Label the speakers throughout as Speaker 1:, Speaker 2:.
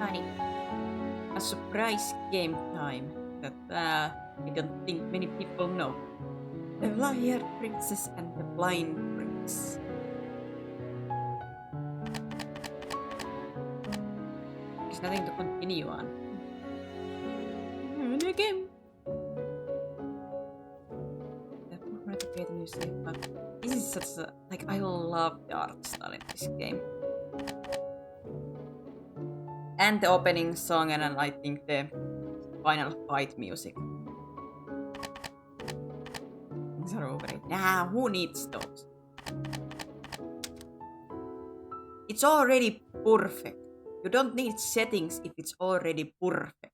Speaker 1: everybody. A surprise game time that I don't think many people know. The Liar Princess and the Blind Prince. There's nothing to continue on. New game. To create a new save, but this is such a I love the art style in this game. And the opening song and I think the final fight music. Things are over it. Nah, who needs those? It's already perfect. You don't need settings if it's already perfect.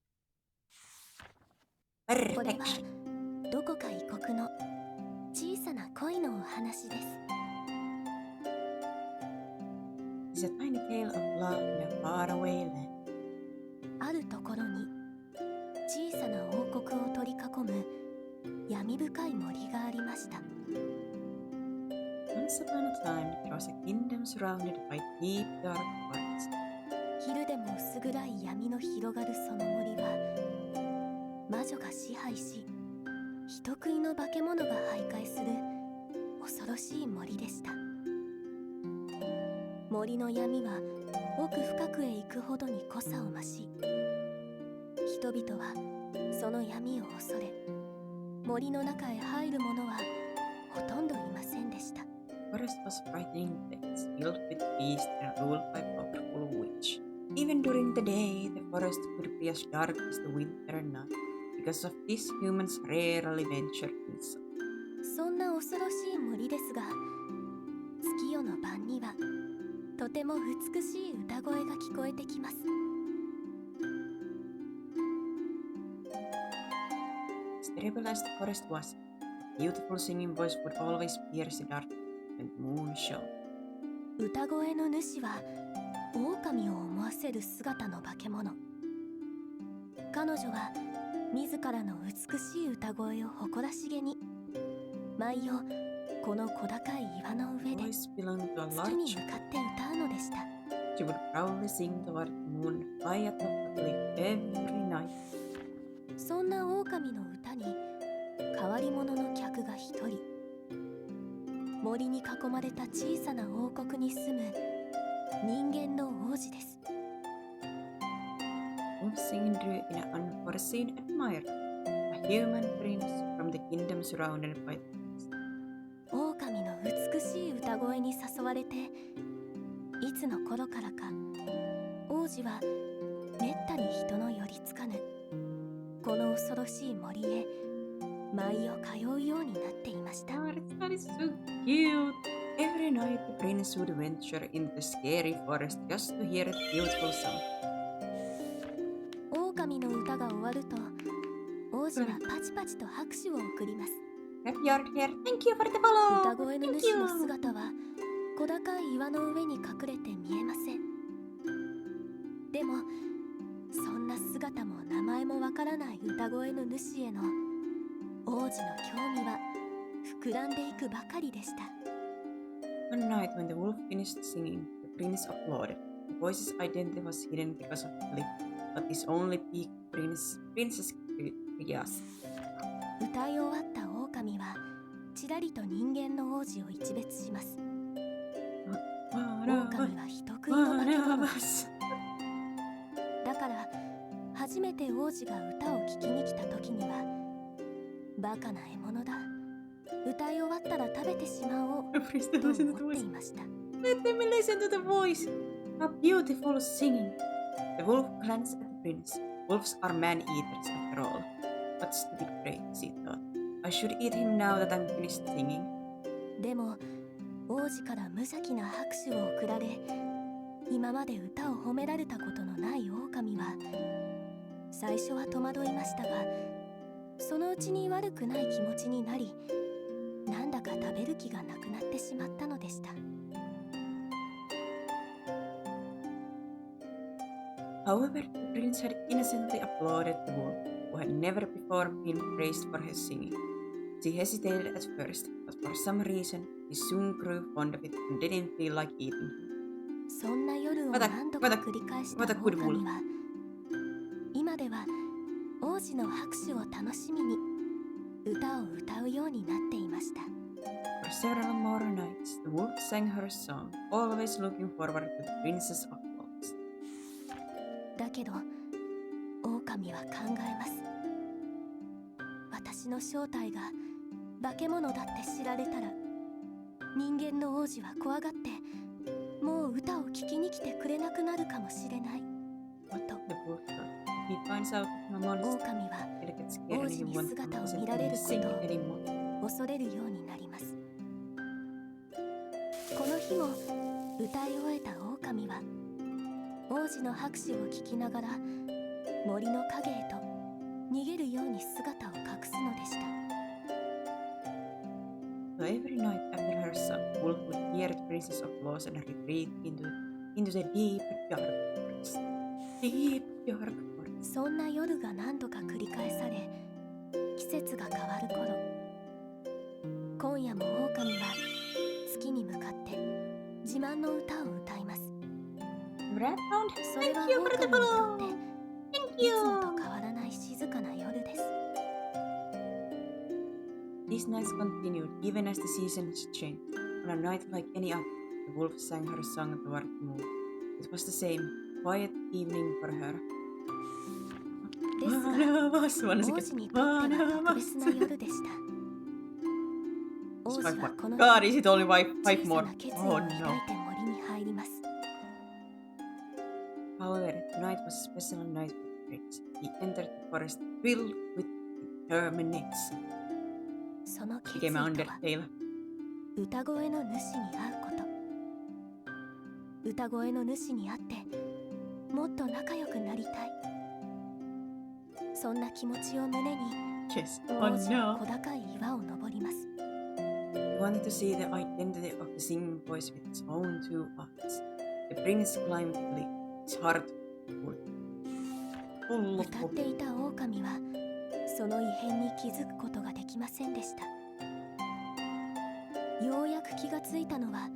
Speaker 1: Perfection.
Speaker 2: どこか異国の小さな恋のお話です。
Speaker 1: It's a tiny tale of love in a faraway land.
Speaker 2: あるところに小さな王国を取り囲む闇深い森がありました。
Speaker 1: Once upon a time, there was a kingdom surrounded by deep dark forest.
Speaker 2: 昼でも薄暗い闇の広がるその森は魔女が支配し、人食いの化け物が徘徊する恐ろしい森でした。森の闇は奥深くへ行くほどに濃さを増し、人々はその闇を恐れ、森の中へ入る者はほとんどいませんでした。
Speaker 1: The forest was a frightening place, filled with beasts and ruled by a powerful witch. Even during the day, the forest could be as dark as the winter night. Because of this, humans rarely venture inside.
Speaker 2: そんな恐ろしい森ですが、月夜の晩にはとても美しい歌声が聞こえてきます。
Speaker 1: As terrible as the forest was, a beautiful singing voice would always pierce the dark when the moon shone.
Speaker 2: 歌声の主は狼を思わせる姿の化け物。彼女は自らの美しい歌声を誇らしげに毎夜この小高い岩の上で
Speaker 1: Voice belonged to a
Speaker 2: 月に
Speaker 1: large.
Speaker 2: 向かって歌うのでした。
Speaker 1: She would proudly sing toward the moon and fly atop the cliff every night.
Speaker 2: そんな狼の歌に変わり者の客が一人、森に囲まれた小さな王国に住む人間の王子です。
Speaker 1: Wolf singing drew in an unforeseen admirer, a human prince from the kingdom surrounded by trees.
Speaker 2: 狼の美しい歌声に誘われて、いつの頃からか王子はめったに人の寄りつかぬこの恐ろしい森へ毎夜通うようになっていました。
Speaker 1: That is so cute. Every night the prince would venture into the scary forest just to hear the beautiful song.
Speaker 2: 狼の歌が終わると王子はパチパチと拍手を送ります。
Speaker 1: Clap your hair. Thank you for the follow.
Speaker 2: 歌声の
Speaker 1: Thank
Speaker 2: 主の
Speaker 1: you.
Speaker 2: 姿は小高い岩の上に隠れて見えません。でもそんな姿も名前もわからない歌声の主への王子の興味は膨らんでいくばかりでした。
Speaker 1: One night when the wolf finished singing, the prince applauded. The voice's identity was hidden because of the cliff, but this only piqued Princess curiosity.
Speaker 2: 歌い終わった狼はちらりと人間の王子を一別します。 狼は人食いの化け物です。だから初めて王子が歌を聴きに来た時には、バカな獲物だ、歌い終わったら食べてしまおうと思っていました。
Speaker 1: Let them listen to the voice. A beautiful singing. The wolf glanced at the prince. Wolves are man-eaters after all. What stupid phrase, he thought. I should eat him now that I'm finished singing.
Speaker 2: でも王子から無邪気な拍手を送られ、今まで歌を褒められたことのない狼は最初は戸惑いましたが、そのうちに悪くない気持ちになり、なんだか食べる気がなくなってしまったのでした。
Speaker 1: However, the prince had innocently applauded the wolf, who had never before been praised for his singing. She hesitated at first, but for some reason, he soon grew fond of it and didn't feel like eating him.
Speaker 2: そんな夜を何度か繰り返した狼は今では王子の拍手を楽しみに歌を歌うようになっていました。
Speaker 1: For several more nights, the wolf sang her song, always looking forward to the Princess of Lost.
Speaker 2: だけど狼は考えます。私の正体が化け物だって知られたら人間の王子は怖がってもう歌を聴きに来てくれなくなるかもしれないと。
Speaker 1: The wolf thought, if he finds out the monster,
Speaker 2: 狼は
Speaker 1: he'll get scared and he
Speaker 2: 王子に
Speaker 1: won't
Speaker 2: 姿を
Speaker 1: listen
Speaker 2: 見
Speaker 1: to
Speaker 2: られ
Speaker 1: him
Speaker 2: ること
Speaker 1: sing
Speaker 2: を
Speaker 1: anymore.
Speaker 2: 恐れるようになります。この日も歌い終えた狼は王子の拍手を聞きながら森の影へと逃げるように姿を隠すのでした。
Speaker 1: So every night after her song, Wolf would hear the Princess of Lost and retreat into the deep dark forest. Deep dark forest.
Speaker 2: そんな夜が何度か繰り返され季節が変わる頃、今夜も狼は月に向かって自慢の歌を歌います。
Speaker 1: Rat Hound,
Speaker 2: それは
Speaker 1: thank you
Speaker 2: 狼
Speaker 1: for
Speaker 2: に
Speaker 1: the
Speaker 2: と
Speaker 1: follow.
Speaker 2: って
Speaker 1: Thank
Speaker 2: いつも
Speaker 1: you.
Speaker 2: と変わらない静かな夜です。
Speaker 1: These nights continued even as the seasons changed. On a night like any other, the wolf sang her song toward the moon. It was the same quiet evening for her.
Speaker 2: ですが
Speaker 1: Vanas,
Speaker 2: 王子にとっては特別な夜でした。王子はこの
Speaker 1: God, is it only
Speaker 2: 小
Speaker 1: five
Speaker 2: さ
Speaker 1: more?
Speaker 2: な決意を
Speaker 1: Oh
Speaker 2: 抱い
Speaker 1: no.
Speaker 2: て森に入ります。
Speaker 1: However, tonight was a special night for the prince. He entered the forest filled with determination.
Speaker 2: その
Speaker 1: He
Speaker 2: 決意
Speaker 1: became
Speaker 2: とは
Speaker 1: Undertale.
Speaker 2: 歌声の主に会うこと。歌声の主に会ってもっと仲良くなりたい、そんな気持ちを胸に
Speaker 1: Yes.
Speaker 2: 王
Speaker 1: Oh
Speaker 2: 子は
Speaker 1: no.
Speaker 2: 小高い岩を登ります。
Speaker 1: He wanted to see the identity of the singing voice with his own two eyes. The prince climbed the cliff, his heart full of
Speaker 2: 歌っ
Speaker 1: hope.
Speaker 2: ていた狼はその異変に気づくことができませんでした。ようやく気がついたのは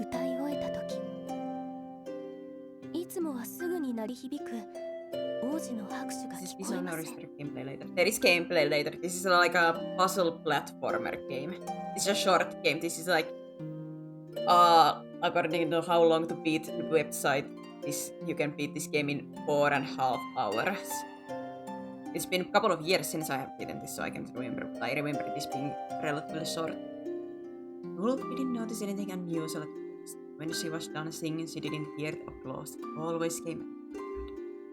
Speaker 2: 歌い終えた時、いつもはすぐに鳴り響く王子の拍手が
Speaker 1: This is
Speaker 2: 聞こえま
Speaker 1: Dishonored
Speaker 2: せん。
Speaker 1: gameplay later. There is gameplay later. This is like a puzzle platformer game. This is a short game. This is like, according to how long to beat the website, you can beat this game in 4.5 hours. It's been a couple of years since I have beaten this, so I can't remember. But I remember this being relatively short. Wolf didn't notice anything unusual at first. When she was done singing, she didn't hear the applause. It always came.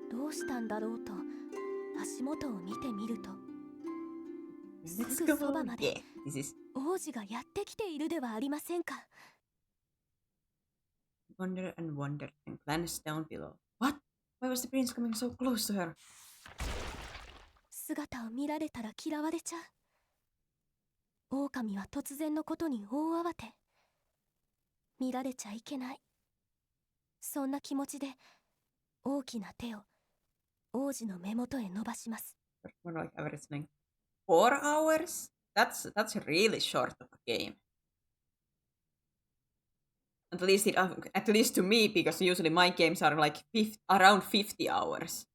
Speaker 2: どうしたんだろうと足元を見てみると、
Speaker 1: Let's
Speaker 2: す
Speaker 1: go.
Speaker 2: ぐそばまで
Speaker 1: Yeah, this is
Speaker 2: 王子がやってきているではありませんか。
Speaker 1: wonder and wondered and glanced down below. What? Why was the prince coming so close to her?
Speaker 2: 姿を見られたら嫌われちゃう。狼は突然のことに大慌て。見られちゃいけない、そんな気持ちで大きな手を王子の目元へ伸ばします。
Speaker 1: What like average length? 4 hours? That's really short of a game. At least to me, because usually my games are like around 50 hours.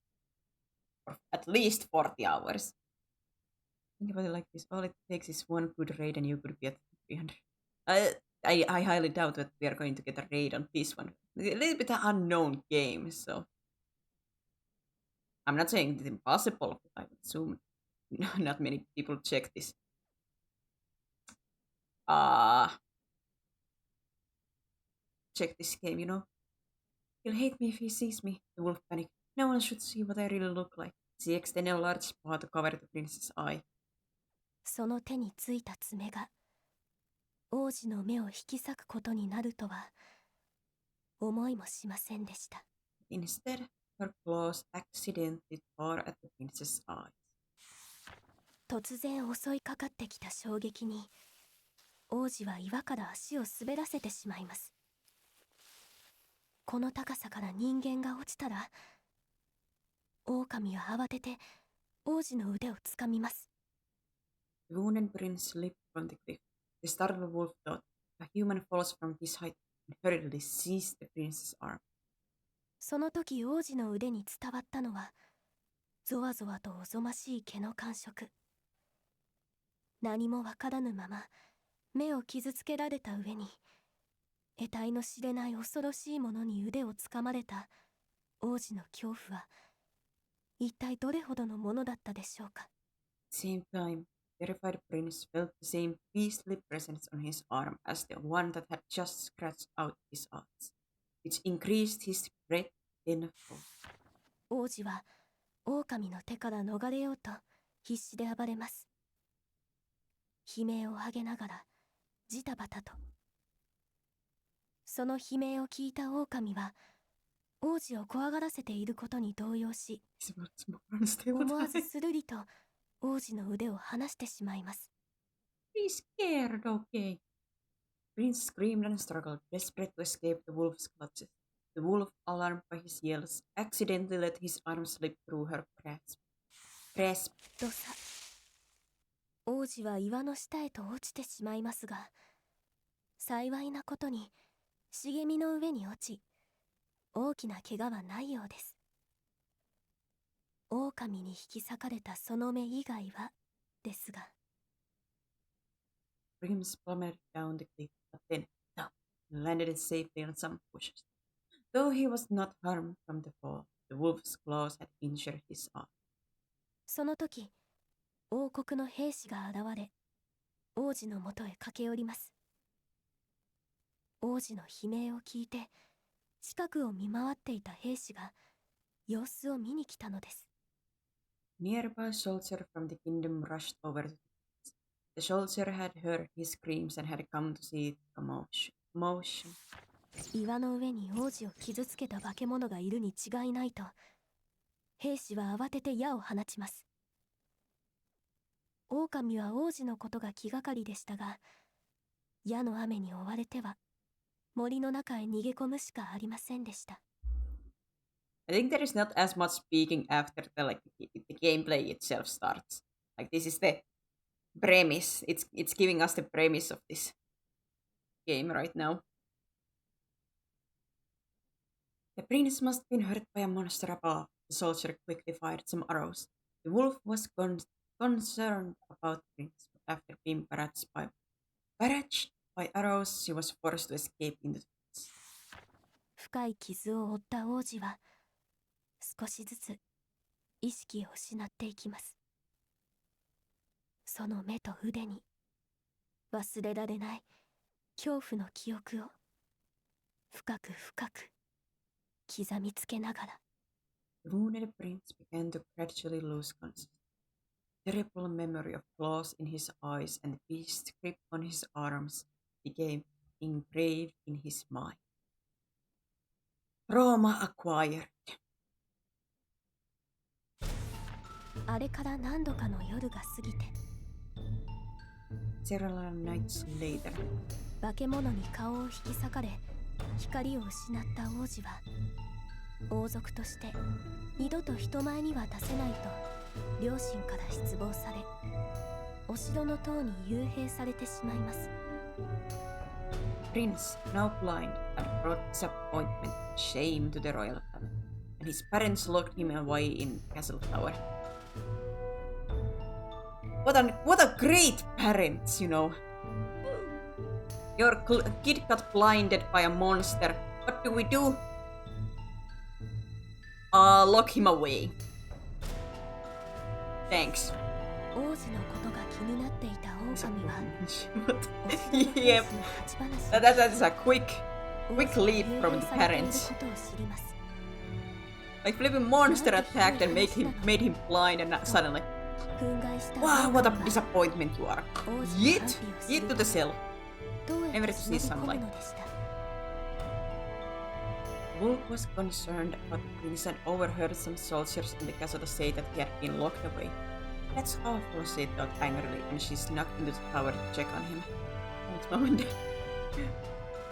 Speaker 1: Or at least 40 hours. Think about it like this. All it takes is one good raid and you could be at 300. I highly doubt that we are going to get a raid on this one. A little bit unknown game, so I'm not saying it's impossible, but I would assume not many people check this. Check this game, you know. He'll hate me if he sees me, the wolf panicked. No one should see what I really look like. She extended a large paw to cover the prince's eye.
Speaker 2: その手についた爪が王子の目を引き裂くことになるとは思いもしませんでした。
Speaker 1: Instead, her claws accidentally tore at the prince's eyes.
Speaker 2: 突然襲いかかってきた衝撃に王子は岩から足を滑らせてしまいます。この高さから人間が落ちたら、狼は慌てて王子の腕をつかみます。
Speaker 1: The wounded prince slipped from the cliff. The startled wolf thought, a human falls from this height, and hurriedly seized the prince's arm.
Speaker 2: その時王子の腕に伝わったのはゾワゾワとおぞましい毛の感触。何もわからぬまま目を傷つけられた上に、得体の知れない恐ろしいものに腕をつかまれた王子の恐怖は一体どれほどのものだったでしょうか。
Speaker 1: Same time, terrified prince felt the same beastly presence on his arm as the one that had just scratched out his eyes, which increased his dread tenfold.
Speaker 2: 王子は狼の手から逃れようと必死で暴れます。悲鳴を上げながらジタバタと。その悲鳴を聞いた狼は王子を怖がらせていることに動揺し、思わずするりと王子の腕を離してしまいます。
Speaker 1: Be scared, okay? Prince screamed and struggled, desperate to escape the wolf's clutches. The wolf, alarmed by his yells, accidentally let his arm slip through her grasp.
Speaker 2: とさ、王子は岩の下へと落ちてしまいますが、幸いなことに茂みの上に落ち、大きな怪我はないようです。狼に引き裂かれたその目以外はですが。
Speaker 1: Prince plummeted down the cliff, but then landed safely on some bushes. Though he was not harmed from the fall, the wolf's claws had injured his arm.
Speaker 2: その時、王国の兵士が現れ、王子のもとへ駆け寄ります。王子の悲鳴を聞いて、近くを見回っていた兵士が様子を見に来たのです。
Speaker 1: Nearby soldier from the kingdom rushed over to the prince. The soldier had heard his screams and had come to see the commotion.
Speaker 2: 岩の上に王子を傷つけた化け物がいるに違いないと、兵士は慌てて矢を放ちます。狼は王子のことが気がかりでしたが、矢の雨に追われては森の中へ逃げ込むしかありませんでした。
Speaker 1: I think there is not as much speaking after the gameplay itself starts. Like this is the premise. It's giving us the premise of this game right now. The prince must have been hurt by a monster above. The soldier quickly fired some arrows. The wolf was concerned about the prince, but after being barraged by arrows, she was forced to escape into the woods.
Speaker 2: 深い傷を負った王子は少しずつ意識を失っていきます。その目と腕に忘れられない恐怖の記憶を深く深く刻みつけながら。
Speaker 1: The wounded prince began to gradually lose consciousness. The terrible memory of claws in his eyes and the beast's grip on his arms became engraved in his mind. Trauma acquired.
Speaker 2: あれから何度かの夜が過ぎて、
Speaker 1: Several nights later,
Speaker 2: 化け物に顔を引き裂かれ光を失った王子は王族として二度と人前には出せないと両親から失望され、お城の塔に幽閉されてしまいます。
Speaker 1: Prince, now blind, had brought disappointment and shame to the royal family, and his parents locked him away in Castle Tower. What a great parents, you know. Your kid got blinded by a monster. What do we do? Lock him away. Thanks.
Speaker 2: 王子のことが気になっていた狼は
Speaker 1: Yep. That is a quick leap from the parents. Like flipping monster attacked and made him blind and suddenly. Wow, what a disappointment you are. Yeet to the cell. Never to see sunlight. Wolf was concerned about the prince and overheard some soldiers in the castle say that he had been locked away. That's awful, she thought angrily, and she snuck into the tower to check on him.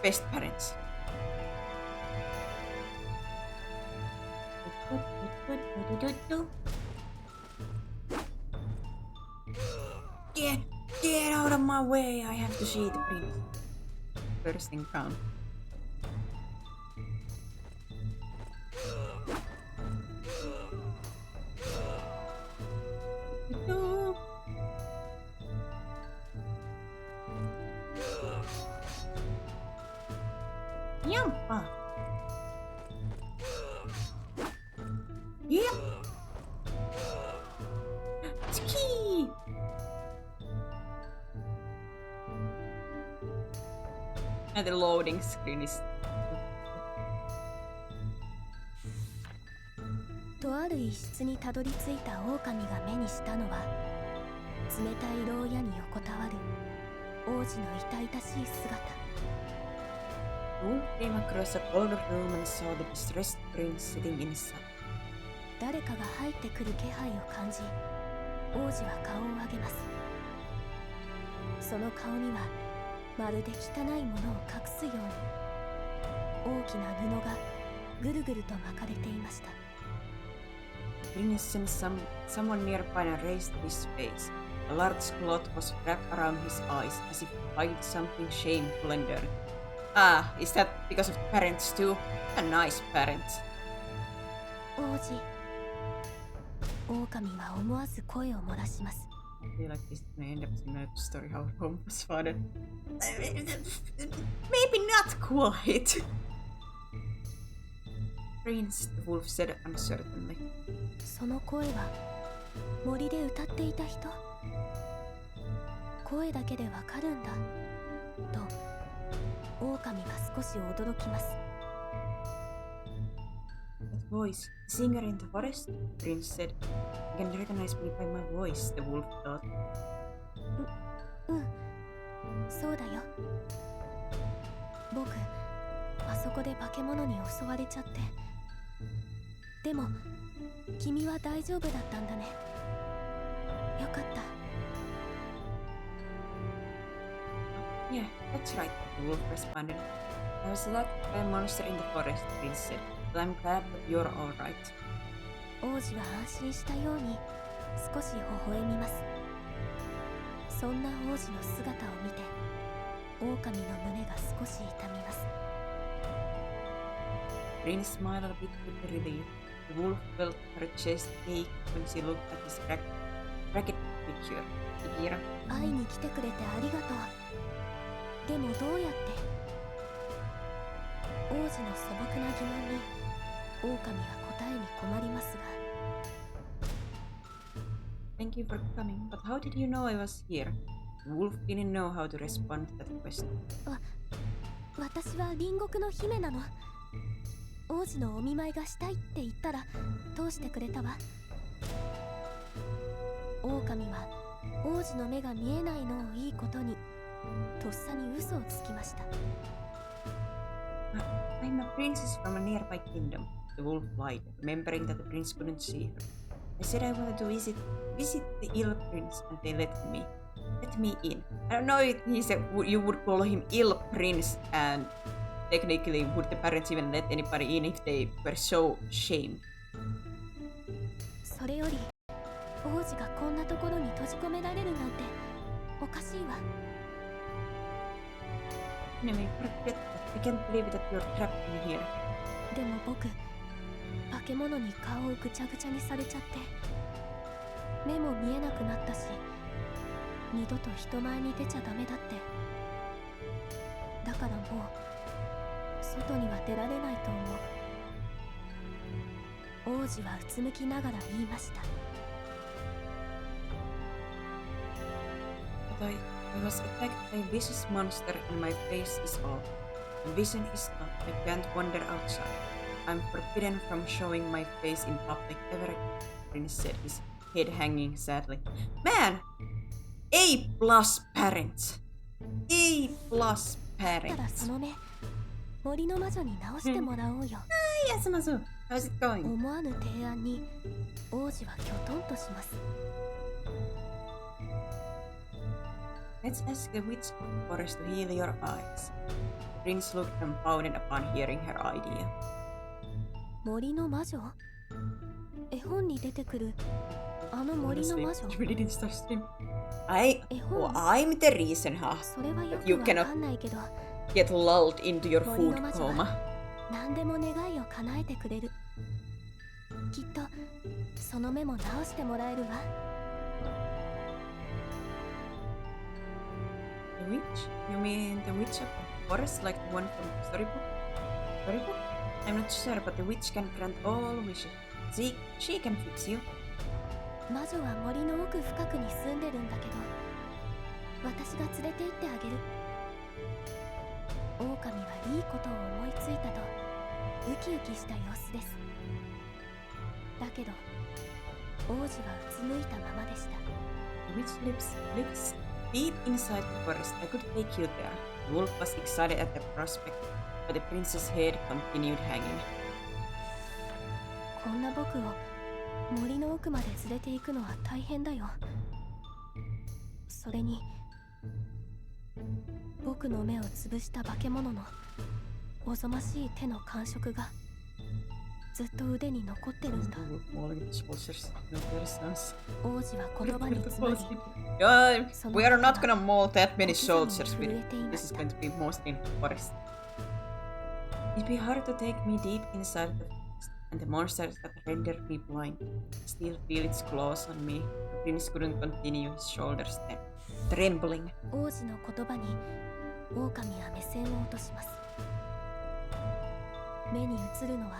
Speaker 1: Best parents. Get out of my way! I have to see the prince. Bursting crown. Yeah! Ski! And the loading screen is...
Speaker 2: とある一室にたどり着いた狼が目にしたのは冷たい牢屋に横たわる王子の痛々しい姿。
Speaker 1: Wolf came across a cold room and saw the distressed prince sitting inside.
Speaker 2: 誰かが入ってくる気配を感じ王子は顔を上げます。その顔にはまるで汚いものを隠すように大きな布がぐるぐると巻かれていました。
Speaker 1: The prince sensed someone nearby and raised his face. A large cloth was wrapped around his eyes as if to hide something shameful and dirty. Ah, is that because of the parents too? A nice parents.
Speaker 2: 王子。狼は思わず声を漏らします。
Speaker 1: I feel like this may end up similar to story how Rome was founded. Maybe not quite. Prince, the wolf said uncertainly.
Speaker 2: その声は森で歌っていた人。声だけでわかるんだと狼は少し驚きます。
Speaker 1: That voice, the singer in the forest, the prince said. You can recognize me by my voice, the wolf thought.
Speaker 2: そうだよ。僕、あそこで化け物に襲われちゃって。でも、君は大丈夫だったんだね。よかった。
Speaker 1: Yeah, that's right, the wolf responded. I was attacked by a monster in the forest, the prince said. But I'm glad that you're alright.
Speaker 2: 王子は安心したように少し微笑みます。そんな王子の姿を見て狼の胸が少し痛みます。
Speaker 1: The prince smiled a bit with relief. The wolf felt her chest ache when she looked at his ragged figure.
Speaker 2: 会いに来てくれてありがとう。でもどうやって？王子の素朴な疑問に狼は答えに困りますが。
Speaker 1: Thank you for coming, but how did you know I was here? The wolf didn't know how to respond to that question.
Speaker 2: 私は隣国の姫なの。王子のお見舞いがしたいって言ったら通してくれたわ。狼は王子の目が見えないのをいいことにとっさに嘘をつきました。
Speaker 1: I'm a princess from a nearby kingdom, the wolf lied, remembering that the prince couldn't see her. I said I wanted to visit the ill prince, and they let me in. I don't know if he said you would call him ill prince, and technically would the parents even let anybody in if they were so shamed?
Speaker 2: それより王子がこんなところに閉じ込められるなんておかしいわ。
Speaker 1: Anyway, forget that. I can't believe that you're trapped in here.
Speaker 2: でも僕、化け物に顔をぐちゃぐちゃにされちゃって目も見えなくなったし二度と人前に出ちゃダメだって。だからもう外には出られないと思う。王子はうつむきながら言いました。
Speaker 1: But I was attacked by a vicious monster and my face is off. My vision is not. I can't wander outside. I'm forbidden from showing my face in public ever again, the prince said, his head hanging sadly. Man! A+ parents! A+
Speaker 2: ただ
Speaker 1: parents!
Speaker 2: その目、森の魔女に直してもらおうよ。
Speaker 1: Yes, Mazu! How's it going?
Speaker 2: 思わぬ提案に王子はきょとんとします。
Speaker 1: Let's ask the witch of the forest to heal your eyes. The prince looked confounded upon hearing her idea.
Speaker 2: 森の魔女？絵本に出てくるあの森の魔女？
Speaker 1: You really didn't start streaming.
Speaker 2: 絵本？
Speaker 1: I'm the reason, huh?
Speaker 2: それはよ
Speaker 1: You
Speaker 2: く
Speaker 1: cannot
Speaker 2: わかんないけど、
Speaker 1: get lulled into your
Speaker 2: 森
Speaker 1: food
Speaker 2: の魔女
Speaker 1: coma.
Speaker 2: は何でも願いを叶えてくれる。きっとその目も直してもらえるわ。
Speaker 1: The witch? You mean the witch of the forest, like the one from the storybook? Storybook? I'm not sure, but the witch can grant all wishes. See, she can fix you.
Speaker 2: 魔女は森の奥深くに住んでるんだけど、私が連れて行ってあげる。狼はいいことを思いついたとウキウキした様子です。だけど王子はうつむいたままでした。
Speaker 1: The witch lives deep inside the forest. I could take you there. The wolf was excited at the prospect, but the prince's head continued hanging.
Speaker 2: こんな僕を森の奥まで連れて行くのは大変だよ。それに僕の目を潰した化け物のおぞましい手の感触がずっと腕に残ってるんだ。
Speaker 1: The wolf mauling the soldiers, no resistance.
Speaker 2: 王子は言葉に詰まり、
Speaker 1: Yeah, we are not gonna maul that many
Speaker 2: 小刻
Speaker 1: soldiers
Speaker 2: み
Speaker 1: with
Speaker 2: に震えていま
Speaker 1: this
Speaker 2: し
Speaker 1: is
Speaker 2: た。
Speaker 1: going to be mostly in the forest. It'd be hard to take me deep inside the forest, and the monsters that rendered me blind still feel its claws on me. The prince couldn't continue, his shoulders trembling.
Speaker 2: 王子の言葉に狼は目線を落とします。目に映るのは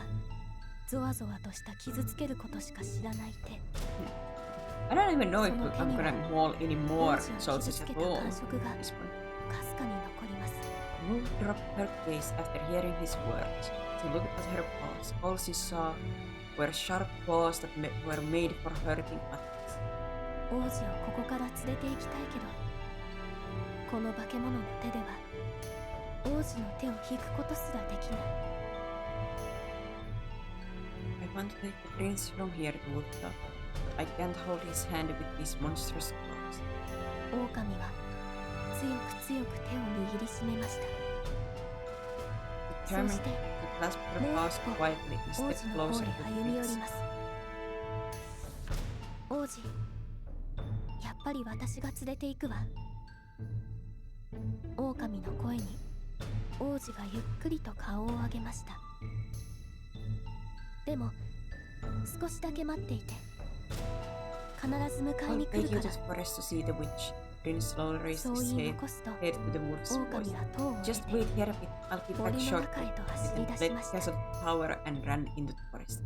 Speaker 2: ゾワゾワとした傷つけることしか知らない手。
Speaker 1: I don't even know if I'm gonna maul any
Speaker 2: 王
Speaker 1: more
Speaker 2: 子を傷
Speaker 1: soldiers
Speaker 2: つけ
Speaker 1: at
Speaker 2: た
Speaker 1: all.
Speaker 2: 感触が
Speaker 1: This one.
Speaker 2: かすかに残ります。
Speaker 1: The wolf dropped her gaze after hearing his words. She looked at her paws. All she saw were sharp claws that were made for hurting others.
Speaker 2: 王子をここから連れて行きたいけど、この化け物の手では王子の手を引くことすらできない。
Speaker 1: I want to take the prince from here, the wolf thought, but I can't hold his hand with these monstrous claws.
Speaker 2: 狼は強く強く手を握りしめました。
Speaker 1: Determined
Speaker 2: そして
Speaker 1: to clasp her
Speaker 2: もう
Speaker 1: paws
Speaker 2: 一歩
Speaker 1: quietly and
Speaker 2: 王
Speaker 1: step
Speaker 2: 子の方
Speaker 1: closer
Speaker 2: へ
Speaker 1: to the
Speaker 2: 歩み寄り
Speaker 1: prince.
Speaker 2: ます。王子、やっぱり私が連れて行くわ。狼の声に王子がゆっくりと顔を上げました。でも少しだけ待っていて、必ず迎え
Speaker 1: I'll
Speaker 2: に来
Speaker 1: take
Speaker 2: る
Speaker 1: you
Speaker 2: か
Speaker 1: to
Speaker 2: ら。
Speaker 1: the forest to see the witch. Prince slowly raised
Speaker 2: そう
Speaker 1: his
Speaker 2: 言い
Speaker 1: head,
Speaker 2: 残すと
Speaker 1: head to the wolf's
Speaker 2: 狼
Speaker 1: voice.
Speaker 2: は塔を
Speaker 1: Just
Speaker 2: 降り
Speaker 1: wait
Speaker 2: て
Speaker 1: here a bit. I'll be back
Speaker 2: 森の
Speaker 1: shortly.
Speaker 2: 中へと走
Speaker 1: He
Speaker 2: り
Speaker 1: then
Speaker 2: 出し
Speaker 1: fled
Speaker 2: ました。
Speaker 1: past the tower and ran into the forest.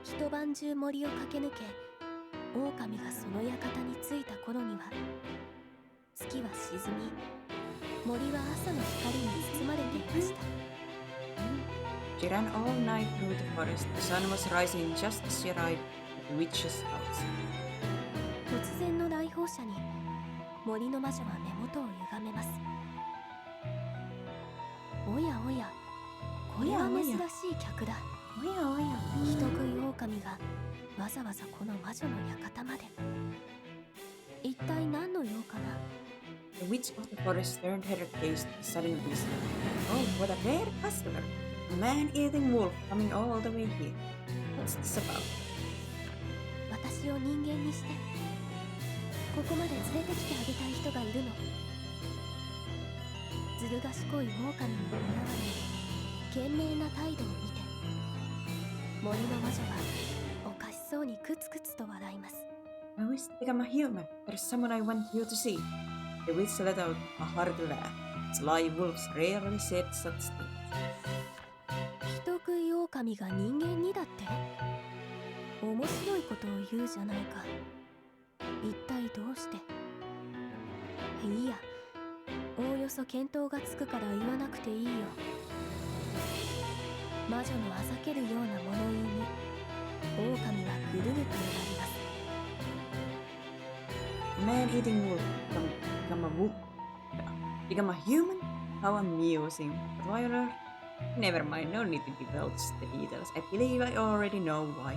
Speaker 2: 一晩中森を駆け抜け、狼がその館に着いた頃には月は沈み、森は朝の光に包まれていました。
Speaker 1: She ran all night through the forest. The sun was rising just as she arrived at the witch's house.
Speaker 2: 突然の来訪者に森の魔女は目元を歪めます。おやおや、これは珍しい客だ。人食い狼がわざわざこの魔女の館まで。一体何の用かな。
Speaker 1: The witch of the forest turned her gaze to the sudden visitor. Oh, what a rare customer! A man-eating wolf coming all the way here. What's this about?
Speaker 2: 私を人間にしてここまで連れてきてあげたい人がいるの。ずる賢い狼に似合われ賢明な態度を見て、森の魔女はおかしそうにクツクツと笑います。
Speaker 1: I wish to become a human. There's someone I want you to see. The witch let out a hard laugh. Sly wolves rarely said such things.
Speaker 2: 人食い狼が人間にだって。面白いことを言うじゃないか。一体どうして。いいや、おおよそ見当がつくから言わなくていいよ。魔女のあざけるような物言いに狼はぐるぐると揺らります。
Speaker 1: A man-eating wolf become a wolf. Become a human? How amusing. But why on earth? Never mind, no need to divulge the details. I believe I already know why.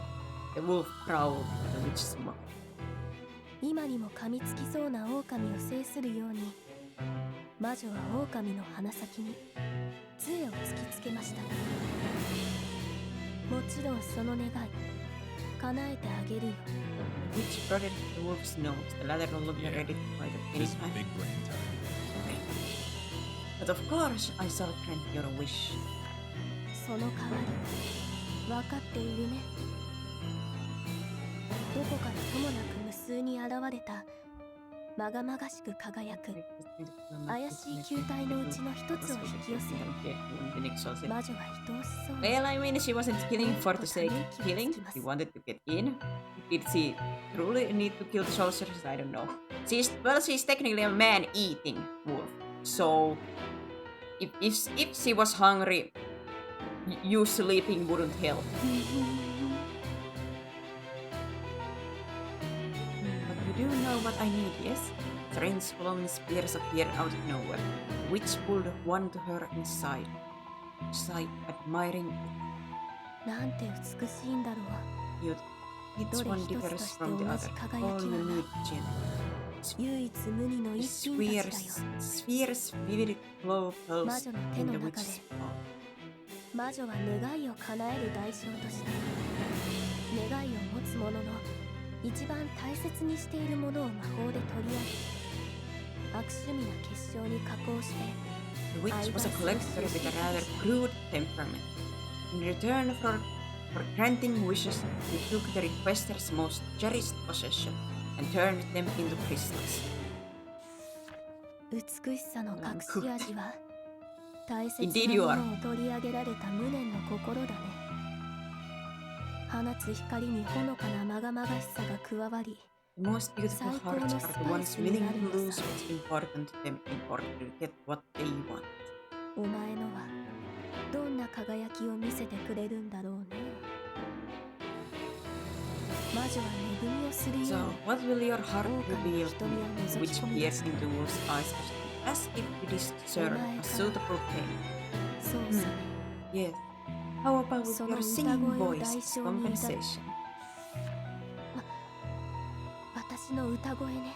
Speaker 1: The wolf growled at the witch's mouth.
Speaker 2: 今にも噛みつきそうな狼を制するように、魔女は狼の鼻先に杖を突きつけました。もちろんその願い叶えてあげるよ。
Speaker 1: The witch prodded at the wolf's nose. The latter looked ready to fight at any
Speaker 3: This
Speaker 1: time.
Speaker 3: big brain time.
Speaker 1: But of course, I shall grant your wish.
Speaker 2: その代わり分かっているね。どこからともなく無数に現れたまがまがしく輝く怪しい球体のうちの一つを引き寄せ、魔女は愛おしそうに
Speaker 1: Well, I mean, she wasn't killing for the sake of killing. She wanted to get in. Did she truly need to kill the soldiers? I don't know. She's technically a man-eating wolf. So, if she was hungry, you sleeping wouldn't help. But you do know what I need, yes? Strange glowing spears appeared out of nowhere. The witch pulled one to her inside, admiring it.
Speaker 2: なんて美しいんだろう。
Speaker 1: You, each one differs from the other. All you need, Jin.
Speaker 2: 唯一無二の一品たちだよ。
Speaker 1: Spheres vivid glow pulse in the witch's palm.
Speaker 2: 魔女は願いを叶える代償として願いを持つ者の一番大切にしているものを魔法で取り上げ悪趣味な結晶に加工して
Speaker 1: The witch was a collector with a rather crude temperament. In return for granting wishes, he took the requester's most cherished possession and turned them into crystals.
Speaker 2: 美しさの隠し味は大切
Speaker 1: Indeed
Speaker 2: な
Speaker 1: you
Speaker 2: も
Speaker 1: are.
Speaker 2: のを取り上げられた無念の心だね。放つ光にほのかなまがまがしさが加わり
Speaker 1: The most beautiful hearts are the ones willing to lose what's important to them in order to get what they want.
Speaker 2: お前のはどんな輝きを見せてくれるんだろうね。魔女は恵みをするよう
Speaker 1: So,
Speaker 2: に
Speaker 1: what will your heart
Speaker 2: 狼
Speaker 1: reveal
Speaker 2: の
Speaker 1: to
Speaker 2: 瞳を
Speaker 1: you,
Speaker 2: 覗
Speaker 1: which
Speaker 2: き込み出
Speaker 1: peers
Speaker 2: した。
Speaker 1: into wolf's eyes as if you discern a suitable pain?
Speaker 2: そうさ、
Speaker 1: Yes. How about
Speaker 2: その
Speaker 1: your
Speaker 2: 歌
Speaker 1: singing
Speaker 2: 声を
Speaker 1: voice
Speaker 2: 代
Speaker 1: as
Speaker 2: 償にいただ
Speaker 1: compensation?
Speaker 2: 私の歌声ね。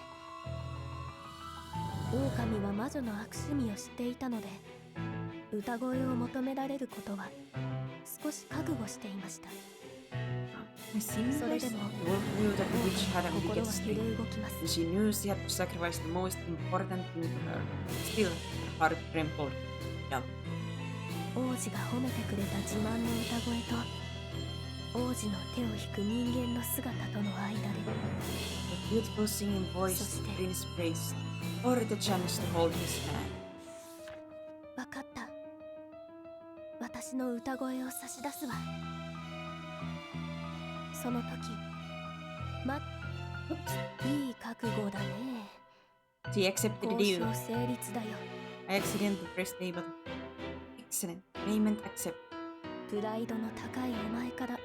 Speaker 2: 狼は魔女の悪趣味を知っていたので歌声を求められることは少し覚悟していました。
Speaker 1: My singing
Speaker 2: それ
Speaker 1: voice?
Speaker 2: でも
Speaker 1: The wolf knew that the witch had a
Speaker 2: 心
Speaker 1: wicked
Speaker 2: は揺
Speaker 1: streak,
Speaker 2: れ動きます。
Speaker 1: and she knew she had to sacrifice the most important thing to her. Still, her heart trembled. Doubt.
Speaker 2: 王子が褒めてくれた自慢の歌声と王子の手を引く人間の姿との間で
Speaker 1: The beautiful singing voice
Speaker 2: So
Speaker 1: the
Speaker 2: still.
Speaker 1: prince praised, or the chance to hold his hand.
Speaker 2: 分かった。私の歌声を差し出すわ。その時いい覚悟だね。
Speaker 1: She accepted the
Speaker 2: 交
Speaker 1: deal.
Speaker 2: 渉成立だよ。
Speaker 1: I accidentally pressed A button. Excellent. Payment accepted.
Speaker 2: プライドの高いお前から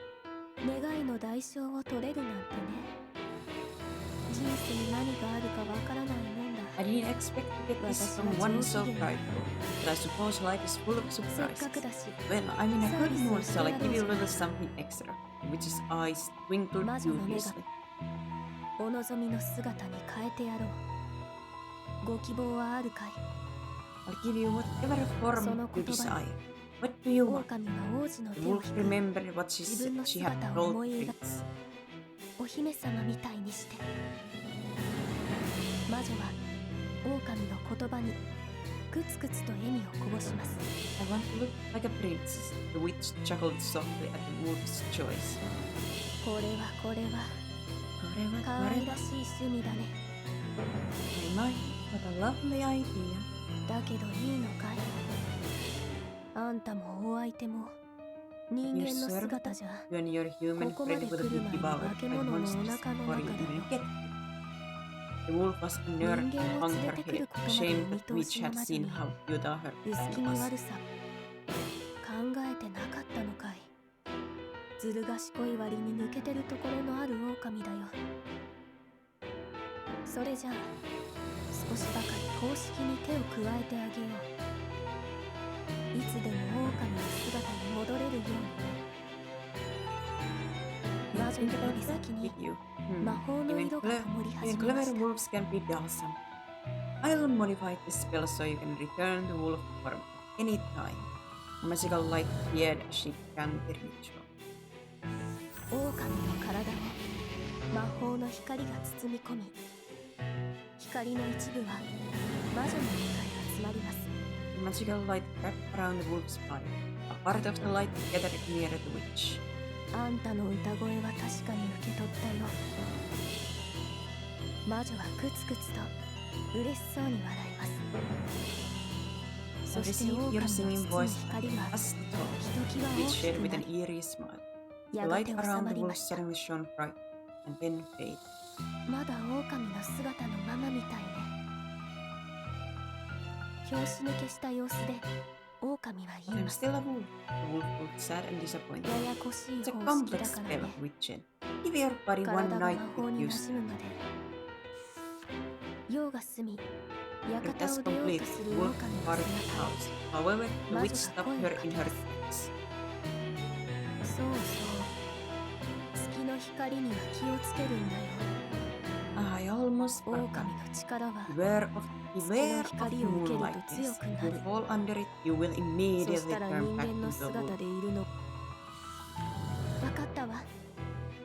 Speaker 2: 願いの代償を取れるなんてね。人生に何があるかわからないもんだ。
Speaker 1: I didn't expect to get this from one so prideful, but I suppose life is full of
Speaker 2: せっ
Speaker 1: surprises.
Speaker 2: かくだし
Speaker 1: Well, I'm in a good mood, so I'll give you a little something extra. The witch's eyes twinkled dubiously.
Speaker 2: お望みの姿に変えてやろう。ご希望はあるかい？
Speaker 1: I'll give you whatever form
Speaker 2: So no
Speaker 1: you
Speaker 2: kotoba.
Speaker 1: desire. What do you want?
Speaker 2: 狼は王子の
Speaker 1: The
Speaker 2: 手を
Speaker 1: wolf
Speaker 2: 引く
Speaker 1: remembered what she had told the prince.
Speaker 2: お姫様みたいにして。魔女は狼の言葉にくつくつと笑みをこぼします。
Speaker 1: I want to look like a princess. The witch chuckled softly at the wolf's choice.
Speaker 2: これは可愛らしい趣味だね。
Speaker 1: My, what a lovely idea.
Speaker 2: だけどいいのかい？あんたもお相手も人間の姿じゃ
Speaker 1: You and your human
Speaker 2: ここまで
Speaker 1: friend would
Speaker 2: 来る
Speaker 1: be
Speaker 2: 前
Speaker 1: devoured
Speaker 2: に化け
Speaker 1: by
Speaker 2: 物のお
Speaker 1: monsters
Speaker 2: 腹の
Speaker 1: before
Speaker 2: 中
Speaker 1: you
Speaker 2: だ
Speaker 1: even
Speaker 2: よ。
Speaker 1: get there. The wolf was unnerved
Speaker 2: 人間を
Speaker 1: among
Speaker 2: 連れ
Speaker 1: her
Speaker 2: てくる
Speaker 1: head,
Speaker 2: ことまで
Speaker 1: ashamed
Speaker 2: 見
Speaker 1: that
Speaker 2: 通
Speaker 1: witch
Speaker 2: しの
Speaker 1: had
Speaker 2: 魔女
Speaker 1: seen
Speaker 2: に
Speaker 1: how Yoda her
Speaker 2: 薄気味
Speaker 1: was.
Speaker 2: 悪さ考えてなかったのかい？ずる賢い割に抜けてるところのある狼だよ。それじゃあ少しばかり公式に手を加えてあげよう。いつでも狼の姿に戻れるようにね。魔女の指先に
Speaker 1: With you.
Speaker 2: 魔法の
Speaker 1: Even
Speaker 2: 色が灯り
Speaker 1: even
Speaker 2: 始めま
Speaker 1: clever
Speaker 2: した。
Speaker 1: wolves can be dazzling. I'll modify this spell so you can return to wolf form any time. A magical light appeared as she began the ritual.
Speaker 2: 狼の体を魔法の光が包み込み、光の一部は魔女の中へ集まります。
Speaker 1: The magical light wrapped around the wolf's body. A part of the light gathered near the witch. あ
Speaker 2: あんたの歌声は確かに受け取ったよ。魔女はクツクツと嬉しそうに笑います。そして
Speaker 1: Receive
Speaker 2: 狼
Speaker 1: your
Speaker 2: の
Speaker 1: singing
Speaker 2: 包む
Speaker 1: voice
Speaker 2: 光が
Speaker 1: as the
Speaker 2: ひときわ
Speaker 1: which
Speaker 2: 大き
Speaker 1: shared
Speaker 2: く
Speaker 1: with
Speaker 2: な
Speaker 1: an
Speaker 2: り、
Speaker 1: eerie smile. The
Speaker 2: やが
Speaker 1: light
Speaker 2: て収
Speaker 1: around
Speaker 2: ま
Speaker 1: the
Speaker 2: り
Speaker 1: wolf
Speaker 2: ました。
Speaker 1: suddenly shone bright and then faded.
Speaker 2: まだ狼の姿のままみたいね。拍子抜けした様子で狼は
Speaker 1: But
Speaker 2: 言い
Speaker 1: I'm
Speaker 2: ます。
Speaker 1: still a wolf. The wolf looked sad and disappointed.
Speaker 2: ややこしい
Speaker 1: It's a
Speaker 2: 方式だ
Speaker 1: complex
Speaker 2: から
Speaker 1: spell
Speaker 2: ね。
Speaker 1: of witching. Give your body
Speaker 2: 体
Speaker 1: one
Speaker 2: が
Speaker 1: night
Speaker 2: 魔
Speaker 1: to
Speaker 2: 法
Speaker 1: get
Speaker 2: に
Speaker 1: used
Speaker 2: 馴
Speaker 1: to
Speaker 2: 染むまで。夜が過ぎ、
Speaker 1: it. It
Speaker 2: 館
Speaker 1: has
Speaker 2: を出よう
Speaker 1: complete
Speaker 2: とす
Speaker 1: the
Speaker 2: る
Speaker 1: wolf
Speaker 2: 狼の
Speaker 1: part of the
Speaker 2: 姿。
Speaker 1: house. However, the witch stopped her in her tracks.
Speaker 2: そうそう。月の光には気をつけるんだよ。
Speaker 1: I almost
Speaker 2: 狼
Speaker 1: forgot.
Speaker 2: の力は
Speaker 1: Beware of
Speaker 2: 月の
Speaker 1: the
Speaker 2: 光を受けると
Speaker 1: moonlight.
Speaker 2: 強
Speaker 1: Yes.
Speaker 2: くな
Speaker 1: If you
Speaker 2: る。
Speaker 1: fall under it, you will
Speaker 2: そ
Speaker 1: immediately
Speaker 2: したら
Speaker 1: turn
Speaker 2: 人
Speaker 1: back
Speaker 2: 間の
Speaker 1: into a
Speaker 2: 姿
Speaker 1: wolf.
Speaker 2: でいるの。わかったわ。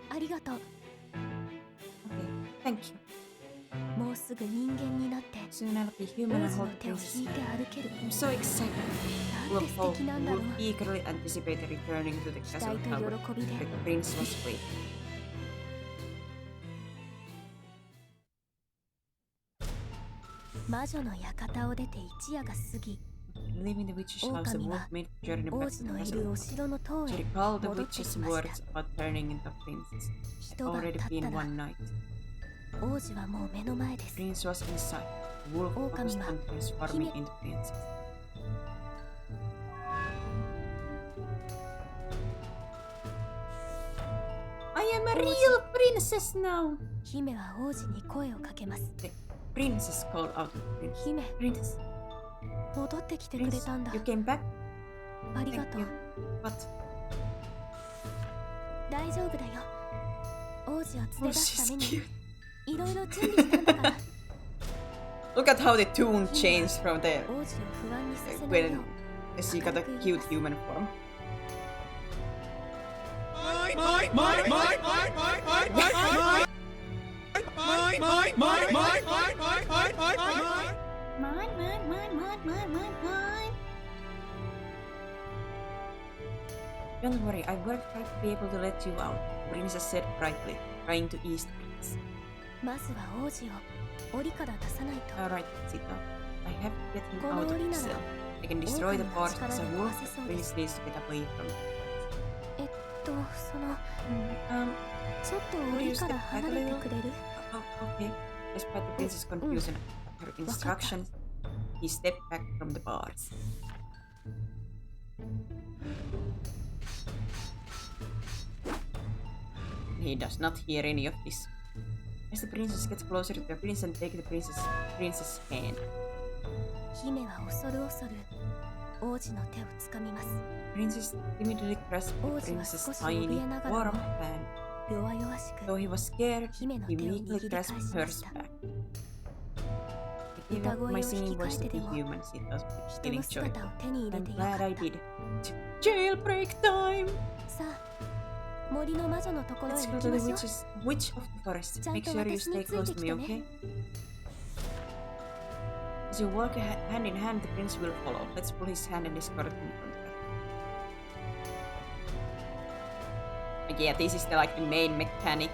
Speaker 2: ありがとう。
Speaker 1: Okay, thank you.
Speaker 2: もうすぐ人間になって
Speaker 1: Soon I'll be
Speaker 2: 王
Speaker 1: human and
Speaker 2: 子の
Speaker 1: hold
Speaker 2: 手を
Speaker 1: Princess
Speaker 2: 引いて
Speaker 1: hand.
Speaker 2: 歩ける。
Speaker 1: I'm so excited.
Speaker 2: なんて
Speaker 1: Wolf
Speaker 2: 素
Speaker 1: Hall
Speaker 2: 敵なんだろう。
Speaker 1: Wolf eagerly anticipated returning to the
Speaker 2: 期
Speaker 1: castle
Speaker 2: 待
Speaker 1: tower.
Speaker 2: と喜びで
Speaker 1: The prince was free.
Speaker 2: 魔女の館を出て一夜が過ぎ、
Speaker 1: Leaving the witch's house, the
Speaker 2: 狼は
Speaker 1: wolf made a journey
Speaker 2: 王
Speaker 1: back
Speaker 2: 子
Speaker 1: to the
Speaker 2: のい
Speaker 1: castle.
Speaker 2: るお城の塔
Speaker 1: She
Speaker 2: へ
Speaker 1: recalled the
Speaker 2: 戻って
Speaker 1: witch's
Speaker 2: きまし
Speaker 1: words
Speaker 2: た。
Speaker 1: about turning into a princess.
Speaker 2: 一
Speaker 1: It
Speaker 2: 晩
Speaker 1: already
Speaker 2: 経った
Speaker 1: been
Speaker 2: ら
Speaker 1: one night.
Speaker 2: 王子はもう目の前で
Speaker 1: The
Speaker 2: す。
Speaker 1: prince was inside. The wolf focused
Speaker 2: 狼は
Speaker 1: on transforming into princess. I am a real princess now!
Speaker 2: 姫は王子に声をかけます。
Speaker 1: The princess called out to the prince.
Speaker 2: 姫、
Speaker 1: Princess,
Speaker 2: 戻ってきてくれ
Speaker 1: prince,
Speaker 2: たんだ。
Speaker 1: you came back?
Speaker 2: ありがと
Speaker 1: Thank
Speaker 2: う
Speaker 1: you.。But
Speaker 2: 大丈夫だよ。王子を連れ
Speaker 1: oh,
Speaker 2: 出す
Speaker 1: she's
Speaker 2: ために
Speaker 1: cute.
Speaker 2: いろいろ準備したんだから。
Speaker 1: Look at how the tune changed from the
Speaker 2: 王子を不安にさせないよ
Speaker 1: when
Speaker 2: う。
Speaker 1: she got a cute human form. Don't worry, I worked hard to be able to let you out, the princess said brightly, trying to ease the prince.
Speaker 2: まずは王子を檻から出さないと。
Speaker 1: Alright, Sita. I have to get him
Speaker 2: こ
Speaker 1: out
Speaker 2: の
Speaker 1: of
Speaker 2: 檻
Speaker 1: the
Speaker 2: なら
Speaker 1: cell. I can destroy the
Speaker 2: 狼の
Speaker 1: bars
Speaker 2: 力
Speaker 1: as
Speaker 2: で
Speaker 1: a
Speaker 2: 壊
Speaker 1: wolf,
Speaker 2: せそう
Speaker 1: but
Speaker 2: です
Speaker 1: please needs to get away from it.
Speaker 2: その
Speaker 1: Um,
Speaker 2: ちょっと檻から離れてくれる？
Speaker 1: okay. Despite the prince's confusion at her instructions, he stepped back from the bars. He does not hear any of this. As the princess gets closer to the prince and takes the princess' hand,
Speaker 2: 姫は恐る恐る王子の手をつかみます。
Speaker 1: princess timidly grasped
Speaker 2: Oh,
Speaker 1: the
Speaker 2: she
Speaker 1: prince's
Speaker 2: was
Speaker 1: tiny,
Speaker 2: 怯えながらも
Speaker 1: warm hand.
Speaker 2: 弱々しく
Speaker 1: Though he was scared,
Speaker 2: 姫の
Speaker 1: he
Speaker 2: 手を
Speaker 1: meekly
Speaker 2: 握り返
Speaker 1: grasped
Speaker 2: しま
Speaker 1: hers
Speaker 2: した。
Speaker 1: back. I gave up my singing voice to be
Speaker 2: 歌声を引き換えてでも
Speaker 1: human, she thought,
Speaker 2: 人
Speaker 1: feeling
Speaker 2: の
Speaker 1: joy.
Speaker 2: 姿を手に入れ
Speaker 1: I'm
Speaker 2: てよか
Speaker 1: glad
Speaker 2: っ
Speaker 1: I
Speaker 2: た。
Speaker 1: did. Jailbreak time!
Speaker 2: さあ、森の魔女のところへ
Speaker 1: Let's
Speaker 2: 行
Speaker 1: go
Speaker 2: き
Speaker 1: to
Speaker 2: ま
Speaker 1: the
Speaker 2: しょう。
Speaker 1: witch of the forest.
Speaker 2: ちゃん
Speaker 1: Make
Speaker 2: と
Speaker 1: sure you
Speaker 2: 私に
Speaker 1: stay
Speaker 2: つい
Speaker 1: close
Speaker 2: て
Speaker 1: to
Speaker 2: き
Speaker 1: me,
Speaker 2: てね。
Speaker 1: okay? As you walk hand in hand, the prince will follow. Let's pull his hand and escort him from there. Like, yeah, this is the like the main mechanic.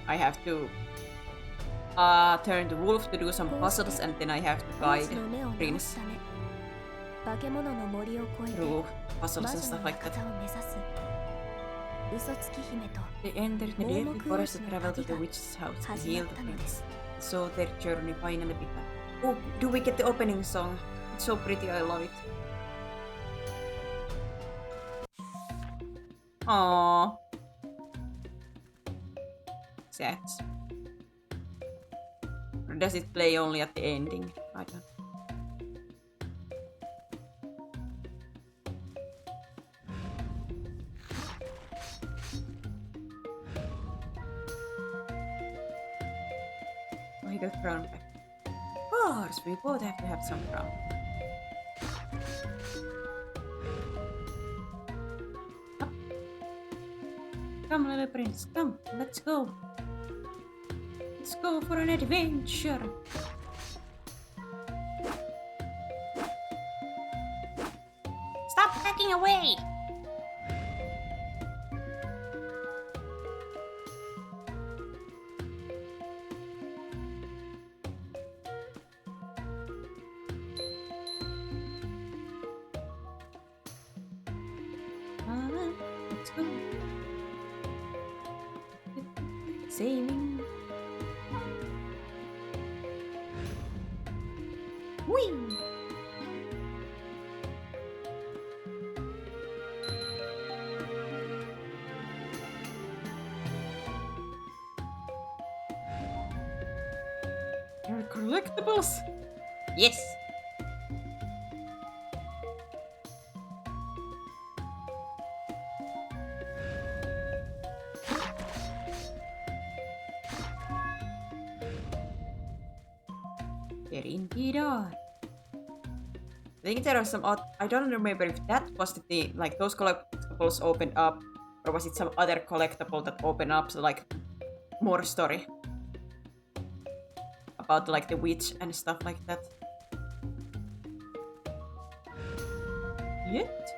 Speaker 1: I have to turn the wolf to do some puzzles, and then I have to
Speaker 2: 王
Speaker 1: guide
Speaker 2: 子の目を直
Speaker 1: prince
Speaker 2: すため、化け物の森を越えて
Speaker 1: through
Speaker 2: 魔
Speaker 1: puzzles and
Speaker 2: 女
Speaker 1: stuff
Speaker 2: の
Speaker 1: like
Speaker 2: 館
Speaker 1: that.
Speaker 2: を目指す。嘘つき姫と
Speaker 1: They entered the
Speaker 2: Momo
Speaker 1: deadly forest to
Speaker 2: Kuroshi no
Speaker 1: travel to the
Speaker 2: Tabi ga
Speaker 1: witch's house to
Speaker 2: 始
Speaker 1: heal
Speaker 2: まっ
Speaker 1: the
Speaker 2: たので
Speaker 1: prince.
Speaker 2: す。
Speaker 1: So their journey finally began. Oh, do we get the opening song? It's so pretty, I love it. Aww. Sad. Or does it play only at the ending? I don't. Oh, he got crown back. Of course, we both have to have some crown. Up. Come, little prince, come, let's go. Let's go for an adventure. Stop backing away! let's go. Sailing. Whee! There are collectibles. Yes. There indeed are. I think there are some odd. I don't remember if that was the thing, like those collectibles opened up, or was it some other collectible that opened up, so like more story about like the witch and stuff like that. Yet.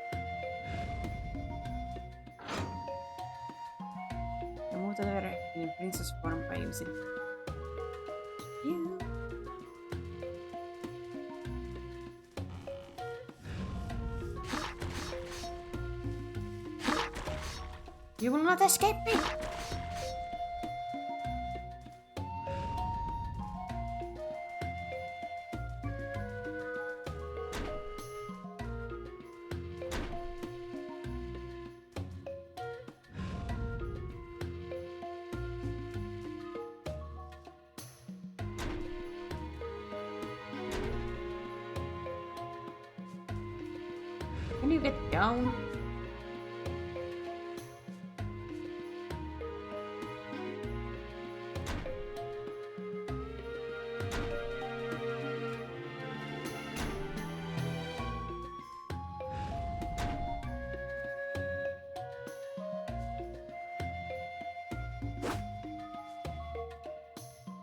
Speaker 1: Remove the letter in princess form by using. Yeah. You will not escape me! Can you get down?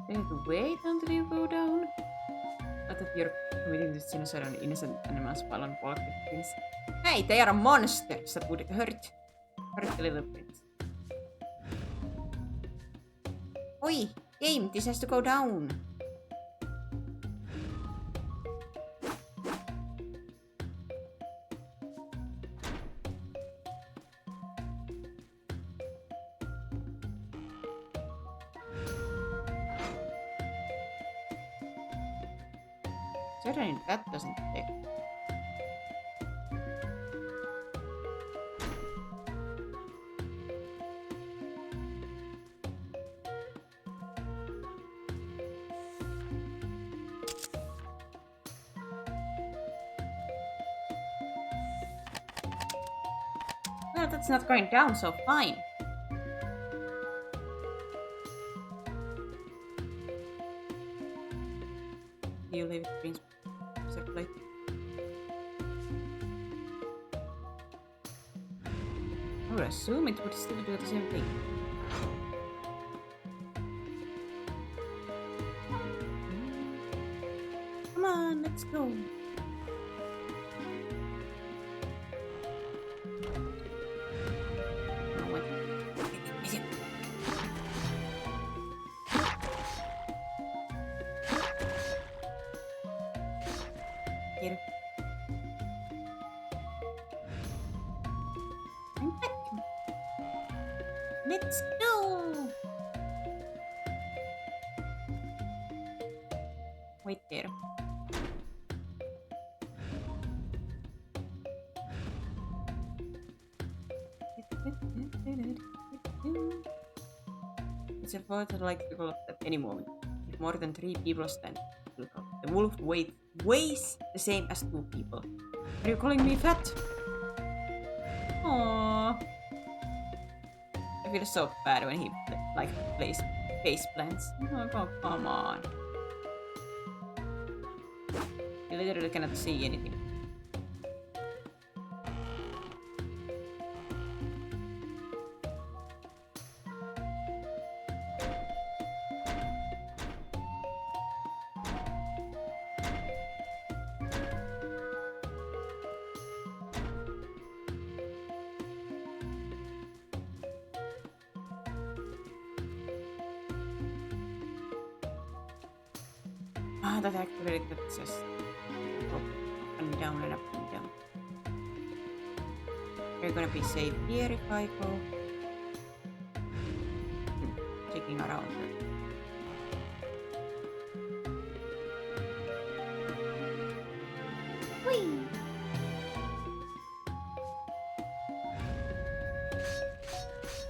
Speaker 1: Do you have to wait until you go down? I thought you're committing this genocide on innocent animals while on walk with prince. Hey, they are monsters that would hurt the little prince. Oi, game, this has to go down. Certainly that doesn't take. Well, that's not going down, so fine. Do you leave it prince circulate? I would assume it would still do the same thing. Come on, let's go. Oh, wait. Is it? Get it. I'm back. Let's go. Wait there. It's a thought that like people at any moment. If more than 3 people stand, the wolf weighs the same as 2 people. Are you calling me fat? Aww. I feel so bad when he like plays face plants. Oh, come on. You literally cannot see anything. Ah, that activated that just up and down and up and down. We're gonna be safe here if I go. Checking around.
Speaker 2: Whee!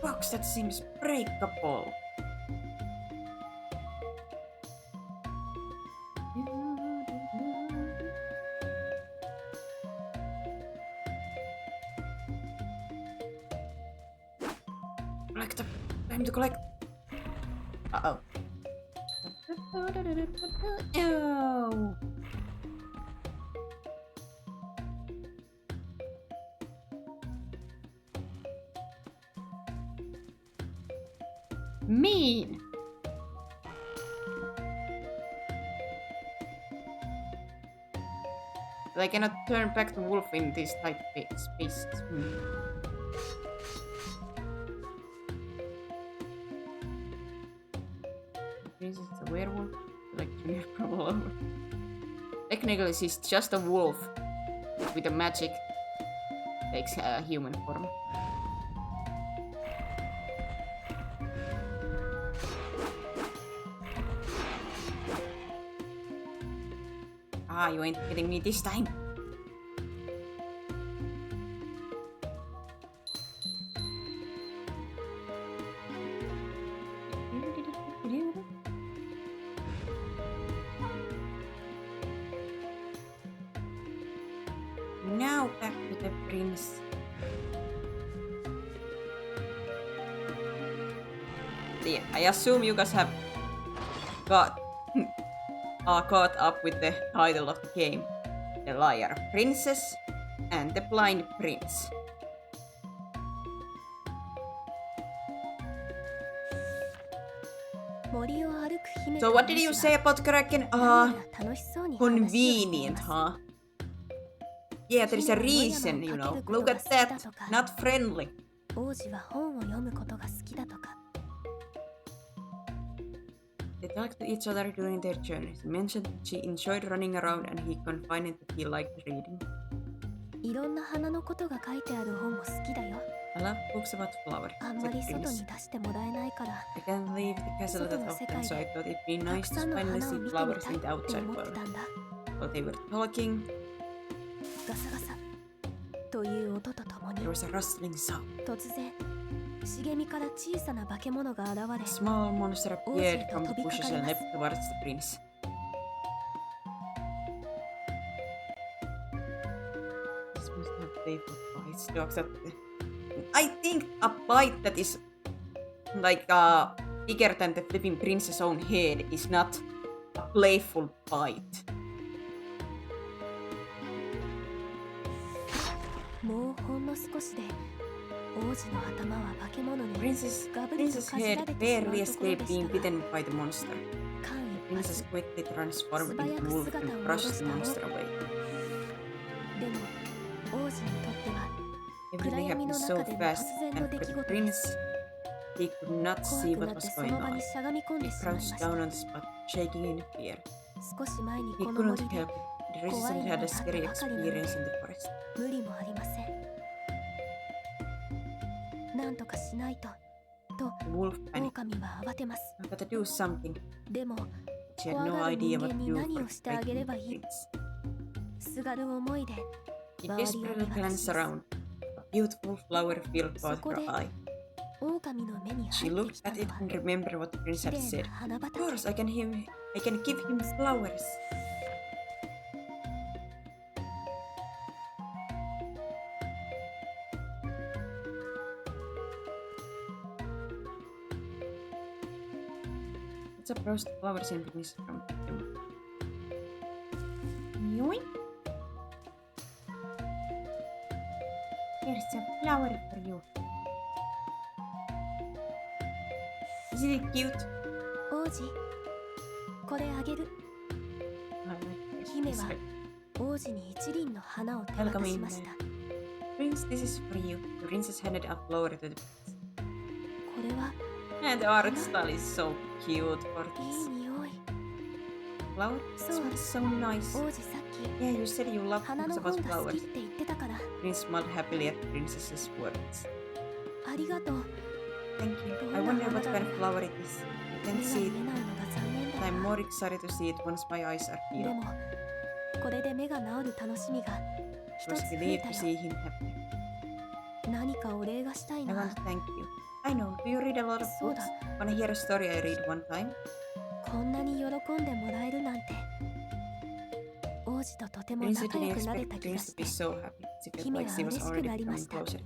Speaker 1: Box that seems breakable. Collect. Time to collect. Uh-oh. No. Mean. But I cannot turn back to wolf in these tight spaces. This is a werewolf. Like junior problem. Technically, she's just a wolf with a magic takes a human form. Ah, you ain't getting me this time. Now back to the prince. Yeah, I assume you guys have are caught up with the title of the game. The Liar Princess and the Blind Prince. So what did you say about Kraken? Convenient, huh? Yeah, there is a reason, you know. Look at that. Not friendly. They talked to each other during their journeys. He mentioned that she enjoyed running around and he confided that he liked reading. I love books about flowers, said Prince. I can't leave the castle that often, so I thought it'd be nice to finally see flowers in the outside world. While they were talking, there was a rustling sound. A small monster appeared from the bushes and leapt towards the prince. This must have playful bites to accept. I think a bite that is like bigger than the flipping prince's own head is not a playful bite. Prince's head barely escaped being bitten by the monster. The princess quickly transformed into a wolf and brushed the monster away. Everything happened so fast, and for the prince, he could not see what was going on. He crouched down on the spot, shaking in fear. He couldn't help it. He recently had a scary experience in the forest. The wolf panicked. I've got to do something. She had no idea what to do for striking the prince. She desperately glanced around. A beautiful flower field caught her eye. She looked at it and remembered what the prince had said. Of course, I can give him flowers. Let's approach the flowers and finish from them. Yoink! Here's a flower for you. Isn't it cute? Welcome in. Prince, this is for you. The princess handed a flower to the prince. And the art style is so cute for this. flower? It
Speaker 2: So-
Speaker 1: smells so nice.
Speaker 2: 王子さっ
Speaker 1: Yeah, you said you love
Speaker 2: き花
Speaker 1: books
Speaker 2: の
Speaker 1: about
Speaker 2: 本が好きっ
Speaker 1: flowers.
Speaker 2: て言ってたから
Speaker 1: Prince smiled happily at the princess's words.
Speaker 2: ありがとう
Speaker 1: Thank you. I wonder what kind of flower it is. I
Speaker 2: 目
Speaker 1: can't
Speaker 2: が
Speaker 1: see
Speaker 2: 見
Speaker 1: it,
Speaker 2: えないのが残念
Speaker 1: but
Speaker 2: だ
Speaker 1: I'm
Speaker 2: な
Speaker 1: more excited to see it once my eyes are
Speaker 2: で
Speaker 1: healed.
Speaker 2: もこれで目が治る楽しみが
Speaker 1: I
Speaker 2: 一
Speaker 1: was
Speaker 2: つ増え
Speaker 1: relieved
Speaker 2: た
Speaker 1: to
Speaker 2: よ
Speaker 1: see him happy.
Speaker 2: 何かお礼がしたい
Speaker 1: I
Speaker 2: な
Speaker 1: want to thank you. I know. Do you read a lot of
Speaker 2: そう
Speaker 1: books?
Speaker 2: だ
Speaker 1: Wanna hear a story I read one time?
Speaker 2: こんなに喜んでもらえるなんて王子ととても
Speaker 1: Prince
Speaker 2: 仲良
Speaker 1: didn't
Speaker 2: くなれ
Speaker 1: expect
Speaker 2: た
Speaker 1: the
Speaker 2: 気が
Speaker 1: prince
Speaker 2: し
Speaker 1: to
Speaker 2: て
Speaker 1: be so happy. She felt
Speaker 2: 姫
Speaker 1: like
Speaker 2: は
Speaker 1: she was
Speaker 2: 嬉しく
Speaker 1: already
Speaker 2: なりま
Speaker 1: becoming
Speaker 2: した
Speaker 1: closer.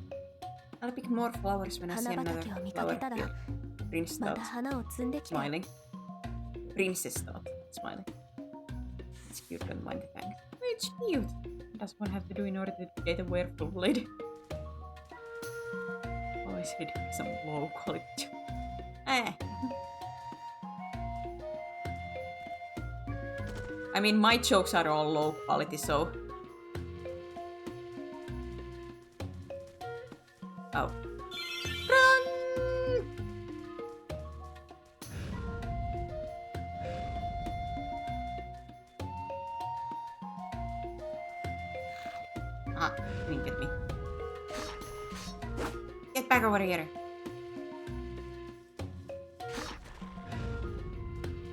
Speaker 1: I'll pick more flowers when I see
Speaker 2: 花
Speaker 1: another
Speaker 2: 畑を見か
Speaker 1: flower
Speaker 2: けたら
Speaker 1: field. Prince
Speaker 2: ま
Speaker 1: thought,
Speaker 2: た花を摘んできて
Speaker 1: smiling. Princess thought, smiling. It's cute, don't mind the thanks. Oh, it's cute. What does one have to do in order to get a werewolf lady? Always ready for some low quality. Eh. I mean, my jokes are all low quality, so. Oh. Run! Ah, didn't get me. Get back over here.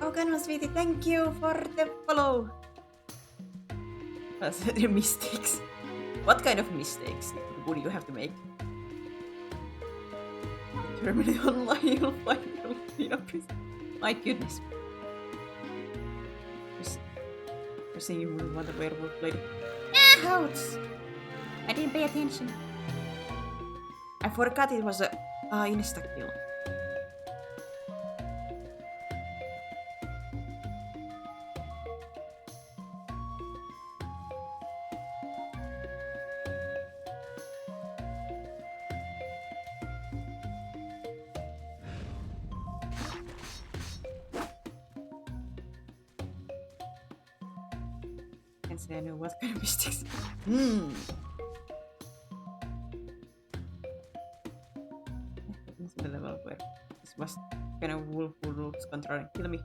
Speaker 1: Oh, Gunman Sweetie, thank you for the follow. That's the mistakes. What kind of mistakes would you have to make? Terminate online, you'll find your Lupina. My goodness. You're saying you wouldn't want a werewolf lady. Ah, ouch! I didn't pay attention. I forgot it was a insta-kill. Can't say I know what kind of mistakes. This is the level where this was kind of wolf who looks controlling. Kill me.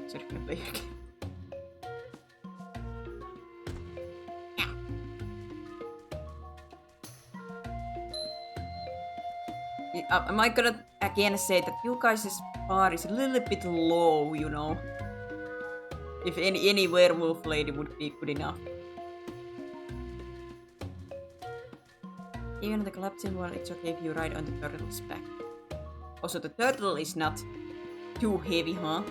Speaker 1: Sorry, gonna play your game. Am I gonna again say that you guys' bar is a little bit low, you know? If any werewolf lady would be good enough. Even on the club symbol, it's okay if you ride on the turtle's back. Also, the turtle is not too heavy, huh?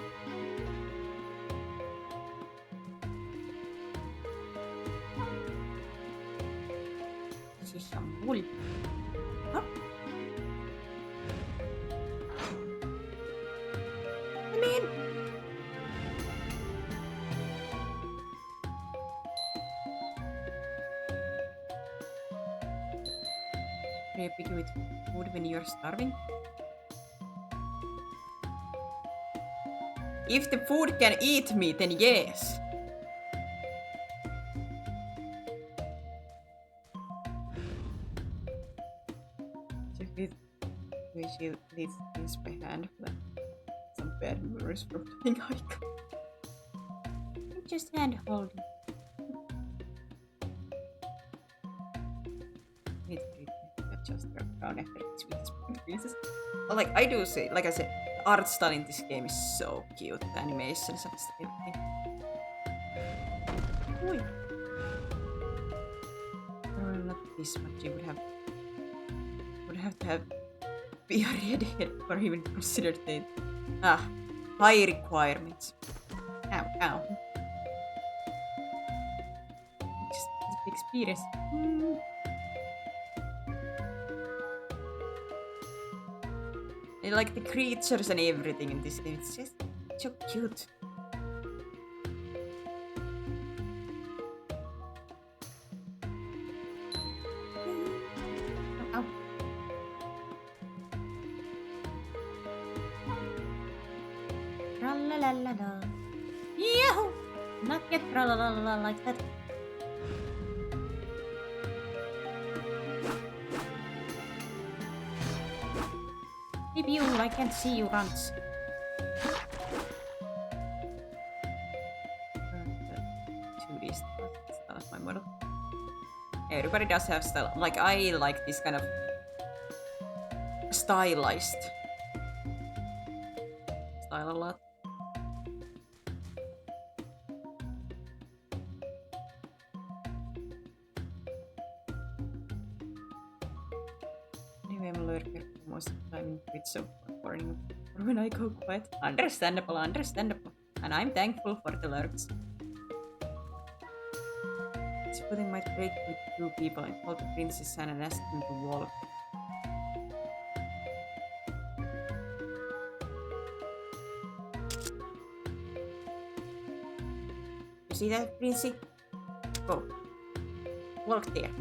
Speaker 1: This is some wool. Huh? Come in! Are you picky with food when you're starving? If the food can eat me, then yes. We she leads this by hand. Some bad memories from playing icon. Just hand holding. Just around after it's with pieces. Like I do say, like I said, the art style in this game is so cute. The animations and everything. Oi. Oh, not this much. You would have to have be a redhead or even considered it. Ah, high requirements. Ow, ow. Just experience. I like the creatures and everything in this game. It's just so cute. Ow, ow. La la la la. Yahoo! Not yet, la la la la like that. Leave you, I can't see you, runts. Style of my model. Everybody does have style. Like, I like this kind of stylized style a lot. Anyway, I'm a lurker most of the time, it's so boring when I go quiet. Understandable, understandable. And I'm thankful for the lurks. This pudding might break with two people and call the princess and ask him to walk. You see that, Princey? Go. Walk there.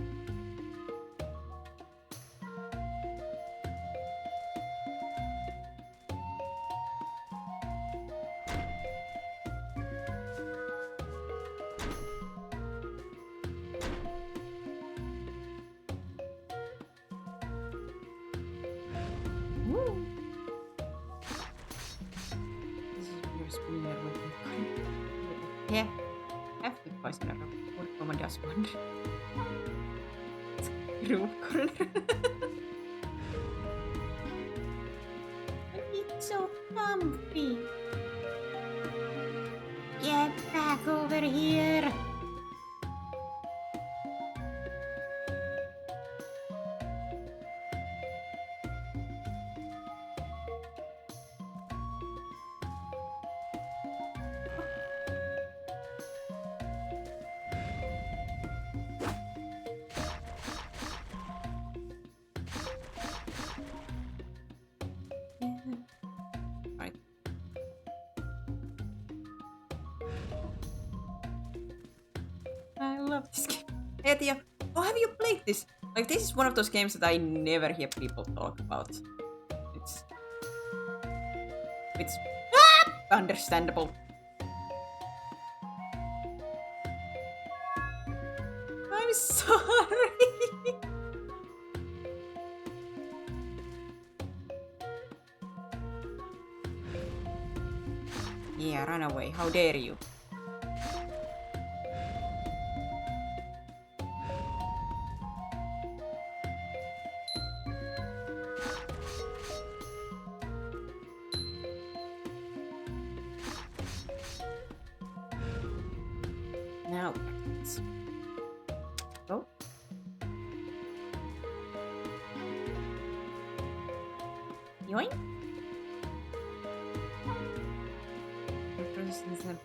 Speaker 1: Woo. This is your spinner with the yeah. Have to poison a rock. What common does one? Roof corner. It's so comfy. Get back over here. Right. I love this game. Hey, Tia. Oh, have you played this? Like, this is one of those games that I never hear people talk about. It's understandable. I'm sorry. Yeah, run away. How dare you? Now, let's go. Yoink.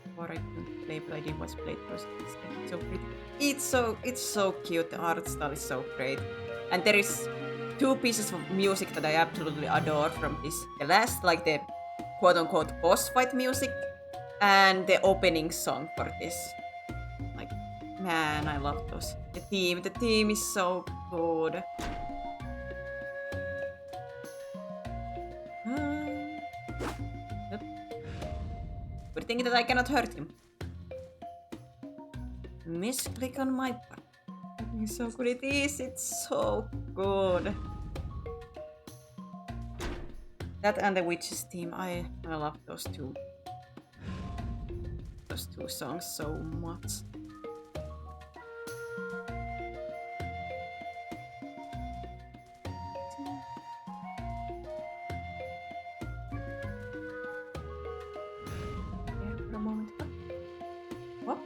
Speaker 1: Before I couldn't play, but I did watch playthroughs. It's so pretty. It's so cute. The art style is so great, and there is two pieces of music that I absolutely adore from this. The last, like the quote-unquote boss fight music, and the opening song for this. Like, man, I love those. The theme is so good. Good thing that I cannot hurt him. Misclick on my part. It's so good. It is. It's so good. That and the Witches theme. I love those two. Those two songs so much. For a moment. What?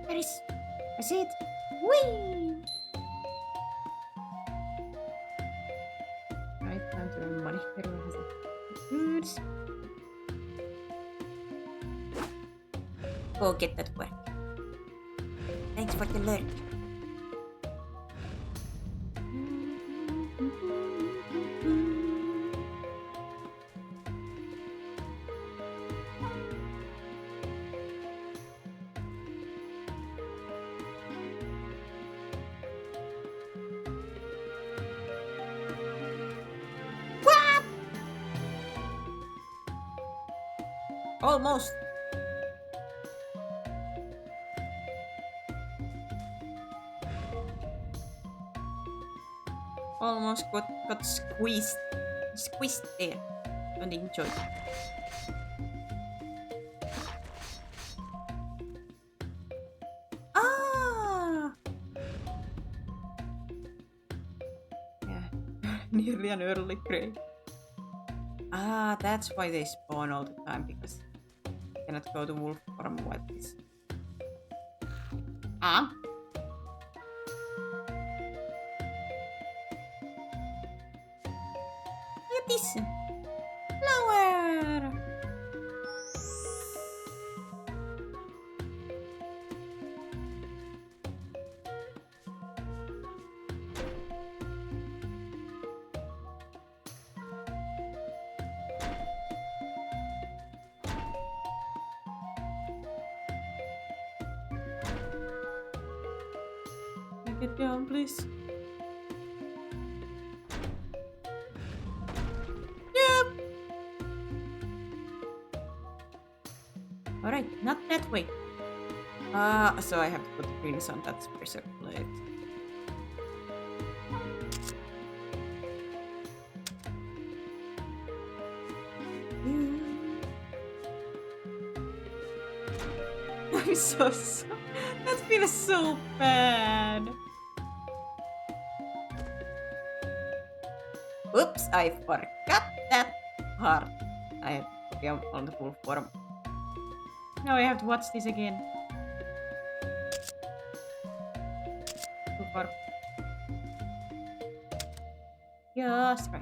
Speaker 1: There is. I see it. Whee! Right, time to earn money. Everyone has it. Goods. Go get that work. Thanks for the lurk. Almost. Almost got squeezed. Squeezed there. Don't enjoy. Ah! Yeah. Nearly an early grave. Ah, that's why they spawn all the time, because you cannot go to wolf form like this. Ah? Look at this! Flower! Get down, please. Yep. Alright, not that way. So I have to put greens on that circulate. I'm so that feels so bad. Oops, I forgot that part. I have to be on the full form. Now I have to watch this again. Too far. Just right.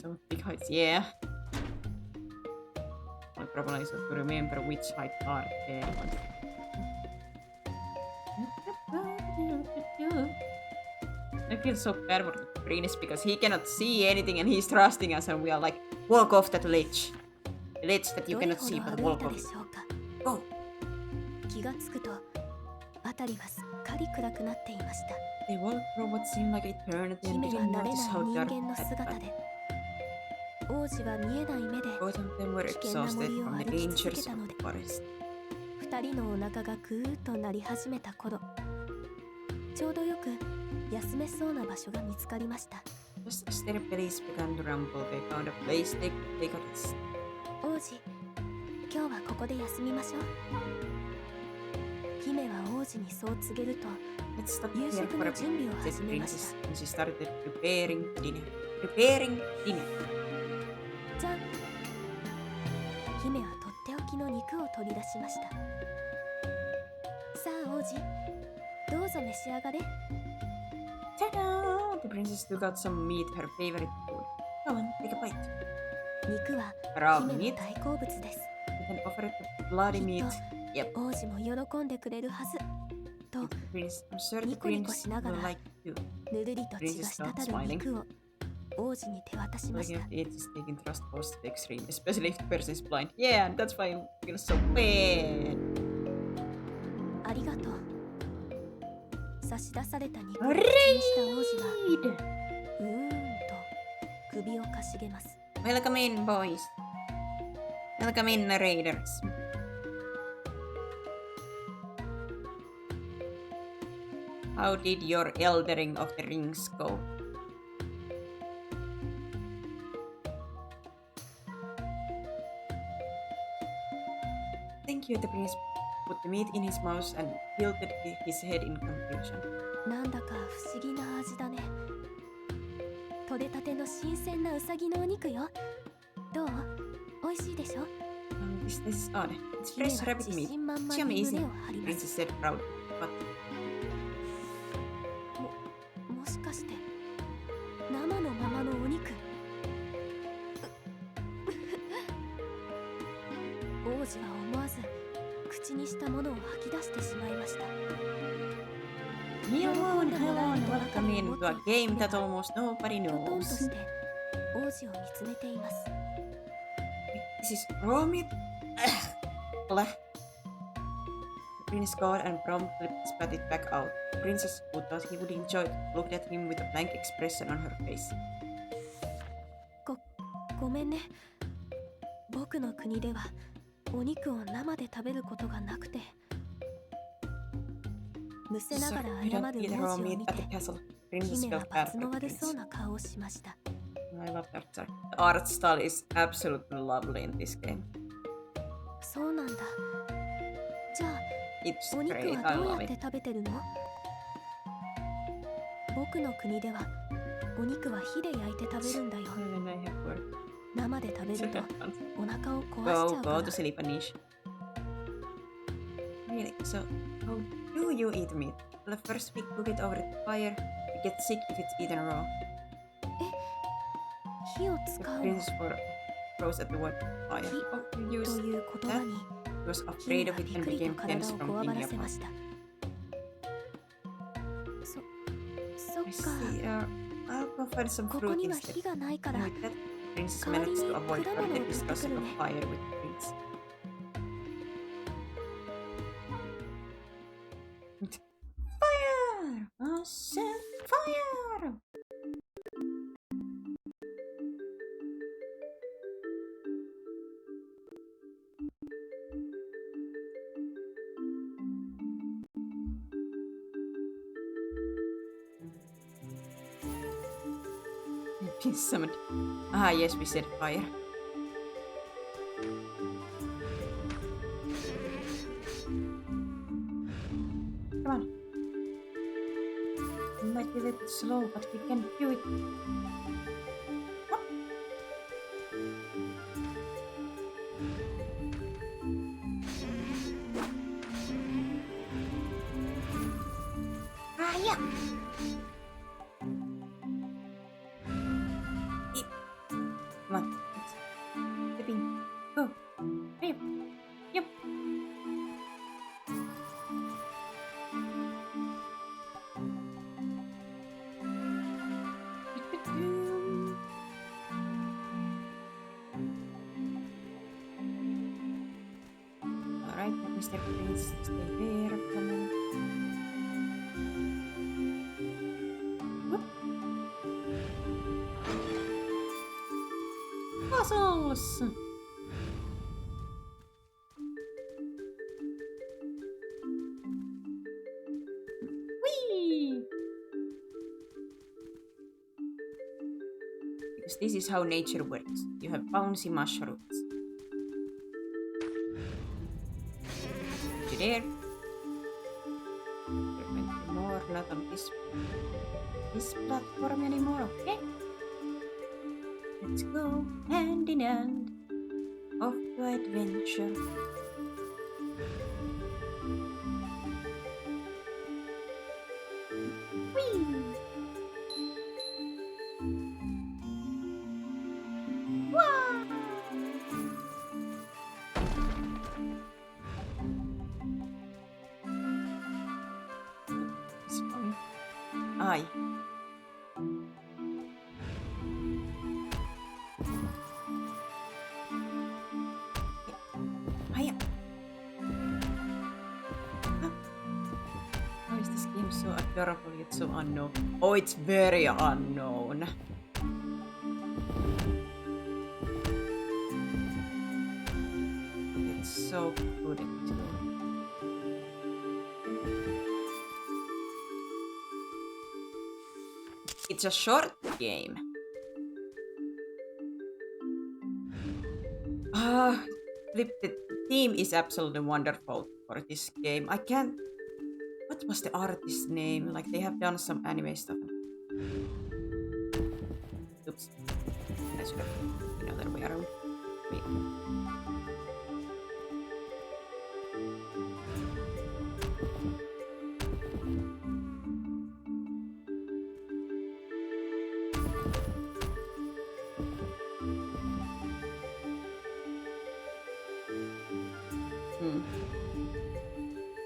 Speaker 1: Some big heights, yeah. My problem is to remember which height are there. I feel so bad for the Greenish because he cannot see anything and he's trusting us and we are like, walk off that ledge. The ledge that you cannot see, but walk off. Go!
Speaker 2: 気がつくと辺りはすっかり暗くなっていました。
Speaker 1: They walked through what seemed like eternity and
Speaker 2: 姫は
Speaker 1: didn't
Speaker 2: 慣れない
Speaker 1: notice how
Speaker 2: 人
Speaker 1: dark
Speaker 2: 間の
Speaker 1: it
Speaker 2: 姿
Speaker 1: had
Speaker 2: で王子は見えない目で
Speaker 1: Both of them were
Speaker 2: 危険な
Speaker 1: exhausted
Speaker 2: 森を
Speaker 1: from the
Speaker 2: 歩き続け
Speaker 1: dangers
Speaker 2: た
Speaker 1: of
Speaker 2: の
Speaker 1: the
Speaker 2: で
Speaker 1: forest.
Speaker 2: 二人のお腹がグーッと鳴り始めた頃ちょうどよく休めそうな場所が見つかりました。
Speaker 1: Just as their bellies began to rumble, they found a place they could rest.
Speaker 2: 王子、今日はここで休みましょう。姫は王子にそう告げると
Speaker 1: Let's stop
Speaker 2: 夕
Speaker 1: here
Speaker 2: 食
Speaker 1: for
Speaker 2: の
Speaker 1: a
Speaker 2: 準備を
Speaker 1: bit, said
Speaker 2: 始めまし
Speaker 1: Princess,
Speaker 2: た。
Speaker 1: and she started preparing dinner. Preparing dinner.
Speaker 2: じゃん。姫はとっておきの肉を取り出しました。さあ王子、どうぞ召し上がれ。
Speaker 1: Ta-da! The princess took out some meat, her favorite food. Go on, take a bite.
Speaker 2: 肉は
Speaker 1: Raw
Speaker 2: 姫
Speaker 1: meat,
Speaker 2: の大好物です。
Speaker 1: and then offered the bloody meat. Yep.
Speaker 2: 王子も喜んでくれるはず。と
Speaker 1: The prince, I'm sure the
Speaker 2: ニコニコ
Speaker 1: prince
Speaker 2: しながら
Speaker 1: will like it too.
Speaker 2: ぬるりと血が滴る肉を王子に手渡しまし
Speaker 1: Looking
Speaker 2: た。
Speaker 1: at it is taking trust pose to the extreme, especially if the person is blind. Yeah, and that's why I feel so bad.
Speaker 2: ありがとう。差し出された肉を
Speaker 1: Read!
Speaker 2: 口にした王子はうーんと首をかしげます。
Speaker 1: Welcome in, boys. Welcome in, raiders. How did your eldering of the rings go? Thank you, the prince put the meat in his mouth and tilted his head in confusion.
Speaker 2: なんだか不思議な味だね。取れたての新鮮なウサギのお肉よ。どう？美味しいでしょ？
Speaker 1: This is odd. It's
Speaker 2: 姫
Speaker 1: fresh
Speaker 2: は
Speaker 1: rabbit
Speaker 2: 自
Speaker 1: meat.
Speaker 2: 信満々
Speaker 1: Yummy,
Speaker 2: に
Speaker 1: isn't
Speaker 2: 胸
Speaker 1: it?
Speaker 2: を張り
Speaker 1: The
Speaker 2: ます。
Speaker 1: princess said proudly. But
Speaker 2: もしかして生のままのお肉王子は思わず口にしたものを吐き出してしまいました。
Speaker 1: hello, welcome into a game that almost nobody
Speaker 2: きょとんと
Speaker 1: knows.
Speaker 2: して王子を見つめています。
Speaker 1: This is raw meat? Bleh. The prince got and promptly spat it back out. The princess, who thought he would enjoy it, looked at him with a blank expression on her face.
Speaker 2: ごめんね。僕の国ではお肉を生で食べることがなくて。むせながら
Speaker 1: Sorry,
Speaker 2: 謝
Speaker 1: we don't
Speaker 2: る
Speaker 1: eat
Speaker 2: 王
Speaker 1: raw
Speaker 2: 子を
Speaker 1: meat
Speaker 2: 見
Speaker 1: at
Speaker 2: て
Speaker 1: the castle. Princess
Speaker 2: 姫は
Speaker 1: felt bad
Speaker 2: 罰
Speaker 1: for
Speaker 2: の
Speaker 1: the
Speaker 2: 悪そう
Speaker 1: prince.
Speaker 2: な顔をしました。
Speaker 1: I love the art style. The art style is absolutely lovely in this game.
Speaker 2: そうなんだ。じゃあ
Speaker 1: It's
Speaker 2: お肉
Speaker 1: great,
Speaker 2: は
Speaker 1: I
Speaker 2: どうや
Speaker 1: love
Speaker 2: って
Speaker 1: it.
Speaker 2: 食べてるの？僕の国ではお肉は火で焼いて食べるんだよ。
Speaker 1: And I have work.
Speaker 2: 生で食べると
Speaker 1: Go,
Speaker 2: お腹を壊しちゃうか
Speaker 1: go
Speaker 2: ら
Speaker 1: to。sleep, Anish. Really? So, how do you eat meat? Well, first we cook it over the fire. We get sick if it's eaten raw.
Speaker 2: 火を
Speaker 1: The
Speaker 2: 使うの
Speaker 1: prince froze at the wood fire. Oh, you
Speaker 2: と
Speaker 1: used
Speaker 2: いう言葉に
Speaker 1: He was
Speaker 2: 姫
Speaker 1: afraid
Speaker 2: は
Speaker 1: of
Speaker 2: び
Speaker 1: it
Speaker 2: っ
Speaker 1: and
Speaker 2: くりと
Speaker 1: became
Speaker 2: 体
Speaker 1: tense
Speaker 2: を
Speaker 1: from
Speaker 2: こわば
Speaker 1: thinking
Speaker 2: らせ
Speaker 1: about
Speaker 2: ま
Speaker 1: it.
Speaker 2: した。そ
Speaker 1: I
Speaker 2: っか。
Speaker 1: see. I'll go find some
Speaker 2: ここ
Speaker 1: fruit
Speaker 2: には
Speaker 1: instead.
Speaker 2: 火がないか
Speaker 1: And
Speaker 2: ら
Speaker 1: with that, the princess
Speaker 2: 代わり
Speaker 1: managed
Speaker 2: に
Speaker 1: to avoid
Speaker 2: 果物を
Speaker 1: further
Speaker 2: 取ってく
Speaker 1: discussing
Speaker 2: る
Speaker 1: of
Speaker 2: ね。
Speaker 1: fire with the prince. Fire! I said fire! Been summoned. Ah, yes, we said fire. Come on. We might be a little slow, but we can do it. What? Ah, yeah. Come on, let's step in. Go. Yep. Yep. Alright, Mr. Prince, stay there for a moment. Whoop. Puzzles! Whee! Because this is how nature works. You have bouncy mushrooms. You there? There might be more, not on this platform anymore, okay? Let's go hand in hand off to adventure. Whee! Wow! It's fine. Aye. Hiya. Why is this game so adorable yet so unknown? Oh, it's very unknown. It's so good too. It's a short game. The theme is absolutely wonderful for this game. I can't. What was the artist's name? Like, they have done some anime stuff. Oops. I should have been the other way around. Wait.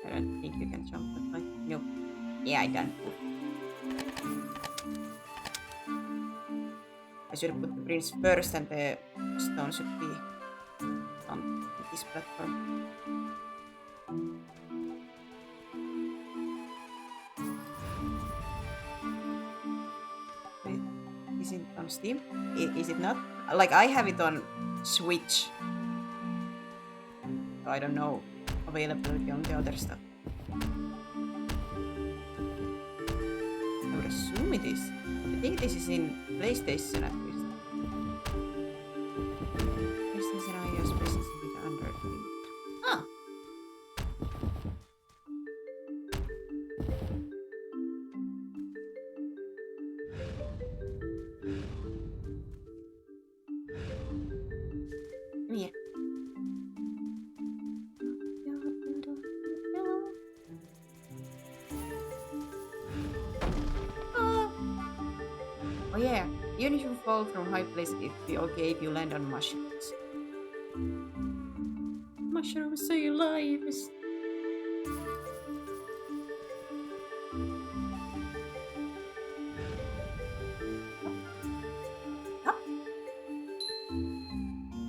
Speaker 1: I don't think you can jump that high. Nope. Yeah, I done. I should have put the prince first and the stone should be on this this platform. Wait, is it on Steam? Is it not? Like, I have it on Switch. So I don't know availability on the other stuff. I would assume it is. I think this is in PlayStation at least. PlayStation iOS, PlayStation Vita, Android. Ah! Yeah. Oh yeah, even if you fall from high place, it will be okay if you land on mushrooms. Mushrooms save lives. Up.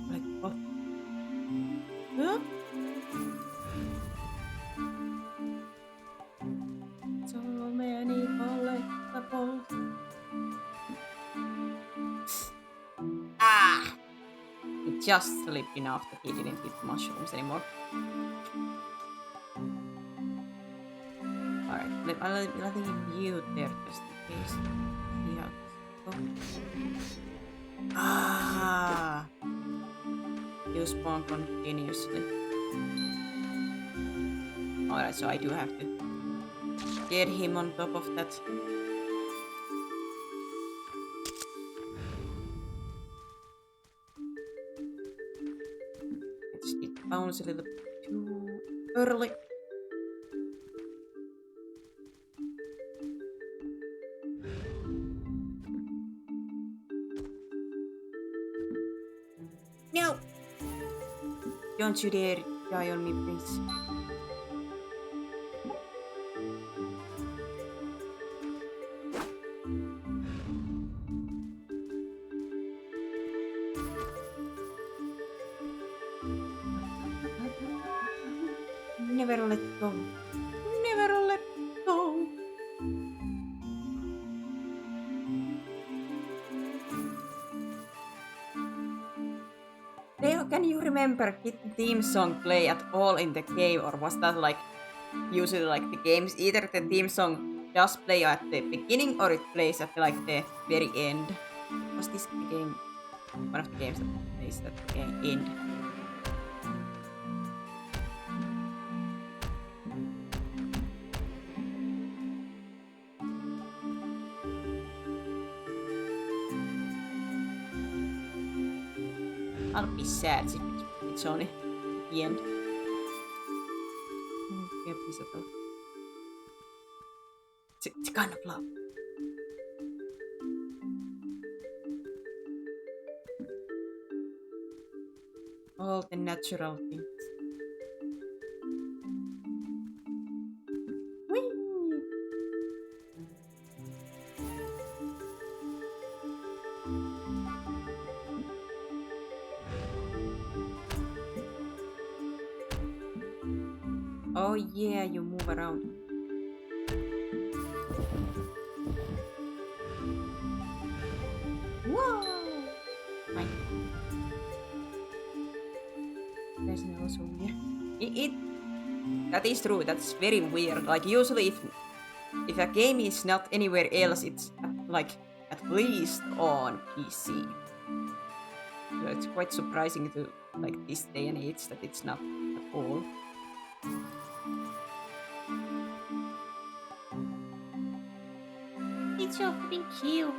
Speaker 1: Like what? Huh? So many collectibles. Ah! He just slipped enough that he didn't hit mushrooms anymore. Alright, I'll let him mute there just in case. Yeah. Oh. Ah! You spawn continuously. Alright, so I do have to get him on top of that. It bounced a little bit too early. No! Don't you dare die on me, please. Never let go. Never let go. Leo, can you remember, did the theme song play at all in the game, or was that like usually like the games, either the theme song does play at the beginning or it plays at like the very end? Was this the game, one of the games that plays at the end? I'll be sad if it's only the end. It's a kind of love. All the natural things. Whee! Oh yeah, you move around. Whoa! Fine. That's also weird. That is true. That's very weird. Like usually, if a game is not anywhere else, it's like at least on PC. So it's quite surprising to like this day and age that it's not at all. It's so freaking cute.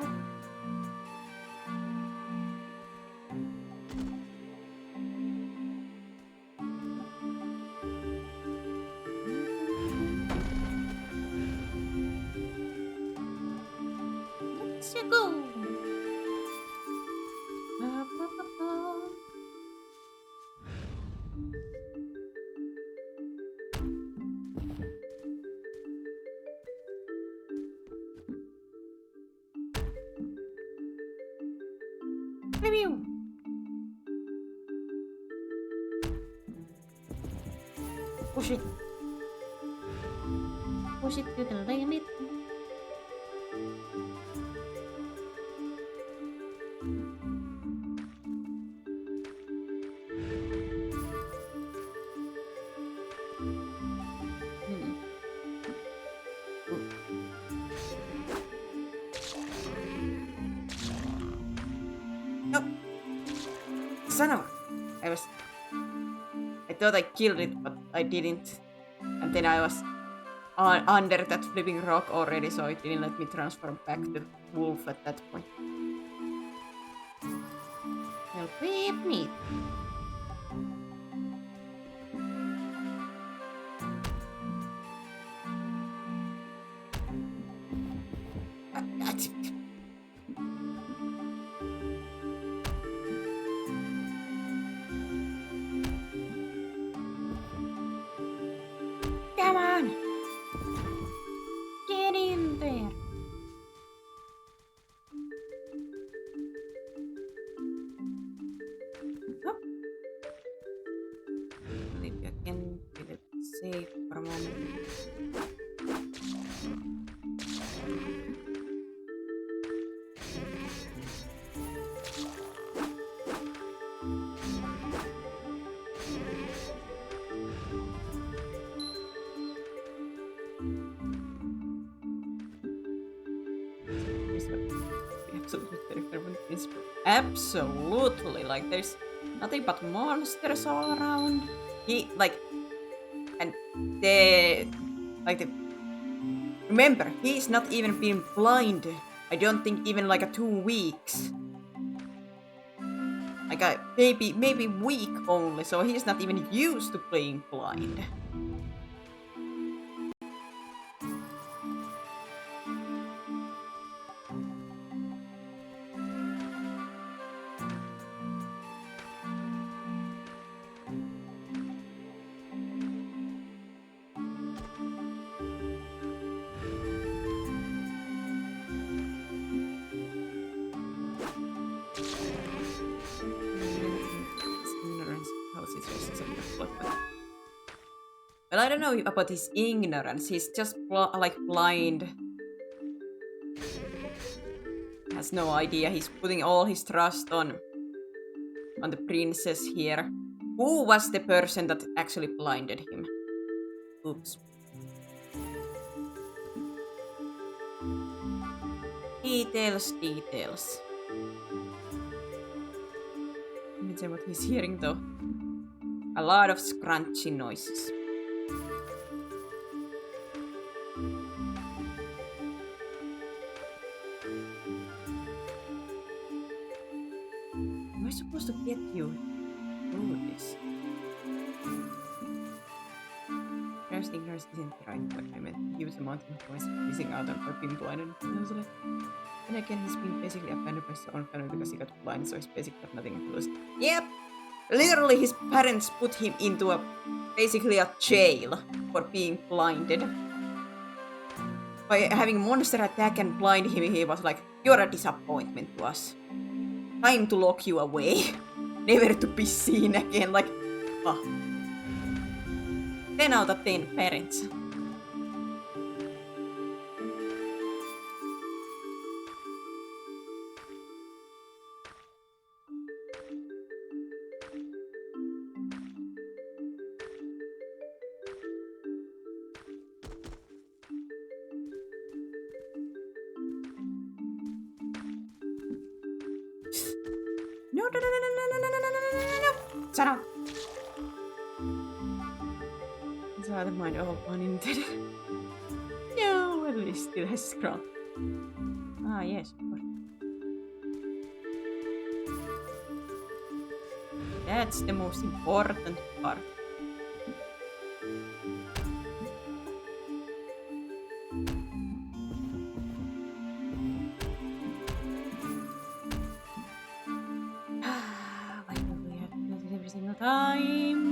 Speaker 1: Let's go. Ba, ba, ba, ba. Review. Push it. Push it to the limit. Nope. Son of a... I thought I killed it, but I didn't. And then I was under that flipping rock already, so it didn't let me transform back to wolf at that point. Well, whip me. Come on! Get in there! Oh. Maybe I can get it safe for a moment. Absolutely, like there's nothing but monsters all around. Remember, he's not even been blind. I don't think even like 2 weeks. Like maybe week only, so he's not even used to playing blind. Well, I don't know about his ignorance. He's just blind. Has no idea. He's putting all his trust on the princess here. Who was the person that actually blinded him? Oops. Details. Let me see what he's hearing though. A lot of scrunchy noises. Am I supposed to get you through this? Perhaps ignorance isn't the right word. I meant a huge amount of noise missing out on her being blinded. And again, he's been basically abandoned by his own family because he got blind, so he's basically got nothing to lose. Yep! Literally, his parents put him into basically a jail for being blinded. By having monster attack and blind him, he was like, "You're a disappointment to us. Time to lock you away. Never to be seen again." Like, 10 out of 10 parents. No. Shut up. It's out of mind, all pun intended. No, at least still has scroll. Ah, yes, of course. That's the most important part. Why do we have to do this every single time?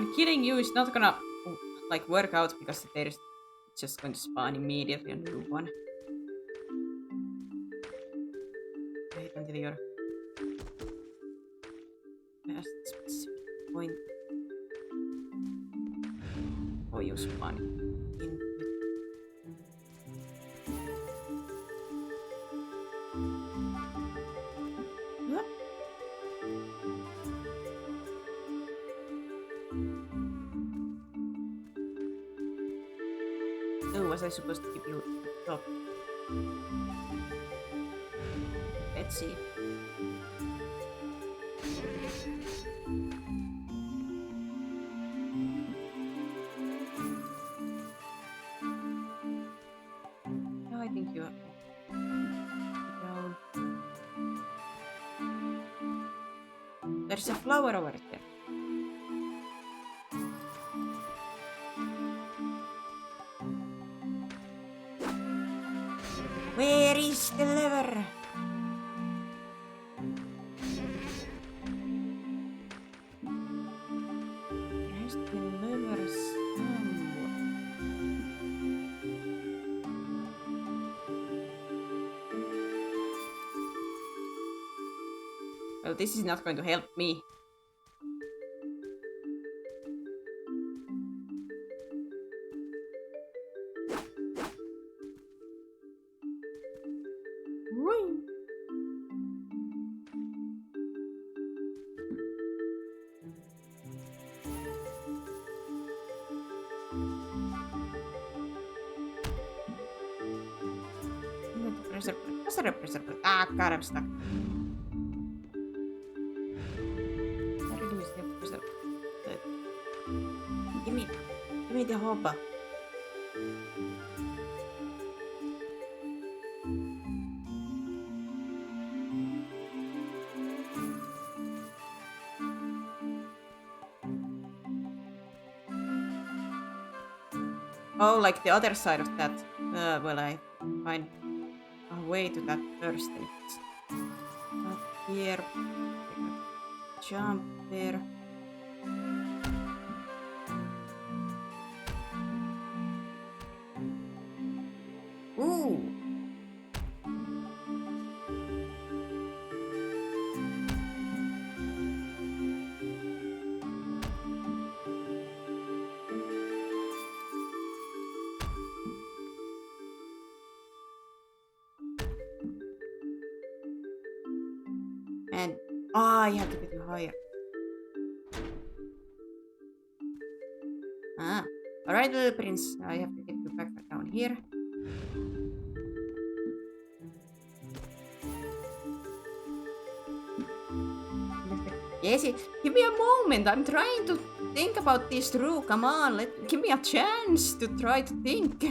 Speaker 1: and killing you is not gonna like work out because there's just going to spawn immediately on new one. Wait until you're past a specific point. Or you spawn in. What? Oh, was I supposed to give you a top? Let's see. No, I think you are down. There's a flower over there. Where is the lever? There's the lever somewhere. Well, this is not going to help me. Whee! Pressure. Ah, God, I'm stuck. How to do is the pressure. Give me the hopper. Oh, like the other side of that. Well, I find a way to that first. And it's up here. Jump there. Ooh. And you have to get you higher. Ah. Alright, little prince. I have to get you back down here. Yes, give me a moment. I'm trying to think about this through. Come on, give me a chance to try to think.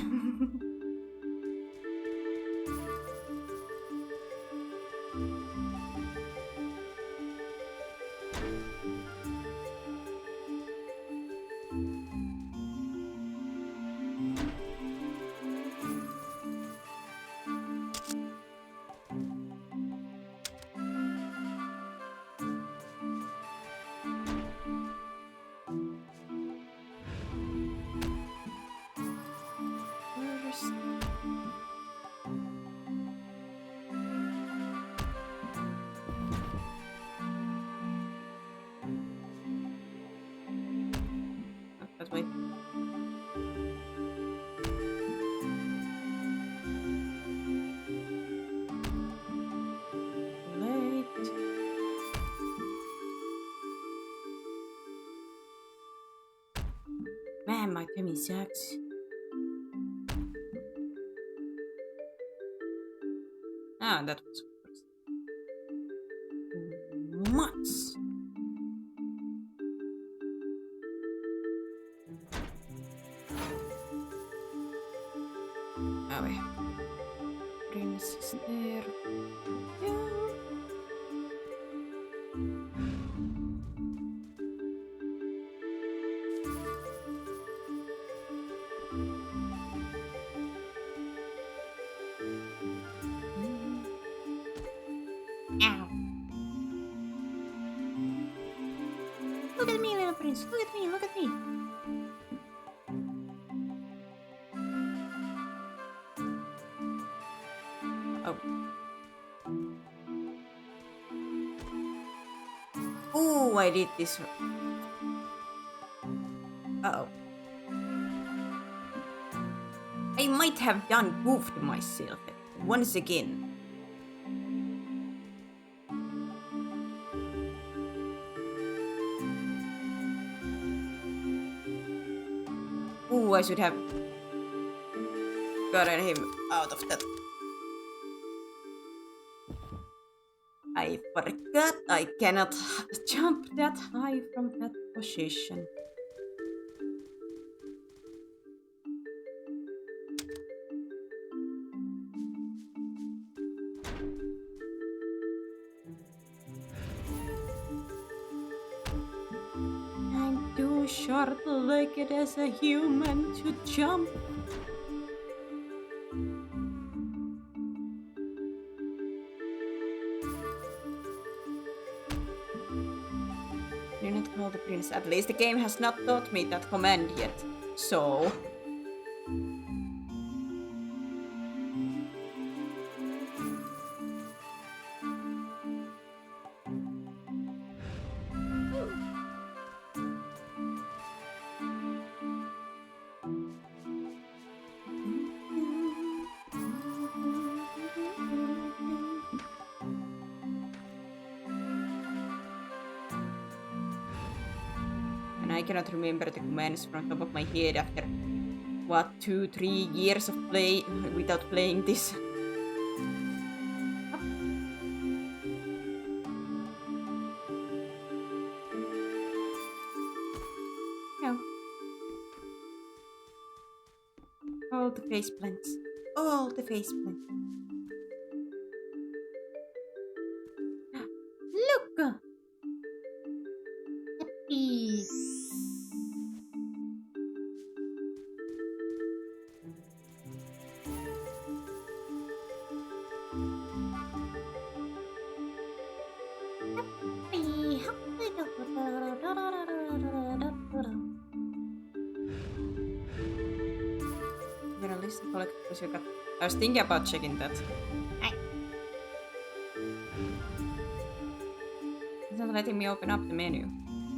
Speaker 1: First. That way. Late. Man, my tummy sucks. Ah, that was first. Months. Ah, wait. Prince is there. Yeah. Ow. Look at me, little prince. prince. Look at me, look at me. Oh. Oh, I did this. Uh-oh. I might have done goofed myself once again. Ooh, I should have gotten him out of that. I forgot I cannot jump that high from that position. I'm too short-legged as a human to jump. Do not call the prince. At least the game has not taught me that command yet. So... And I cannot remember the commands from top of my head after, what, 2-3 years of play without playing this. No. All the face plants. All the face plants. Look! Happy! Gonna list the collectibles you got. I was thinking about checking that. It's not letting me open up the menu.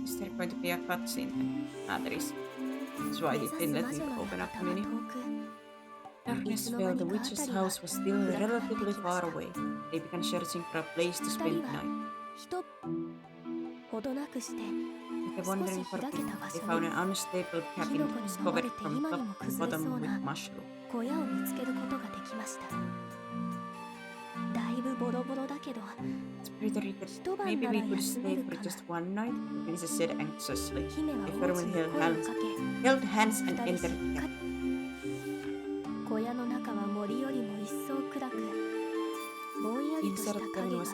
Speaker 1: Is there going to be a cutscene then? Ah, there is. That's why it didn't let me open up the menu. Darkness fell. The witch's house was still relatively far away. They began searching for a place to spend the night.
Speaker 2: ほどなくして
Speaker 1: With the wandering for a bit, they found an unstable cabin covered from top to bottom with mushroom.
Speaker 2: 小屋を見つけることができました。だいぶボロボロだけど
Speaker 1: Spirited that maybe we could stay for just one night, the princess said anxiously.
Speaker 2: 姫は
Speaker 1: They
Speaker 2: 王子
Speaker 1: firmly
Speaker 2: に
Speaker 1: held
Speaker 2: 声を
Speaker 1: hands,
Speaker 2: かけ
Speaker 1: held hands and
Speaker 2: 二人
Speaker 1: entered
Speaker 2: しっ
Speaker 1: the
Speaker 2: か
Speaker 1: cabin.
Speaker 2: り小屋の中は森よりも一層暗くぼんやりとし
Speaker 1: Inside
Speaker 2: た
Speaker 1: the
Speaker 2: 影
Speaker 1: cabin
Speaker 2: が
Speaker 1: was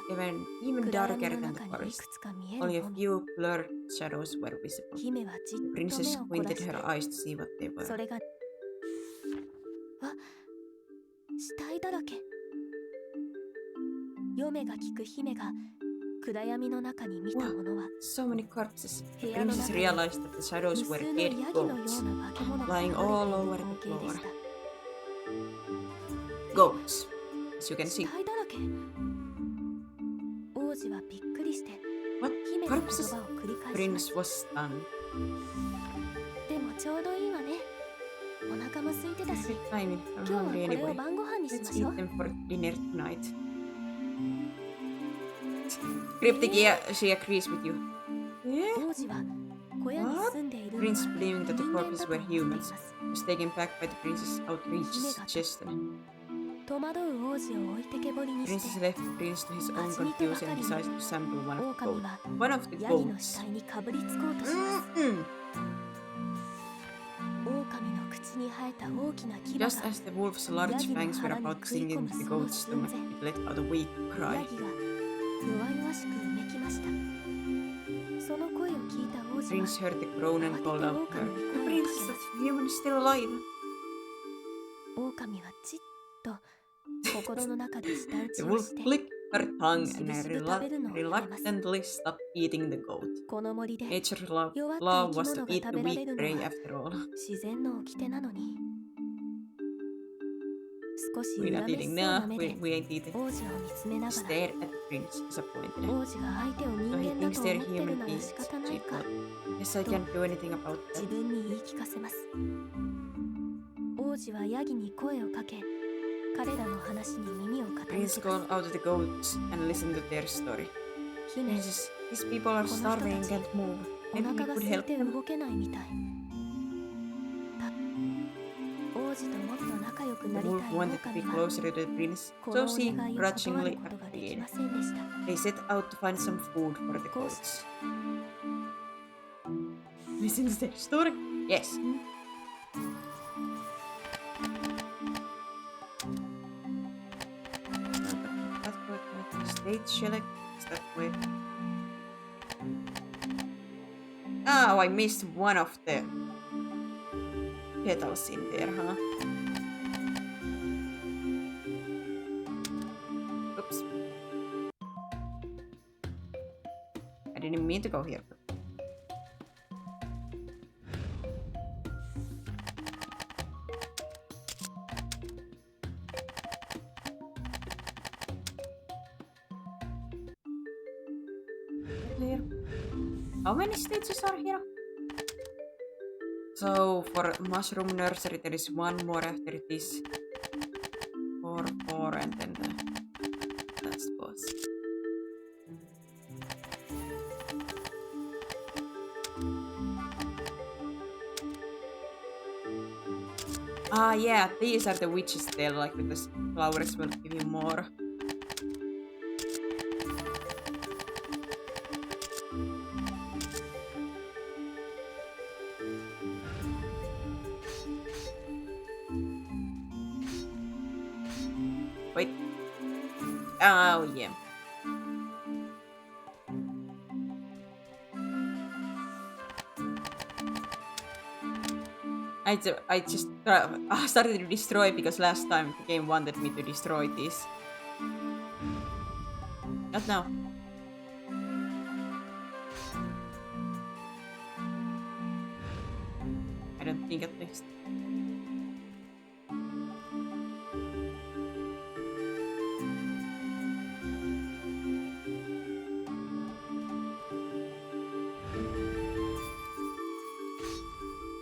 Speaker 1: even
Speaker 2: 暗
Speaker 1: darker
Speaker 2: 闇の
Speaker 1: than the
Speaker 2: 中にい
Speaker 1: forest.
Speaker 2: くつか見え
Speaker 1: Only
Speaker 2: る
Speaker 1: a
Speaker 2: のみ
Speaker 1: few blurred shadows were visible.
Speaker 2: 姫はじっ
Speaker 1: The
Speaker 2: と
Speaker 1: princess
Speaker 2: 目を凝ら
Speaker 1: squinted
Speaker 2: して
Speaker 1: her eyes to see what they
Speaker 2: そ
Speaker 1: were.
Speaker 2: れが死体だらけ嫁が聞く姫が暗闇の中に見たものは
Speaker 1: So many corpses.
Speaker 2: 部
Speaker 1: The
Speaker 2: 屋の
Speaker 1: princess
Speaker 2: 中に
Speaker 1: realized that the
Speaker 2: 無
Speaker 1: shadows
Speaker 2: 数
Speaker 1: were
Speaker 2: の
Speaker 1: dead
Speaker 2: ヤギのよ
Speaker 1: goats.
Speaker 2: うな化け物が
Speaker 1: lying
Speaker 2: 倒
Speaker 1: all
Speaker 2: れてい
Speaker 1: over
Speaker 2: る
Speaker 1: the
Speaker 2: 光景でした
Speaker 1: Goats, as you can
Speaker 2: 死
Speaker 1: see.
Speaker 2: 体だらけ王子はびっくりして
Speaker 1: What?
Speaker 2: 姫の言
Speaker 1: Corpses?
Speaker 2: 葉を繰り返しまし
Speaker 1: Prince was stunned.
Speaker 2: たでもちょうどいいわねお腹も空いてたし
Speaker 1: Perfect timing. I'm
Speaker 2: 今日は
Speaker 1: hungry
Speaker 2: これを
Speaker 1: anyway.
Speaker 2: 晩ご飯にし
Speaker 1: Let's
Speaker 2: ましょ
Speaker 1: eat
Speaker 2: う
Speaker 1: them for dinner tonight. Cryptic, yeah, she agrees with you. Yeah?
Speaker 2: 王子は小屋に住んでいるの
Speaker 1: Prince,
Speaker 2: は
Speaker 1: believing that the
Speaker 2: 人間
Speaker 1: corpses
Speaker 2: だと
Speaker 1: were
Speaker 2: 思っていま
Speaker 1: humans,
Speaker 2: す
Speaker 1: was taken back by the princess's outrageous suggestion.
Speaker 2: 戸惑う王子を置いてけぼりに
Speaker 1: The
Speaker 2: して
Speaker 1: princess left the prince to his own confusion and decided to sample one of the
Speaker 2: 狼
Speaker 1: goats.
Speaker 2: は
Speaker 1: One of the
Speaker 2: ヤギの
Speaker 1: goats.
Speaker 2: 死体にかぶりつこうとします
Speaker 1: Mm-mm.
Speaker 2: 狼の口に生えた大きな牙が
Speaker 1: Just as the wolf's large fangs were about to sink into the goat's stomach, it let out a weak
Speaker 2: ヤ
Speaker 1: cry.
Speaker 2: ギが弱々しくうめきましたその声を聞いた王
Speaker 1: The
Speaker 2: 子は
Speaker 1: prince heard the groan and called out to her. The princess, that human is still alive.
Speaker 2: 狼はじっと心の中で舌打
Speaker 1: The
Speaker 2: ちを
Speaker 1: wolf
Speaker 2: して
Speaker 1: clicked her tongue
Speaker 2: しぶ
Speaker 1: and
Speaker 2: しぶ食べるのをやめます。
Speaker 1: reluctantly stopped eating the goat.
Speaker 2: この森で
Speaker 1: Nature's
Speaker 2: 弱った
Speaker 1: law
Speaker 2: 生き
Speaker 1: was to
Speaker 2: 物が
Speaker 1: eat
Speaker 2: 食
Speaker 1: the
Speaker 2: べら
Speaker 1: weak
Speaker 2: れるの
Speaker 1: prey
Speaker 2: は
Speaker 1: after all.
Speaker 2: 自然の掟なのに。少し
Speaker 1: We're
Speaker 2: 恨
Speaker 1: not
Speaker 2: めし
Speaker 1: eating,
Speaker 2: そうな
Speaker 1: nah,
Speaker 2: 目
Speaker 1: we
Speaker 2: で
Speaker 1: ain't eating.
Speaker 2: 王子を見つめながら、
Speaker 1: Stared at the prince, disappointed.
Speaker 2: 王子が相手を
Speaker 1: So
Speaker 2: 人
Speaker 1: he
Speaker 2: 間だ
Speaker 1: thinks
Speaker 2: と
Speaker 1: they're
Speaker 2: 思ってる
Speaker 1: human
Speaker 2: なら
Speaker 1: beings,
Speaker 2: 仕方ない
Speaker 1: she
Speaker 2: か
Speaker 1: thought. Guess I can't do anything about
Speaker 2: 自
Speaker 1: that.
Speaker 2: 分に言い聞かせます。王子はヤギに声をかけ、彼らの話に耳を傾け
Speaker 1: Prince
Speaker 2: ます。
Speaker 1: called out to the goats and listened to their story.
Speaker 2: 姫、
Speaker 1: Princess, these people are
Speaker 2: この人たち
Speaker 1: starving and can't move.
Speaker 2: お
Speaker 1: Maybe we
Speaker 2: 腹が
Speaker 1: could
Speaker 2: 空い
Speaker 1: help
Speaker 2: て
Speaker 1: them.
Speaker 2: 動けないみたい。王子ともっと仲良く
Speaker 1: The
Speaker 2: なり
Speaker 1: wolf
Speaker 2: たい
Speaker 1: wanted to be
Speaker 2: 狼は
Speaker 1: closer to the prince,
Speaker 2: こ
Speaker 1: so
Speaker 2: のお
Speaker 1: she
Speaker 2: 願いを断
Speaker 1: grudgingly
Speaker 2: ることができ
Speaker 1: agreed.
Speaker 2: ませんでした。
Speaker 1: They set out to find some food for the
Speaker 2: Coast.
Speaker 1: goats. Listen to their story? Yes. State shellect. Is that way? Oh, I missed one of the petals in there, huh? Oops. I didn't mean to go here. Here. How many stages are here? So for mushroom nursery there is one more after this. 4 and then the last boss. Ah yeah, these are the witches there, like with the flowers will give you more. Wait. Oh yeah. I just started to destroy because last time the game wanted me to destroy this. Not now. I don't think at least.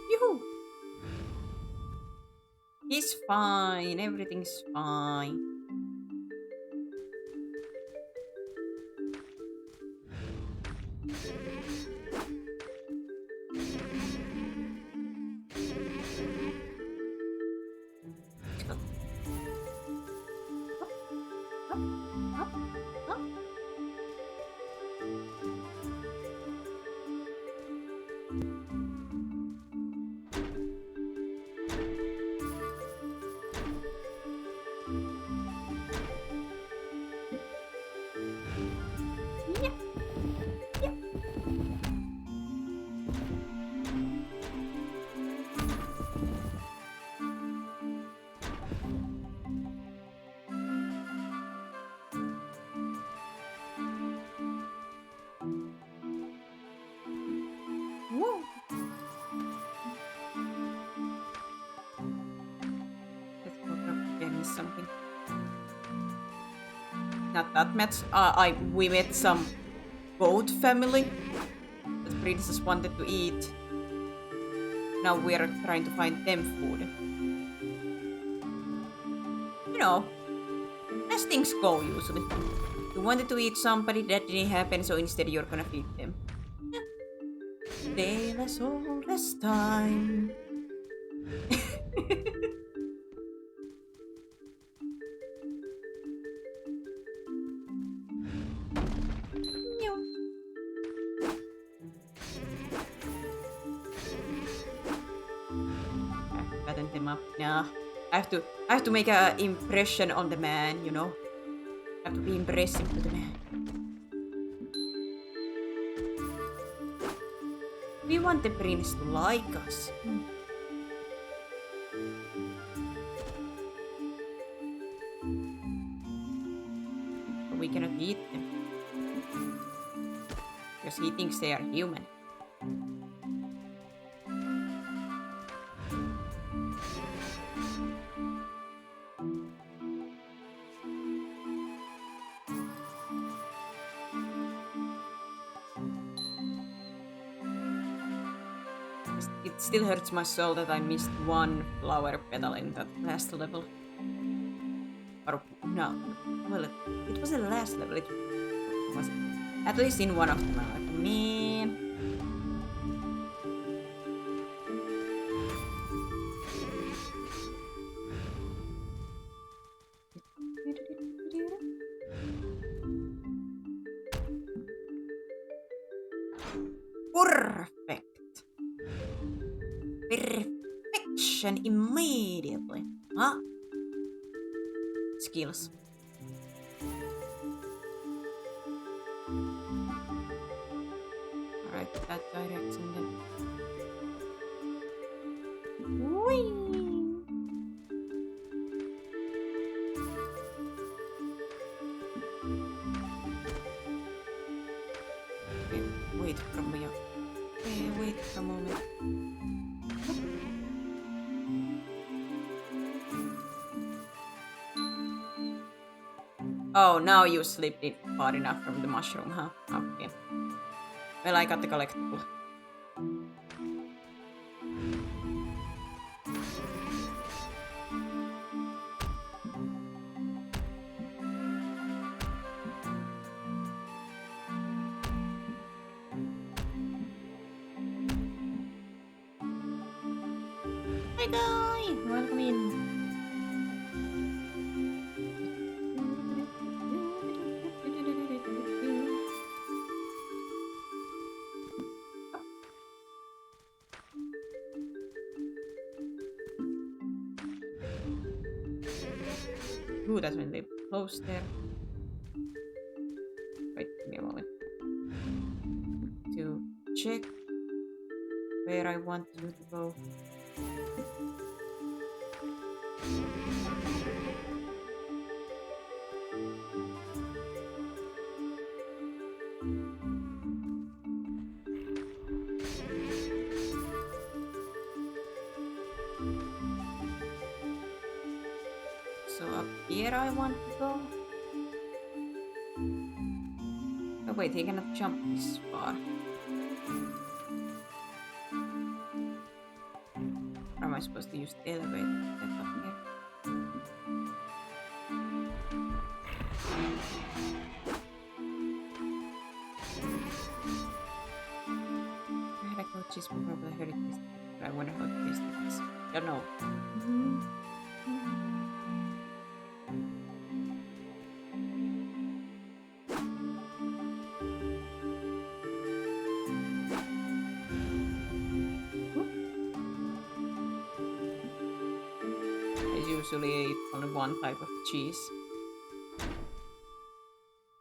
Speaker 1: Yoo-hoo! He's fine. Everything's fine. Let's go. Up, up, up. Yeah. Yeah. Whoa. Let's go up again with something. Not that much. We met some goat family that princess wanted to eat. Now we are trying to find them food. You know, as things go usually. You wanted to eat somebody, that didn't happen, so instead you're gonna feed them. Tale as old as time. Fatten them up. Nah. I have to make an impression on the man, you know. I have to be impressive to the man. We want the prince to like us. We can eat them. Because he thinks they are human. It still hurts my soul that I missed one flower petal in that last level. Or no, well, it wasn't the last level. It was at least in one of them. I'm like, man. Perfect. Perfection immediately. Huh? Skills. Alright, that direction then. Whee! Okay, wait for me. Okay, wait for a moment. Oh, now you slipped it far enough from the mushroom, huh? Okay. Well, I got the collectible. Hi guy! Welcome in. Ooh, that's when they close there. Wait, give me a moment. To check where I want you to go. So up here I want to go. Oh wait, he cannot jump this far. Or am I supposed to use the elevator to get up here? I had a coach is probably heard it this, but I wonder how this is. Don't know. Usually eat only one type of cheese.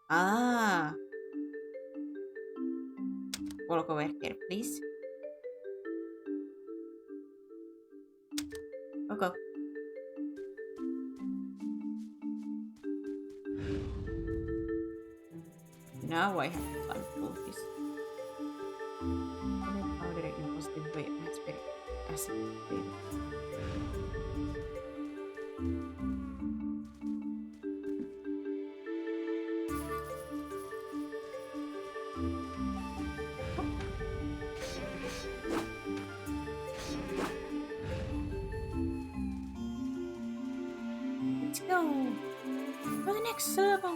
Speaker 1: Ah! Walk over here, please. Okay. Now I have to climb through this. Powder in positive way acid. Let's go for the next level.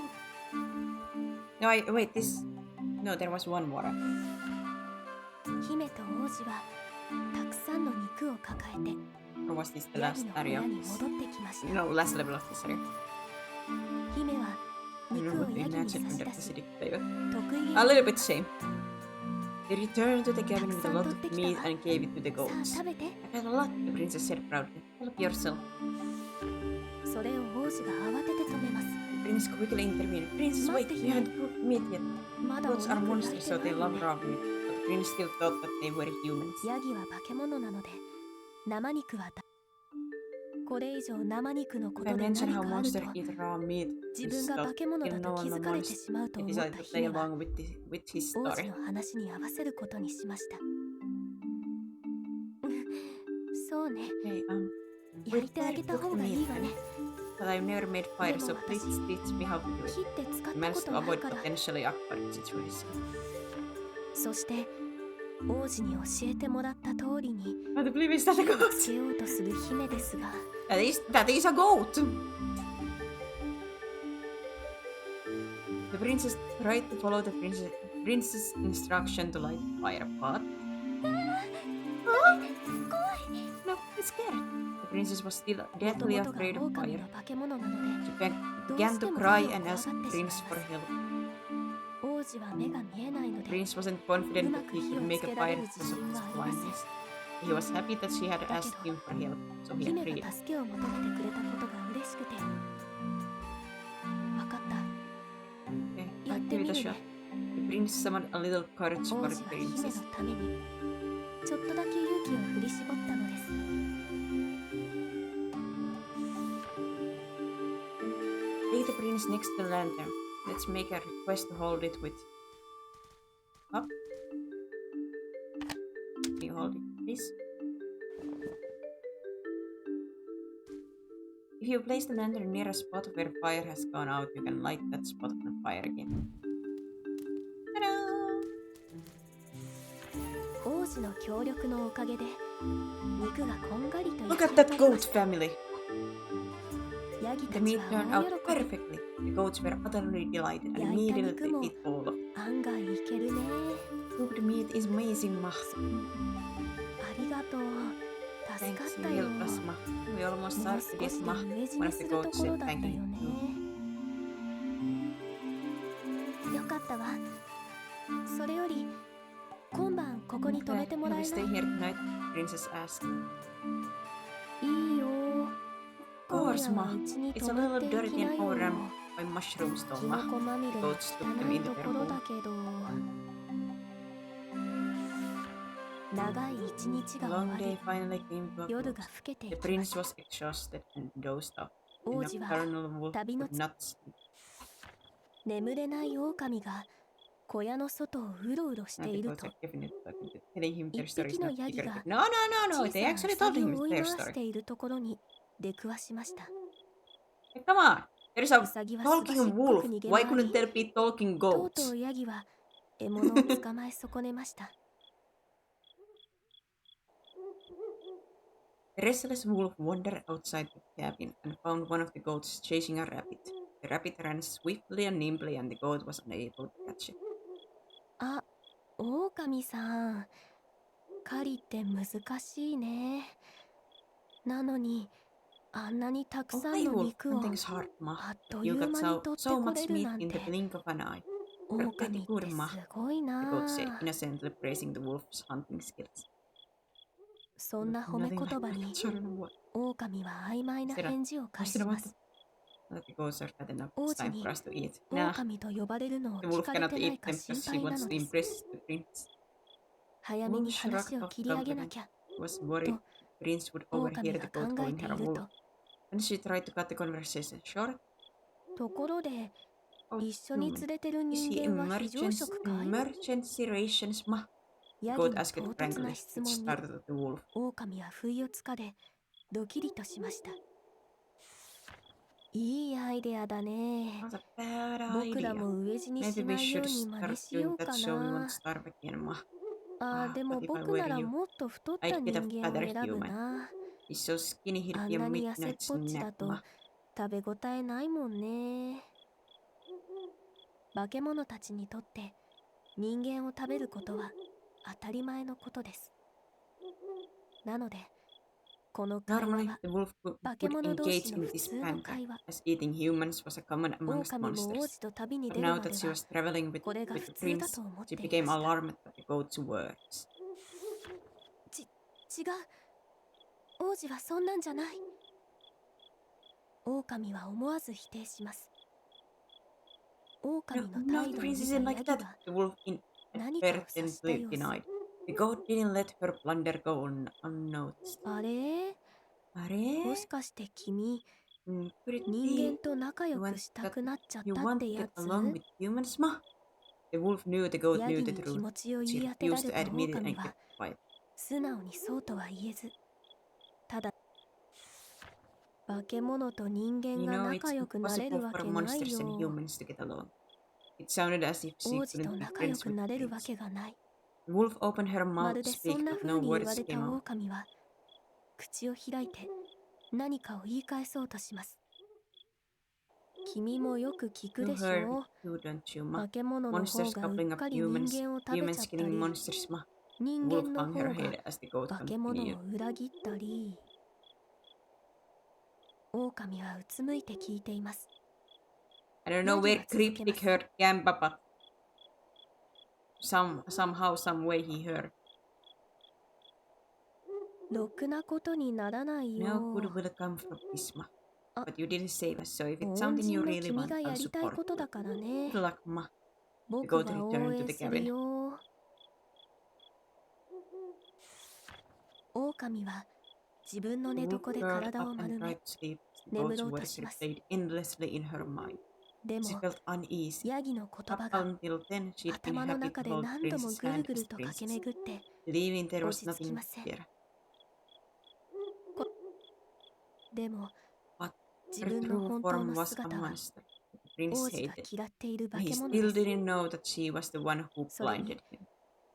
Speaker 1: No, wait. This. No, there was one more.
Speaker 2: 姫と王子はたくさんの肉を抱えて
Speaker 1: Or was this the
Speaker 2: ヤ
Speaker 1: last
Speaker 2: ギの
Speaker 1: area
Speaker 2: 小屋
Speaker 1: of
Speaker 2: に
Speaker 1: this?
Speaker 2: 戻ってきました。
Speaker 1: No, last level of this area.
Speaker 2: 姫は
Speaker 1: I don't
Speaker 2: 肉
Speaker 1: know
Speaker 2: を
Speaker 1: what they
Speaker 2: ヤギに
Speaker 1: imagine
Speaker 2: 差
Speaker 1: from
Speaker 2: し
Speaker 1: the
Speaker 2: 出し
Speaker 1: acidic flavor.
Speaker 2: 得意
Speaker 1: A
Speaker 2: げ
Speaker 1: little
Speaker 2: に
Speaker 1: bit same. They returned to the cabin with a lot of meat and gave it to the
Speaker 2: さあ
Speaker 1: goats.
Speaker 2: 食べて。
Speaker 1: I got a lot, the princess said proudly. Help yourself.
Speaker 2: それを王子が慌てて止めます。
Speaker 1: The prince quickly intervened. Princess, wait, we haven't cooked meat yet.
Speaker 2: まだお
Speaker 1: Goats are
Speaker 2: 肉焼い
Speaker 1: monsters,
Speaker 2: て
Speaker 1: so
Speaker 2: な
Speaker 1: they
Speaker 2: いよ
Speaker 1: love
Speaker 2: ね。
Speaker 1: raw meat. But the prince still thought that they were humans.
Speaker 2: ヤギは化け物なので生肉はこれ以上生肉のこ
Speaker 1: If I
Speaker 2: とで
Speaker 1: mention
Speaker 2: 何
Speaker 1: how
Speaker 2: かある
Speaker 1: monster
Speaker 2: と
Speaker 1: eat raw meat,
Speaker 2: 自
Speaker 1: his
Speaker 2: 分が
Speaker 1: stuff
Speaker 2: 化け物
Speaker 1: kill
Speaker 2: だと
Speaker 1: no
Speaker 2: 気
Speaker 1: one
Speaker 2: づかれて
Speaker 1: monster,
Speaker 2: しまうと
Speaker 1: he
Speaker 2: 思った
Speaker 1: decided to play
Speaker 2: 姫は
Speaker 1: along with his
Speaker 2: 王子
Speaker 1: story.
Speaker 2: の話に合わせることにしましたそうね
Speaker 1: Hey,
Speaker 2: 焼いてあげた方がいいわね
Speaker 1: but I've never made fire, so
Speaker 2: でも
Speaker 1: please
Speaker 2: 私
Speaker 1: teach me how to do it.
Speaker 2: 切って使っ
Speaker 1: He
Speaker 2: たこ
Speaker 1: managed
Speaker 2: と
Speaker 1: to
Speaker 2: ない
Speaker 1: avoid
Speaker 2: から
Speaker 1: potentially awkward situation.
Speaker 2: そして王子に教えてもらった通りに
Speaker 1: But believe is that a
Speaker 2: 火をつ
Speaker 1: goat?
Speaker 2: けようとする姫ですが
Speaker 1: That is a goat! The princess tried to follow the princess' instruction to light the fire, but
Speaker 2: 怖い
Speaker 1: no, it's scared. The princess was still
Speaker 2: もと
Speaker 1: deathly
Speaker 2: もとが
Speaker 1: afraid of
Speaker 2: 狼
Speaker 1: fire.
Speaker 2: の化け物なので
Speaker 1: She
Speaker 2: どう
Speaker 1: began
Speaker 2: して
Speaker 1: to
Speaker 2: も
Speaker 1: cry
Speaker 2: 火を
Speaker 1: and
Speaker 2: 怖
Speaker 1: asked
Speaker 2: がって
Speaker 1: the
Speaker 2: しまい
Speaker 1: prince
Speaker 2: ます
Speaker 1: for help.
Speaker 2: 王子は目が見えないの
Speaker 1: The
Speaker 2: で
Speaker 1: prince wasn't confident
Speaker 2: うま
Speaker 1: that
Speaker 2: く
Speaker 1: he
Speaker 2: 火
Speaker 1: could
Speaker 2: を
Speaker 1: make
Speaker 2: つ
Speaker 1: a
Speaker 2: けられ
Speaker 1: fire
Speaker 2: る
Speaker 1: because
Speaker 2: 自
Speaker 1: of
Speaker 2: 信
Speaker 1: his
Speaker 2: はありません
Speaker 1: blindness. He was happy that she had asked him for help, so he
Speaker 2: 姫
Speaker 1: agreed.
Speaker 2: が助けを求めてくれたことが嬉しくてわかった
Speaker 1: Okay,
Speaker 2: や
Speaker 1: I'll
Speaker 2: って
Speaker 1: give
Speaker 2: み
Speaker 1: it a
Speaker 2: る
Speaker 1: shot.
Speaker 2: ね
Speaker 1: The prince summoned a little courage
Speaker 2: 王
Speaker 1: for
Speaker 2: 子
Speaker 1: the
Speaker 2: は姫
Speaker 1: princess.
Speaker 2: のためにちょっとだけ勇気を振り絞ったのです
Speaker 1: Take the prince next to the lantern. Let's make a request to hold it with. Up. Can you hold it, please? If you place the lantern near a spot where fire has gone out, you can light that spot on fire again. Ta-da!
Speaker 2: 王子の協力のおかげで肉がこんがりと
Speaker 1: Look
Speaker 2: 焼
Speaker 1: at
Speaker 2: き
Speaker 1: that
Speaker 2: 上がりま
Speaker 1: goat
Speaker 2: した
Speaker 1: family!
Speaker 2: ヤギ
Speaker 1: The
Speaker 2: たち
Speaker 1: meat
Speaker 2: は
Speaker 1: turned
Speaker 2: 大
Speaker 1: out
Speaker 2: 喜び
Speaker 1: perfectly. The goats were utterly delighted and
Speaker 2: 焼いた
Speaker 1: immediately
Speaker 2: 肉も
Speaker 1: ate all of it.
Speaker 2: 案外いけるね
Speaker 1: Cooked meat is amazing, Ma.
Speaker 2: ありがとう助か
Speaker 1: Thanks,
Speaker 2: った
Speaker 1: you
Speaker 2: よ
Speaker 1: helped us, Ma. We almost
Speaker 2: もう
Speaker 1: starved
Speaker 2: 少
Speaker 1: to
Speaker 2: し
Speaker 1: death,
Speaker 2: で
Speaker 1: Ma.
Speaker 2: 飢え死
Speaker 1: One
Speaker 2: に
Speaker 1: of
Speaker 2: す
Speaker 1: the
Speaker 2: ると
Speaker 1: goats
Speaker 2: ころ
Speaker 1: said
Speaker 2: だったよ
Speaker 1: thanking
Speaker 2: ね
Speaker 1: you.
Speaker 2: よかったわそれより今晩ここに泊めても
Speaker 1: Can
Speaker 2: ら
Speaker 1: we
Speaker 2: えな
Speaker 1: stay
Speaker 2: い
Speaker 1: here tonight? Princess asked.
Speaker 2: いいよ
Speaker 1: Of
Speaker 2: 今
Speaker 1: course,
Speaker 2: 夜は
Speaker 1: Ma.
Speaker 2: うちに
Speaker 1: It's
Speaker 2: 泊
Speaker 1: a
Speaker 2: ま
Speaker 1: little
Speaker 2: ってい
Speaker 1: dirty
Speaker 2: きな
Speaker 1: and
Speaker 2: よ
Speaker 1: overrun by mushrooms,
Speaker 2: キ
Speaker 1: though,
Speaker 2: ノ
Speaker 1: Ma.
Speaker 2: コまみれ
Speaker 1: The
Speaker 2: の
Speaker 1: goats took them
Speaker 2: 汚い
Speaker 1: into
Speaker 2: と
Speaker 1: their
Speaker 2: ころ
Speaker 1: home.
Speaker 2: だけど長い一日
Speaker 1: The
Speaker 2: が終
Speaker 1: long
Speaker 2: わ
Speaker 1: day
Speaker 2: り
Speaker 1: finally came to a
Speaker 2: 夜が
Speaker 1: close.
Speaker 2: 更けてい
Speaker 1: The
Speaker 2: きまし
Speaker 1: prince
Speaker 2: た
Speaker 1: was exhausted and dozed off. The
Speaker 2: 王子は
Speaker 1: nocturnal wolf
Speaker 2: 旅の
Speaker 1: could not sleep.
Speaker 2: 眠れない狼が小屋の外をうろうろし
Speaker 1: And
Speaker 2: て
Speaker 1: the
Speaker 2: いる
Speaker 1: goats
Speaker 2: と
Speaker 1: are definitely telling him their
Speaker 2: 一
Speaker 1: story
Speaker 2: 匹
Speaker 1: is
Speaker 2: の
Speaker 1: not
Speaker 2: ヤギ
Speaker 1: secret.
Speaker 2: が
Speaker 1: No, no, no, no.
Speaker 2: 小
Speaker 1: They
Speaker 2: さな
Speaker 1: actually
Speaker 2: ウ
Speaker 1: told
Speaker 2: サギ
Speaker 1: him
Speaker 2: を追い
Speaker 1: their
Speaker 2: 回し
Speaker 1: story.
Speaker 2: ているところに出くわしました
Speaker 1: Hey, come on. There's
Speaker 2: ウ
Speaker 1: a
Speaker 2: サギはすばしっ
Speaker 1: talking
Speaker 2: こ
Speaker 1: wolf.
Speaker 2: く逃げ
Speaker 1: Why
Speaker 2: 回
Speaker 1: couldn't
Speaker 2: り
Speaker 1: there be talking
Speaker 2: とうと
Speaker 1: goats?
Speaker 2: うヤギは獲物を捕まえ損ねました
Speaker 1: The restless wolf wandered outside the cabin and found one of the goats chasing a rabbit. The rabbit ran swiftly and nimbly, and the goat was unable to catch it.
Speaker 2: あ、狼さん狩りって難しいねなのにあんなにたく
Speaker 1: Oh,
Speaker 2: さ
Speaker 1: hey,
Speaker 2: んの
Speaker 1: wolf.
Speaker 2: 肉を
Speaker 1: Hunting's hard, Ma.
Speaker 2: あっと
Speaker 1: You
Speaker 2: いう
Speaker 1: got
Speaker 2: 間に
Speaker 1: so,
Speaker 2: 取って
Speaker 1: so
Speaker 2: これ
Speaker 1: much
Speaker 2: る
Speaker 1: meat
Speaker 2: なん
Speaker 1: in
Speaker 2: て
Speaker 1: the blink of an eye.
Speaker 2: 狼
Speaker 1: Pretty
Speaker 2: って
Speaker 1: good, Ma.
Speaker 2: すごい
Speaker 1: The
Speaker 2: な
Speaker 1: goat said, innocently praising the wolf's hunting skills.
Speaker 2: そんな褒め
Speaker 1: Nothing
Speaker 2: 言葉
Speaker 1: like
Speaker 2: に
Speaker 1: that. Sorry, no what?
Speaker 2: 狼は曖昧な返事を返します
Speaker 1: But the goats are fat enough.
Speaker 2: 王
Speaker 1: It's
Speaker 2: 子
Speaker 1: time
Speaker 2: に
Speaker 1: for us to eat. Nah,
Speaker 2: 狼と呼ばれるのを
Speaker 1: the
Speaker 2: 聞
Speaker 1: wolf
Speaker 2: かれ
Speaker 1: cannot
Speaker 2: てない
Speaker 1: eat
Speaker 2: か
Speaker 1: them
Speaker 2: 心
Speaker 1: because she
Speaker 2: 配な
Speaker 1: wants
Speaker 2: の
Speaker 1: to
Speaker 2: です
Speaker 1: impress the prince.
Speaker 2: 早めに話を切り上げなきゃ
Speaker 1: He was worried the prince would
Speaker 2: 狼
Speaker 1: overhear
Speaker 2: が
Speaker 1: the
Speaker 2: 考
Speaker 1: goat
Speaker 2: え
Speaker 1: calling
Speaker 2: てい
Speaker 1: her a
Speaker 2: る
Speaker 1: wolf.
Speaker 2: と
Speaker 1: When she tried to cut the conversation short,
Speaker 2: ところで
Speaker 1: oh,
Speaker 2: 一緒に
Speaker 1: human.
Speaker 2: 連れてる
Speaker 1: Is he
Speaker 2: 人間は非常
Speaker 1: emergency,
Speaker 2: 食かい
Speaker 1: emergency rations, ma? The
Speaker 2: ヤギ
Speaker 1: goat
Speaker 2: の
Speaker 1: asked
Speaker 2: 唐突な
Speaker 1: frankly,
Speaker 2: 質
Speaker 1: which
Speaker 2: 問に
Speaker 1: startled the wolf.
Speaker 2: 狼は不意をつかでドキリとしましたいいアイデアだね
Speaker 1: Not a bad
Speaker 2: 僕ら
Speaker 1: idea.
Speaker 2: も飢え死に
Speaker 1: Maybe
Speaker 2: し
Speaker 1: we
Speaker 2: ないよ
Speaker 1: should
Speaker 2: うに真似
Speaker 1: start
Speaker 2: しよ
Speaker 1: doing
Speaker 2: う
Speaker 1: that
Speaker 2: か
Speaker 1: so we won't
Speaker 2: な
Speaker 1: starve again, ma.
Speaker 2: でも
Speaker 1: But if I
Speaker 2: 僕
Speaker 1: were
Speaker 2: なら
Speaker 1: you,
Speaker 2: もっと太った
Speaker 1: I'd get a
Speaker 2: 人間を
Speaker 1: fatter
Speaker 2: 選ぶ
Speaker 1: human.
Speaker 2: な
Speaker 1: He's so skinny he'd
Speaker 2: あ
Speaker 1: be
Speaker 2: ん
Speaker 1: a
Speaker 2: なに痩せっ
Speaker 1: midnight
Speaker 2: ぽっち
Speaker 1: snack,
Speaker 2: だと
Speaker 1: ma.
Speaker 2: 食べ応えないもんね化け物たちにとって人間を食べることは当たり前のことですなのでこの会話
Speaker 1: Normally,
Speaker 2: は
Speaker 1: the wolf would
Speaker 2: 化け物同
Speaker 1: engage
Speaker 2: 士の
Speaker 1: in
Speaker 2: 普
Speaker 1: this
Speaker 2: 通の
Speaker 1: banter,
Speaker 2: 会話
Speaker 1: as eating humans was a common amongst
Speaker 2: 狼も王
Speaker 1: monsters.
Speaker 2: 子と旅に
Speaker 1: But
Speaker 2: 出る
Speaker 1: now
Speaker 2: まで
Speaker 1: that she
Speaker 2: は
Speaker 1: was traveling with
Speaker 2: これが
Speaker 1: the
Speaker 2: 普通だ
Speaker 1: prince,
Speaker 2: と思って
Speaker 1: she
Speaker 2: い
Speaker 1: became
Speaker 2: ました
Speaker 1: alarmed at the goat's words.
Speaker 2: 違う王子はそんなんじゃない狼は思わず否定します
Speaker 1: No,
Speaker 2: 狼の
Speaker 1: no,
Speaker 2: 態
Speaker 1: the
Speaker 2: 度を
Speaker 1: prince
Speaker 2: 見
Speaker 1: isn't
Speaker 2: た
Speaker 1: like
Speaker 2: ヤギ
Speaker 1: that.
Speaker 2: は
Speaker 1: The wolf
Speaker 2: 何かを察した
Speaker 1: inadvertently
Speaker 2: 様子
Speaker 1: denied. The goat didn't let her blunder go unnoticed.
Speaker 2: あれもしかして君、
Speaker 1: Could it
Speaker 2: 人
Speaker 1: be
Speaker 2: 間と仲良
Speaker 1: you want
Speaker 2: くした
Speaker 1: that
Speaker 2: くなっちゃっ
Speaker 1: you
Speaker 2: たっ
Speaker 1: want
Speaker 2: て
Speaker 1: to
Speaker 2: や
Speaker 1: get
Speaker 2: つ？
Speaker 1: along with humans, Ma? The wolf knew the goat
Speaker 2: ヤ
Speaker 1: knew
Speaker 2: ギ
Speaker 1: the
Speaker 2: に気
Speaker 1: truth,
Speaker 2: 持ちを
Speaker 1: but
Speaker 2: 言
Speaker 1: she
Speaker 2: い当てら
Speaker 1: refused
Speaker 2: れ
Speaker 1: to
Speaker 2: た
Speaker 1: admit it
Speaker 2: 狼
Speaker 1: and
Speaker 2: は
Speaker 1: kept quiet.
Speaker 2: 素直にそうとは言えず、ただ化け物と人間
Speaker 1: You
Speaker 2: が
Speaker 1: know,
Speaker 2: 仲
Speaker 1: it's
Speaker 2: 良くなれる
Speaker 1: impossible
Speaker 2: わ
Speaker 1: for
Speaker 2: けない
Speaker 1: monsters and
Speaker 2: よ。
Speaker 1: humans to get along. It sounded as if she
Speaker 2: 王子と
Speaker 1: couldn't be
Speaker 2: 仲良
Speaker 1: friends
Speaker 2: く
Speaker 1: with
Speaker 2: なれる
Speaker 1: pigs.
Speaker 2: わけがない。
Speaker 1: The wolf opened her
Speaker 2: ま
Speaker 1: mouth
Speaker 2: る
Speaker 1: to
Speaker 2: でそ
Speaker 1: speak,
Speaker 2: んな
Speaker 1: but
Speaker 2: 風
Speaker 1: no
Speaker 2: に言わ
Speaker 1: words
Speaker 2: れた
Speaker 1: came out.
Speaker 2: 狼は口を開いて何かを言い返そうとします。君もよく聞く
Speaker 1: You
Speaker 2: でし
Speaker 1: heard
Speaker 2: ょ
Speaker 1: it too, don't you,
Speaker 2: う。
Speaker 1: Ma?
Speaker 2: 化け物の方
Speaker 1: Monsters
Speaker 2: がうっ
Speaker 1: gobbling up
Speaker 2: かり人
Speaker 1: humans,
Speaker 2: 間を食べちゃ
Speaker 1: humans
Speaker 2: った
Speaker 1: killing
Speaker 2: り、
Speaker 1: monsters, Ma.
Speaker 2: 人
Speaker 1: The wolf
Speaker 2: 間の
Speaker 1: hung
Speaker 2: 方
Speaker 1: her
Speaker 2: が
Speaker 1: head as the goat
Speaker 2: 化け物
Speaker 1: continued.
Speaker 2: を裏切ったり。狼はうつむいて聞いています。
Speaker 1: I don't know where
Speaker 2: ヤギは続けます。
Speaker 1: Cryptic heard Gamba, but somehow, some way he heard.
Speaker 2: ろくなことにならない
Speaker 1: No good
Speaker 2: よ。
Speaker 1: will come from this, Ma.
Speaker 2: あ、
Speaker 1: But you didn't save us, so if it's
Speaker 2: 恩
Speaker 1: something you
Speaker 2: 人の
Speaker 1: really
Speaker 2: 君
Speaker 1: want,
Speaker 2: が
Speaker 1: I'll
Speaker 2: やりたい
Speaker 1: support
Speaker 2: こと
Speaker 1: you.
Speaker 2: だからね。
Speaker 1: Good luck, Ma. The
Speaker 2: 僕
Speaker 1: goat
Speaker 2: が応
Speaker 1: returned to
Speaker 2: 援
Speaker 1: the
Speaker 2: する
Speaker 1: cabin.
Speaker 2: よ。狼は自分の
Speaker 1: The
Speaker 2: 寝
Speaker 1: wolf
Speaker 2: 床で
Speaker 1: curled
Speaker 2: 体
Speaker 1: up
Speaker 2: を
Speaker 1: and
Speaker 2: 丸め
Speaker 1: tried to sleep. The
Speaker 2: 眠
Speaker 1: goat's
Speaker 2: ろうと
Speaker 1: words
Speaker 2: します。
Speaker 1: replayed endlessly in her mind.
Speaker 2: で
Speaker 1: She
Speaker 2: も
Speaker 1: felt uneasy.
Speaker 2: ヤギの言
Speaker 1: Up
Speaker 2: 葉が
Speaker 1: until then, she'd been
Speaker 2: 頭の
Speaker 1: happy
Speaker 2: 中
Speaker 1: to
Speaker 2: で
Speaker 1: hold
Speaker 2: 何度も
Speaker 1: Prince's
Speaker 2: ぐる
Speaker 1: hand
Speaker 2: ぐ
Speaker 1: as
Speaker 2: る
Speaker 1: the
Speaker 2: と駆け
Speaker 1: princess,
Speaker 2: 巡って、
Speaker 1: believing there
Speaker 2: 落
Speaker 1: was
Speaker 2: ち着き
Speaker 1: nothing
Speaker 2: ません。
Speaker 1: there.
Speaker 2: でも
Speaker 1: But
Speaker 2: 自
Speaker 1: her
Speaker 2: 分の
Speaker 1: true
Speaker 2: 本当
Speaker 1: form
Speaker 2: の
Speaker 1: was a
Speaker 2: 姿は
Speaker 1: monster. The
Speaker 2: 王
Speaker 1: prince
Speaker 2: 子が
Speaker 1: hated.
Speaker 2: 嫌っている化
Speaker 1: But he
Speaker 2: け物
Speaker 1: still
Speaker 2: です。
Speaker 1: didn't know that she was the one who
Speaker 2: それに
Speaker 1: blinded him.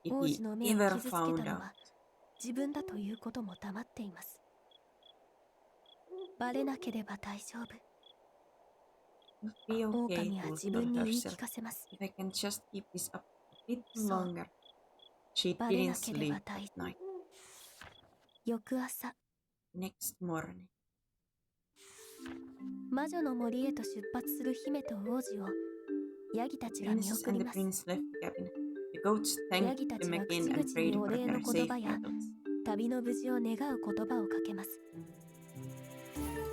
Speaker 1: If
Speaker 2: 王
Speaker 1: he
Speaker 2: 子の目を
Speaker 1: ever
Speaker 2: 傷つけた
Speaker 1: found
Speaker 2: の
Speaker 1: out,
Speaker 2: は自分だということも黙っています。バレなければ大丈夫。
Speaker 1: it'll be okay,
Speaker 2: 狼
Speaker 1: the
Speaker 2: は
Speaker 1: wolf
Speaker 2: 自
Speaker 1: told
Speaker 2: 分に言い
Speaker 1: herself.
Speaker 2: 聞かせます。
Speaker 1: If I can just keep this up a bit
Speaker 2: そう。
Speaker 1: longer. She
Speaker 2: バレ
Speaker 1: didn't
Speaker 2: なければ
Speaker 1: sleep
Speaker 2: 大
Speaker 1: that night.
Speaker 2: 翌朝、
Speaker 1: Next morning,
Speaker 2: 魔女の森へと出発する姫と王子をヤギたち
Speaker 1: the
Speaker 2: が見
Speaker 1: princess
Speaker 2: 送
Speaker 1: and
Speaker 2: り
Speaker 1: the
Speaker 2: ます。
Speaker 1: prince left the cabin. The goats
Speaker 2: ヤ
Speaker 1: thanked
Speaker 2: ギたち
Speaker 1: them
Speaker 2: は
Speaker 1: again
Speaker 2: 口
Speaker 1: and
Speaker 2: 々に
Speaker 1: prayed
Speaker 2: お
Speaker 1: for
Speaker 2: 礼の
Speaker 1: their
Speaker 2: 言
Speaker 1: safe
Speaker 2: 葉や
Speaker 1: travels.
Speaker 2: 旅の無事を願う言葉をかけます。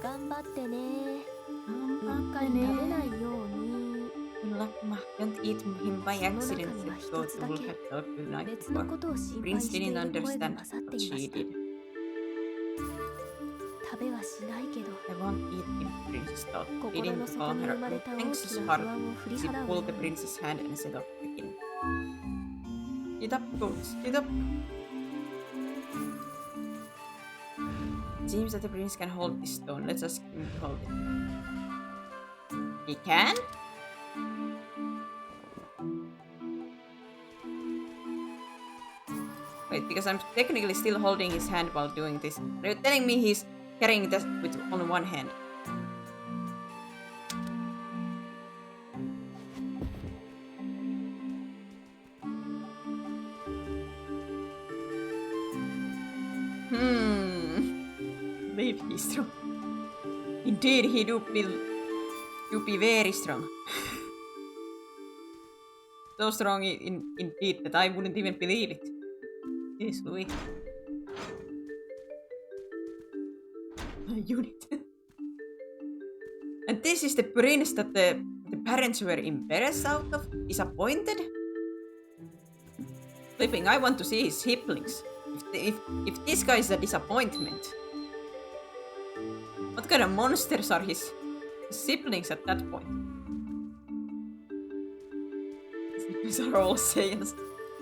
Speaker 2: 頑張ってね。うっかり食べないように。
Speaker 1: Good luck, Ma. Don't eat him by
Speaker 2: その
Speaker 1: accident,
Speaker 2: 中には
Speaker 1: said
Speaker 2: 一
Speaker 1: the goat
Speaker 2: つ
Speaker 1: who
Speaker 2: だ
Speaker 1: had
Speaker 2: け
Speaker 1: talked the night
Speaker 2: 別の
Speaker 1: before.
Speaker 2: ことを心
Speaker 1: The
Speaker 2: 配
Speaker 1: prince
Speaker 2: してい
Speaker 1: didn't
Speaker 2: る声が
Speaker 1: understand
Speaker 2: 混ざっ
Speaker 1: what
Speaker 2: てい
Speaker 1: she
Speaker 2: ました。
Speaker 1: did.
Speaker 2: 食べはしないけど、
Speaker 1: I won't eat him, the princess thought,
Speaker 2: 心
Speaker 1: beginning
Speaker 2: の
Speaker 1: to
Speaker 2: 底
Speaker 1: calm
Speaker 2: に
Speaker 1: her
Speaker 2: 生まれた大
Speaker 1: anxious
Speaker 2: きな
Speaker 1: heart.
Speaker 2: 不安を振り
Speaker 1: She
Speaker 2: 払うよ
Speaker 1: pulled
Speaker 2: う
Speaker 1: the
Speaker 2: に。
Speaker 1: prince's hand and set off again. Get up, goats, get up! It seems that the prince can hold this stone. Let's ask him to hold it. He can? Wait, because I'm technically still holding his hand while doing this. They're telling me he's carrying this with on one hand. Believe he's strong. Indeed, he do be very strong. So strong indeed that I wouldn't even believe it. Yes, Louis. A unit. And this is the prince that the parents were embarrassed out of? Disappointed? Flipping, I want to see his siblings. If this guy is a disappointment, what kind of monsters are his siblings at that point? These are all Saiyans.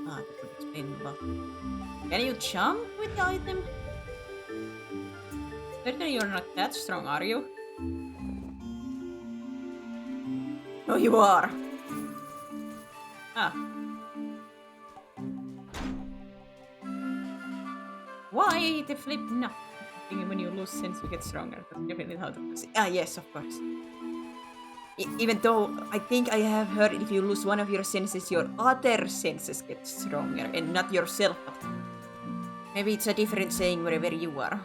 Speaker 1: Ah, that would explain a lot. Can you jump with the item? Certainly you're not that strong, are you? No, you are. Ah. Why the flip? No. Thinking when you lose sense, you get stronger. That's definitely how to proceed. Ah, yes, of course. Even though I think I have heard if you lose one of your senses, your other senses get stronger, and not yourself. But maybe it's a different saying wherever you are.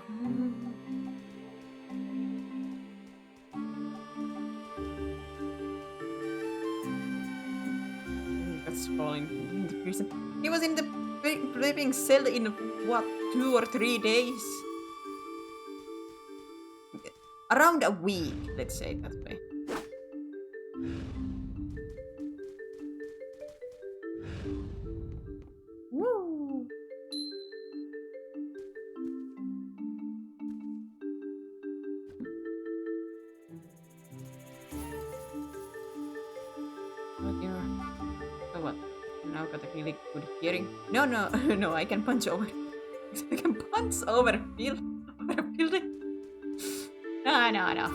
Speaker 1: That's falling into prison. He was in the flipping cell in what, 2 or 3 days? Around a week, let's say it that way. Woo! now got a really good hearing. No, no, no, I can punch over. I can punch over a building. No, no, no.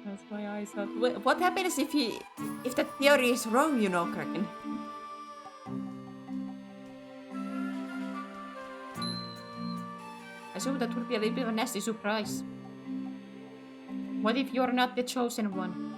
Speaker 1: That's my eyes out. What happens if the theory is wrong, you know, Kraken? I assume that would be a little bit of a nasty surprise. What if you're not the chosen one?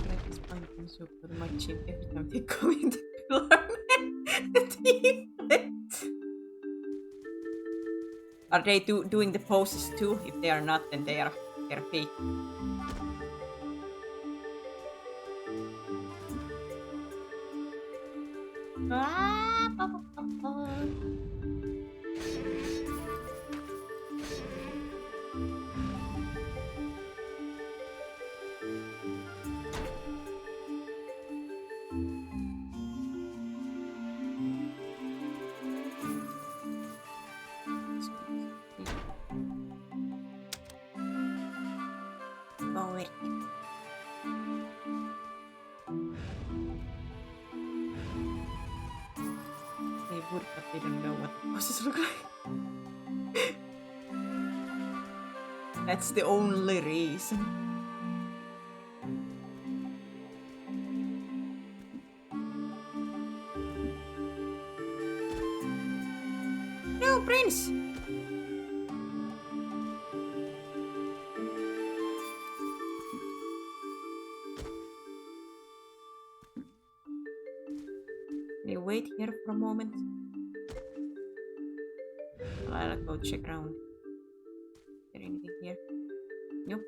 Speaker 1: Like this pumpkin soup with my chin every time they come in the pillar. Are they doing the poses too? If they are not, then they're fake. Go with it. They would, but they don't know what the poses look like. That's the only reason. No, Prince! Can you wait here for a moment? I'll go check around. Is there anything here? Nope.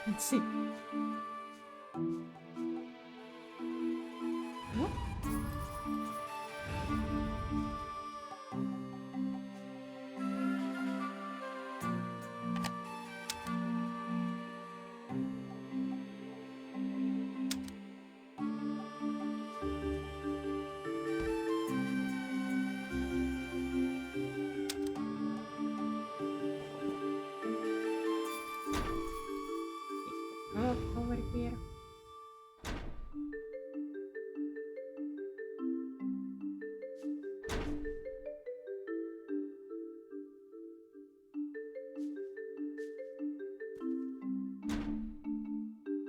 Speaker 1: Let's see. What? Oh, over here.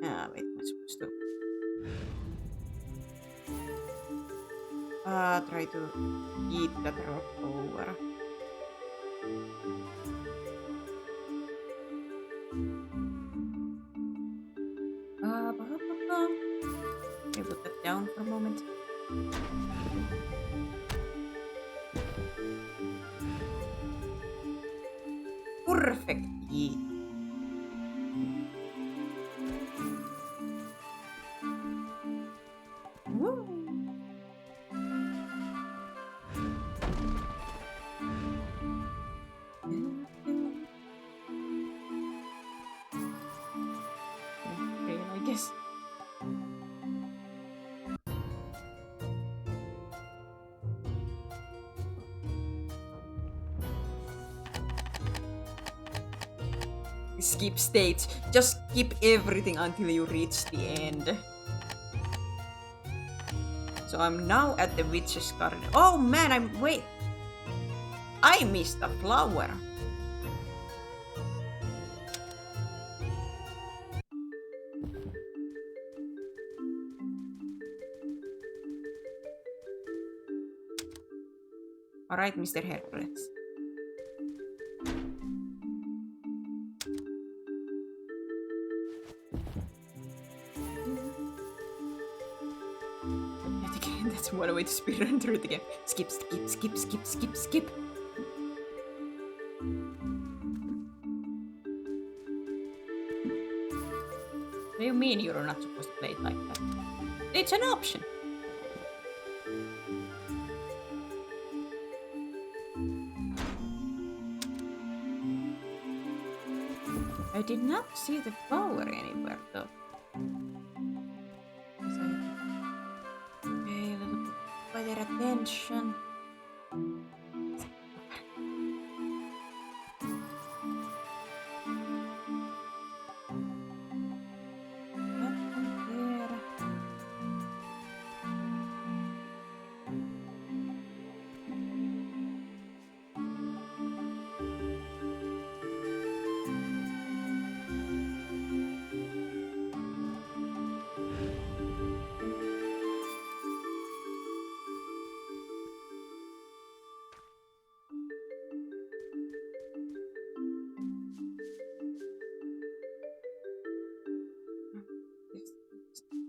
Speaker 1: Ah, wait, I'm supposed to. Try to eat that rock over. Can you put that down for a moment? Perfect. Eat. Woo. Okay, I guess. skip stage. Just skip everything until you reach the end. So I'm now at the witch's garden. Oh man, wait. I missed a flower. Alright, Mr. Hercules. That's one way to speedrun through the game. Skip, skip, skip, skip, skip, skip. What do you mean you're not supposed to play it like that? It's an option. I did not see the flower anywhere though. Okay, a little bit by their attention.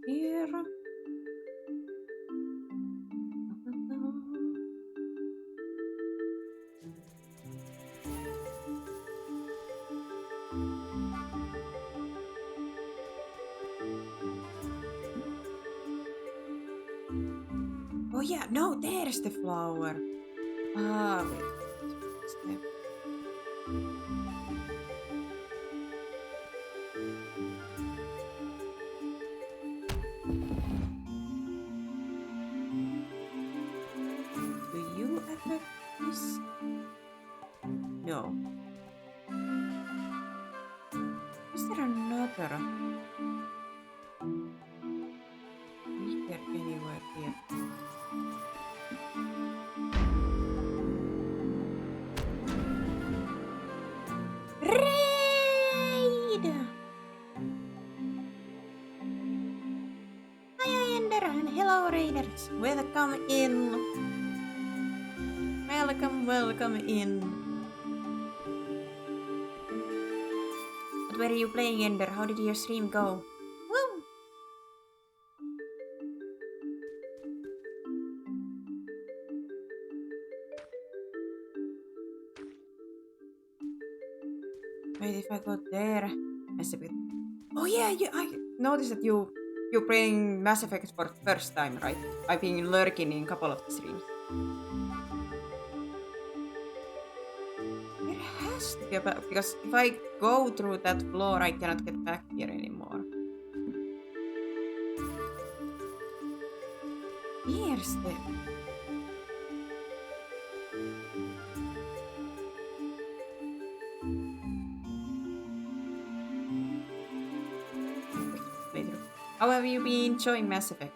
Speaker 1: Here. Oh yeah, no, there's the flower. Ah, wait. Step. Do you affect this? No. Is there another meter anywhere here? Raid! Hi, Ender, and hello, Raiders. Welcome in. Welcome in. What were you playing, Ender? How did your stream go? Woo! Wait, if I go there, Mass Effect. Oh yeah, I noticed that you're playing Mass Effect for the first time, right? I've been lurking in a couple of the streams. There has to be because if I go through that floor, I cannot get back here anymore. Here's the. How have you been enjoying Mass Effect?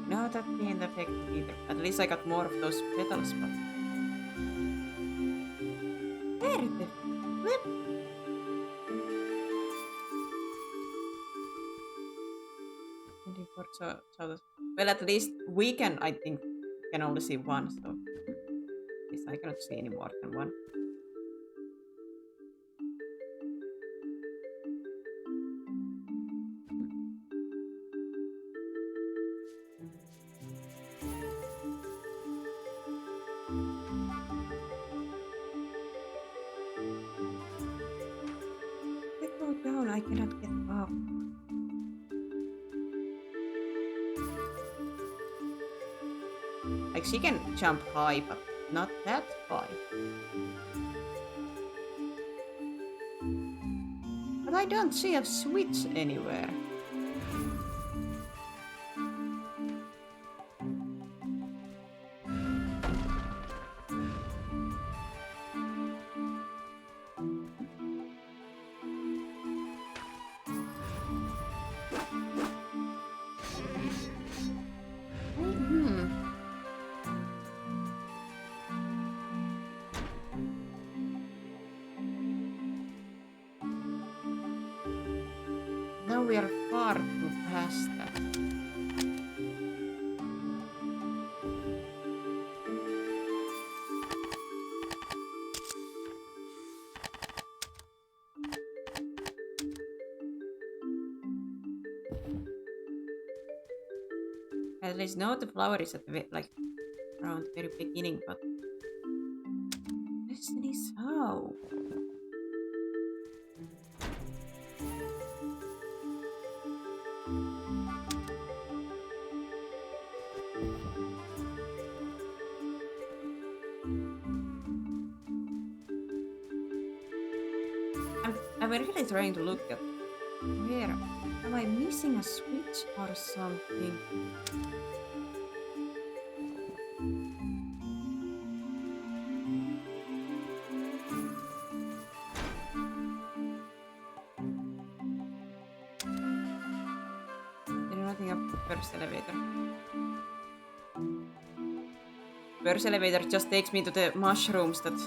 Speaker 1: No, that didn't affect either. At least I got more of those petals, but. There the flip. Well, at least we can, I think, can only see one, so at least I cannot see any more than one. If I go down, I cannot get up. Like, she can jump high, but not that high. But I don't see a switch anywhere. Now we are far too past that. At least now the flower is at the like around the very beginning, but Destiny's how? I'm really trying to look at where am I missing a switch or something? There's nothing up the first elevator. First elevator just takes me to the mushrooms that.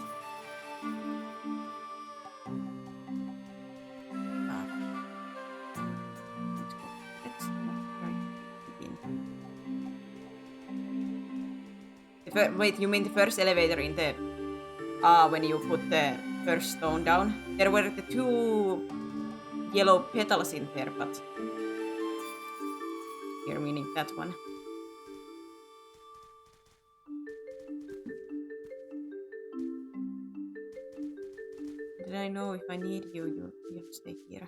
Speaker 1: Wait, you mean the first elevator in the when you put the first stone down? There were the two yellow petals in there, but you're meaning that one. Did I know if I need you, you'll stay here.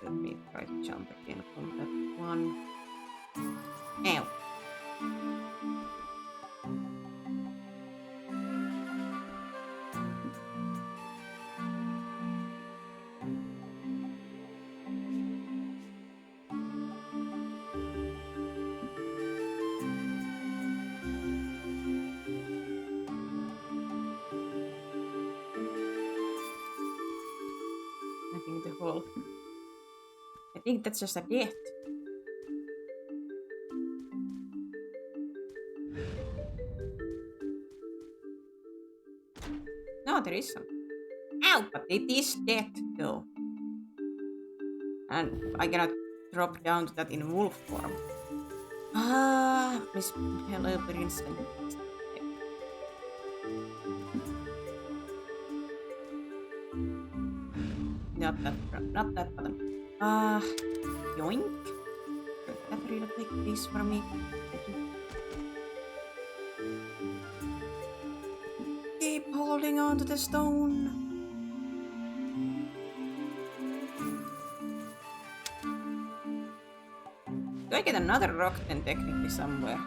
Speaker 1: Let me try to jump again from that one. Ow. Nothing to hold. I think that's just a death. No, there is some. Ow! But it is death, though. And I cannot drop down to that in wolf form. Miss Hello Prince. Not that button. Yoink. Could that really take this for me? Thank you. Keep holding on to the stone. Do I get another rock then technically somewhere?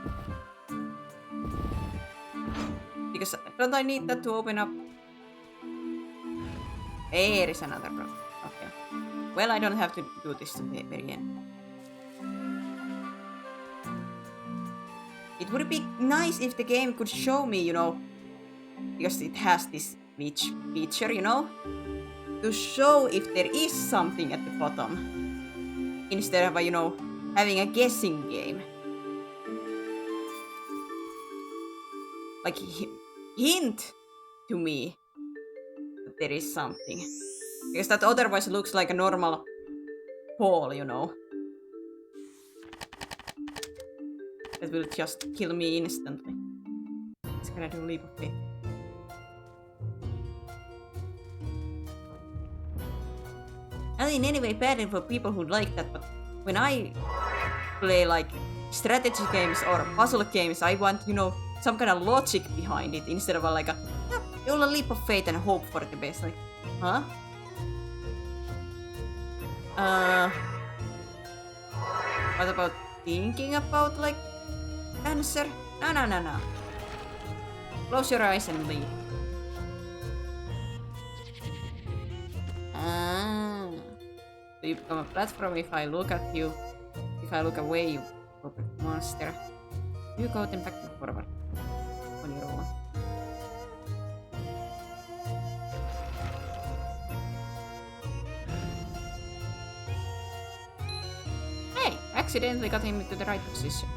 Speaker 1: Because don't I need that to open up? There is another rock. Okay. Well, I don't have to do this to the very end. It would be nice if the game could show me, because it has this feature, to show if there is something at the bottom. Instead of, having a guessing game. like hint to me that there is something. Because that otherwise looks like a normal hall, you know. That will just kill me instantly. It's gonna do leap of faith. And in any way, bad for people who like that, but when I play like strategy games or puzzle games, I want, you know, some kind of logic behind it instead of like a you'll leap of faith and hope for the best. Like, huh? What about thinking about like answer? No. Close your eyes and leave. So you become a platform if I look at you. If I look away, you go back to monster. You go then back and forward on your own. Hey! Accidentally got him into the right position.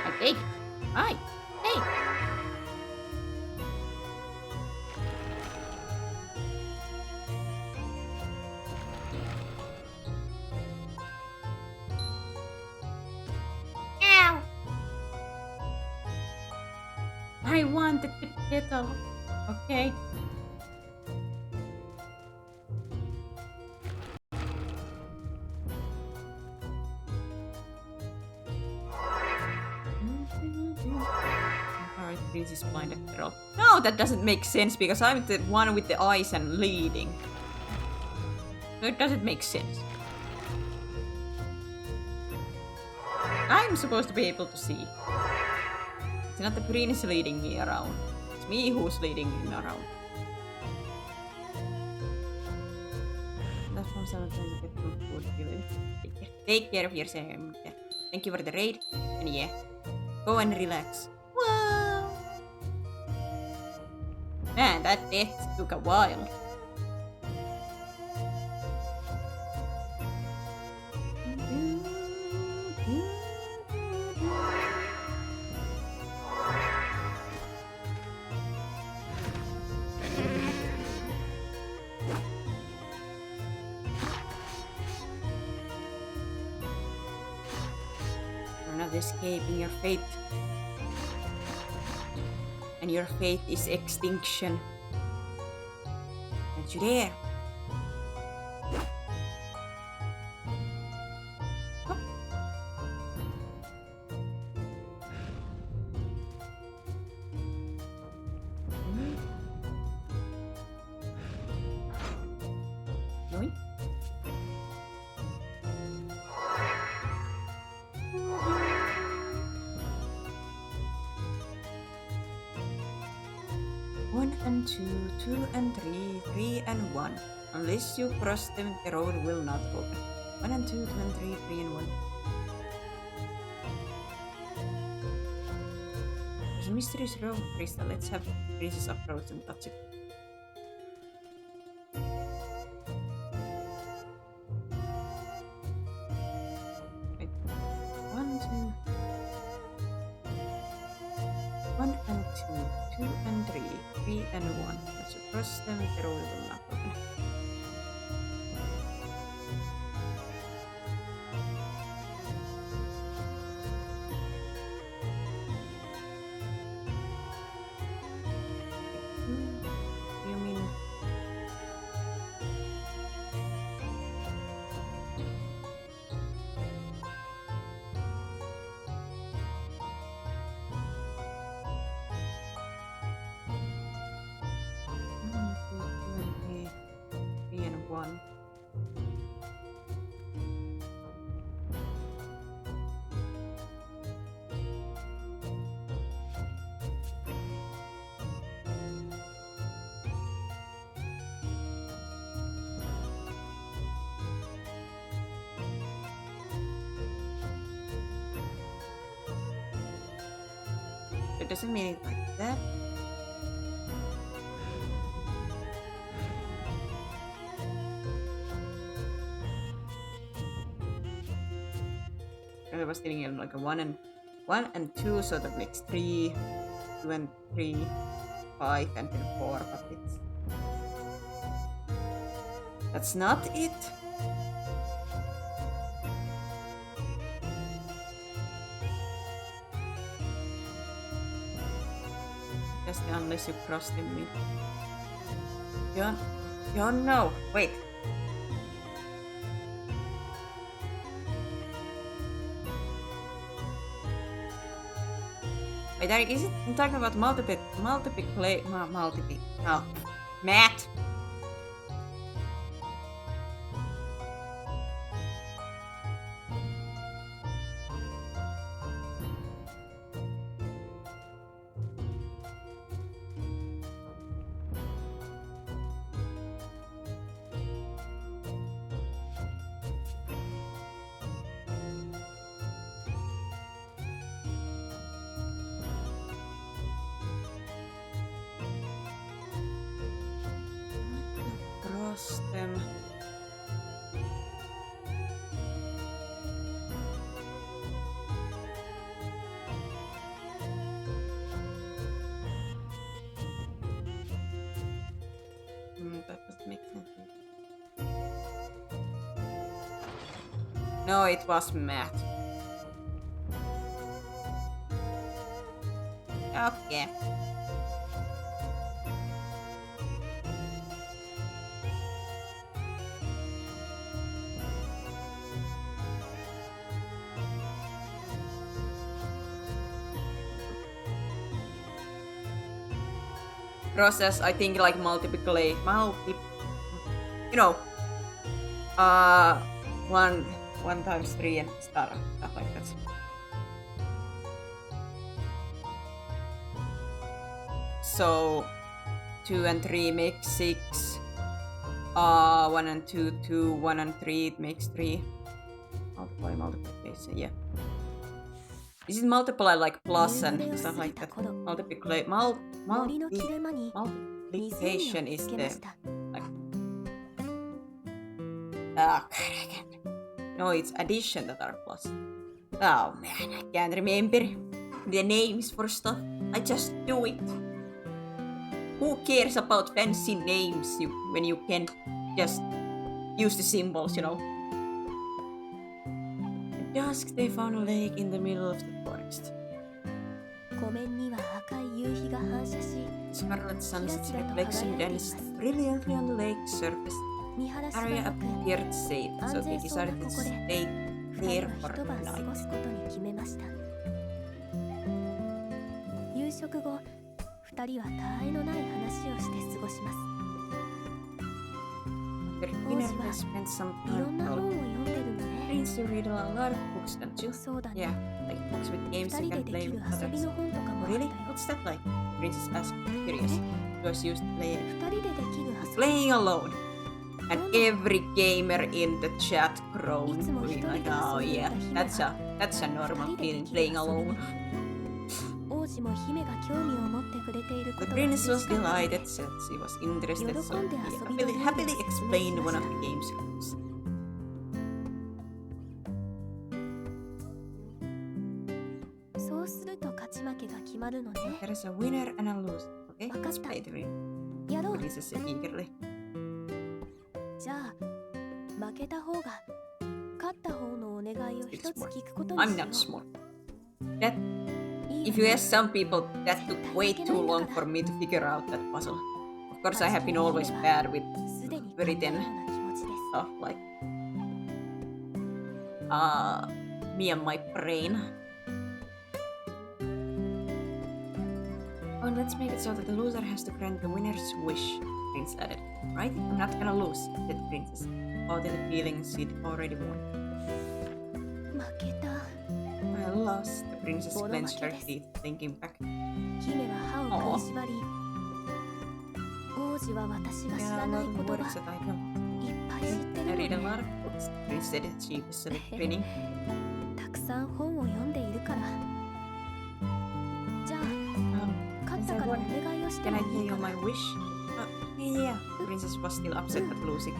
Speaker 1: I take it. Hi! Hey! Ow! I wanted the petal. Okay. Alright, Prince is blind after all. No, that doesn't make sense because I'm the one with the eyes and leading. So it doesn't make sense. I'm supposed to be able to see. It's not the prince leading me around. It's me who's leading him around. That's from someone trying to get some food. Take care of yourself. Thank you for the raid. And yeah, go and relax. Wow. Man, that death took a while. Escaping your fate, and your fate is extinction. Don't you dare! Yoink. One and two, two and three, three and one. Unless you cross them, the road will not open. 1 and 2, 2 and 3, 3 and 1. There's a mysterious row of crystal. Let's have Princess approach and touch it. Wait. 1, 2. 1 and 2, 2 and 3, 3 and 1. Let's cross them, the road will not open. You mean three and one? It doesn't mean it like that. was thinking like a 1 and 2, so that makes 3, 2 and 3, 5, and then 4, but that's not it. Just unless you cross the mid. Yeah, no, wait. Wait, is it? I'm talking about multiple play, no, Matt. Cross them. That doesn't make sense. No, it was Matt. Okay. Process, I think, like you know, 1 times 3 and stuff like that. So 2 and 3 make 6. 1 and 2, 2, 1 and 3, it makes 3. Multiplication, yeah. Is it multiply like plus and stuff like that? Multiplication is the like. No, it's addition that are plus. Oh man, I can't remember the names for stuff. I just do it. Who cares about fancy names when you can just use the symbols, you know? At dusk, they found a lake in the middle of the forest. Scarlet sunset's reflection danced brilliantly on the lake's surface. Area appeared safe, so they decided to stay there for the night.
Speaker 2: 夕食後、2人は他愛のない話をして過ごします。
Speaker 1: After dinner, they spent some
Speaker 2: いろん
Speaker 1: time
Speaker 2: な本を
Speaker 1: talking.
Speaker 2: 読んでるのね。
Speaker 1: Prince, you read a lot of books, don't you?
Speaker 2: そうだね。
Speaker 1: Yeah, like books with
Speaker 2: 2
Speaker 1: games
Speaker 2: 人
Speaker 1: you
Speaker 2: で
Speaker 1: can
Speaker 2: で
Speaker 1: play
Speaker 2: きる
Speaker 1: with
Speaker 2: 遊び
Speaker 1: others.
Speaker 2: の本とかもあ
Speaker 1: Oh,
Speaker 2: った
Speaker 1: really?
Speaker 2: よ。
Speaker 1: What's that like? Princess asked, curious. She was used to playing
Speaker 2: 2人でできる遊び。
Speaker 1: playing alone. And every gamer in the chat groaned, being like, oh yeah, that's a normal feeling, playing alone.
Speaker 2: 王子も姫が興味を持ってくれているこ
Speaker 1: The
Speaker 2: とが
Speaker 1: prince
Speaker 2: 嬉
Speaker 1: was
Speaker 2: しかった。
Speaker 1: delighted that she was interested, so he happily explained one of the game's rules.
Speaker 2: そうすると勝ち負けが決まるのね。
Speaker 1: There is a winner and a loser. Okay, let's
Speaker 2: Wakata.
Speaker 1: play the game.
Speaker 2: やろう。
Speaker 1: Princess said eagerly.
Speaker 2: じゃあ負けた方が勝った方のお願いを一つ聞くことに
Speaker 1: I'm
Speaker 2: しよ
Speaker 1: not
Speaker 2: う。
Speaker 1: smart. That
Speaker 2: いい
Speaker 1: if
Speaker 2: わ
Speaker 1: you
Speaker 2: ね
Speaker 1: ask some people, that took way too long for me to figure out that puzzle. Of course, I have been always bad with
Speaker 2: すでに
Speaker 1: written
Speaker 2: 勝ったような気持ちです。
Speaker 1: stuff like me and my brain. Oh, let's make it so that the loser has to grant the winner's wish, Prince added. Right? I'm not gonna lose, said the princess, all the feeling she'd already won.
Speaker 2: 負けた。
Speaker 1: I lost, the princess clenched her teeth, thinking back.
Speaker 2: 姫は歯を食いしばり、王子は私が知
Speaker 1: There
Speaker 2: ら
Speaker 1: are a
Speaker 2: ない
Speaker 1: lot
Speaker 2: こ
Speaker 1: of
Speaker 2: とが
Speaker 1: words that I don't.
Speaker 2: いっぱい知ってる
Speaker 1: I
Speaker 2: の
Speaker 1: read a
Speaker 2: ね。
Speaker 1: lot of books, the prince said sheepishly, grinning.
Speaker 2: たくさん本を読んでいるから。じゃあ、勝ったからお願いをして
Speaker 1: Can
Speaker 2: も
Speaker 1: I
Speaker 2: い
Speaker 1: tell
Speaker 2: い
Speaker 1: you
Speaker 2: かな。
Speaker 1: my wish? Yeah. The princess was still upset at losing.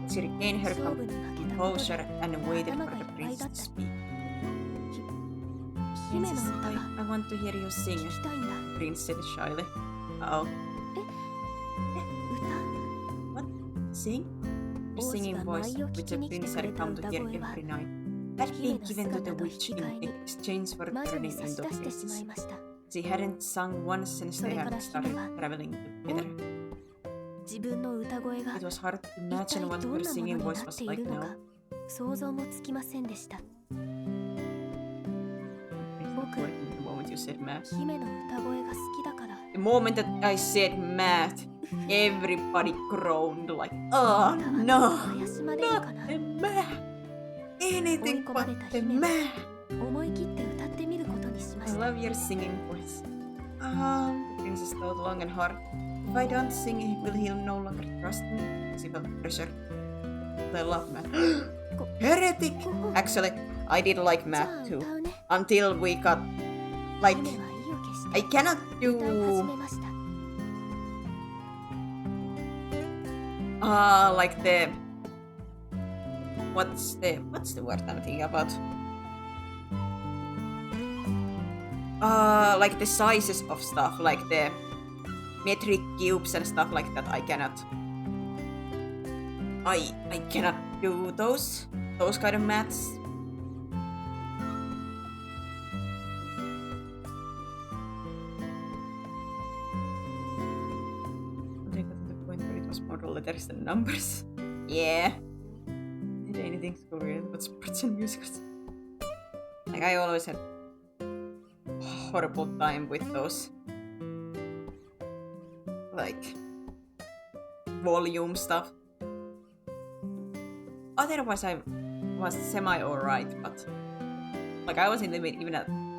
Speaker 1: She regained her
Speaker 2: 勝負に負けたこと
Speaker 1: composure
Speaker 2: で
Speaker 1: and waited
Speaker 2: 頭
Speaker 1: for
Speaker 2: がい
Speaker 1: the
Speaker 2: っぱい
Speaker 1: prince
Speaker 2: だっ
Speaker 1: to
Speaker 2: た。
Speaker 1: speak.
Speaker 2: 姫の
Speaker 1: Princess,
Speaker 2: 歌が
Speaker 1: I want to hear you sing,
Speaker 2: 聞きたいんだ。
Speaker 1: Prince said shyly. Uh-oh.
Speaker 2: 歌
Speaker 1: What? Sing? Her
Speaker 2: 王子
Speaker 1: singing
Speaker 2: が
Speaker 1: voice,
Speaker 2: 舞を聞
Speaker 1: which
Speaker 2: き
Speaker 1: the
Speaker 2: に来て
Speaker 1: prince
Speaker 2: くれ
Speaker 1: had
Speaker 2: た
Speaker 1: come to
Speaker 2: 歌
Speaker 1: hear
Speaker 2: 声は
Speaker 1: every night, had
Speaker 2: 姫
Speaker 1: been
Speaker 2: の
Speaker 1: given to
Speaker 2: 姿
Speaker 1: the
Speaker 2: と引
Speaker 1: witch
Speaker 2: き
Speaker 1: in
Speaker 2: 換えに
Speaker 1: exchange for
Speaker 2: 魔女に
Speaker 1: turning
Speaker 2: 差し
Speaker 1: into
Speaker 2: 出してしま
Speaker 1: princess.
Speaker 2: いました。
Speaker 1: She hadn't sung once since
Speaker 2: そ
Speaker 1: they
Speaker 2: れか
Speaker 1: had
Speaker 2: ら
Speaker 1: started
Speaker 2: 姫は
Speaker 1: traveling together.
Speaker 2: 自分の歌声が
Speaker 1: It was hard to
Speaker 2: 一体
Speaker 1: imagine
Speaker 2: ど
Speaker 1: what
Speaker 2: ん
Speaker 1: her
Speaker 2: なもの
Speaker 1: singing
Speaker 2: に
Speaker 1: voice
Speaker 2: なっ
Speaker 1: was
Speaker 2: てい
Speaker 1: like
Speaker 2: るの
Speaker 1: now.
Speaker 2: か想像もつきませんでした。
Speaker 1: What the moment you said math.
Speaker 2: 姫の歌声が好きだから
Speaker 1: The moment that I said math, everybody groaned like, oh
Speaker 2: 歌は
Speaker 1: no,
Speaker 2: 怪しまれるか
Speaker 1: not
Speaker 2: な。
Speaker 1: the math. Anything but the math.
Speaker 2: 思い切って歌ってみることにしま
Speaker 1: I
Speaker 2: した。
Speaker 1: love your singing voice. The princess thought long and hard. If I don't sing, will he no longer trust me? She felt pressure. I love math. Heretic! Actually, I did like
Speaker 2: じゃ
Speaker 1: math
Speaker 2: あ
Speaker 1: too.
Speaker 2: 歌うね。
Speaker 1: Until we got, like,
Speaker 2: 姫は意を決して
Speaker 1: I cannot
Speaker 2: 歌い始
Speaker 1: do,
Speaker 2: めました。
Speaker 1: like the, what's the word I'm thinking about? Like the sizes of stuff, like the metric cubes and stuff like that. I cannot do those kind of maths. They got to the point where it was more letters than numbers. Yeah. Did anything so weird about sports and musicals? Like I always had horrible time with those, like, volume stuff. Otherwise I was semi alright, but like I wasn't even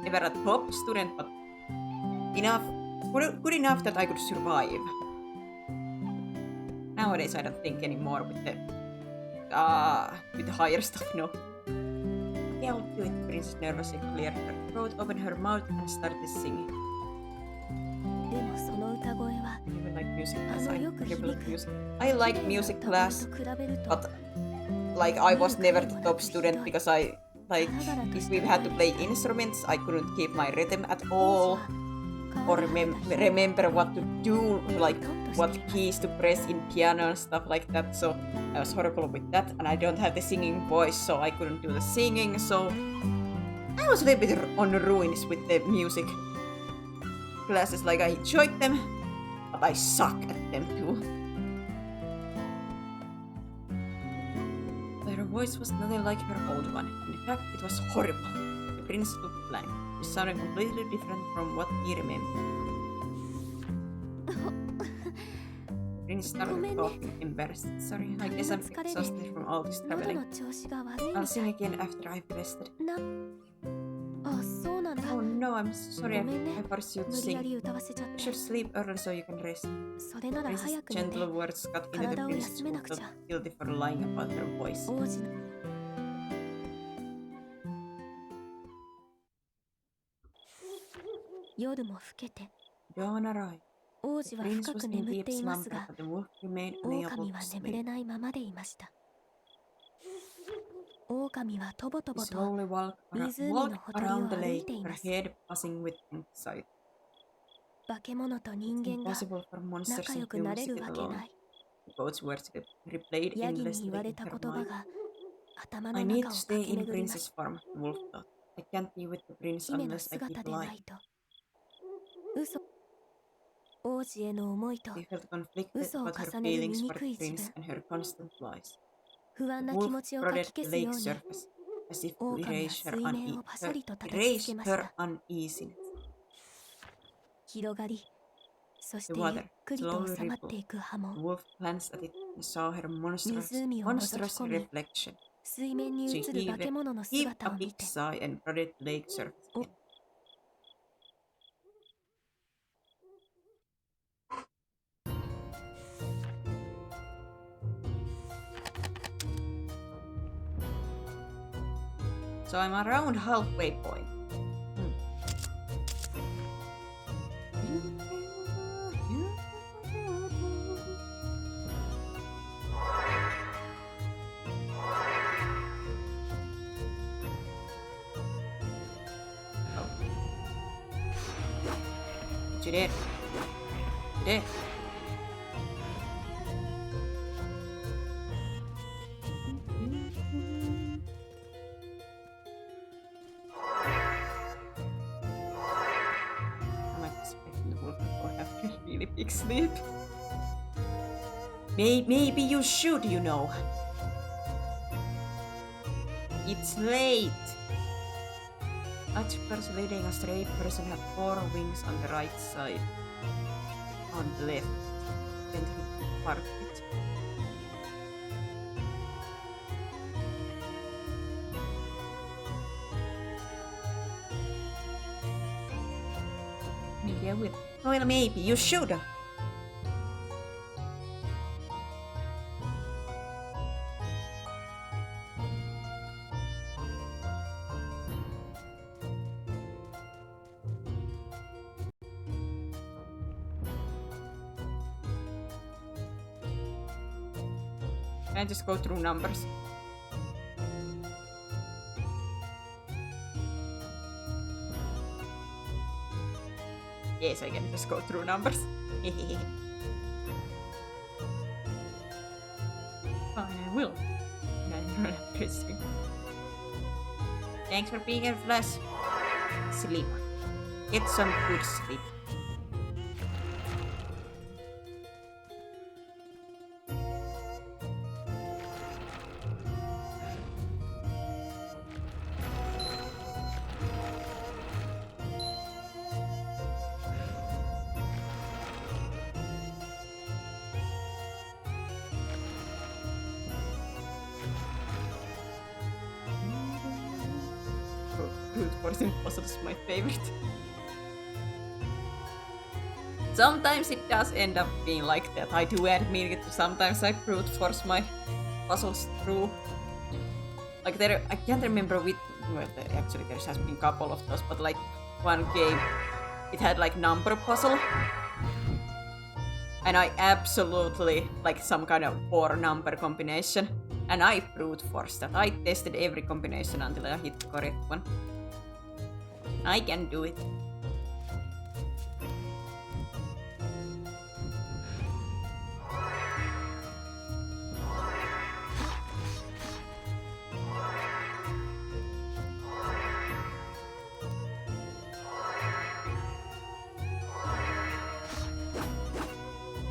Speaker 1: never a top student, but good enough that I could survive. Nowadays I don't think anymore with the higher stuff, no. Okay, I'll do it. Princess nervously cleared her throat, opened her mouth, and started singing.
Speaker 2: でもその歌声は
Speaker 1: I even like music
Speaker 2: あ
Speaker 1: class.
Speaker 2: の
Speaker 1: I
Speaker 2: よく
Speaker 1: really
Speaker 2: 響
Speaker 1: like
Speaker 2: く
Speaker 1: music. I like
Speaker 2: 綺麗な
Speaker 1: music
Speaker 2: 歌声
Speaker 1: class,
Speaker 2: と比べると
Speaker 1: but like I was never the top student because I like if we had to play instruments, I couldn't keep my rhythm at
Speaker 2: 王
Speaker 1: all
Speaker 2: 子は
Speaker 1: or
Speaker 2: 変わり果てた
Speaker 1: remember what to do, like
Speaker 2: トンと
Speaker 1: what
Speaker 2: しています
Speaker 1: keys to press in piano and stuff like that. So I was horrible with that, and I don't have the singing voice, so I couldn't do the singing. So I was a little bit on ruins with the music classes. Like I enjoyed them, but I suck at them too. Her voice was nothing like her old one. In fact, it was horrible. The prince looked blank. It sounded completely different from what he remembered. The prince started talking, embarrassed. Sorry, I guess I'm exhausted from all this
Speaker 2: 喉
Speaker 1: traveling.
Speaker 2: の調子が悪いみ
Speaker 1: I'll
Speaker 2: た
Speaker 1: sing
Speaker 2: い
Speaker 1: again after I've rested.
Speaker 2: な。あ、そうなんだ。
Speaker 1: Oh no, I'm sorry.
Speaker 2: ごめんね。
Speaker 1: I forced you to
Speaker 2: 無理や
Speaker 1: sing.
Speaker 2: り歌わせちゃっ
Speaker 1: You
Speaker 2: て。
Speaker 1: should sleep early so you can rest.
Speaker 2: それなら
Speaker 1: Princess'
Speaker 2: 早く寝て
Speaker 1: gentle words got into the
Speaker 2: 体を
Speaker 1: prince's
Speaker 2: 休めなく
Speaker 1: who
Speaker 2: ちゃ。
Speaker 1: felt guilty for lying about her voice.
Speaker 2: 王子の夜も更けて
Speaker 1: Dawn arrived.
Speaker 2: 王
Speaker 1: The
Speaker 2: 子は
Speaker 1: prince
Speaker 2: 深
Speaker 1: was
Speaker 2: く
Speaker 1: in
Speaker 2: 眠っ
Speaker 1: deep
Speaker 2: ています
Speaker 1: slumber,
Speaker 2: が
Speaker 1: but the wolf remained unable
Speaker 2: 狼
Speaker 1: to
Speaker 2: は眠れ
Speaker 1: sleep.
Speaker 2: ないままでいました。狼はとぼと
Speaker 1: He
Speaker 2: ぼと
Speaker 1: slowly walked
Speaker 2: 湖の
Speaker 1: around
Speaker 2: ほとりを
Speaker 1: the
Speaker 2: 歩い
Speaker 1: lake,
Speaker 2: てい
Speaker 1: her
Speaker 2: ます。
Speaker 1: head buzzing with anxiety.
Speaker 2: 化け物と
Speaker 1: It's
Speaker 2: 人間が
Speaker 1: impossible for monsters
Speaker 2: 仲良
Speaker 1: and
Speaker 2: くな
Speaker 1: humans
Speaker 2: れ
Speaker 1: to
Speaker 2: る
Speaker 1: get
Speaker 2: わけ
Speaker 1: along.
Speaker 2: ない。
Speaker 1: The goat's words replayed
Speaker 2: ヤギに
Speaker 1: endlessly
Speaker 2: 言われ
Speaker 1: in
Speaker 2: た
Speaker 1: her
Speaker 2: 言葉
Speaker 1: mind.
Speaker 2: が頭
Speaker 1: I
Speaker 2: の
Speaker 1: need
Speaker 2: 中
Speaker 1: to
Speaker 2: を
Speaker 1: stay
Speaker 2: 駆け
Speaker 1: in
Speaker 2: 巡ります
Speaker 1: princess form, the wolf thought. I can't be with the prince
Speaker 2: 姫の
Speaker 1: unless I
Speaker 2: 姿
Speaker 1: keep
Speaker 2: でな
Speaker 1: lying.
Speaker 2: いと嘘王子への思いと
Speaker 1: She felt conflicted
Speaker 2: 嘘を
Speaker 1: about her
Speaker 2: 重ねる
Speaker 1: feelings for
Speaker 2: 醜
Speaker 1: the
Speaker 2: い自
Speaker 1: prince
Speaker 2: 分
Speaker 1: and her constant lies.
Speaker 2: 不安
Speaker 1: The
Speaker 2: な気
Speaker 1: wolf
Speaker 2: 持ちをか
Speaker 1: prodded
Speaker 2: き消
Speaker 1: the
Speaker 2: すよ
Speaker 1: lake
Speaker 2: うに
Speaker 1: surface as if to
Speaker 2: 狼は
Speaker 1: erase
Speaker 2: 水
Speaker 1: her,
Speaker 2: 面をパシャリと叩きつけ
Speaker 1: erase
Speaker 2: まし
Speaker 1: her
Speaker 2: た。
Speaker 1: uneasiness.
Speaker 2: 広がりそして
Speaker 1: The
Speaker 2: ゆっ
Speaker 1: water
Speaker 2: くりと
Speaker 1: slowly
Speaker 2: 収まって
Speaker 1: rippled.
Speaker 2: いく波
Speaker 1: The
Speaker 2: 紋
Speaker 1: wolf glanced at it and saw her monstrous
Speaker 2: 湖を覗き込み
Speaker 1: reflection.
Speaker 2: 水面に
Speaker 1: She
Speaker 2: 映る化け物の
Speaker 1: heaved
Speaker 2: 姿
Speaker 1: a
Speaker 2: を見
Speaker 1: big
Speaker 2: て
Speaker 1: sigh and prodded the lake surface again. So I'm around halfway point. You dead? You dead? I'm expecting the wolf to have a really big sleep. Maybe you should, you know. It's late. Each person leading a stray person have 4 wings on the right side. On the left. Then part of it. Maybe I will. Well, maybe you should. Can I just go through numbers? Yes, I can just go through numbers. Fine, I will. Thanks for being here, Flash. Sleep. Get some good sleep. Brute Force Impossible is my favorite. Sometimes it does end up being like that. I do admit it. Sometimes I brute force my puzzles through. Like there, I can't remember which. Well, actually, there has been a couple of those, but like one game, it had like number puzzle, and I absolutely like some kind of 4 number combination, and I brute forced that. I tested every combination until I hit the correct one. I can do it.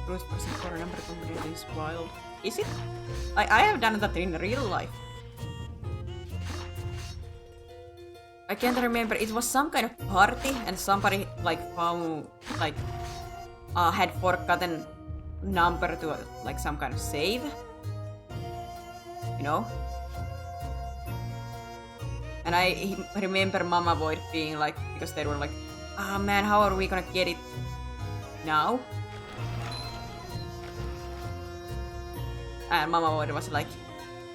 Speaker 1: Brute force for a number combination is wild. Is it? I have done that in real life. I can't remember. It was some kind of party, and somebody like found like had forgotten number to like some kind of save. You know. And I remember Mama Void being like, because they were like, "Ah man, how are we gonna get it now?" And Mama Void was like,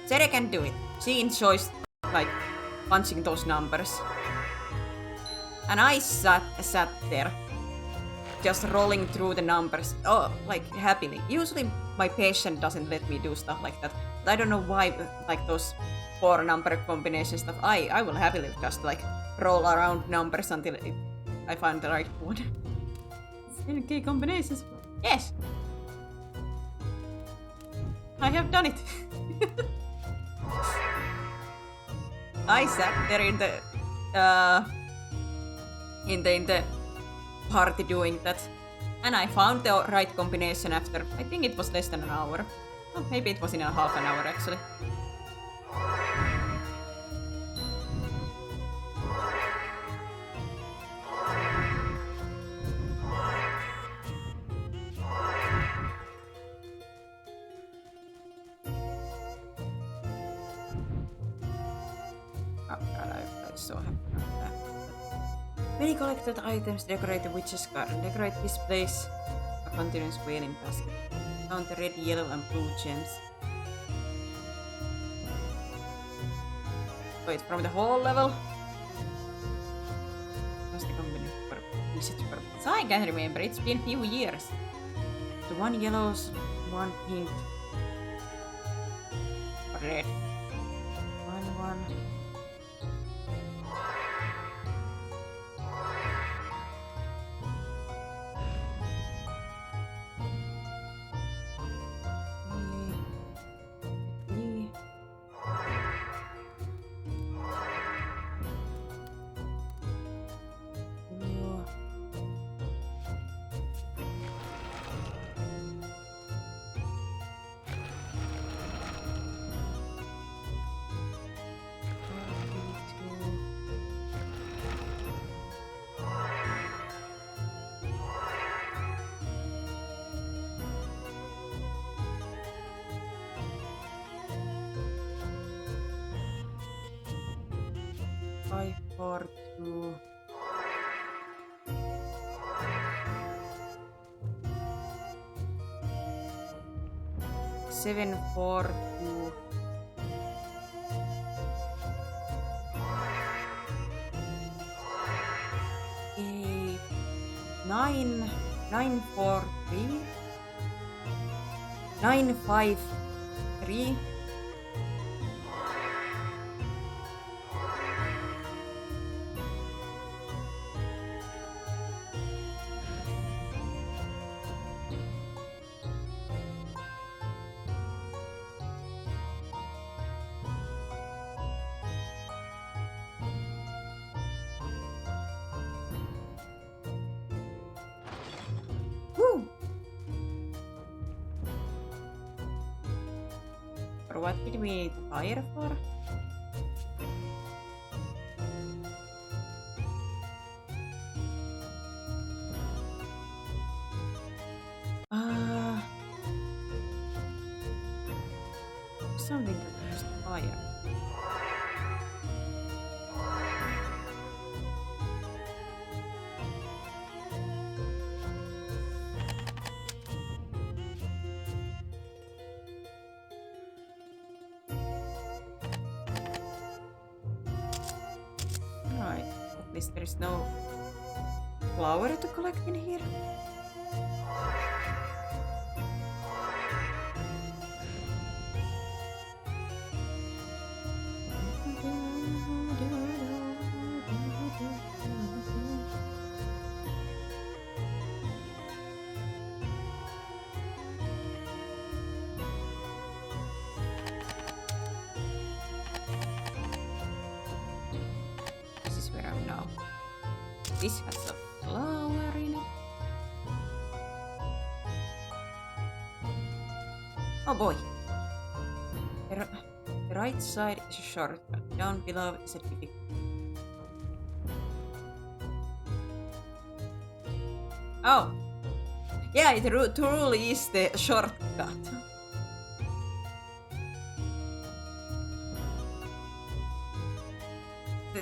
Speaker 1: "Sere can do it. She enjoys like punching those numbers." And I sat there, just rolling through the numbers, like happily. Usually my patient doesn't let me do stuff like that. But I don't know why, like those 4 number combination stuff. I will happily just like roll around numbers until I find the right one. 10k combinations. Yes. I have done it. I sat there in the party doing that, and I found the right combination after, I think it was less than an hour. Oh, maybe it was in a half an hour actually. Oh god, I so happy about that. Many collected items decorate the witch's garden. Decorate this place a continuous wailing basket. Count the red, yellow, and blue gems. Wait, from the whole level? What's the combination for message purpose? I can't remember, it's been a few years. So 1 yellow, 1 pink, red. 1. 542. Seven, 4, 2. 8, 9, 9, 4, 3. 9, 5, 3. Woo! For what did we need fire for? Something that used fire. Right, at least there is no flower to collect in here. This is where I'm now. This has a flower in it. Oh boy. The right side is a shortcut. Down below is a difficult. Oh. Yeah, it truly is the shortcut.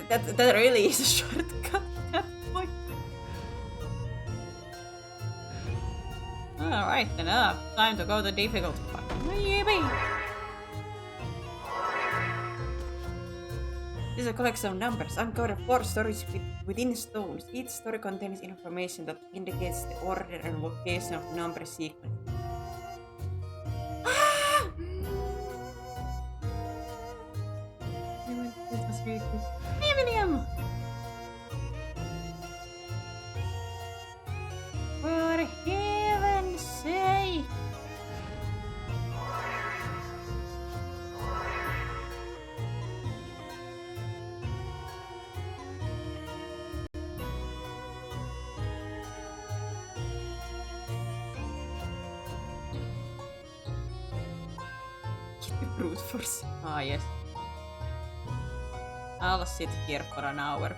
Speaker 1: That really is a shortcut. Alright, enough. Time to go to difficult part. Yippee! This is a collection of numbers. Uncovered 4 stories within stones. Each story contains information that indicates the order and location of the number sequence. That was really good. Hey, William! For heaven's sake! Get the brute force. Ah, yes. I'll sit here for an hour.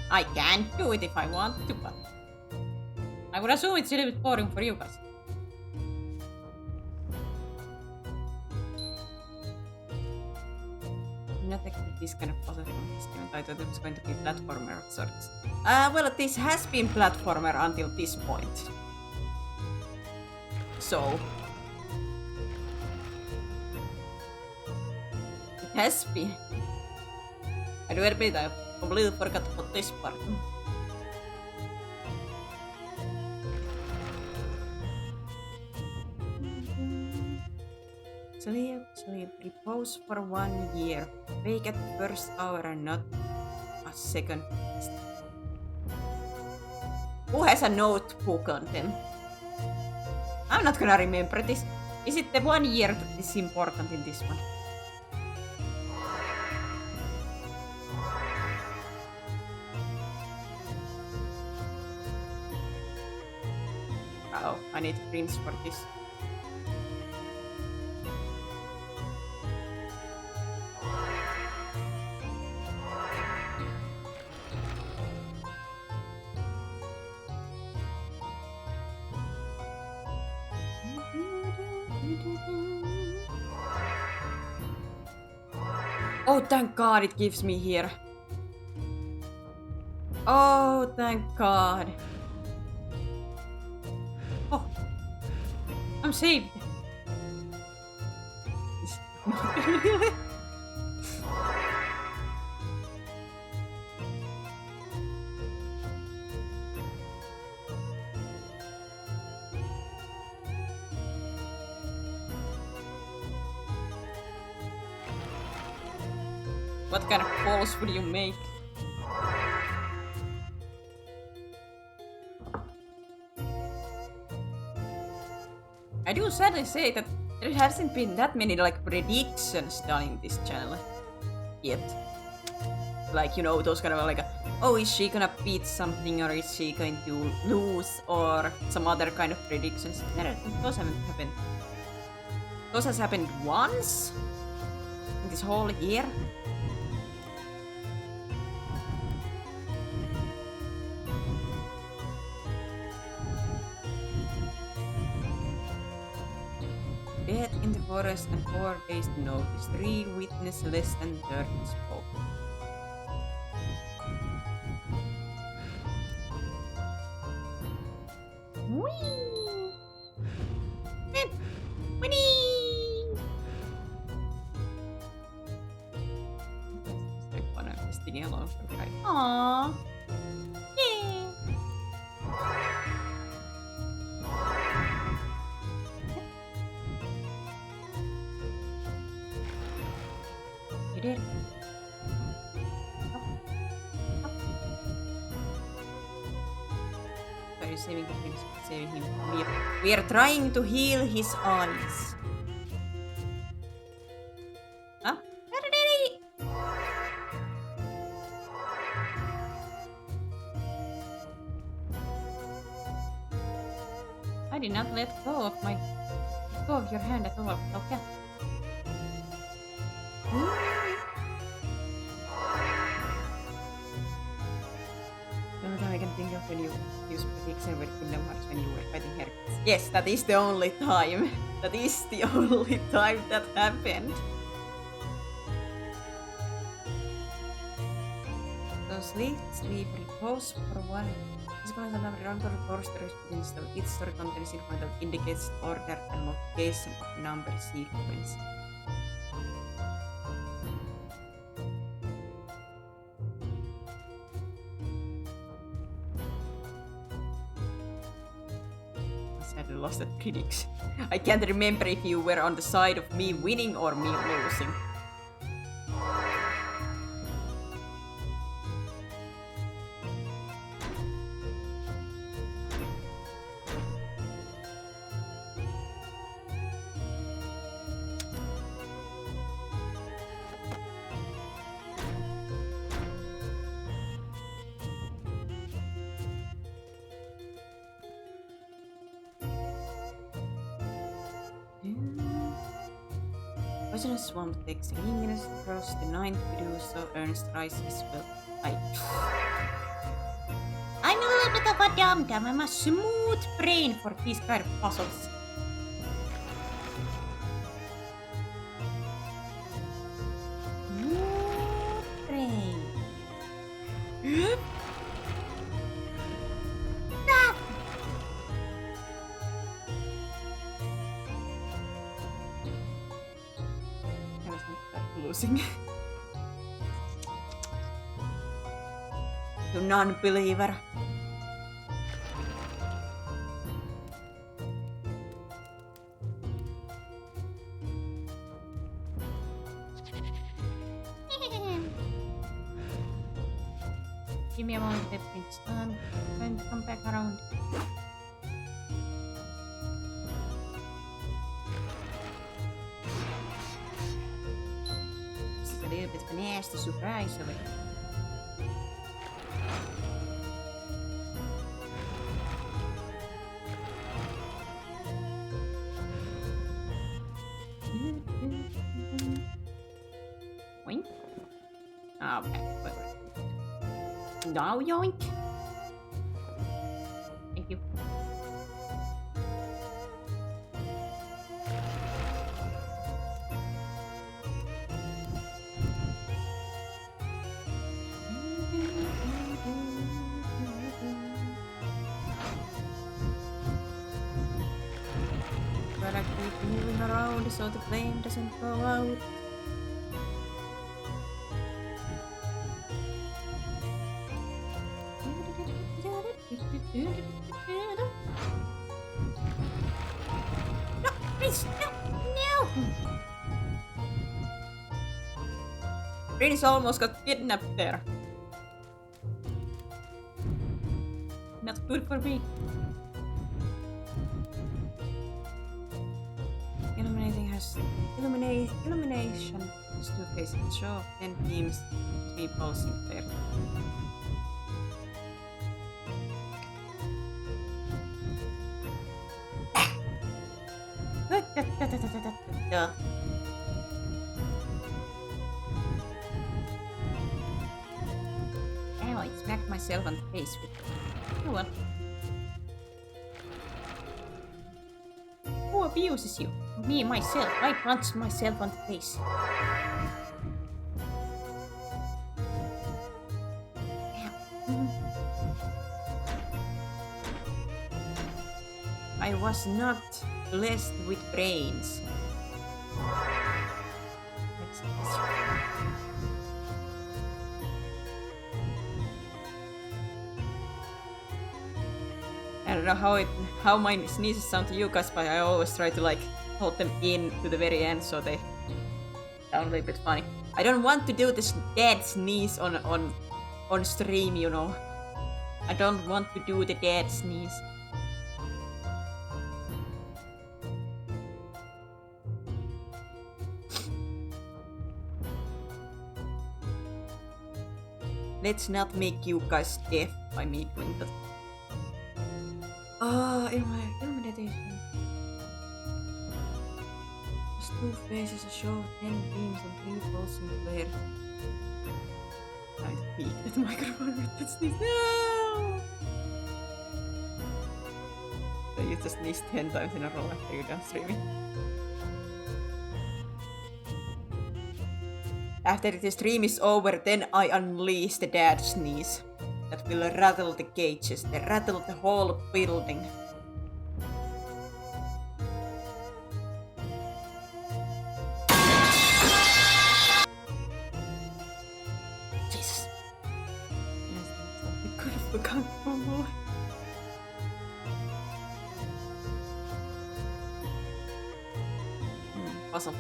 Speaker 1: I can't do it if I want to, but I would assume it's a little bit boring for you guys. I'm not expecting this kind of puzzle from this game. I thought it was going to be platformer of sorts. Well, this has been platformer until this point. So it has been. I do admit I completely forgot about this part. Sleep, repose for 1 year. Wake at the first hour and not a second. Who has a notebook on them? I'm not gonna remember this. Is it the 1 year that is important in this one? Oh, I need prints for this. Oh, thank God it gives me here. Oh, thank God. Oh, I'm saved. Not really. What kind of calls would you make? I do sadly say that there hasn't been that many like predictions done in this channel yet. Like, you know, those kind of like, oh, is she gonna beat something or is she going to lose or some other kind of predictions. Those haven't happened. Those has happened once in this whole year. Death in the forest and 4 days to notice. 3 witness less than 30 spoke. Whee! Winnie! Just like one of the sticking along for the guy. Aww! Yay! You did. Are you saving the prince? Saving him. We are trying to heal his eyes. Huh? I did not let go of your hand at all. Okay. The only time I can think of when you use prediction with Kingdom Hearts when you were fighting Hercules. Yes, that is the only time. That is the only time that happened. So sleep, repose for a while. This is another random core stories within story. Each story contains information that indicates order and multiplication of number sequence. I lost at prediction. I can't remember if you were on the side of me winning or me losing. Poisonous swamp takes Ringness across the 9th to do so. Ernest Rice is well. I'm a little bit of a dum-dum. I'm a smooth brain for these kind of puzzles. Smooth brain. Losing. You non-believer. Give me a moment, Prince. I'm going to come back around. A little bit of a nasty surprise of it. Yoink. Okay, wait. Now yoink. Thank you. gotta keep moving around so the flame doesn't go out. No, please, no! Prince almost got kidnapped there. Not good for me. Illumination has two faces. Show 10 teams, 3 balls in there. Ow, I smacked myself on the face with it. Oh well. Who abuses you? Me, myself. I punched myself on the face. I was not blessed with brains. I don't know how my sneezes sound to you guys, but I always try to like hold them in to the very end so they sound a little bit funny. I don't want to do this dead sneeze on stream, you know. I don't want to do the dead sneeze. Let's not make you guys deaf by me doing that. Illumination. There's 2 faces, a show, 10 beams, and 3 balls in the player. Trying to peek at the microphone with that sneeze. No! So you just sneezed 10 times in a row after you're done streaming. After the stream is over, then I unleash the dead sneeze. That will rattle the cages, rattle the whole building. Jesus. Yes, I could have forgotten for more. Puzzle.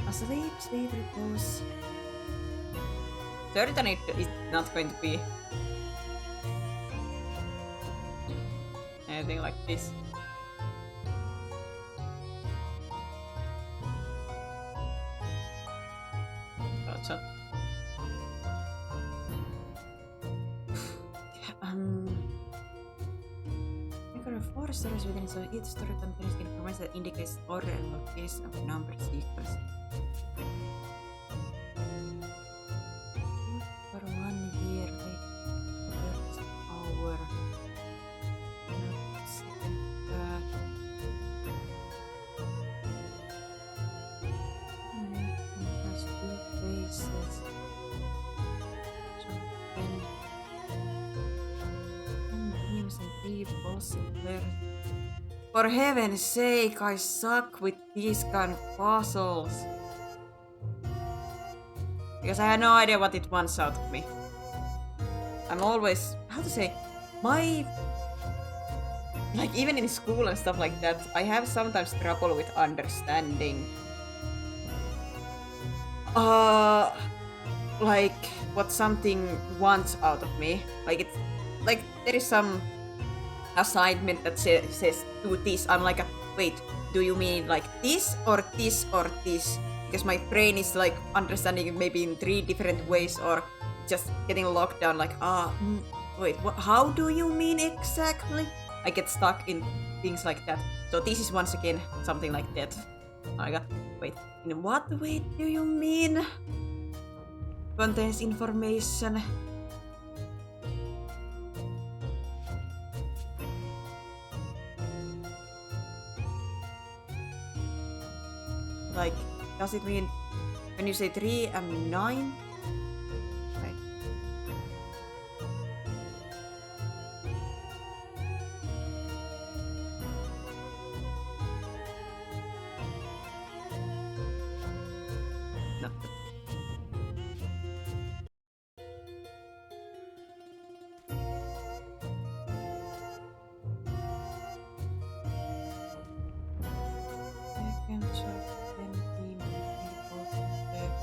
Speaker 1: Asleep, sleep, repose. Certainly it's not going to be anything like this. Gotcha. There are 4 stories within, so each story contains information that indicates order and location of number sequence. For 1 year, wait, first hour. Second, third. Has 2 faces. So 10 teams and 3 bosses there. For heaven's sake, I suck with these kind of puzzles. Because I have no idea what it wants out of me. I'm always, how to say, like even in school and stuff like that, I have sometimes trouble with understanding like what something wants out of me. Like it's like there is some assignment that says do this. I'm like, wait, do you mean like this or this or this? Because my brain is like understanding it maybe in 3 different ways or just getting locked down like, wait, how do you mean exactly? I get stuck in things like that. So this is once again something like that. I got, wait, in what way do you mean? Contains information. Like, does it mean when you say 3 and 9? Right. not. Second shot, then team people left.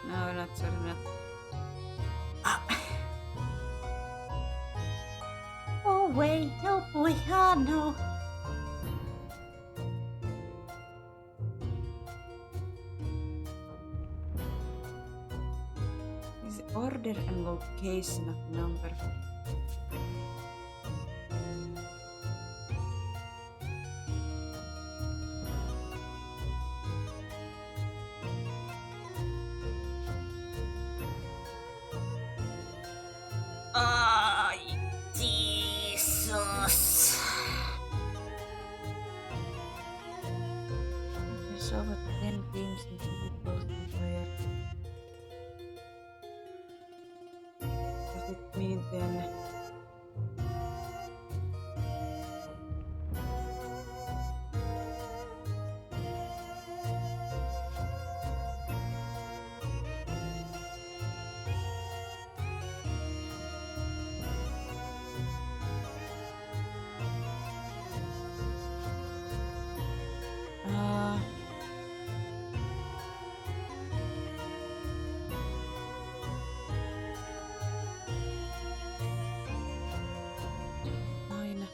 Speaker 1: No, not sorry, not. Ah. Oh wait, help me! Ah no. Is the order and location of number? Ay, Jesus. There's over 10 games in people player. Does it mean then? Mine.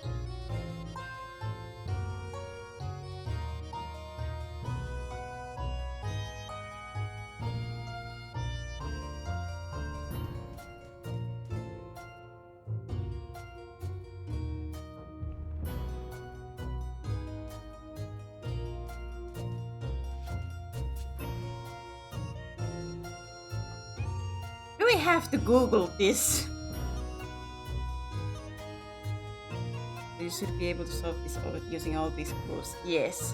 Speaker 1: Do we have to Google this? You should be able to solve this using all these clues. Yes.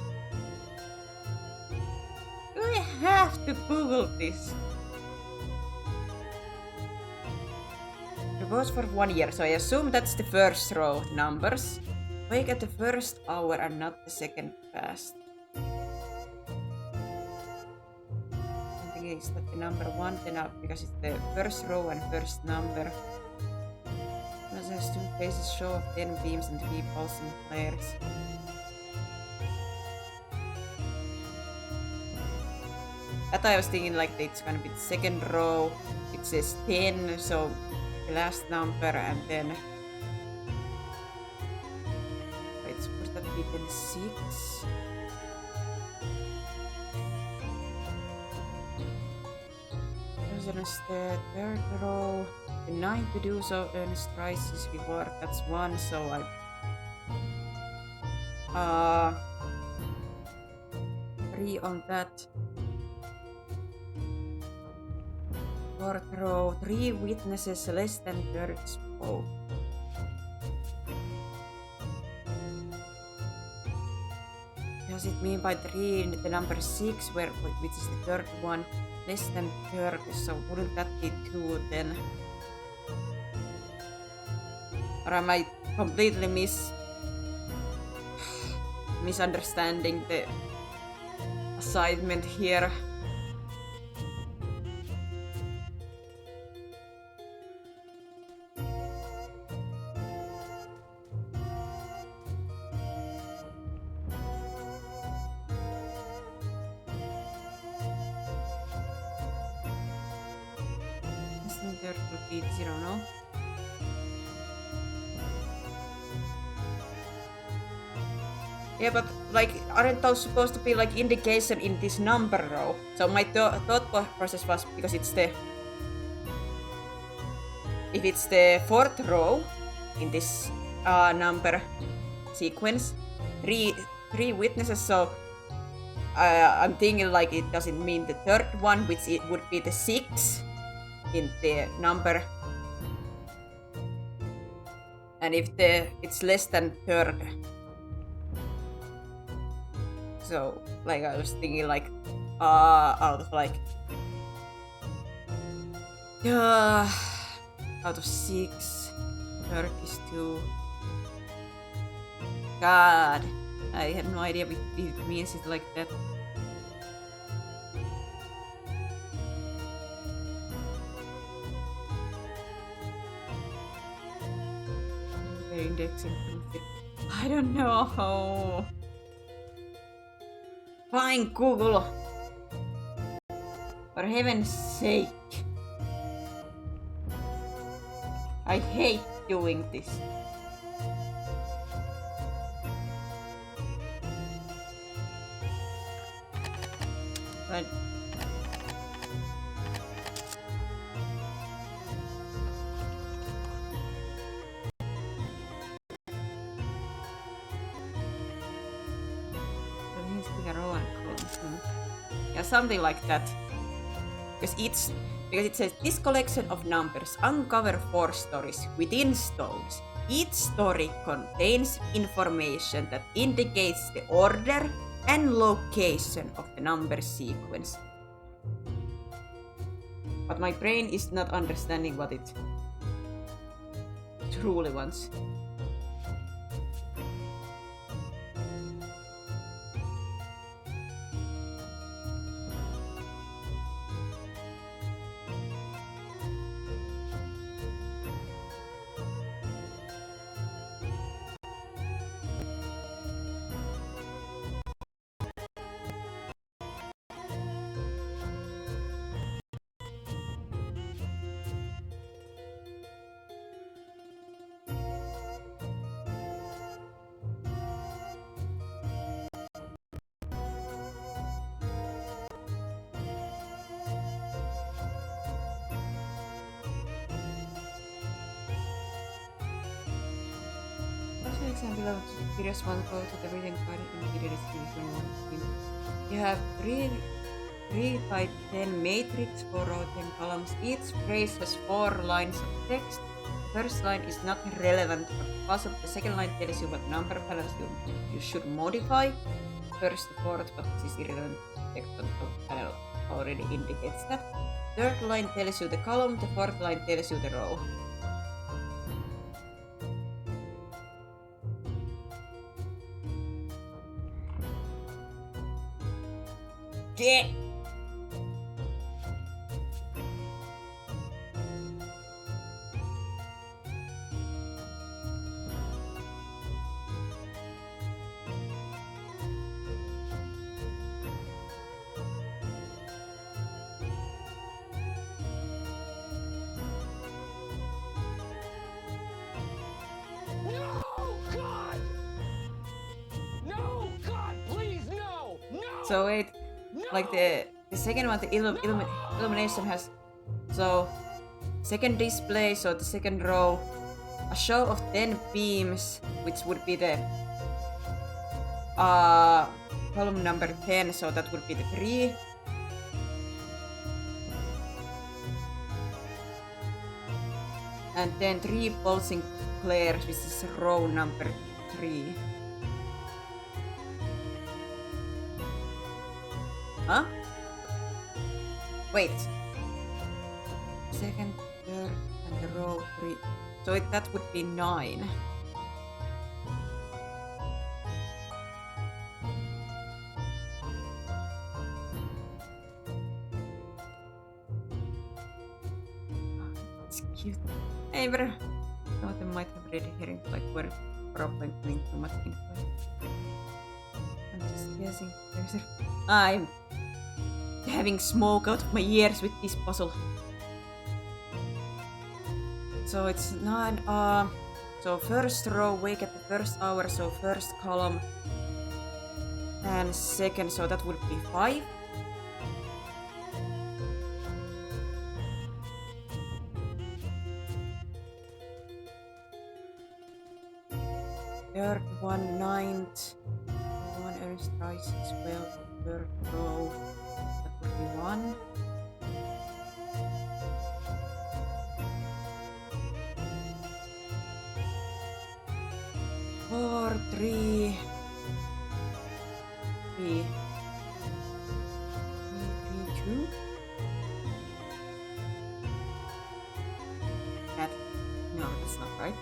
Speaker 1: Do we have to Google this? It was for 1 year, so I assume that's the first row numbers. Wake at the first hour and not the second fast. I think it's that the number 1 then up because it's the first row and first number. There's 2 faces show of 10 beams and 3 pulsing flares. I thought I was thinking like it's gonna be the second row. It says 10, so the last number, and then wait, suppose that be then 6. There's the third row. The 9 to do so earns Rice's reward. That's 1, so I 3 on that. Fourth row, 3 witnesses less than third spoke. Does it mean by 3 the number 6, which is the third one, less than third? So wouldn't that be 2 then? Or am I completely misunderstanding the assignment here? Isn't there to beat 0, no? Yeah, but like, aren't those supposed to be like indication in this number row? So my thought process was because it's the if it's the fourth row in this number sequence, three witnesses. So I'm thinking like it doesn't mean the third one, which it would be the 6 in the number And if it's less than third, so like I was thinking like out of like out of 6, third is 2. God, I had no idea what it means it like that. They're indexing. I don't know. Fine, Google. For heaven's sake. I hate doing this. But yeah, something like that. Because it says this collection of numbers uncover 4 stories within stones. Each story contains information that indicates the order and location of the number sequence. But my brain is not understanding what it truly wants. Example of the curious one, go to the reading card in the video description. You have 3 by 10 matrix, 4 row 10 columns. Each phrase has 4 lines of text. The first line is not relevant for the puzzle. The second line tells you what number balance you should modify. First to fourth, but this is irrelevant. Text on top panel already indicates that. Third line tells you the column. The fourth line tells you the row. Yeah. So wait, like the second one, the illumination has, so second display, so the second row, a show of 10 beams, which would be the column number 10, so that would be the 3. And then 3 pulsing flares, which is row number 3. Huh? Wait. Second, third, and the row 3. So that would be 9. It's cute. Hey, but some of them might have read hearing like we're probably putting too much info. I'm just guessing. I'm having smoke out of my ears with this puzzle. So it's 9. So first row, wake at the first hour, so first column, and second, so that would be 5. Third one, 9th. One earns price as well. Third row, that would be 1. 3. 3. 2. That. No, that's not right.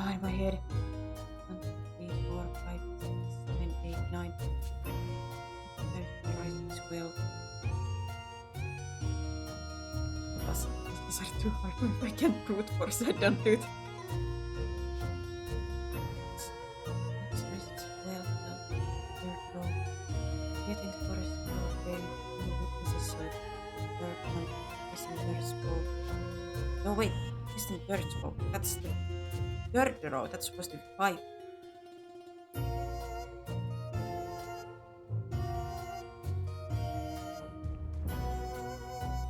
Speaker 1: In my head. 1, 2, 3, 4, 5, 6, 7, 8, 9. 12. These are too hard. If I can't brute force, I don't do it. 12. Third row. Get in the forest row. Then witnesses so third one. Listen, third row. No, wait. Listen, third row. That's the third row. That's supposed to be 5.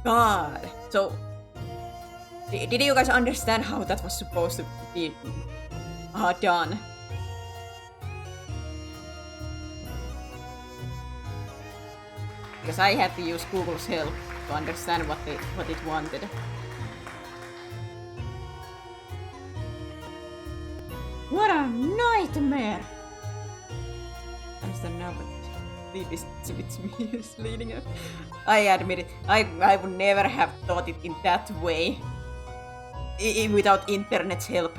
Speaker 1: God. So, did you guys understand how that was supposed to be done? Because I had to use Google's help to understand what it wanted. What a nightmare! I understand now, but it's me is leading up. I admit it. I would never have thought it in that way. Without internet's help.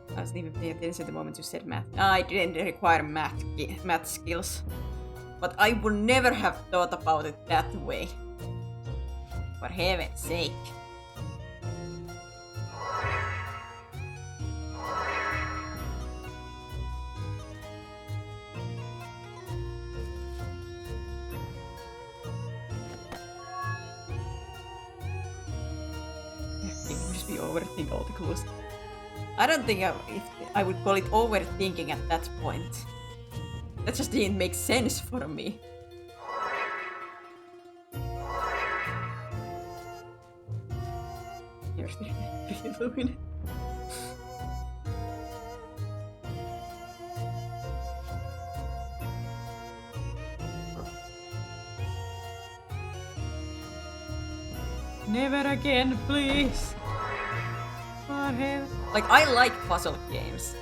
Speaker 1: I wasn't even paying attention the moment you said math. I didn't require math skills. But I would never have thought about it that way. For heaven's sake. We overthink all the clues. I don't think I would call it overthinking at that point. That just didn't make sense for me. Here's the reload. Never again, please. Like, I like puzzle games,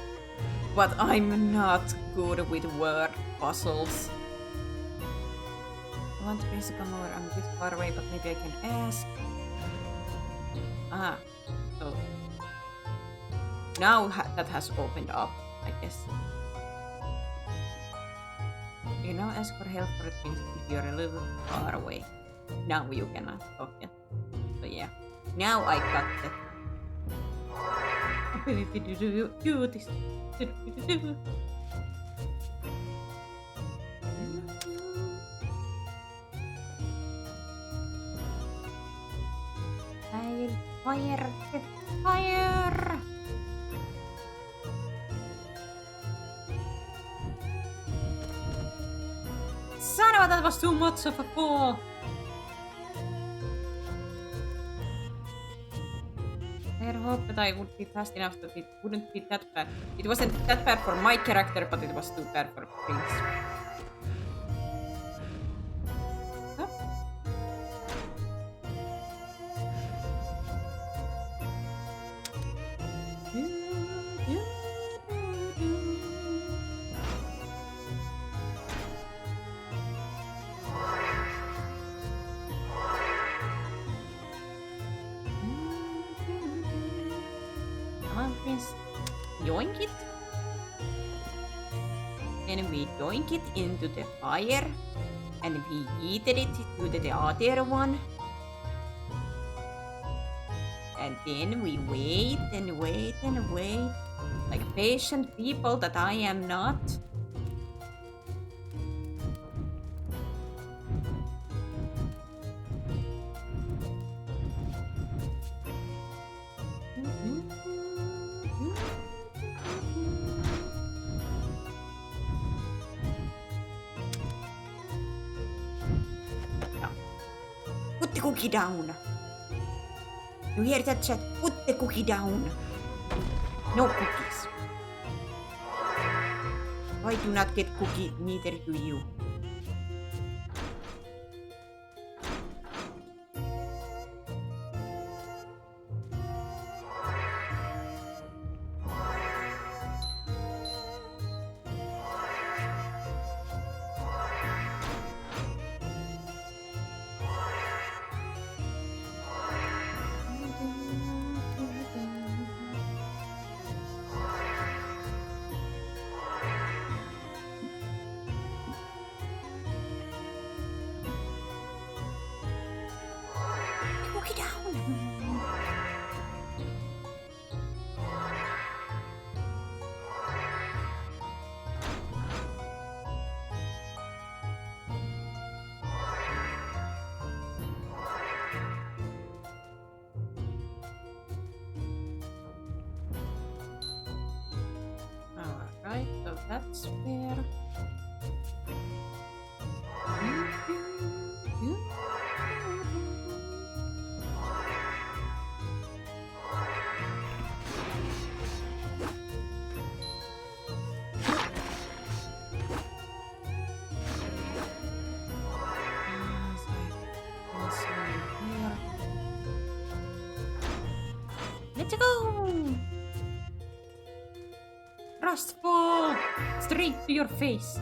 Speaker 1: but I'm not good with word puzzles. I want Prince to come over. I'm a bit far away, but maybe I can ask. So now that has opened up, I guess. You know, ask for help for things if you're a little far away. Now you cannot. Okay. So yeah, now I got that. Do this. I will fire the fire. Son of a, that was too much of a fall. I had hoped that I would be fast enough that it wouldn't be that bad. It wasn't that bad for my character, but it was too bad for Prince. Huh? Prince, yoink it. Then we yoink it into the fire, and we yeeted it to the other one. And then we wait and wait and wait, like patient people that I am not. the cookie down. You hear that, chat? Put the cookie down. No cookies. I do not get cookie, neither do you. Cookie down. Alright, so that's where. Let's go! Trustful! Straight to your face.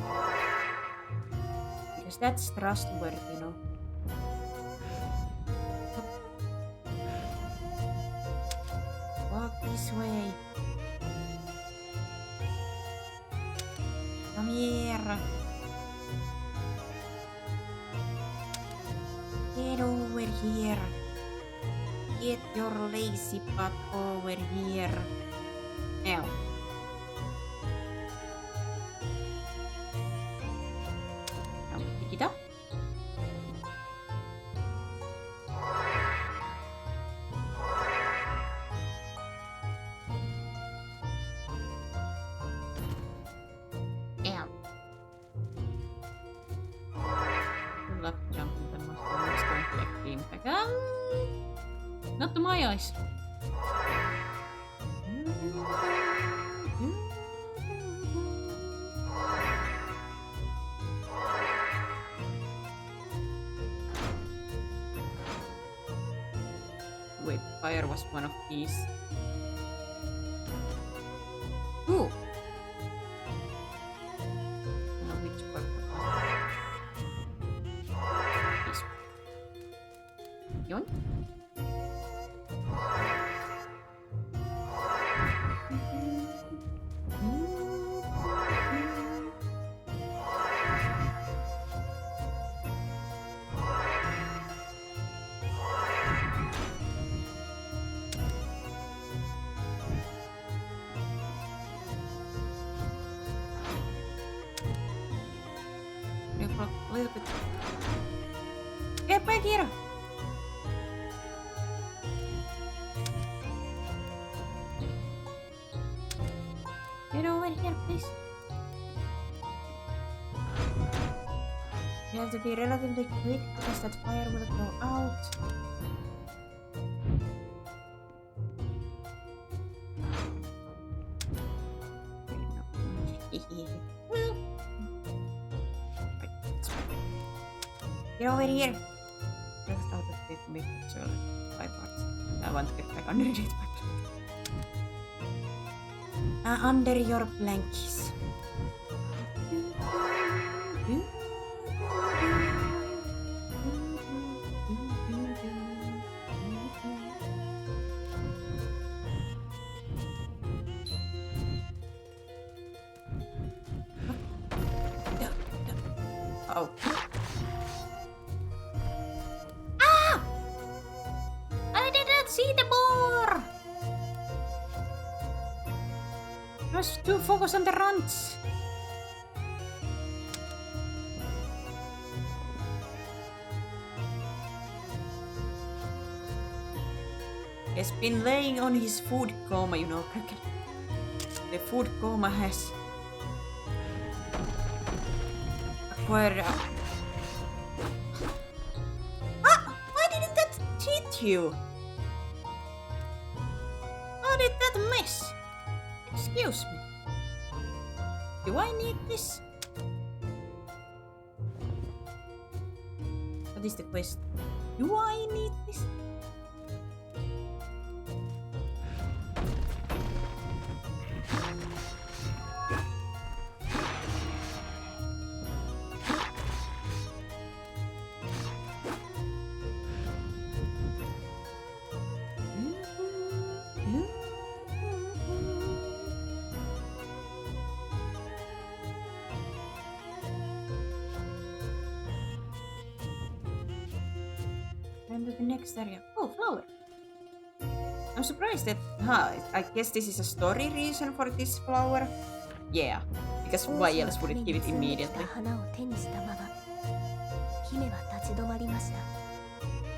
Speaker 1: Because that's trustworthy, you know. Walk this way. Come here. Get over here. Get your lazy butt over here. Now. Now pick it up. Ow. Good luck jumping the muscle. It's going to like game back. Not to my eyes. Wait, fire was one of these. Ooh. Now which part was this? Yon? A little bit. Get back here! Get over here, please. You have to be relatively quick because that fire will go out. Well. Get over here! Just out of it, make it so 5 parts. I want to get back underneath it. Under your blankets. Oh. Ah! I didn't see the boar! I was too focused on the runs. He's been laying on his food coma, you know. The food coma has acquired. Ah! Why didn't Thank you! How did that mess? Excuse me. Do I need this? What is the question? Do I need this? And to the next area. Oh, flower. I'm surprised that, I guess this is a story reason for this flower. Yeah, because why else would it give it immediately?
Speaker 2: 花を手にしたまま姫は立ち止まりました。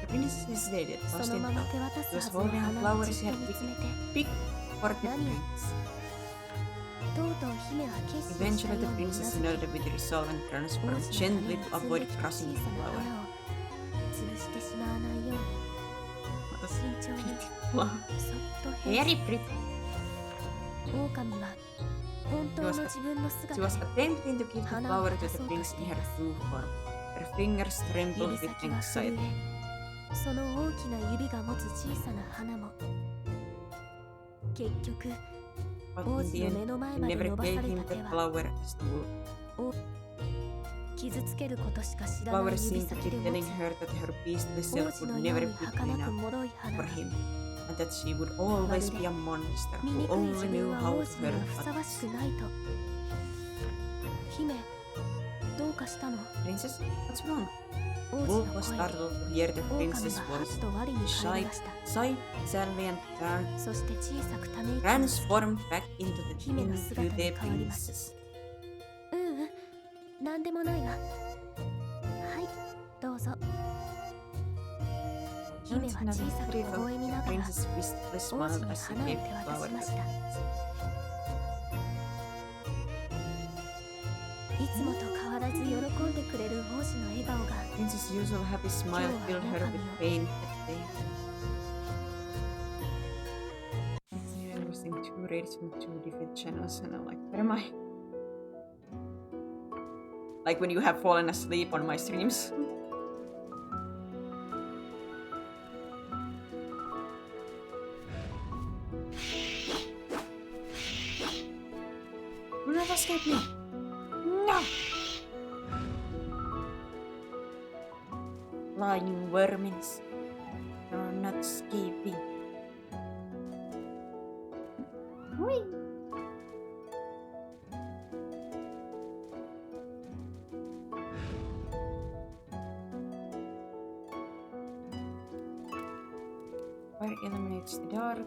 Speaker 1: The princess hesitated,
Speaker 2: そ
Speaker 1: lost
Speaker 2: の
Speaker 1: in
Speaker 2: まま
Speaker 1: thought.
Speaker 2: 手渡
Speaker 1: She
Speaker 2: す
Speaker 1: was
Speaker 2: はずの
Speaker 1: holding a
Speaker 2: 花を
Speaker 1: flower
Speaker 2: じ
Speaker 1: she
Speaker 2: っと
Speaker 1: had
Speaker 2: 見つめて
Speaker 1: picked for the
Speaker 2: 何を
Speaker 1: prince.
Speaker 2: とうとう姫は決心した
Speaker 1: Eventually,
Speaker 2: よ
Speaker 1: the
Speaker 2: うにうな
Speaker 1: princess
Speaker 2: ずき
Speaker 1: nodded with resolve and
Speaker 2: 王
Speaker 1: transformed
Speaker 2: 子の
Speaker 1: gently
Speaker 2: 羽
Speaker 1: to
Speaker 2: に積ん
Speaker 1: avoid
Speaker 2: できた小
Speaker 1: crushing
Speaker 2: さ
Speaker 1: the
Speaker 2: な
Speaker 1: flower.
Speaker 2: 花を潰してしまわないように
Speaker 1: What a
Speaker 2: 慎重に
Speaker 1: flower.
Speaker 2: そっと変
Speaker 1: Very pretty.
Speaker 2: 狼は本当の自分の
Speaker 1: She
Speaker 2: 姿
Speaker 1: was
Speaker 2: で
Speaker 1: attempting to give the flower to the prince in her true form. Her fingers trembled
Speaker 2: 指
Speaker 1: with
Speaker 2: 先は震
Speaker 1: anxiety.
Speaker 2: えその大きな指が持つ小さな花も結局
Speaker 1: But
Speaker 2: 王
Speaker 1: in
Speaker 2: 子
Speaker 1: the
Speaker 2: の
Speaker 1: end,
Speaker 2: 目の前
Speaker 1: he
Speaker 2: まで
Speaker 1: never
Speaker 2: 伸ば
Speaker 1: gave
Speaker 2: され
Speaker 1: him
Speaker 2: た
Speaker 1: the
Speaker 2: 手は
Speaker 1: flower as the wolf.
Speaker 2: 傷つけることしか知ら
Speaker 1: Flower
Speaker 2: ない指
Speaker 1: seemed to
Speaker 2: 先
Speaker 1: keep
Speaker 2: で
Speaker 1: telling
Speaker 2: 持つ
Speaker 1: her that her beastly
Speaker 2: 王
Speaker 1: self
Speaker 2: 子
Speaker 1: would
Speaker 2: のよ
Speaker 1: never
Speaker 2: う
Speaker 1: be
Speaker 2: に
Speaker 1: good
Speaker 2: 儚く
Speaker 1: enough
Speaker 2: 脆い花
Speaker 1: for
Speaker 2: が
Speaker 1: him, and that she would always be a monster
Speaker 2: 醜
Speaker 1: who
Speaker 2: い
Speaker 1: only
Speaker 2: 自
Speaker 1: knew
Speaker 2: 分は
Speaker 1: how
Speaker 2: 王
Speaker 1: to
Speaker 2: 子には
Speaker 1: hurt
Speaker 2: ふさわし
Speaker 1: others.
Speaker 2: くないと姫どうかしたの
Speaker 1: Princess, what's wrong?
Speaker 2: 王子
Speaker 1: Wolf
Speaker 2: の
Speaker 1: was
Speaker 2: 声
Speaker 1: startled to hear the
Speaker 2: 狼
Speaker 1: prince's
Speaker 2: はハ
Speaker 1: voice.
Speaker 2: ッと我に返りました
Speaker 1: Sighed sadly and
Speaker 2: そして小さくため息を
Speaker 1: transformed back into the
Speaker 2: 姫の
Speaker 1: into
Speaker 2: 姿に
Speaker 1: the
Speaker 2: 変わります
Speaker 1: princess.
Speaker 2: ううんなんでもないわはいどうぞ姫は小さく微笑みながら
Speaker 1: Princess wistfully
Speaker 2: 王子
Speaker 1: smiled
Speaker 2: に
Speaker 1: as she
Speaker 2: 花を
Speaker 1: gave
Speaker 2: 手
Speaker 1: the
Speaker 2: 渡
Speaker 1: flower
Speaker 2: しま
Speaker 1: to
Speaker 2: し
Speaker 1: the
Speaker 2: た
Speaker 1: prince.
Speaker 2: いつもと変わらず喜んでくれる王子の笑顔が
Speaker 1: Princess' usual happy smile filled her with pain that day. Yeah, I was seeing two raids from two different channels, and I'm like, where am I? Like when you have fallen asleep on my streams. Do not escape me! No! Flying vermins. You're not escaping. Whee! Fire eliminates the dark.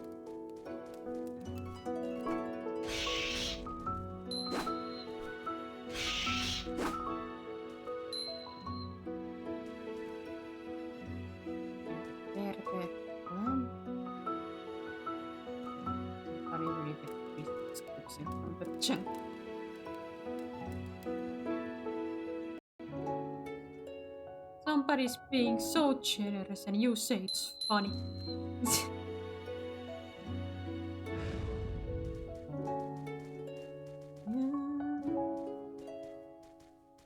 Speaker 1: Prepare the lamp. I didn't read the description from the channel. Somebody's being so generous and you say it's funny.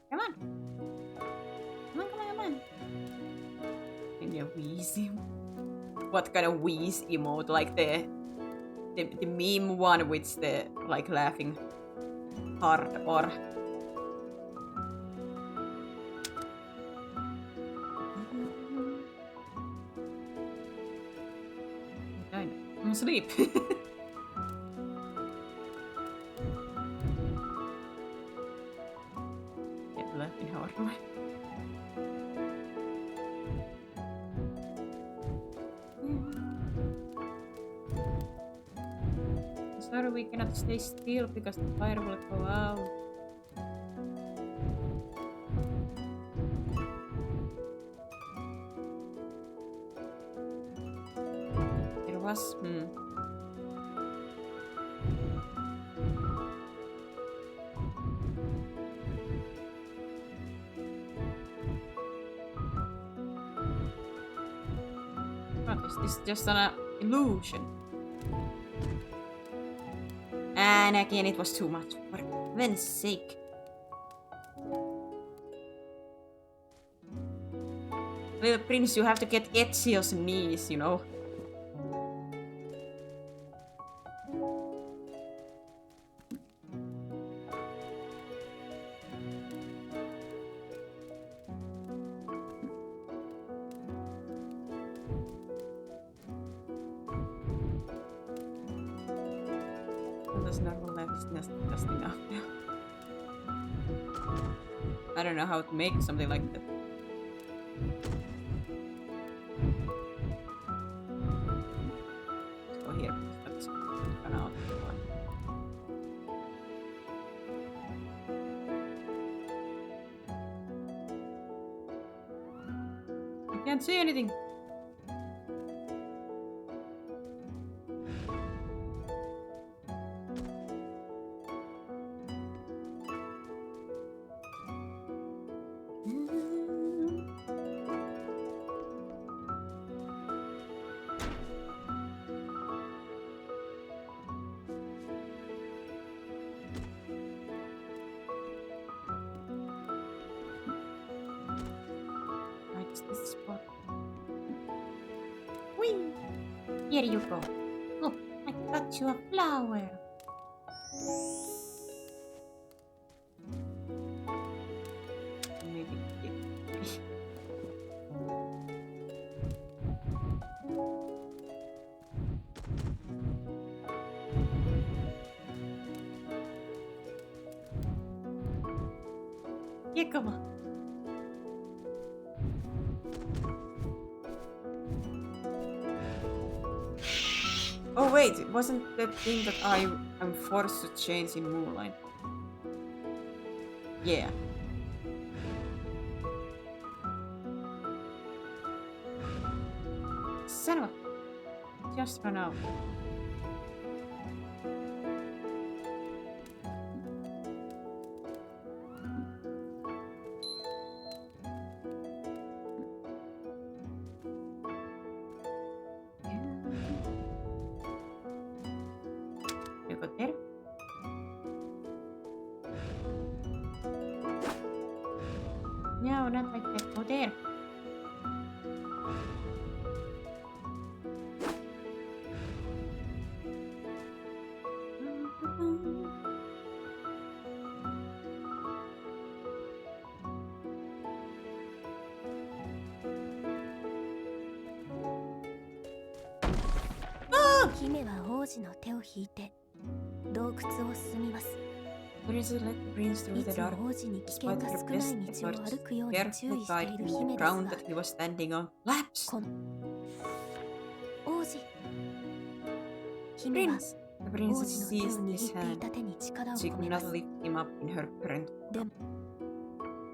Speaker 1: Come on. Come on, come on, come on. And a wheezy. What kind of wheeze emote? Like the meme one with the like laughing hard or I'm asleep. Yeah, laughing hard. Sorry, we cannot stay still because the fire will go out. It was, What Is this just an illusion? And again, it was too much. For heaven's sake. Little prince, you have to get Ezio's knees, you know. There's normal life is just enough now. I don't know how to make something like that. Let's go here. Let's run out. I can't see anything. This spot. Whee! Here you go. Look, I got you a flower. Maybe. Yeah, come on. Oh wait, it wasn't that thing that I'm forced to change in Moonlight. Yeah. Son of a... Just run out. You got there? No, not like that. Go there. Ah!
Speaker 2: 姫は王子の手を引いて洞窟を進みます。
Speaker 1: Prince led the prince through
Speaker 2: い
Speaker 1: the
Speaker 2: つも
Speaker 1: dark
Speaker 2: 王子に危険
Speaker 1: despite
Speaker 2: が
Speaker 1: her
Speaker 2: 少な
Speaker 1: best
Speaker 2: い道を
Speaker 1: efforts.
Speaker 2: 歩くように注
Speaker 1: Carefully
Speaker 2: 意してい
Speaker 1: guided
Speaker 2: る
Speaker 1: the
Speaker 2: 姫です
Speaker 1: ground
Speaker 2: が
Speaker 1: that he was standing on. Lapsed!
Speaker 2: この王子姫は
Speaker 1: Prince! The
Speaker 2: 王
Speaker 1: princess
Speaker 2: 子の手を
Speaker 1: seized
Speaker 2: 握
Speaker 1: his
Speaker 2: ってい
Speaker 1: hand.
Speaker 2: た手に力を
Speaker 1: She
Speaker 2: 込
Speaker 1: could
Speaker 2: めま
Speaker 1: not
Speaker 2: す。
Speaker 1: lift him up in her current
Speaker 2: でも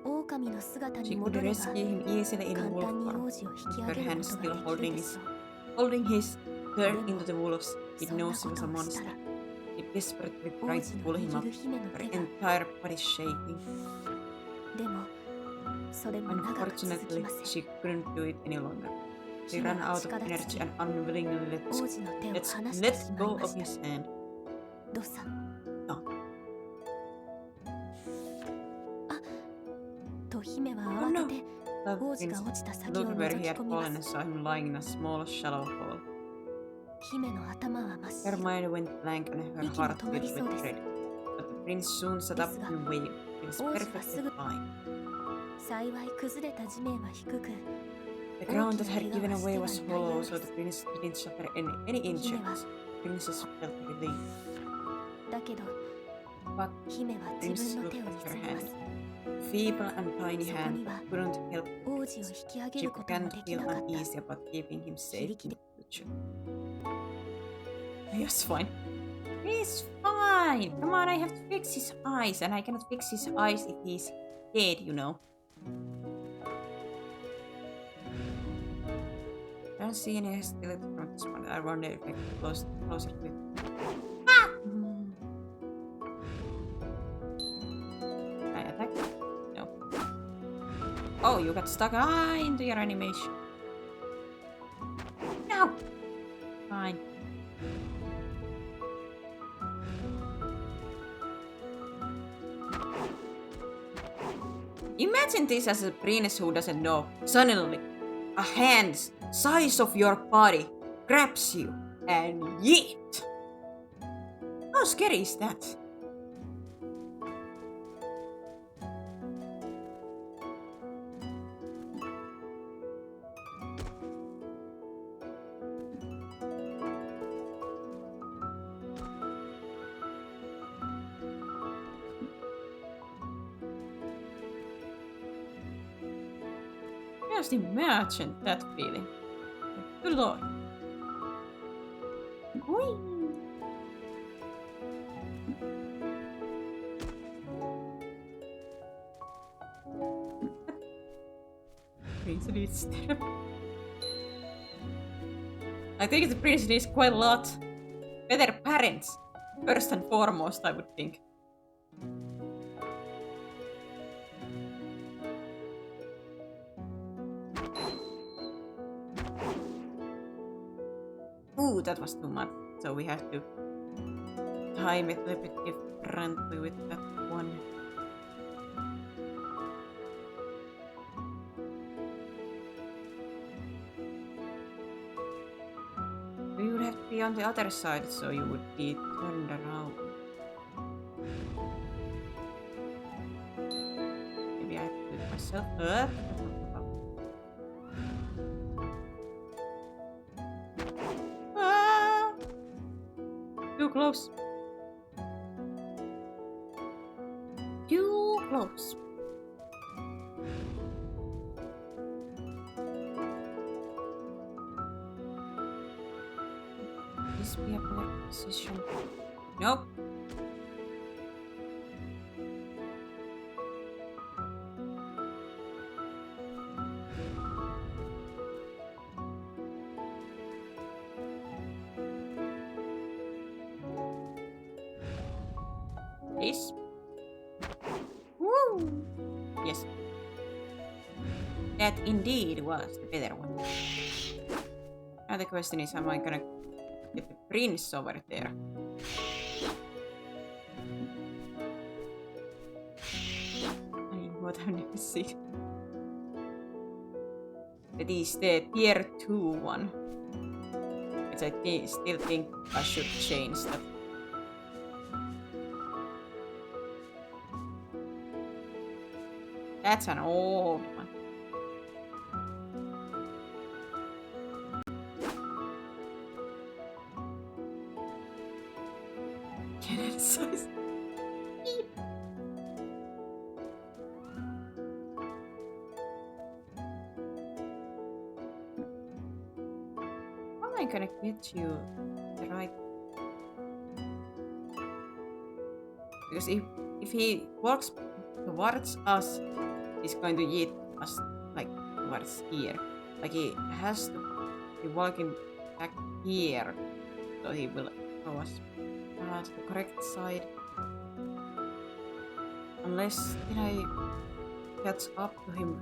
Speaker 2: 狼の姿
Speaker 1: She
Speaker 2: に
Speaker 1: could
Speaker 2: 戻れば
Speaker 1: rescue him easily in
Speaker 2: 簡
Speaker 1: wolf
Speaker 2: 単に
Speaker 1: form.
Speaker 2: 王子を引き上
Speaker 1: Her
Speaker 2: げる
Speaker 1: hand
Speaker 2: こと
Speaker 1: still
Speaker 2: ができる
Speaker 1: holding
Speaker 2: で
Speaker 1: his
Speaker 2: しょう。
Speaker 1: holding his turn
Speaker 2: でも
Speaker 1: into the wolves. It
Speaker 2: そんな
Speaker 1: knows
Speaker 2: こ
Speaker 1: he was
Speaker 2: と
Speaker 1: a
Speaker 2: をしたら
Speaker 1: monster. It desperately
Speaker 2: 王
Speaker 1: tried
Speaker 2: 子
Speaker 1: to
Speaker 2: の
Speaker 1: pull him
Speaker 2: 握
Speaker 1: up,
Speaker 2: る姫の
Speaker 1: her
Speaker 2: 手が
Speaker 1: entire body shaking.
Speaker 2: でもそれも長く続き
Speaker 1: Unfortunately,
Speaker 2: ません。
Speaker 1: she couldn't do it any longer. She
Speaker 2: 姫
Speaker 1: ran
Speaker 2: は
Speaker 1: out of
Speaker 2: 力尽
Speaker 1: energy
Speaker 2: き
Speaker 1: and unwillingly
Speaker 2: 王子の手を
Speaker 1: let
Speaker 2: 離してし
Speaker 1: let
Speaker 2: まい
Speaker 1: go
Speaker 2: ま
Speaker 1: of
Speaker 2: した。
Speaker 1: his hand.
Speaker 2: ドサ。
Speaker 1: あ
Speaker 2: と姫は
Speaker 1: Oh
Speaker 2: 慌
Speaker 1: no!
Speaker 2: てて
Speaker 1: The
Speaker 2: 王子が
Speaker 1: prince
Speaker 2: 落ちた先を
Speaker 1: looked where
Speaker 2: 覗
Speaker 1: he
Speaker 2: き
Speaker 1: had
Speaker 2: 込みま
Speaker 1: fallen and
Speaker 2: す。
Speaker 1: saw him lying in a small, shallow hole.
Speaker 2: 姫の頭は真っ
Speaker 1: Her
Speaker 2: 白。
Speaker 1: mind went blank and her
Speaker 2: 息も
Speaker 1: heart
Speaker 2: 止まり
Speaker 1: filled
Speaker 2: そう
Speaker 1: with
Speaker 2: です。
Speaker 1: dread. But the prince soon sat up
Speaker 2: ですが、
Speaker 1: and waved. He was
Speaker 2: 王子は
Speaker 1: perfectly
Speaker 2: すぐ
Speaker 1: fine.
Speaker 2: 幸い崩れた地面は低く、
Speaker 1: The ground that
Speaker 2: 大
Speaker 1: had
Speaker 2: きな怪
Speaker 1: given
Speaker 2: 我はして
Speaker 1: away
Speaker 2: は
Speaker 1: was
Speaker 2: いないよ
Speaker 1: hollow,
Speaker 2: う
Speaker 1: so
Speaker 2: で
Speaker 1: the
Speaker 2: す。
Speaker 1: prince didn't suffer any injuries. The princess felt relief.
Speaker 2: だけど
Speaker 1: But
Speaker 2: 姫は
Speaker 1: the
Speaker 2: 自
Speaker 1: prince
Speaker 2: 分の手を
Speaker 1: looked
Speaker 2: 見
Speaker 1: at
Speaker 2: つ
Speaker 1: her
Speaker 2: めま
Speaker 1: hand.
Speaker 2: す。
Speaker 1: Feeble and tiny
Speaker 2: そこ
Speaker 1: hand
Speaker 2: には
Speaker 1: couldn't help
Speaker 2: 王子を引き上げ
Speaker 1: She
Speaker 2: ることも
Speaker 1: began
Speaker 2: で
Speaker 1: to
Speaker 2: き
Speaker 1: feel
Speaker 2: なかった。
Speaker 1: uneasy about keeping him safe in
Speaker 2: 力
Speaker 1: the future. He's fine. He's fine! Come on, I have to fix his eyes, and I cannot fix his eyes if he's dead, you know. I don't see any hostility from this one. I wonder if I can close it with. Ah! Can I attack? No. Oh, you got stuck into your animation. No! Imagine this as a prince who doesn't know. Suddenly, a hand size of your body grabs you and yeet. How scary is that? Just imagine that feeling. Good lord. Whee! Prince needs therapy. I think the prince needs quite a lot better parents, first and foremost, I would think. Ooh, that was too much. So we have to time it a little bit differently with that one. We would have to be on the other side, so you would be turned around. Maybe I have to put myself up. Ah! Too close. Too close. This be a better position. Nope. This. Woo! Yes. That indeed was the better one. Now the question is, am I gonna get the prince over there? I mean, what I've never seen. That is the tier 2 one. Which I still think I should change that. That's an old one. Cannon size. How am I gonna get you the right? Because if he walks towards us, he's going to yeet us like towards here. Like he has to be walking back here, so he will throw us past the correct side. Unless did I catch up to him?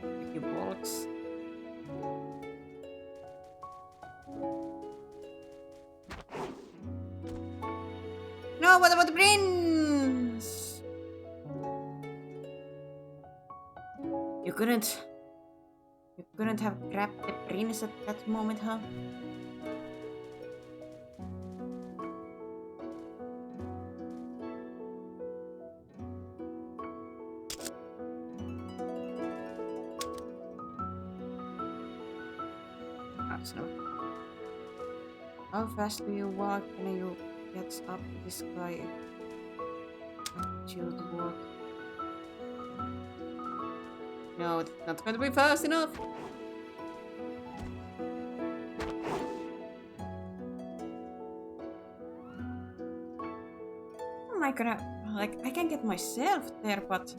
Speaker 1: If he walks. No, what about the prince? You couldn't have grabbed the prince at that moment, huh? That's no. How fast do you walk? Can you get up to this guy? Chill to walk. No, it's not going to be fast enough. How am I gonna, like, I can get myself there, but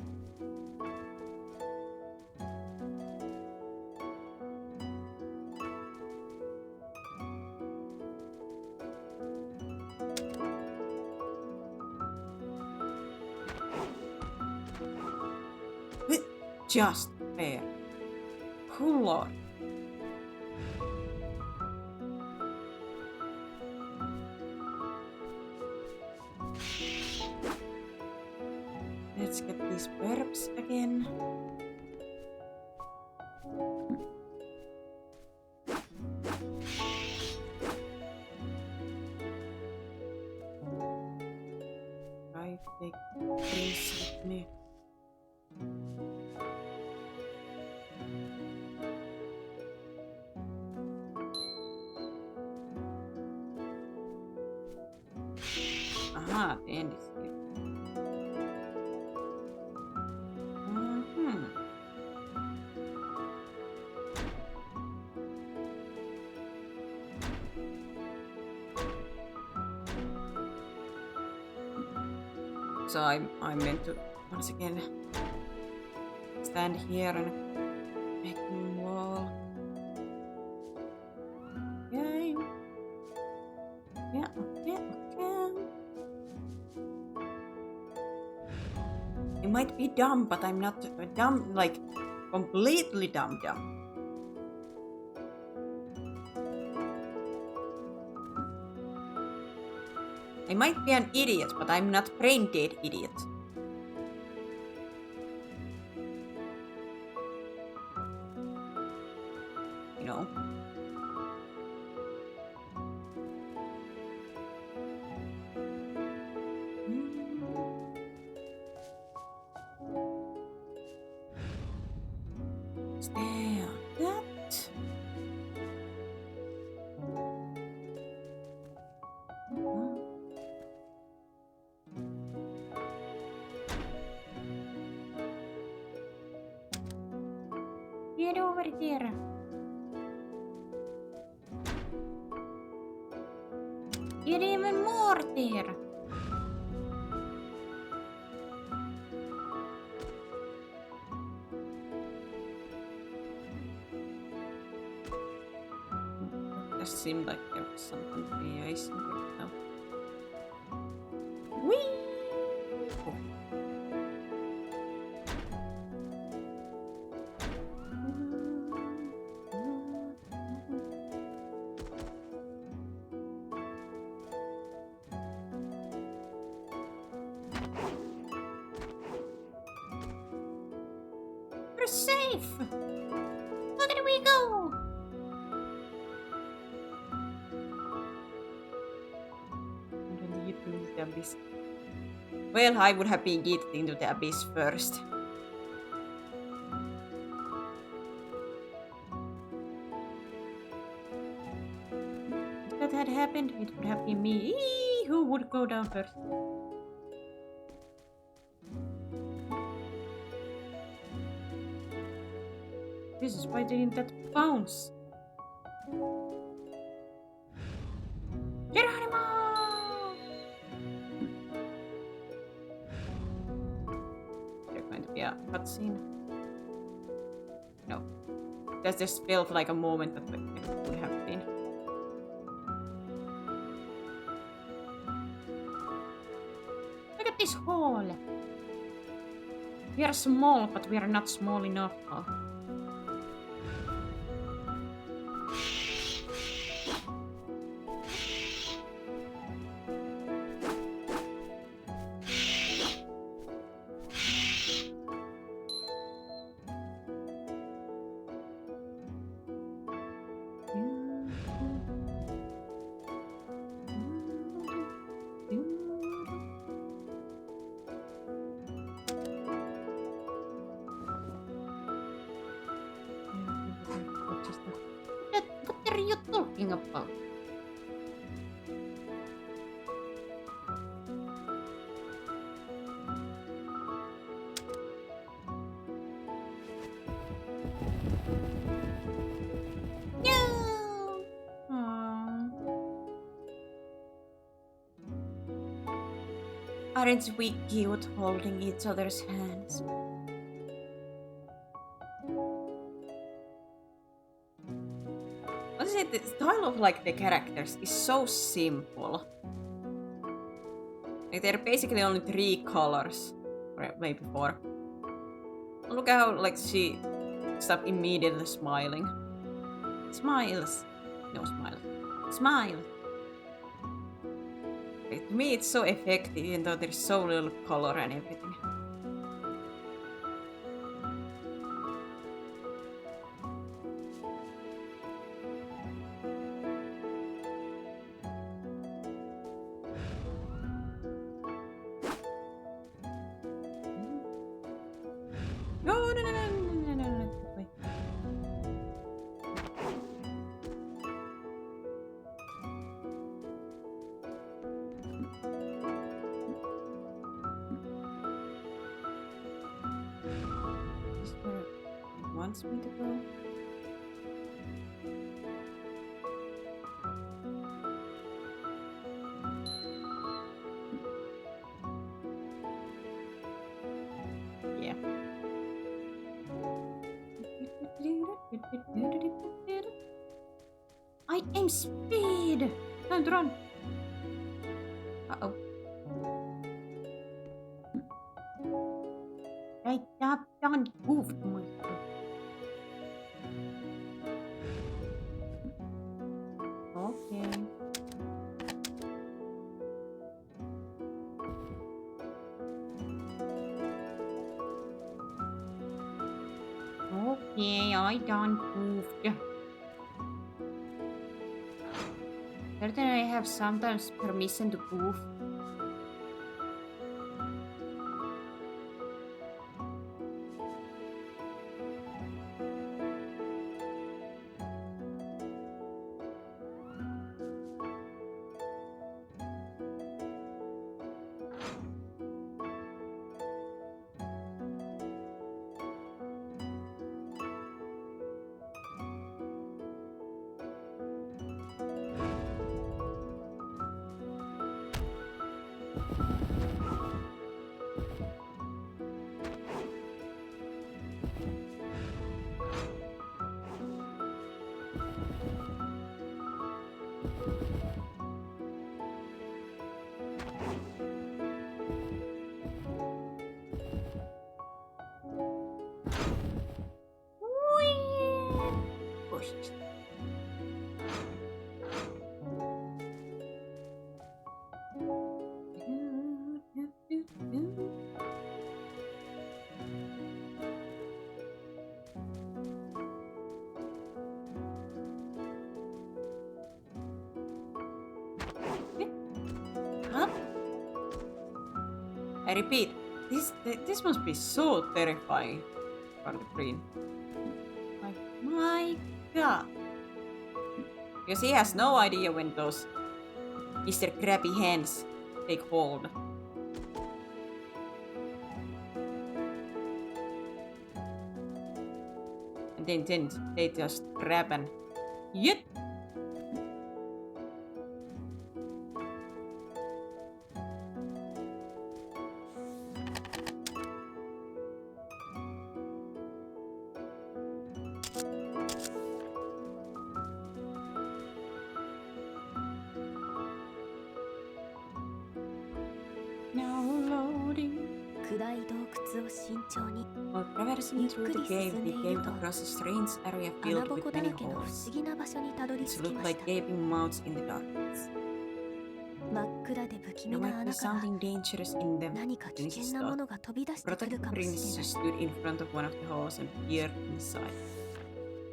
Speaker 1: just fair. Oh lord. let's get these verbs again. I take this with me. Aha, the end is here. So I'm meant to once again stand here and make a wall. Okay. Yeah, okay, okay. You might be dumb, but I'm not dumb, like completely dumb. I might be an idiot, but I'm not brain dead idiot. You know. Stay on that. Get over there. Get even more there. It just seemed like there was some continuation right now. Whee! Oh. We're safe! Look at we go! The abyss. Well, I would have been yeeted into the abyss first. If that had happened, it would have been me who would go down first. This is why didn't that bounce? Geronimo! There's going to be a cutscene. No. That just felt like a moment that it would have been. Look at this hole! We are small, but we are not small enough. Oh. What are you talking about? No! Aren't we cute holding each other's hands? Honestly, the style of like the characters is so simple. Like there are basically only 3 colors, or maybe 4. Look at how like she stopped immediately smiling. Smiles. No smile. Smile. Like, to me it's so effective even though there's so little color and everything. no, no, no, no, no, no. Wait. Is this where it wants me to go? Yeah. I aim speed! Time to run! Uh-oh. I done goofed myself. Okay. Okay, I done goofed. Certain I have sometimes permission to goof. Push. Huh? I repeat, this must be so terrifying for the brain. Like, my god. Because he has no idea when those Mr. Krabby hands take hold. And then they just grab and yet. Now loading.
Speaker 2: 暗い洞窟を慎重に
Speaker 1: While traversing through the cave, they came across a strange area
Speaker 2: 穴
Speaker 1: filled
Speaker 2: ぼ
Speaker 1: with
Speaker 2: こだ
Speaker 1: many
Speaker 2: らけの不
Speaker 1: holes.
Speaker 2: 思議な場所にたどり
Speaker 1: It
Speaker 2: 着き
Speaker 1: looked
Speaker 2: まし
Speaker 1: like
Speaker 2: た
Speaker 1: gaping mouths in the darkness.
Speaker 2: 真っ暗で不気
Speaker 1: There
Speaker 2: 味な
Speaker 1: might be
Speaker 2: 穴から
Speaker 1: something dangerous in them,
Speaker 2: 何か危
Speaker 1: Princess
Speaker 2: 険なも
Speaker 1: thought.
Speaker 2: のが飛び出してくる
Speaker 1: Protected
Speaker 2: かもしれ
Speaker 1: Prince
Speaker 2: ない
Speaker 1: stood in front of one of the holes and peered inside.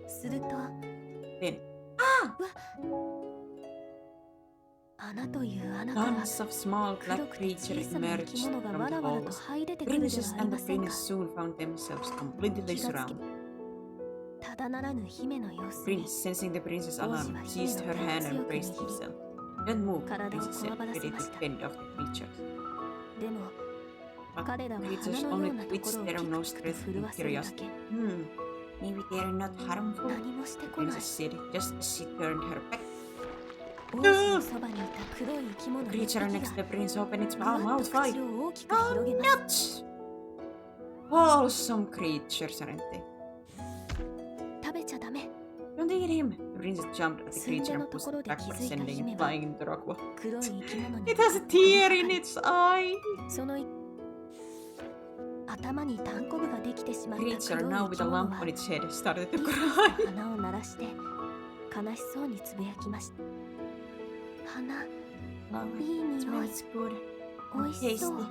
Speaker 2: すると
Speaker 1: Then,
Speaker 2: 穴という穴から
Speaker 1: tons of small
Speaker 2: 黒
Speaker 1: black
Speaker 2: くて
Speaker 1: creatures
Speaker 2: 小さな生き
Speaker 1: emerged
Speaker 2: 物が
Speaker 1: from
Speaker 2: わ
Speaker 1: the
Speaker 2: らわらと
Speaker 1: holes.
Speaker 2: 這い出てくるで
Speaker 1: Princess
Speaker 2: はあり
Speaker 1: and
Speaker 2: ま
Speaker 1: the
Speaker 2: せんか
Speaker 1: prince soon found themselves completely surrounded.
Speaker 2: ただならぬ姫の様子
Speaker 1: Prince,
Speaker 2: に
Speaker 1: sensing the princess
Speaker 2: 王子
Speaker 1: alarm,
Speaker 2: は姫
Speaker 1: seized
Speaker 2: の
Speaker 1: her
Speaker 2: 手を
Speaker 1: hand
Speaker 2: 強
Speaker 1: and
Speaker 2: く
Speaker 1: braced
Speaker 2: 握り
Speaker 1: himself. Don't move,
Speaker 2: 体を
Speaker 1: Princess
Speaker 2: こわ
Speaker 1: said,
Speaker 2: ばらせ
Speaker 1: ready
Speaker 2: ま
Speaker 1: to
Speaker 2: した
Speaker 1: fend off the creatures.
Speaker 2: でも
Speaker 1: But
Speaker 2: 彼らは
Speaker 1: creatures
Speaker 2: 花のよ
Speaker 1: only
Speaker 2: うなとこ
Speaker 1: twitched
Speaker 2: ろを
Speaker 1: their
Speaker 2: キクキク
Speaker 1: nostrils
Speaker 2: と震
Speaker 1: in
Speaker 2: わせるだ
Speaker 1: curiosity.
Speaker 2: け
Speaker 1: Maybe they're not harmful,
Speaker 2: 何もしてこない
Speaker 1: Princess said, just as she turned her back.
Speaker 2: 王子のそばにいた黒い生き物
Speaker 1: The
Speaker 2: 一匹
Speaker 1: creature
Speaker 2: が
Speaker 1: next to the prince opened its
Speaker 2: ぐわっ
Speaker 1: mouth
Speaker 2: と
Speaker 1: wide.
Speaker 2: 口を大きく広げます
Speaker 1: Wholesome creatures, aren't they?
Speaker 2: 食べちゃダメ
Speaker 1: Don't eat him! The princess jumped at the
Speaker 2: 寸
Speaker 1: creature
Speaker 2: 出の
Speaker 1: and
Speaker 2: と
Speaker 1: pushed
Speaker 2: ころ
Speaker 1: it
Speaker 2: で
Speaker 1: back,
Speaker 2: 気づいた
Speaker 1: sending
Speaker 2: 姫
Speaker 1: it
Speaker 2: は
Speaker 1: flying into the rock.
Speaker 2: 黒い生き物に
Speaker 1: It has a tear in its eye!
Speaker 2: その頭にタンコブができてしま
Speaker 1: The
Speaker 2: った
Speaker 1: creature,
Speaker 2: 黒い
Speaker 1: now
Speaker 2: 生
Speaker 1: with
Speaker 2: き
Speaker 1: a
Speaker 2: 物
Speaker 1: lump
Speaker 2: は
Speaker 1: on its head, started to
Speaker 2: い
Speaker 1: cry.
Speaker 2: 鼻を鳴らして悲しそうにつぶやきました花
Speaker 1: Oh,
Speaker 2: いい
Speaker 1: it
Speaker 2: 匂い
Speaker 1: smells good.
Speaker 2: 美味しそう
Speaker 1: Tasty.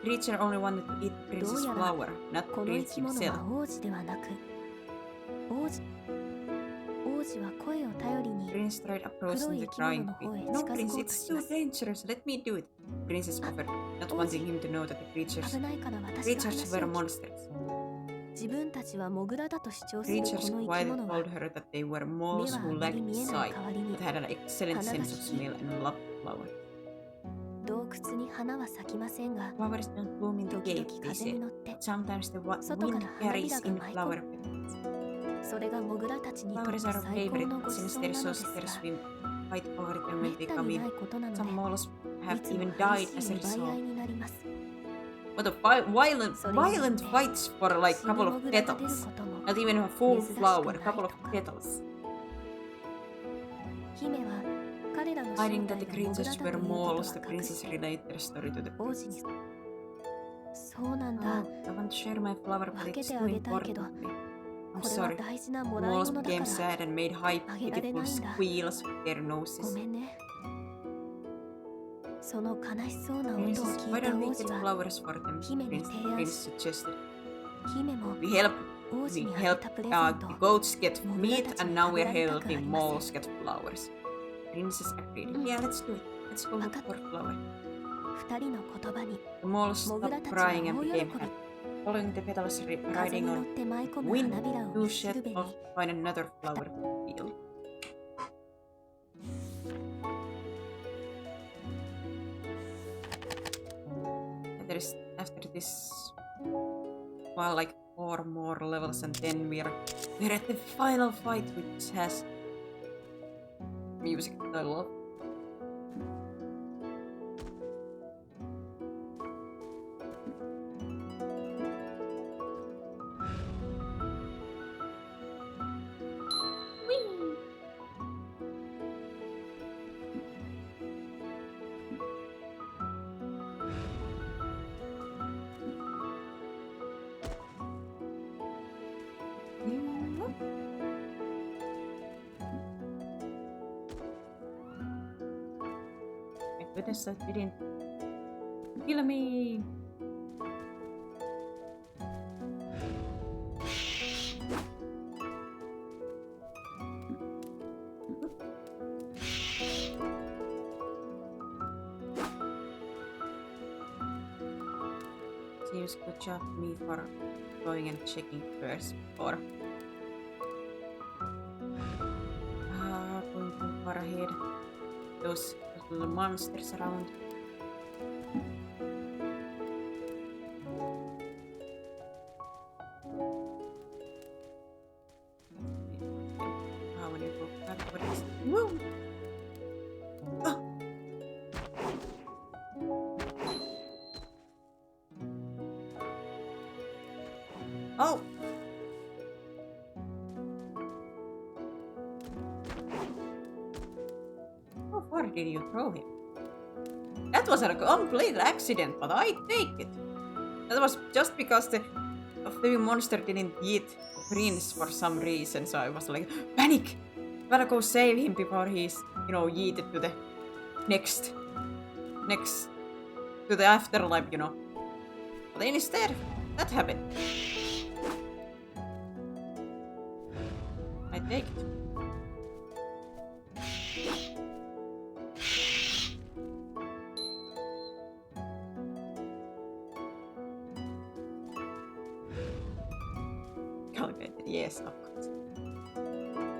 Speaker 1: The creature only wanted to eat the
Speaker 2: ど
Speaker 1: prince's
Speaker 2: うやら
Speaker 1: flower, not the
Speaker 2: この生
Speaker 1: prince
Speaker 2: き物
Speaker 1: himself.
Speaker 2: は王子ではなく王子は声を頼り
Speaker 1: The
Speaker 2: に
Speaker 1: prince tried approaching the
Speaker 2: 黒い生き物
Speaker 1: crying
Speaker 2: の
Speaker 1: pig.
Speaker 2: 方へ
Speaker 1: No,
Speaker 2: 近づ
Speaker 1: prince,
Speaker 2: こうと
Speaker 1: it's
Speaker 2: し
Speaker 1: too
Speaker 2: ます
Speaker 1: dangerous. Let me do it. The princess offered, not wanting him to know that the creatures
Speaker 2: 危ないから私が
Speaker 1: creatures
Speaker 2: 話
Speaker 1: were
Speaker 2: を聞く
Speaker 1: monsters.
Speaker 2: 自分たちはモグラだと主張する
Speaker 1: Creatures
Speaker 2: この生き
Speaker 1: quietly
Speaker 2: 物は
Speaker 1: told her that they were
Speaker 2: 目
Speaker 1: moles
Speaker 2: は
Speaker 1: who
Speaker 2: あまり
Speaker 1: lacked
Speaker 2: 見えない
Speaker 1: sight
Speaker 2: 代わりに
Speaker 1: but had an excellent
Speaker 2: 花が
Speaker 1: sense of
Speaker 2: 利き
Speaker 1: smell and loved flowers.
Speaker 2: 洞窟に花は咲きませんが
Speaker 1: Flowers don't bloom in the
Speaker 2: 時
Speaker 1: cave,
Speaker 2: 々
Speaker 1: they
Speaker 2: 風に
Speaker 1: said.
Speaker 2: 乗って
Speaker 1: Sometimes the
Speaker 2: 外
Speaker 1: wind
Speaker 2: から花び
Speaker 1: carries
Speaker 2: らが
Speaker 1: in
Speaker 2: 舞い込
Speaker 1: flower
Speaker 2: む
Speaker 1: petals.
Speaker 2: それがモグラたちにとって
Speaker 1: Flowers are a
Speaker 2: 最高
Speaker 1: favorite
Speaker 2: のご馳
Speaker 1: since
Speaker 2: 走
Speaker 1: they're
Speaker 2: な
Speaker 1: so
Speaker 2: のですが
Speaker 1: scarce we fight over them
Speaker 2: め
Speaker 1: when
Speaker 2: っ
Speaker 1: they
Speaker 2: た
Speaker 1: come
Speaker 2: にない
Speaker 1: in.
Speaker 2: ことなの
Speaker 1: Some
Speaker 2: で
Speaker 1: moles
Speaker 2: い
Speaker 1: have
Speaker 2: つも
Speaker 1: even
Speaker 2: 激
Speaker 1: died
Speaker 2: し
Speaker 1: as a
Speaker 2: い奪い合い
Speaker 1: result.
Speaker 2: になります
Speaker 1: What a violent fights for like a
Speaker 2: 死に
Speaker 1: couple
Speaker 2: モ
Speaker 1: of
Speaker 2: グラが出る
Speaker 1: petals.
Speaker 2: ことも
Speaker 1: Not even a full
Speaker 2: 珍しく
Speaker 1: flower,
Speaker 2: ない
Speaker 1: a couple of
Speaker 2: とか
Speaker 1: petals.
Speaker 2: 姫は彼らの正
Speaker 1: Finding
Speaker 2: 体
Speaker 1: that the
Speaker 2: がモグラ
Speaker 1: creatures
Speaker 2: だとい
Speaker 1: were
Speaker 2: うこと
Speaker 1: moles, the
Speaker 2: は隠し
Speaker 1: princess relayed their story to the
Speaker 2: 王子に
Speaker 1: prince.
Speaker 2: そうなんだ
Speaker 1: Oh, I want to share my flower, but it's too
Speaker 2: 分けてあげたいけど
Speaker 1: important to me. I'm
Speaker 2: これは
Speaker 1: sorry.
Speaker 2: 大事な
Speaker 1: The
Speaker 2: もらい
Speaker 1: moles
Speaker 2: 物だか
Speaker 1: became
Speaker 2: ら
Speaker 1: sad and made high,
Speaker 2: あげられ
Speaker 1: pitiful
Speaker 2: ないんだ
Speaker 1: squeals with their
Speaker 2: ご
Speaker 1: noses.
Speaker 2: めんねその悲しそうな
Speaker 1: The
Speaker 2: 音を
Speaker 1: princess,
Speaker 2: 聞
Speaker 1: why
Speaker 2: いた
Speaker 1: don't
Speaker 2: 王
Speaker 1: we
Speaker 2: 子
Speaker 1: get
Speaker 2: は
Speaker 1: flowers for them?
Speaker 2: 姫に
Speaker 1: Prince,
Speaker 2: 提案
Speaker 1: Prince
Speaker 2: し
Speaker 1: suggested.
Speaker 2: 姫も
Speaker 1: We help
Speaker 2: 王子
Speaker 1: We
Speaker 2: にあげ
Speaker 1: help
Speaker 2: たプレゼント
Speaker 1: the goats get
Speaker 2: モグラ
Speaker 1: meat
Speaker 2: たち
Speaker 1: and
Speaker 2: に
Speaker 1: now
Speaker 2: 食べ
Speaker 1: we're
Speaker 2: られたくあ
Speaker 1: helping
Speaker 2: りません
Speaker 1: moles get flowers. Princess agreed. Yeah, let's do it. Let's go look for a flower.
Speaker 2: 二人の言葉に
Speaker 1: The moles
Speaker 2: モグラ
Speaker 1: stopped
Speaker 2: たちは
Speaker 1: crying and
Speaker 2: 大喜
Speaker 1: became
Speaker 2: び
Speaker 1: happy. Following the petals,
Speaker 2: 風
Speaker 1: riding
Speaker 2: に乗っ
Speaker 1: on
Speaker 2: て舞い込む
Speaker 1: wind
Speaker 2: 花びらを
Speaker 1: to
Speaker 2: 口
Speaker 1: shed
Speaker 2: ずべに
Speaker 1: off find another flower field. After this, well, like 4 more levels, and then we're at the final fight, which has music that I love. My goodness, that didn't kill me. Seems good job to me for going and checking first before going too far ahead. Those little monsters around. When you go back over this. Woo! Ah! Oh! How far did you throw him? That was a complete accident, but I take it. That was just because the monster didn't eat the prince for some reason, so I was like, panic! Gotta go save him before he's, yeeted to the next, to the afterlife, But instead, that happened. I take it. Calculated, yes, of course.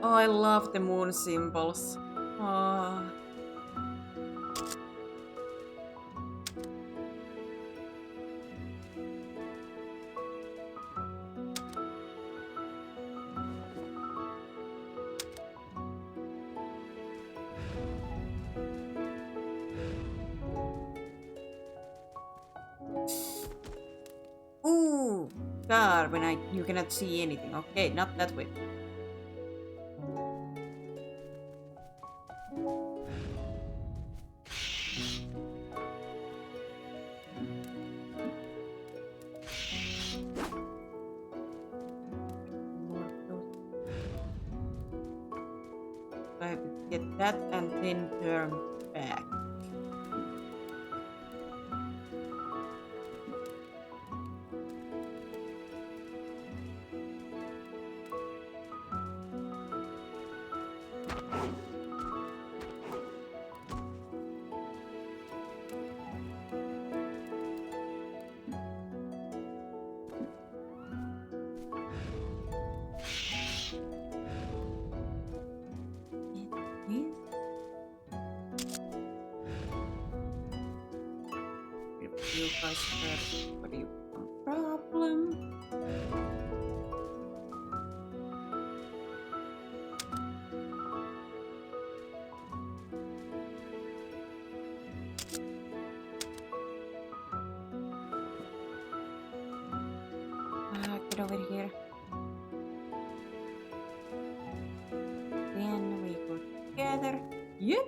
Speaker 1: Oh, I love the moon symbols. Oh. Ooh, God, when you cannot see anything. Okay, not that way. I have to get that and then turn back. you guys first. What do you want? Problem? Get over here. Then we go together. Yep.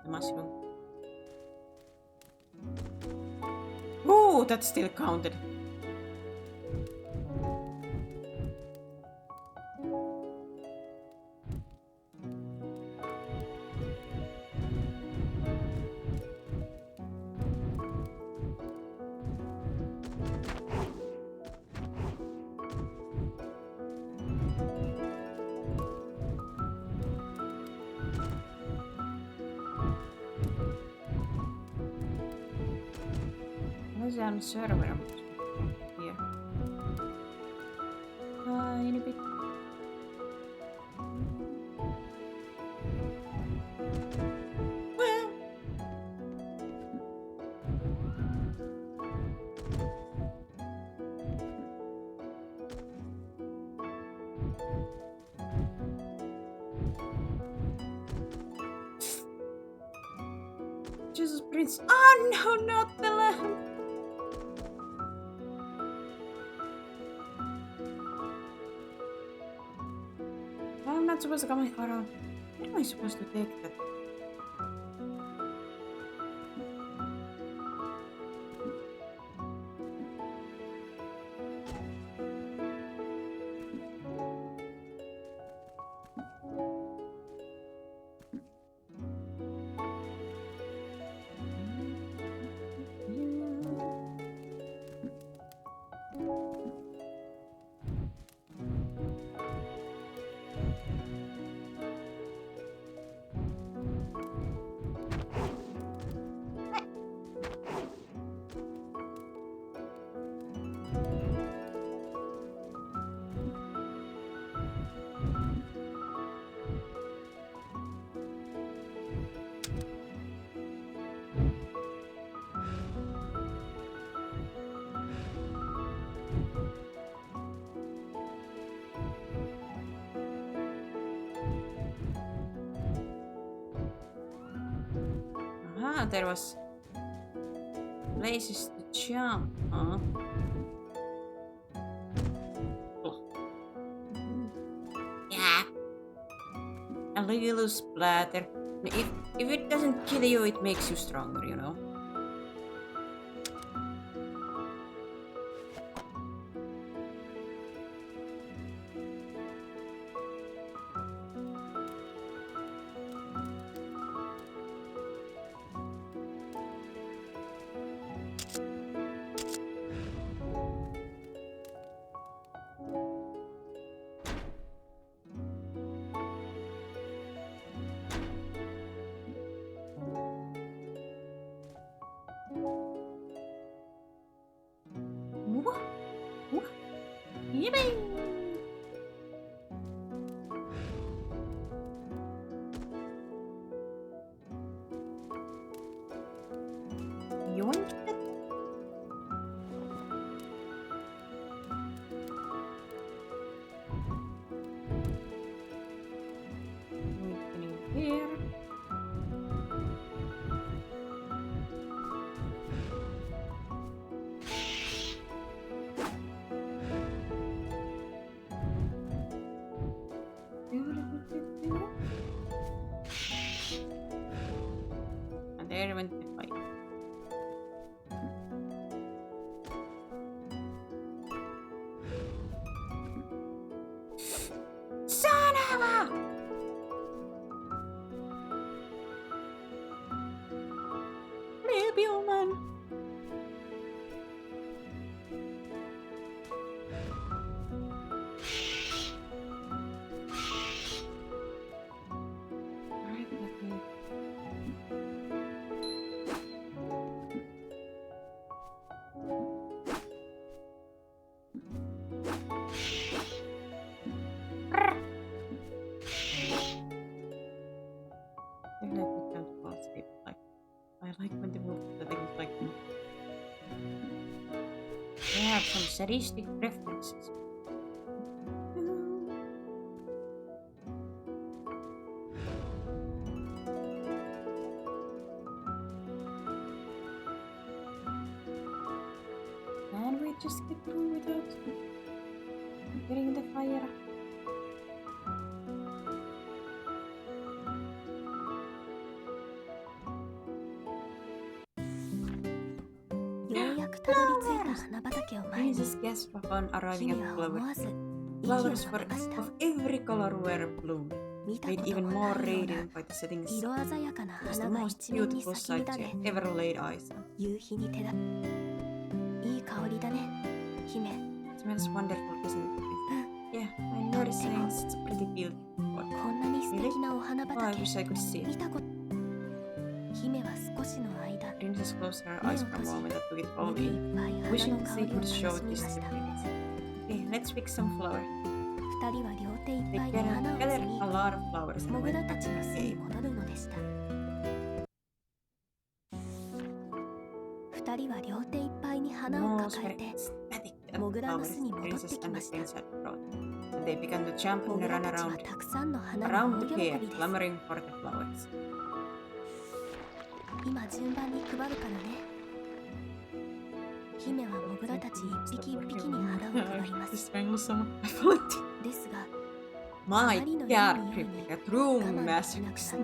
Speaker 1: The mushroom. Oh, that still counted. Where's the on server? I'm here. Tiny bit. Well. Jesus Prince. Oh no, not the lamp. I'm not supposed to come around. Where am I supposed to take that? Aha, there was places to jump, huh? Oh. Yeah. A little splatter. If it doesn't kill you, it makes you stronger, you know? What? What? Yippee! Yoink it. Opening here. And there went the fight. Son of a! Live human. Alright, let me. I like it don't fall asleep. Like I like when the wolf the things like They have some sadistic preferences. Can we just get through without getting the fire? Princess gasped upon arriving at the flower field. Flowers of every color were blooming, made even more radiant by the setting sun. It was the most beautiful sight she had ever laid eyes on. It smells wonderful, doesn't it? Yeah, I noticed things. It's a pretty beautiful spot. Really? Oh, I wish I could see it. Princess closed her eyes for a moment and took it all in, wishing she could show this to the prince. Okay, let's pick some flowers. They gathered a lot of flowers and went back to the cave. Moles were ecstatic at the flowers the princess and the prince had brought, and they began to jump and run around the cave, clamoring for the flowers. My god, Cryptica, true masochist.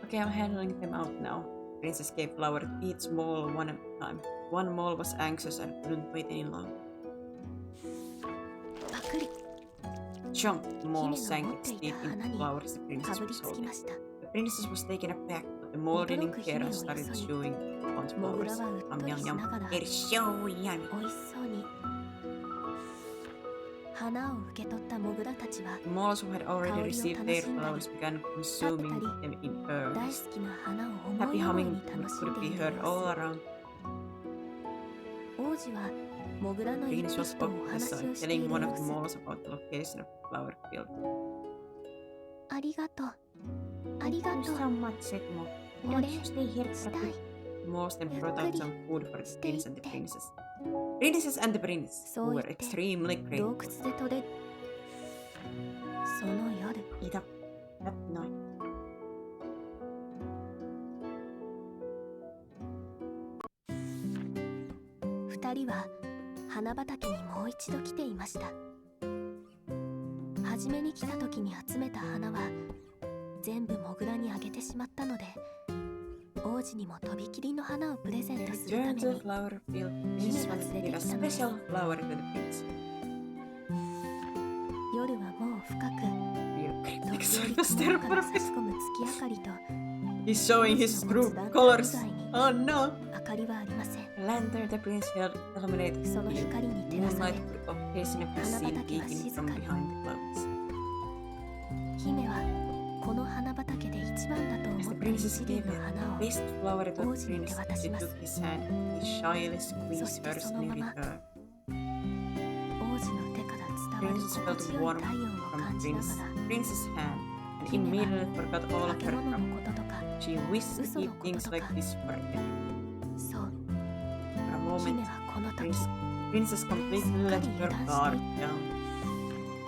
Speaker 1: Okay, I'm handling them out now. Princess gave flower to each mole one at a time. One mole was anxious and couldn't wait any longer. Jump! The mole sank its teeth into the flowers the princess was holding. The princess was taken aback, but the mole didn't care and started chewing on the flowers. Yum yum yum. It is so yummy. The moles who had already received their flowers began consuming them in earnest. Happy humming could be heard all around. The prince was occupied telling one of the moles about the location of the flower field. Thank you so much, said the mole. Don't you stay here for a bit? The moles then brought out some food for the prince and the princess. Princess and the prince, who were extremely grateful. Eat up that night. They returned to the flower field. Princess wanted to give a special flower to the prince. He's showing his true colors. Oh no! The lantern the prince held illuminated the field. Moonlight could occasionally be seen peeking from behind the clouds. As the princess gave the best flower to the prince, she took his hand and he shyly squeezed hers in return. The princess felt warmth from the prince's hand and immediately forgot all of her trouble. She wished to keep things like this forever. For a moment, princess completely let her guard down.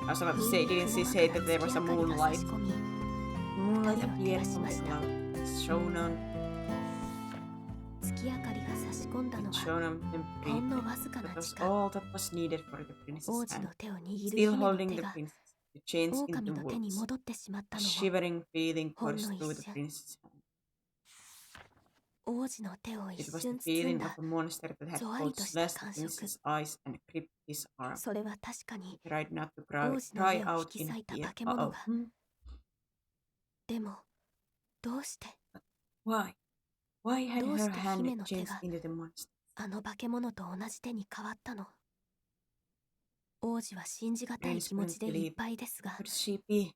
Speaker 1: I was about to say, didn't she say that there was a moonlight? Moonlight appeared from the cloud. It shone on them briefly. That was all that was needed for the princess's hand. Still holding the princess, to change into wolves. A shivering feeling coursed through the princess's hand. It was the feeling of a monster that had both slashed the prince's eyes and gripped his arm. He tried not to cry out in fear. Uh-oh. Why? Why had her hand changed into the monster? Prince couldn't believe. Could she be?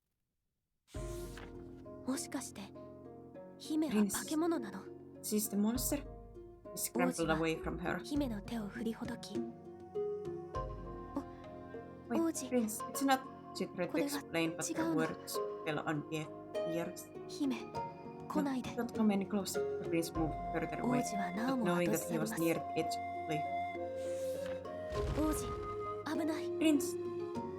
Speaker 1: Princess, she's the monster? He scrambled away from her. Wait, Prince, it's not, she tried to explain, but her words fell on deaf ears.
Speaker 2: 来ないで。
Speaker 1: Don't come any closer. The prince moved further
Speaker 2: 王
Speaker 1: away,
Speaker 2: 子はなお
Speaker 1: not
Speaker 2: も
Speaker 1: knowing
Speaker 2: 後
Speaker 1: that
Speaker 2: ず
Speaker 1: he
Speaker 2: さり
Speaker 1: was
Speaker 2: ます。
Speaker 1: near the edge of the cliff.
Speaker 2: 王子、危ない。
Speaker 1: Prince,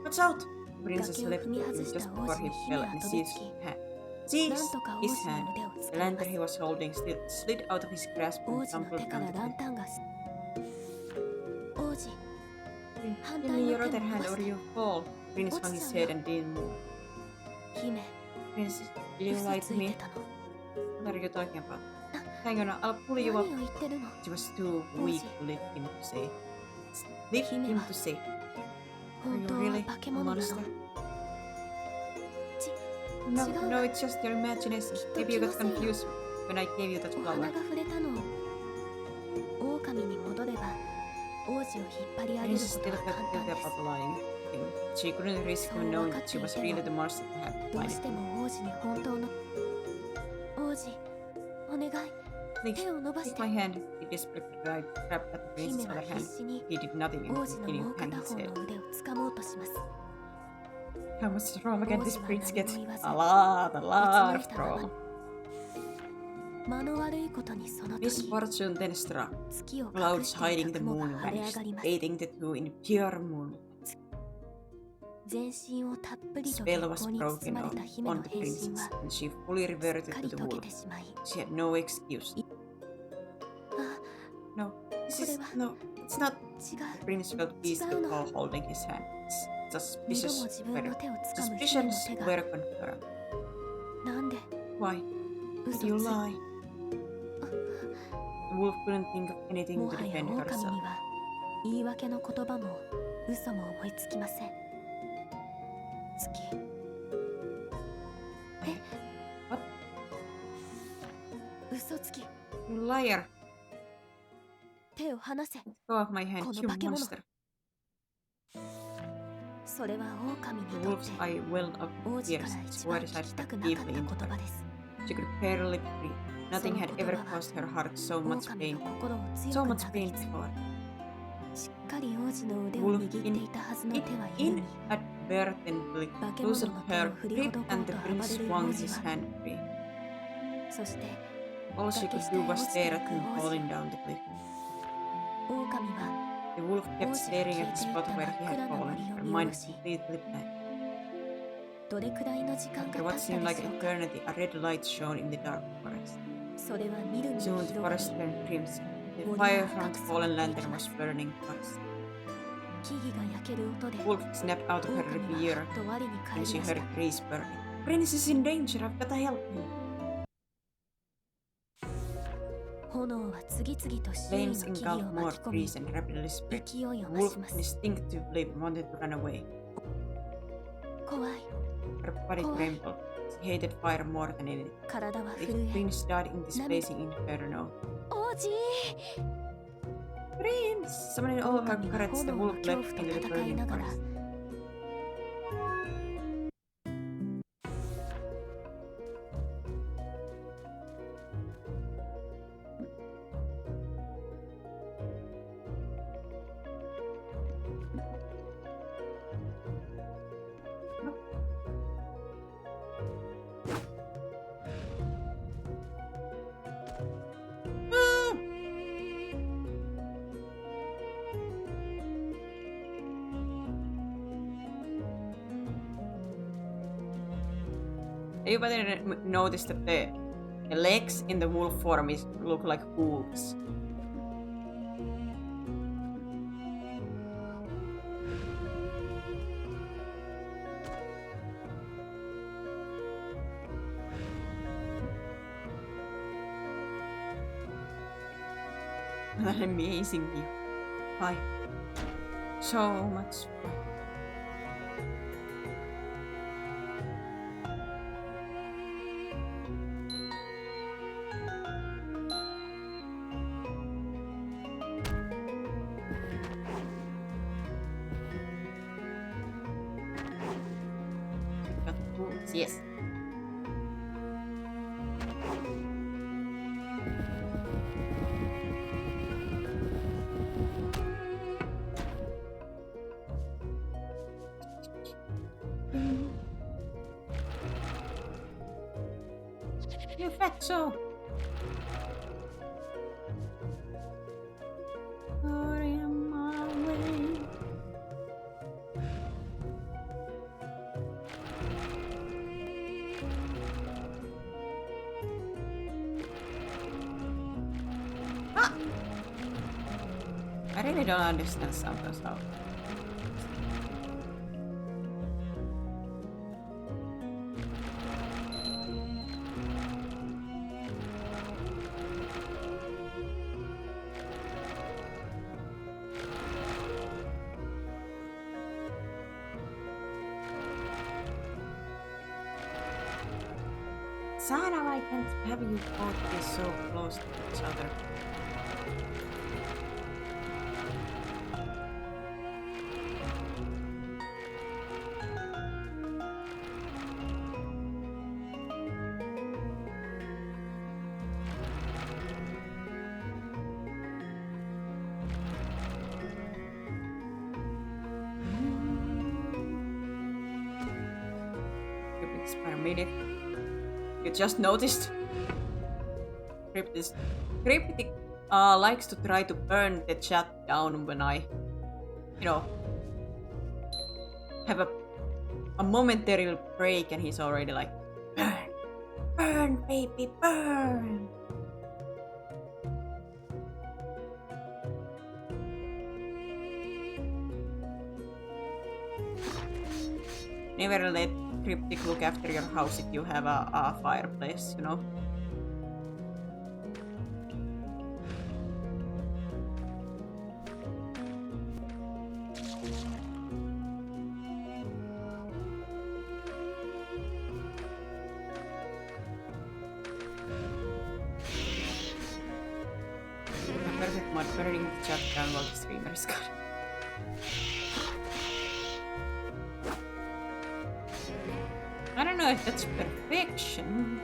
Speaker 1: watch out! The princess
Speaker 2: 崖を
Speaker 1: left
Speaker 2: 踏み
Speaker 1: him
Speaker 2: 外した
Speaker 1: just
Speaker 2: 王
Speaker 1: before
Speaker 2: 子
Speaker 1: he
Speaker 2: に
Speaker 1: fell
Speaker 2: 姫は
Speaker 1: and
Speaker 2: 飛び
Speaker 1: seized
Speaker 2: つき、
Speaker 1: his hand.
Speaker 2: なん
Speaker 1: Seized
Speaker 2: とか王
Speaker 1: his
Speaker 2: 子の
Speaker 1: hand.
Speaker 2: 腕をつ
Speaker 1: The
Speaker 2: かみま
Speaker 1: lantern
Speaker 2: す。
Speaker 1: he was holding slid out of his grasp
Speaker 2: 王
Speaker 1: and
Speaker 2: 子の
Speaker 1: tumbled
Speaker 2: 手から
Speaker 1: down
Speaker 2: ラ
Speaker 1: the
Speaker 2: ン
Speaker 1: cliff.
Speaker 2: タンが王子、 反
Speaker 1: Give
Speaker 2: 対
Speaker 1: me
Speaker 2: の
Speaker 1: your
Speaker 2: 手
Speaker 1: other
Speaker 2: も伸
Speaker 1: hand
Speaker 2: ばし
Speaker 1: or
Speaker 2: て。
Speaker 1: you fall. The prince hung his head and didn't move.
Speaker 2: 姫、
Speaker 1: Prince, did you
Speaker 2: 嘘
Speaker 1: lie
Speaker 2: つ
Speaker 1: to
Speaker 2: いて
Speaker 1: me?
Speaker 2: たの。
Speaker 1: What are you talking about? Hang on, I'll pull
Speaker 2: 何
Speaker 1: you
Speaker 2: を
Speaker 1: up.
Speaker 2: 言ってるの。
Speaker 1: She was too weak to lift him to say. Lift him to say. Are
Speaker 2: 本
Speaker 1: you
Speaker 2: 当は
Speaker 1: really
Speaker 2: 化け
Speaker 1: a
Speaker 2: 物なの。
Speaker 1: monster?
Speaker 2: ち、
Speaker 1: No,
Speaker 2: 違う
Speaker 1: no,
Speaker 2: わ。
Speaker 1: it's just your imagination. Maybe you got confused when I gave you that
Speaker 2: お
Speaker 1: flower.
Speaker 2: 花が触れたの。狼に戻れば、王子を引っ張り上げる
Speaker 1: Princess
Speaker 2: こと
Speaker 1: still
Speaker 2: は
Speaker 1: felt
Speaker 2: 簡単
Speaker 1: guilty
Speaker 2: です。
Speaker 1: about lying to him. She couldn't risk him
Speaker 2: So
Speaker 1: knowing
Speaker 2: 分かっ
Speaker 1: that
Speaker 2: て
Speaker 1: she
Speaker 2: い
Speaker 1: was
Speaker 2: ても、
Speaker 1: really the monster that had
Speaker 2: どう
Speaker 1: blinded
Speaker 2: して
Speaker 1: him.
Speaker 2: も王子に本当の。王子、お願い、
Speaker 1: Please,
Speaker 2: 手を伸ばし
Speaker 1: take
Speaker 2: て。
Speaker 1: my hand. He desperately grabbed at the
Speaker 2: 姫
Speaker 1: prince's
Speaker 2: は
Speaker 1: other
Speaker 2: 必
Speaker 1: hand.
Speaker 2: 死に
Speaker 1: He did nothing
Speaker 2: 王
Speaker 1: and
Speaker 2: 子の
Speaker 1: continued
Speaker 2: もう
Speaker 1: hanging
Speaker 2: 片
Speaker 1: his
Speaker 2: 方
Speaker 1: head.
Speaker 2: の腕を掴もうとします。
Speaker 1: How much trauma can this
Speaker 2: 王子は
Speaker 1: prince
Speaker 2: 何
Speaker 1: get?
Speaker 2: も言わず、
Speaker 1: A lot
Speaker 2: う
Speaker 1: of
Speaker 2: つむいたまま
Speaker 1: trauma.
Speaker 2: 間の悪いことにその時、
Speaker 1: Misfortune then struck.
Speaker 2: 月を隠
Speaker 1: Clouds
Speaker 2: してい
Speaker 1: hiding
Speaker 2: た
Speaker 1: the
Speaker 2: 雲が
Speaker 1: moon
Speaker 2: 晴れ上
Speaker 1: vanished,
Speaker 2: がります。
Speaker 1: bathing the two in pure moonlight.
Speaker 2: 全身をたっぷりと
Speaker 1: Spell
Speaker 2: 月
Speaker 1: was
Speaker 2: 光に包
Speaker 1: broken
Speaker 2: まれた
Speaker 1: on
Speaker 2: 姫の
Speaker 1: the
Speaker 2: 変身
Speaker 1: princess,
Speaker 2: は
Speaker 1: and she fully
Speaker 2: すっ
Speaker 1: reverted
Speaker 2: か
Speaker 1: to
Speaker 2: り
Speaker 1: the
Speaker 2: 溶け
Speaker 1: wolf.
Speaker 2: てしまい、
Speaker 1: She had no excuse.
Speaker 2: あ、
Speaker 1: No, this
Speaker 2: これ
Speaker 1: is
Speaker 2: は
Speaker 1: no, it's not.
Speaker 2: 違
Speaker 1: The
Speaker 2: う。
Speaker 1: prince felt peace
Speaker 2: 違うの。
Speaker 1: while holding his hand.
Speaker 2: 二度
Speaker 1: Suspicious
Speaker 2: も自分
Speaker 1: were
Speaker 2: の手を掴む姫
Speaker 1: suspicions
Speaker 2: の手が、
Speaker 1: were confirmed.
Speaker 2: なんで
Speaker 1: Why
Speaker 2: 嘘
Speaker 1: did you
Speaker 2: つい
Speaker 1: lie? The wolf couldn't think of anything
Speaker 2: も
Speaker 1: to
Speaker 2: はや
Speaker 1: defend
Speaker 2: 狼
Speaker 1: herself.
Speaker 2: には言い訳の言葉も嘘も思いつきません。月、
Speaker 1: What?
Speaker 2: 嘘つき、
Speaker 1: You liar!
Speaker 2: 手を離せ。
Speaker 1: Go off my hand,
Speaker 2: この
Speaker 1: you
Speaker 2: 化け物。
Speaker 1: monster.
Speaker 2: それは狼に
Speaker 1: The
Speaker 2: とっ
Speaker 1: wolf's
Speaker 2: て
Speaker 1: eye welled up
Speaker 2: 王
Speaker 1: with
Speaker 2: 子か
Speaker 1: tears.
Speaker 2: ら
Speaker 1: Its
Speaker 2: 一番
Speaker 1: words
Speaker 2: 聞
Speaker 1: had
Speaker 2: きたく
Speaker 1: cut
Speaker 2: なかっ
Speaker 1: deeply
Speaker 2: た
Speaker 1: into
Speaker 2: 言
Speaker 1: her.
Speaker 2: 葉です。
Speaker 1: She could barely breathe. Nothing had ever
Speaker 2: その言葉は
Speaker 1: caused her heart so much
Speaker 2: 狼
Speaker 1: pain.
Speaker 2: の心を
Speaker 1: So
Speaker 2: 強く
Speaker 1: much
Speaker 2: 殴
Speaker 1: pain
Speaker 2: りつけ、
Speaker 1: before.
Speaker 2: しっかり王子の腕を握っていたはずの手はゆえに、
Speaker 1: Inadvertently
Speaker 2: 化け物
Speaker 1: loosened
Speaker 2: の手
Speaker 1: her
Speaker 2: を振りほ
Speaker 1: grip
Speaker 2: どこ
Speaker 1: and
Speaker 2: う
Speaker 1: the
Speaker 2: と暴
Speaker 1: prince
Speaker 2: れる
Speaker 1: swung
Speaker 2: 王
Speaker 1: his
Speaker 2: 子は、
Speaker 1: hand free.
Speaker 2: そして
Speaker 1: All she could do was stare at him falling down the cliff.
Speaker 2: 狼は
Speaker 1: The wolf
Speaker 2: 王
Speaker 1: kept
Speaker 2: 子が
Speaker 1: staring
Speaker 2: 消え
Speaker 1: at the
Speaker 2: ていっ
Speaker 1: spot
Speaker 2: た
Speaker 1: where
Speaker 2: 真っ
Speaker 1: he had
Speaker 2: 暗な
Speaker 1: fallen,
Speaker 2: 森
Speaker 1: her
Speaker 2: を見
Speaker 1: mind
Speaker 2: 下ろし、
Speaker 1: completely blank.
Speaker 2: どれくらいの時間
Speaker 1: After
Speaker 2: が
Speaker 1: what
Speaker 2: 経った
Speaker 1: seemed
Speaker 2: で
Speaker 1: like
Speaker 2: しょう
Speaker 1: an
Speaker 2: か。
Speaker 1: eternity, a red light shone in the dark forest.
Speaker 2: それはみるみる
Speaker 1: Soon the
Speaker 2: 広がり、
Speaker 1: forest turned crimson. The
Speaker 2: 森
Speaker 1: fire
Speaker 2: は
Speaker 1: from
Speaker 2: 赤
Speaker 1: the
Speaker 2: く染ま
Speaker 1: fallen
Speaker 2: っていき
Speaker 1: lantern
Speaker 2: ま
Speaker 1: was
Speaker 2: す。
Speaker 1: burning fast.
Speaker 2: 木々が焼ける音で、
Speaker 1: Wolf snapped out of her
Speaker 2: 狼
Speaker 1: rear
Speaker 2: ははっと我に
Speaker 1: when
Speaker 2: 返り
Speaker 1: she
Speaker 2: まし
Speaker 1: heard
Speaker 2: た。
Speaker 1: trees burning. Prince is in danger, I've gotta help him.
Speaker 2: 炎は次々と周囲の
Speaker 1: Flames
Speaker 2: 木々
Speaker 1: engulfed
Speaker 2: を
Speaker 1: more
Speaker 2: 巻き込み、
Speaker 1: trees and rapidly spread.
Speaker 2: 勢いを
Speaker 1: The
Speaker 2: 増
Speaker 1: wolf
Speaker 2: します。
Speaker 1: instinctively wanted to run away.
Speaker 2: 怖い。
Speaker 1: Her body
Speaker 2: 怖い。
Speaker 1: trembled. She hated fire more than anything.
Speaker 2: 体は
Speaker 1: The
Speaker 2: 震え。
Speaker 1: prince died in this blazing inferno.
Speaker 2: 王子、
Speaker 1: Prince! Summoning all her
Speaker 2: 狼は
Speaker 1: courage, the
Speaker 2: 炎の
Speaker 1: wolf
Speaker 2: 恐
Speaker 1: leapt
Speaker 2: 怖と
Speaker 1: into the
Speaker 2: 戦い
Speaker 1: burning
Speaker 2: ながら、
Speaker 1: forest. Everybody noticed that the legs in the wolf form look like hooves. An amazing view. Why? So much fun. Got hooves, yes. Mm.
Speaker 2: 「
Speaker 1: What?
Speaker 2: 王子、
Speaker 1: What?
Speaker 2: 王子、
Speaker 1: What?
Speaker 2: 王子、
Speaker 1: What? You fatso! Sorry, I'm on my way. Ah! I really don't understand sometimes how. Sarah, why can't have you both be so close to each other? Cubics per minute. You just noticed. Cryptic likes to try to burn the chat down when I, have a momentary break, and he's already like, burn, burn, baby, burn. Never let Cryptic look after your house if you have a fireplace, you know? A perfect mod burning the chat down while the streamer is gone. I don't know if that's perfection.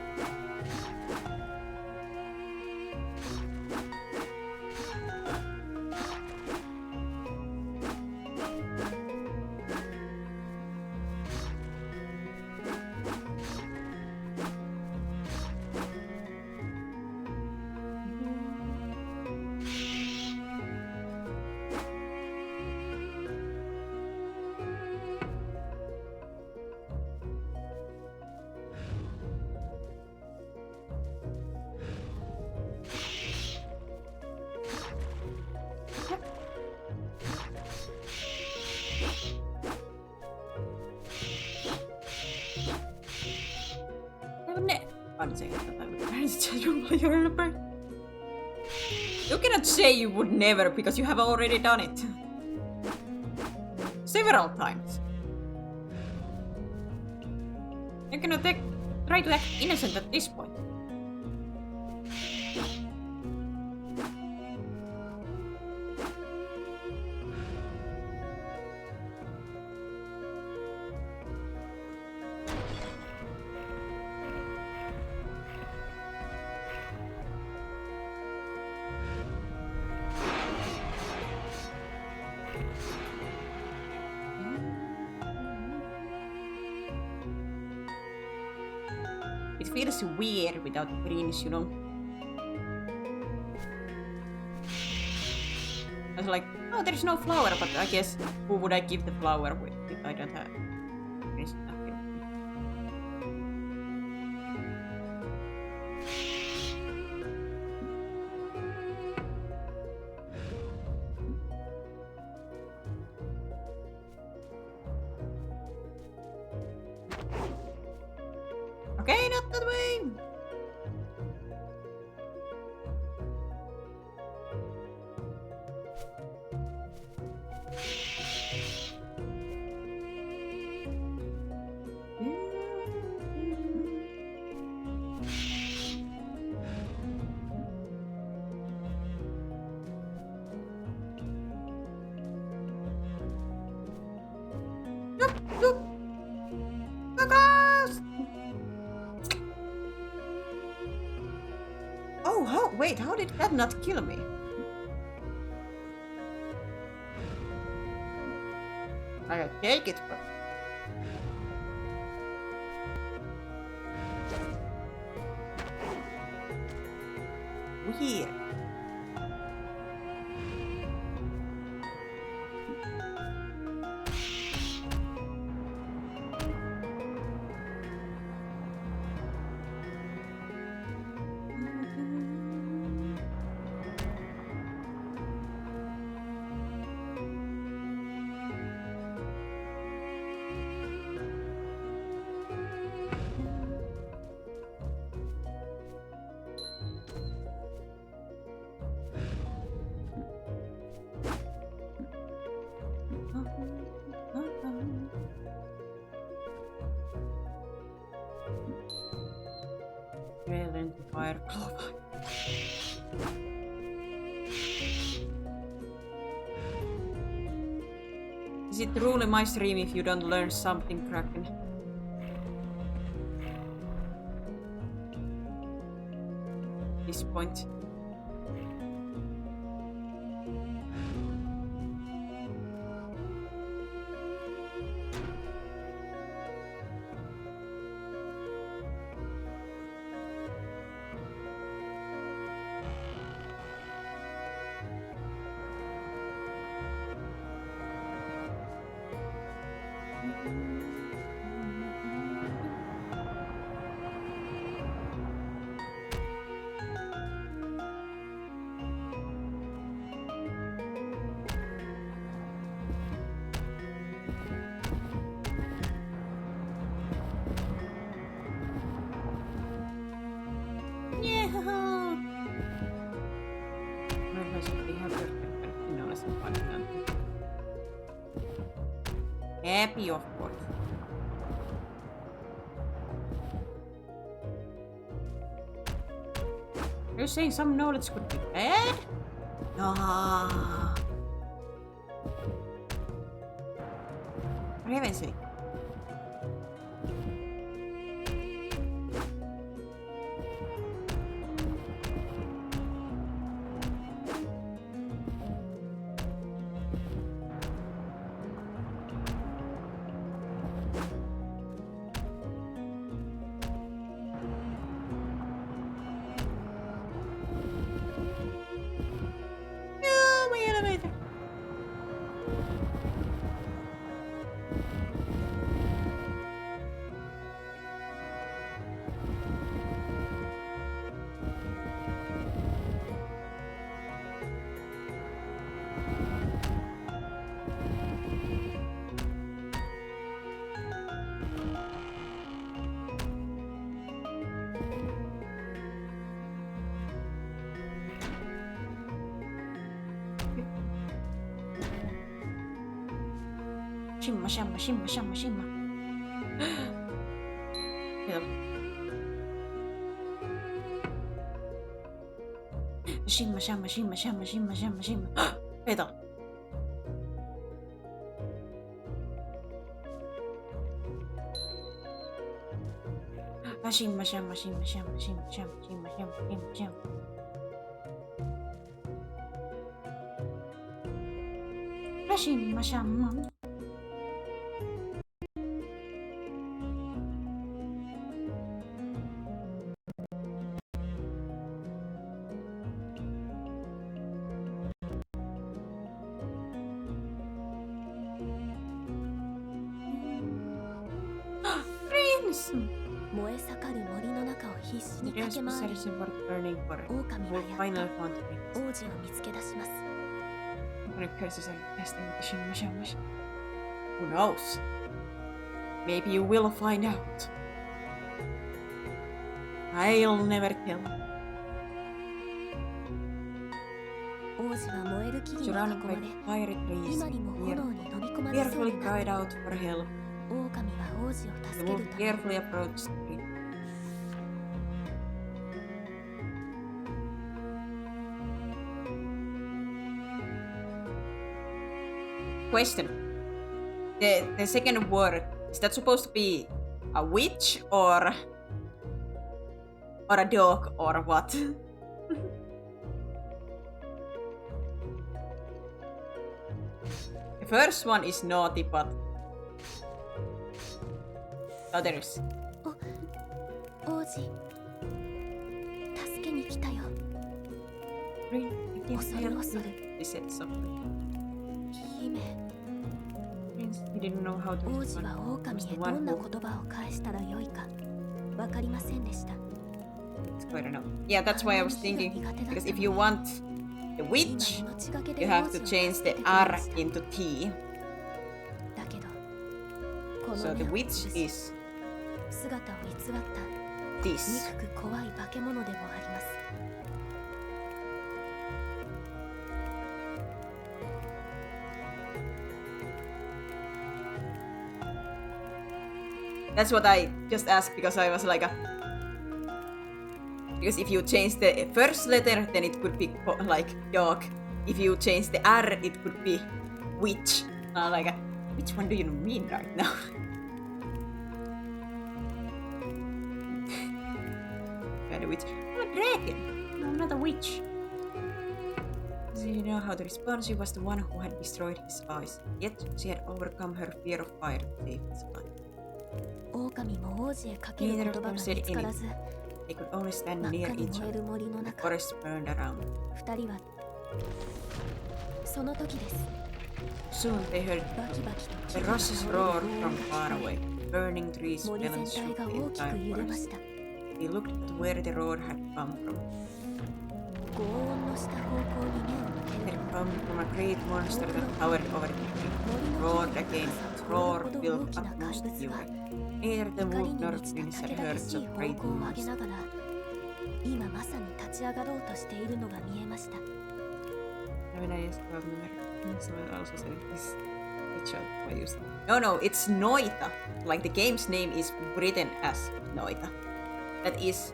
Speaker 1: You cannot say you would never because you have already done it. Several times. You cannot try to act innocent at this point. It feels weird without greens, you know? I was like, oh, there's no flower, but I guess who would I give the flower with if I don't have greens? Okay, not that way! Oh, wait, how did that not kill me? I can take it, but... here? Trail into fire clover. Is it truly my stream if you don't learn something, Kraken? At this point. Happy, of course. You're saying some knowledge could be bad? Ah. For heaven's sake. Shimma, shamma, shimma, shamma, shimma. Yep. Shimma, shamma, shimma, shamma, shimma, shamma, shimma. Peter. Shimma, shamma, shimma, shamma, shimma, shamma, shimma, shamma, shimma, shamma. Shimma, shamma. Prince!
Speaker 2: 燃え盛る森の中を必死に
Speaker 1: Yes,
Speaker 2: 駆け回り
Speaker 1: searching for burning forest.
Speaker 2: 狼は
Speaker 1: We'll
Speaker 2: やっ
Speaker 1: finally found Prince.
Speaker 2: と王子を見つけ出します
Speaker 1: When curses are testing the shimma, shamma, shimma. Who knows? Maybe you will find out. I'll never tell.
Speaker 2: 王子は燃える木々に
Speaker 1: Surrounded
Speaker 2: 囲ま
Speaker 1: by
Speaker 2: れ
Speaker 1: fiery trees,
Speaker 2: 今にも炎に飲み込まれそう
Speaker 1: carefully
Speaker 2: にな
Speaker 1: cried
Speaker 2: る
Speaker 1: out for help.
Speaker 2: 狼は王子を
Speaker 1: The
Speaker 2: 助け
Speaker 1: wolf
Speaker 2: るため
Speaker 1: carefully approached the tree. Question. The second word, is that supposed to be a witch or a dog or what? The first one is naughty, but others.
Speaker 2: 王子助けに来たよ
Speaker 1: Read again,
Speaker 2: 恐
Speaker 1: I
Speaker 2: る
Speaker 1: have
Speaker 2: 恐
Speaker 1: to,"
Speaker 2: る
Speaker 1: he said softly.
Speaker 2: 姫
Speaker 1: Prince, he didn't know how to
Speaker 2: 王子
Speaker 1: respond.
Speaker 2: は
Speaker 1: He
Speaker 2: 狼
Speaker 1: was
Speaker 2: へ
Speaker 1: the
Speaker 2: ど
Speaker 1: one
Speaker 2: んな
Speaker 1: who
Speaker 2: 言葉を返したらよいか分かりませんでした
Speaker 1: it's quite enough. Yeah, that's why I was thinking, because if you want the
Speaker 2: 今
Speaker 1: witch,
Speaker 2: 命がけで
Speaker 1: you
Speaker 2: 王
Speaker 1: have
Speaker 2: 子
Speaker 1: to
Speaker 2: を
Speaker 1: change
Speaker 2: 助け
Speaker 1: the
Speaker 2: てくれま
Speaker 1: R
Speaker 2: した
Speaker 1: into T.
Speaker 2: だけどこ
Speaker 1: So
Speaker 2: の
Speaker 1: the
Speaker 2: 目を
Speaker 1: witch
Speaker 2: 潰し
Speaker 1: is
Speaker 2: 姿を偽った
Speaker 1: this.
Speaker 2: 憎く怖い化け物でもあります
Speaker 1: That's what I just asked because I was like, because if you change the first letter, then it could be like dog. If you change the R, it could be witch. And I'm like, which one do you mean right now? Kind of witch. I'm a dragon. I'm not a witch. She didn't know how to respond. She was the one who had destroyed his eyes. Yet she had overcome her fear of fire to save his life.
Speaker 2: 狼も王子へかける言葉が見つからず
Speaker 1: They could only stand
Speaker 2: 真っ
Speaker 1: near
Speaker 2: 赤に
Speaker 1: each
Speaker 2: 燃え
Speaker 1: other.
Speaker 2: る森の
Speaker 1: The
Speaker 2: 中
Speaker 1: forest burned around.
Speaker 2: 二人はその時です
Speaker 1: Soon they heard
Speaker 2: バキバキと
Speaker 1: the
Speaker 2: 木々が
Speaker 1: rushes
Speaker 2: 倒れ
Speaker 1: roar
Speaker 2: る
Speaker 1: from far away. Burning trees
Speaker 2: 森
Speaker 1: fell
Speaker 2: 全
Speaker 1: and
Speaker 2: 体
Speaker 1: shook
Speaker 2: が
Speaker 1: the
Speaker 2: 大きく
Speaker 1: entire
Speaker 2: 揺れま
Speaker 1: forest.
Speaker 2: した
Speaker 1: They looked at where the roar had come from.
Speaker 2: 轟音のした方向に目を向け
Speaker 1: It
Speaker 2: る
Speaker 1: had come from a great monster that towered over the tree.
Speaker 2: 森の
Speaker 1: Roared
Speaker 2: 木々
Speaker 1: again.
Speaker 2: が
Speaker 1: Its
Speaker 2: 通るほ
Speaker 1: roar
Speaker 2: ど
Speaker 1: filled
Speaker 2: 大きな怪
Speaker 1: utmost
Speaker 2: 物が
Speaker 1: fury. Neither the
Speaker 2: 光
Speaker 1: wolf
Speaker 2: に
Speaker 1: nor
Speaker 2: 満ちた
Speaker 1: prince
Speaker 2: 武
Speaker 1: had
Speaker 2: 田
Speaker 1: heard
Speaker 2: しい
Speaker 1: of
Speaker 2: 方
Speaker 1: great
Speaker 2: 向を上げ
Speaker 1: monsters.
Speaker 2: ながら今まさに立ち上がろうとしているのが見えました
Speaker 1: When I asked about someone also said this. I used. No, it's Noita. Like the game's name is written as Noita. That is.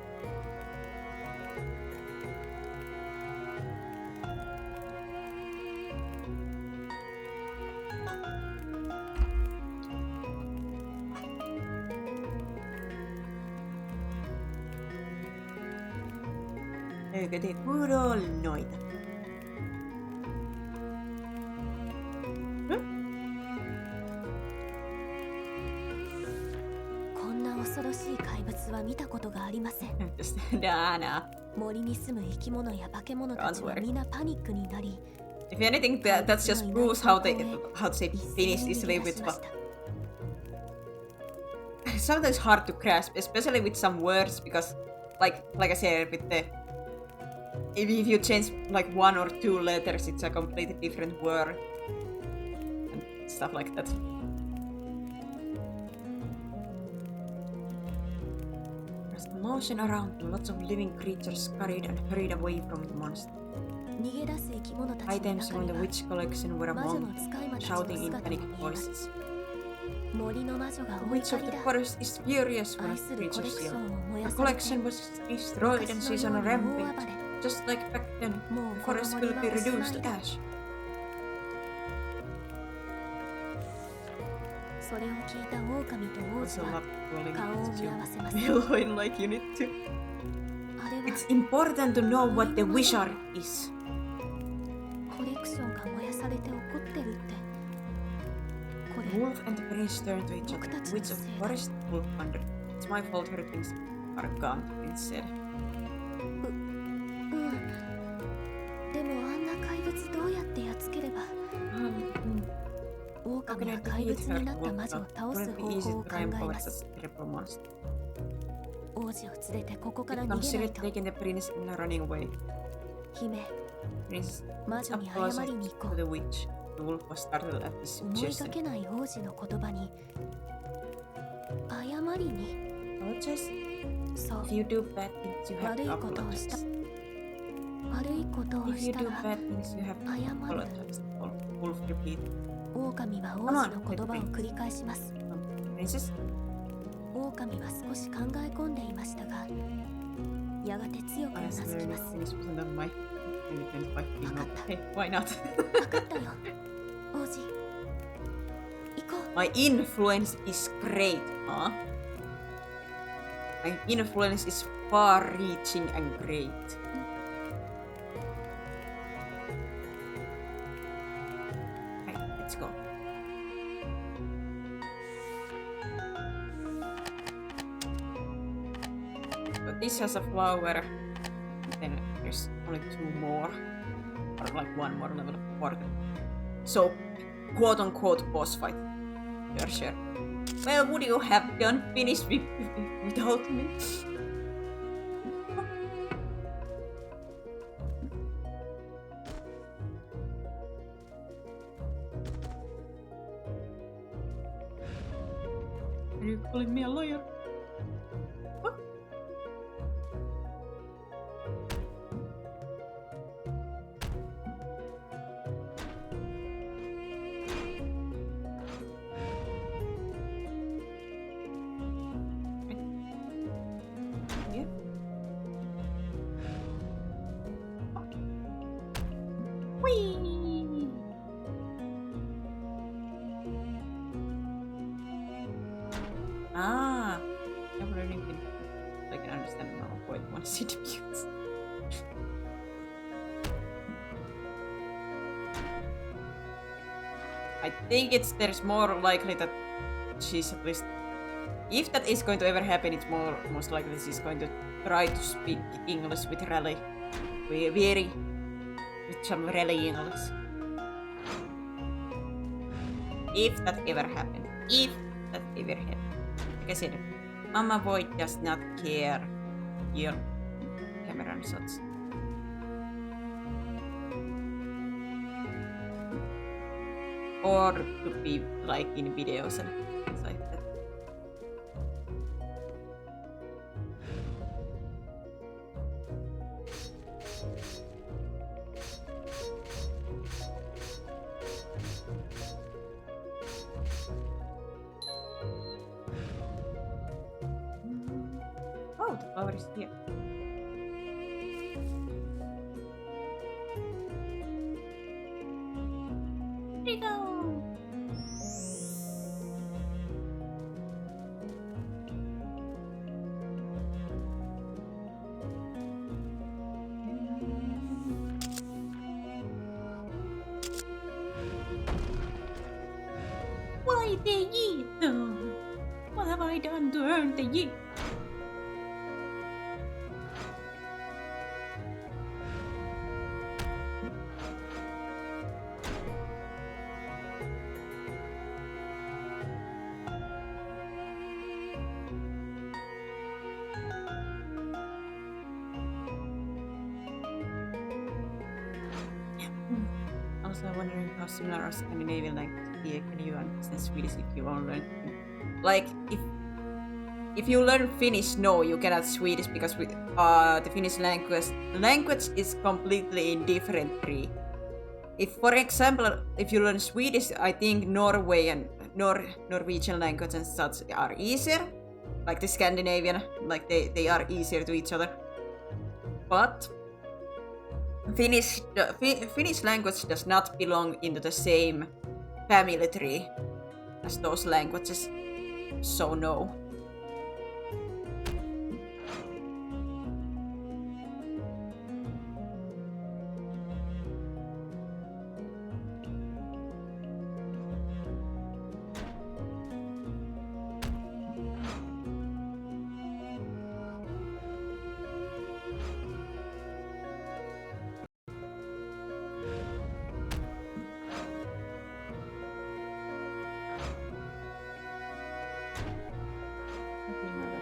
Speaker 1: Eikö te good old Noita?
Speaker 2: こんな恐ろしい怪物は見たことがありません
Speaker 1: Just Dana.
Speaker 2: 森に住む生き物や化け物たちは
Speaker 1: Don't worry.
Speaker 2: 皆パニックになり
Speaker 1: If anything, that just proves how they finish this level with
Speaker 2: 一斉に逃げ出しました
Speaker 1: sometimes hard to grasp, especially with some words because, like I said, with the if you change like one or two letters, it's a completely different word and stuff like that. There's commotion around. Lots of living creatures scurried and hurried away from the monster.
Speaker 2: 逃げ出す生き物たちの
Speaker 1: Items
Speaker 2: 中
Speaker 1: from
Speaker 2: に
Speaker 1: the
Speaker 2: は
Speaker 1: witch collection were
Speaker 2: 魔女の
Speaker 1: among,
Speaker 2: 使い魔たちの
Speaker 1: shouting in
Speaker 2: 姿
Speaker 1: panic
Speaker 2: も見えます
Speaker 1: voices.
Speaker 2: 森の魔女が
Speaker 1: The
Speaker 2: お
Speaker 1: witch
Speaker 2: 怒
Speaker 1: of
Speaker 2: り
Speaker 1: the
Speaker 2: だ
Speaker 1: forest is furious when
Speaker 2: 愛
Speaker 1: a
Speaker 2: するコ
Speaker 1: creature
Speaker 2: レクショ
Speaker 1: steals.
Speaker 2: ンを燃
Speaker 1: The
Speaker 2: やされ
Speaker 1: collection
Speaker 2: て
Speaker 1: was destroyed and she's on a
Speaker 2: 昔のように大
Speaker 1: rampage.
Speaker 2: 暴れ
Speaker 1: Just like back then,
Speaker 2: もう
Speaker 1: the
Speaker 2: この
Speaker 1: forest
Speaker 2: 森
Speaker 1: will
Speaker 2: は
Speaker 1: be
Speaker 2: おし
Speaker 1: reduced
Speaker 2: ま
Speaker 1: to
Speaker 2: いだ
Speaker 1: ash.
Speaker 2: それを聞いた狼と王
Speaker 1: Also
Speaker 2: 子は
Speaker 1: not willing
Speaker 2: 顔を
Speaker 1: to
Speaker 2: 見合わせます
Speaker 1: Meloin like you need to.
Speaker 2: あれは
Speaker 1: It's important to know what the wizard is.
Speaker 2: コレクションが燃やされて怒ってるってこ
Speaker 1: The
Speaker 2: れ
Speaker 1: wolf and the prince turned to each other. The witch of the forest, the wolf wondered. It's my fault her things are gone, the prince said.
Speaker 2: うんでもあんな怪物どうやってやっつければ
Speaker 1: How
Speaker 2: 狼
Speaker 1: can I
Speaker 2: は怪
Speaker 1: defeat
Speaker 2: 物
Speaker 1: her?
Speaker 2: になった
Speaker 1: Wolf
Speaker 2: 魔女を
Speaker 1: thought.
Speaker 2: 倒す
Speaker 1: Wouldn't be
Speaker 2: 方
Speaker 1: easy
Speaker 2: 法を
Speaker 1: to
Speaker 2: 考
Speaker 1: triumph
Speaker 2: え
Speaker 1: over
Speaker 2: ます
Speaker 1: such a terrible monster.
Speaker 2: 王子を連れてここから
Speaker 1: It
Speaker 2: 逃げない
Speaker 1: considered
Speaker 2: と
Speaker 1: taking the prince and running away.
Speaker 2: 姫
Speaker 1: Prince
Speaker 2: 魔女に謝
Speaker 1: apologized
Speaker 2: りに行こ
Speaker 1: to
Speaker 2: う
Speaker 1: the witch. The wolf was startled at this
Speaker 2: 思いが
Speaker 1: suggestion.
Speaker 2: けない王子の言葉に謝りに
Speaker 1: Apologize?
Speaker 2: そう
Speaker 1: If you do bad things, you have
Speaker 2: 悪い
Speaker 1: to
Speaker 2: ことをした
Speaker 1: apologize.
Speaker 2: 悪いことを
Speaker 1: If
Speaker 2: し
Speaker 1: you
Speaker 2: た
Speaker 1: do
Speaker 2: ら
Speaker 1: bad things, you have to
Speaker 2: 謝る
Speaker 1: apologize. Wolf repeated.
Speaker 2: 狼は王子の言葉を繰り返します
Speaker 1: Princess?
Speaker 2: 狼は少し考え込んでいましたがやがて強くうな
Speaker 1: Honestly,
Speaker 2: ずきます
Speaker 1: this wasn't on my 2025 team.
Speaker 2: Wakata.
Speaker 1: Hey, why not?
Speaker 2: 分かったよ王子行こう
Speaker 1: My influence is great, huh? My influence is far-reaching and great. Right, let's go. So this has a flower. And then there's only two more. like one more level for the so quote-unquote boss fight. Sure. Well, would you have done finished without me? Are you calling me a lawyer? What? Yeah. Whee! Ah, I've already been. I can understand now why you want to see the views. I think there's more likely that she's at least, if that is going to ever happen, it's most likely she's going to try to speak English with Raleigh. With some Raleigh English. If that ever happened. Like I said, Mama Void does not care. Yeah, Cameron such. Or to be like in videos and things like that. Oh, the flower is here. Here we go. Why the yeet though? What have I done to earn the yeet? Also wondering how similar are Scandinavian languages here. Can you understand Swedish if you won't learn? Like if you learn Finnish, no, you cannot Swedish because the Finnish language is completely in different tree. If, for example, if you learn Swedish, I think Norway and Norwegian language and such are easier. Like the Scandinavian, like they are easier to each other. But Finnish language does not belong into the same family tree as those languages, so no.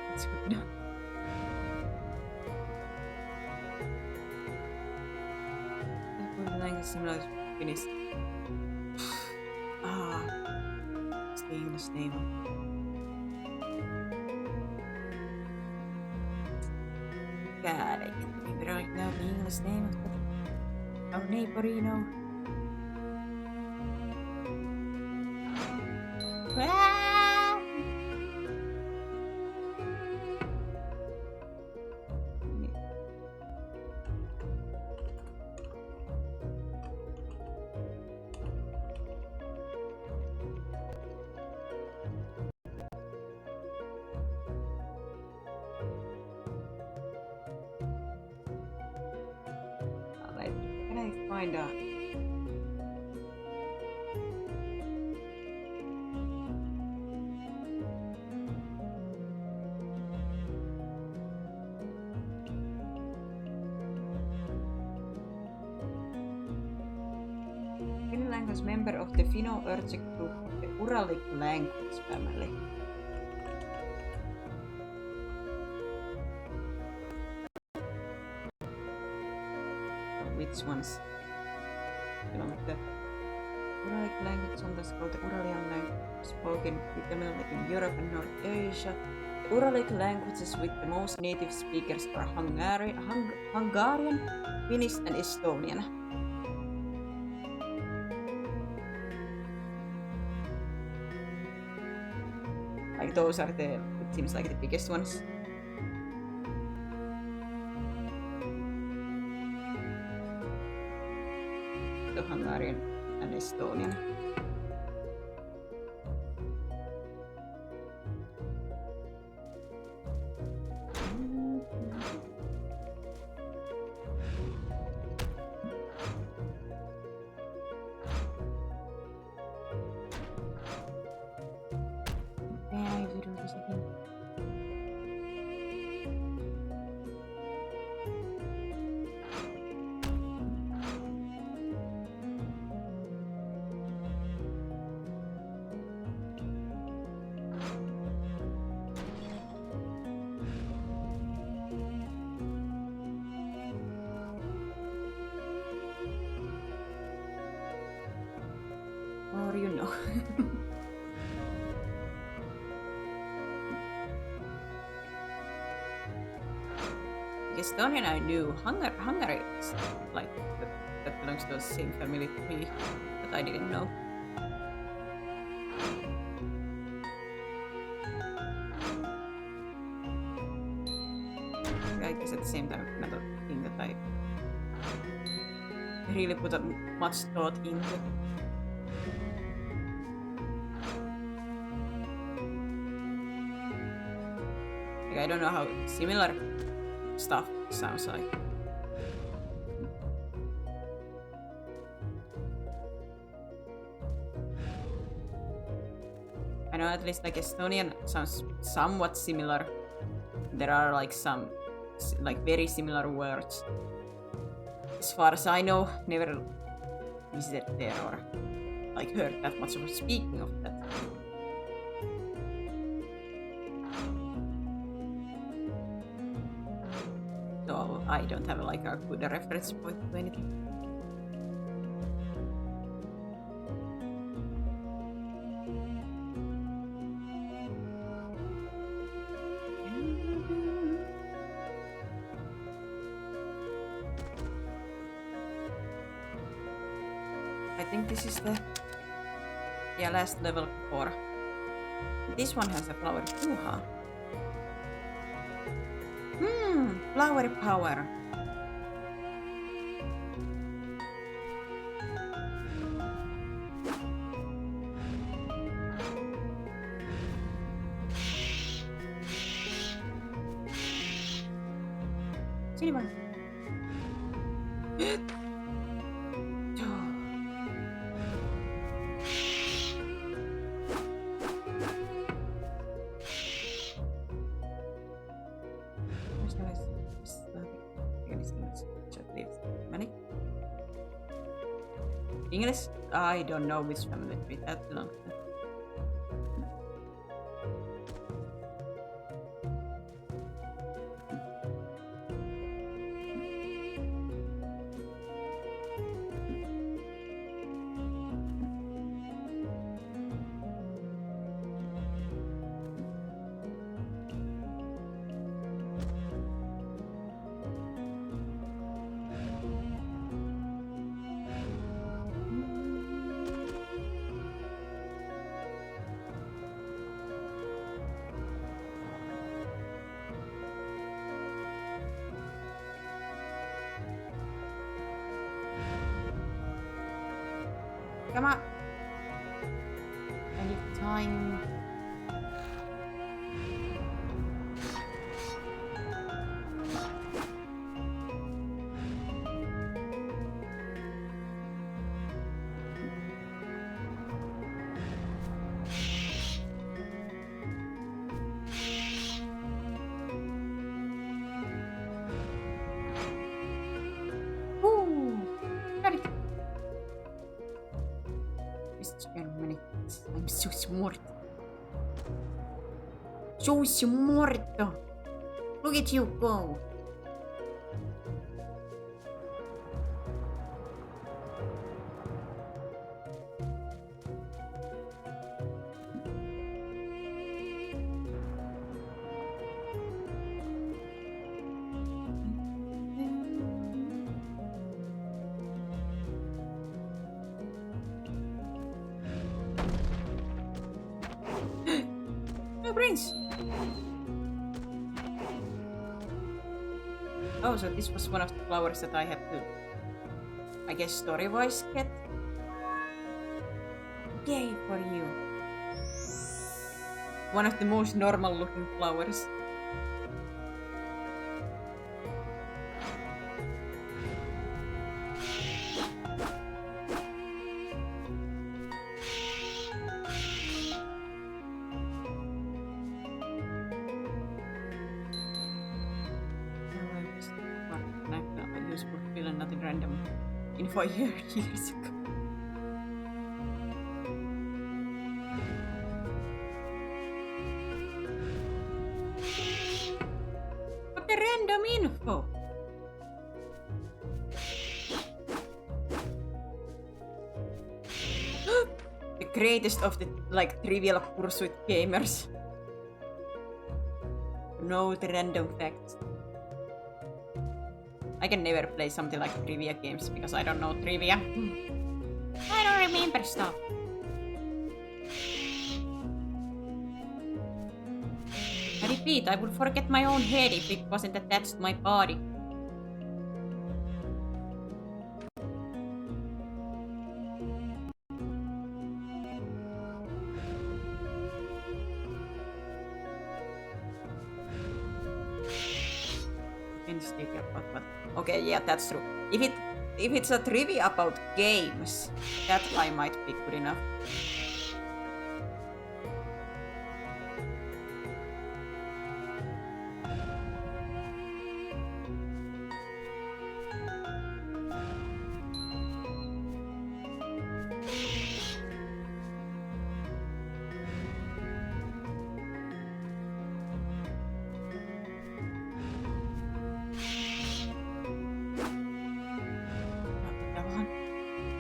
Speaker 1: That's good. The language is similar to Finnish. It's the English name. God, I can't remember right now the English name of our neighborino. Can I find a... Slang was member of the Finno-Ugric group of the Uralic language family. Which ones belong to the Uralic language, sometimes called the Uralian language, spoken predominantly in Europe and North Asia. The Uralic languages with the most native speakers are Hungarian, Finnish, and Estonian. Like those are it seems like the biggest ones. The Hungarian and Estonian. Or you know. Estonian I knew. Hungary is like that belongs to the same family to me, but I didn't know. I guess at the same time another thing that I really put much thought into. I don't know how similar stuff sounds like. I know at least like Estonian sounds somewhat similar. There are like some like very similar words. As far as I know, never visited there or like heard that much of speaking of that. So I don't have like a good reference point to anything. I think this is the last level before. This one has a flower too, huh? Flower power. Sini bang. English? I don't know which family tree that belongs to. Come on. I need time. Ooh, got it. so many things. I'm so smart. So smart! Look at you go! No brains! Oh, so this was one of the flowers that I had to, I guess, story-wise get. Yay for you. One of the most normal-looking flowers. Nothing random info years ago. What the random info? The greatest of the Trivial Pursuit gamers. No the random facts. I can never play something like trivia games because I don't know trivia. I don't remember stuff. I repeat, I would forget my own head if it wasn't attached to my body. Okay, yeah, that's true. If it's a trivia about games, that I might be good enough.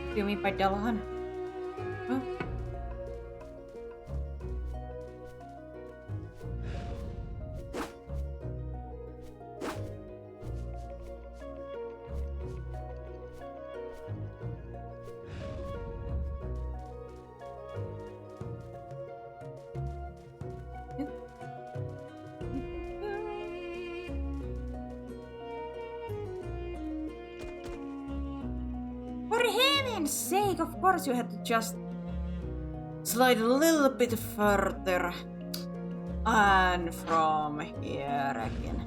Speaker 1: What do you mean by Dalahan? Huh? For heaven's sake, of course you had to just slide a little bit further. And from here again.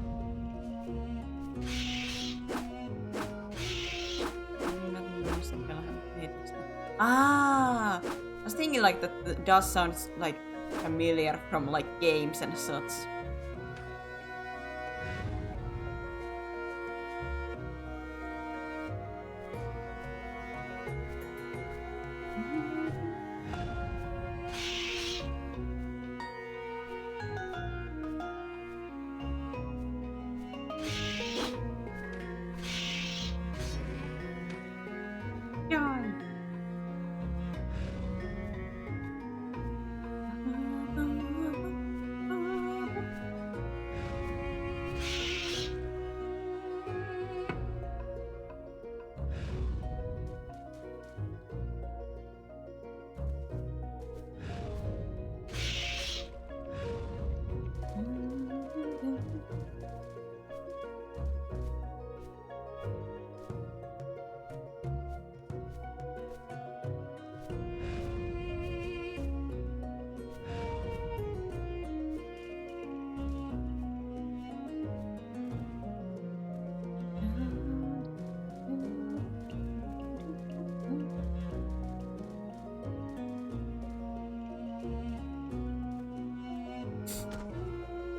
Speaker 1: Ah, I was thinking like that does sound like familiar from like games and such.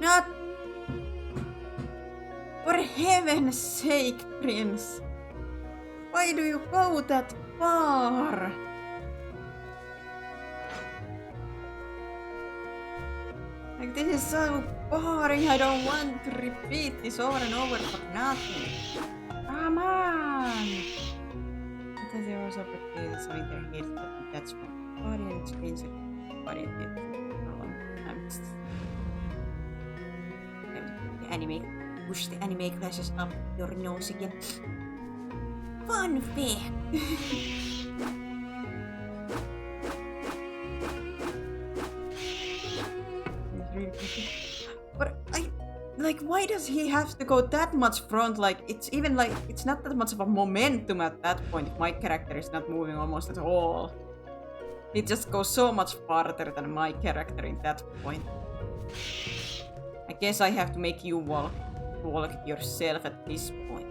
Speaker 1: Not... For heaven's sake, Prince! Why do you go that far? Like, this is so boring. I don't want to repeat this over and over for nothing. Come on! Because there was opportunities in their heads, but that's from the body and change it. Body and head for a long time. The anime. Push the anime glasses up your nose again. Fun fact! But like, why does he have to go that much front? Like, it's even like, it's not that much of a momentum at that point. My character is not moving almost at all. It just goes so much farther than my character in that point. I guess I have to make you walk yourself at this point.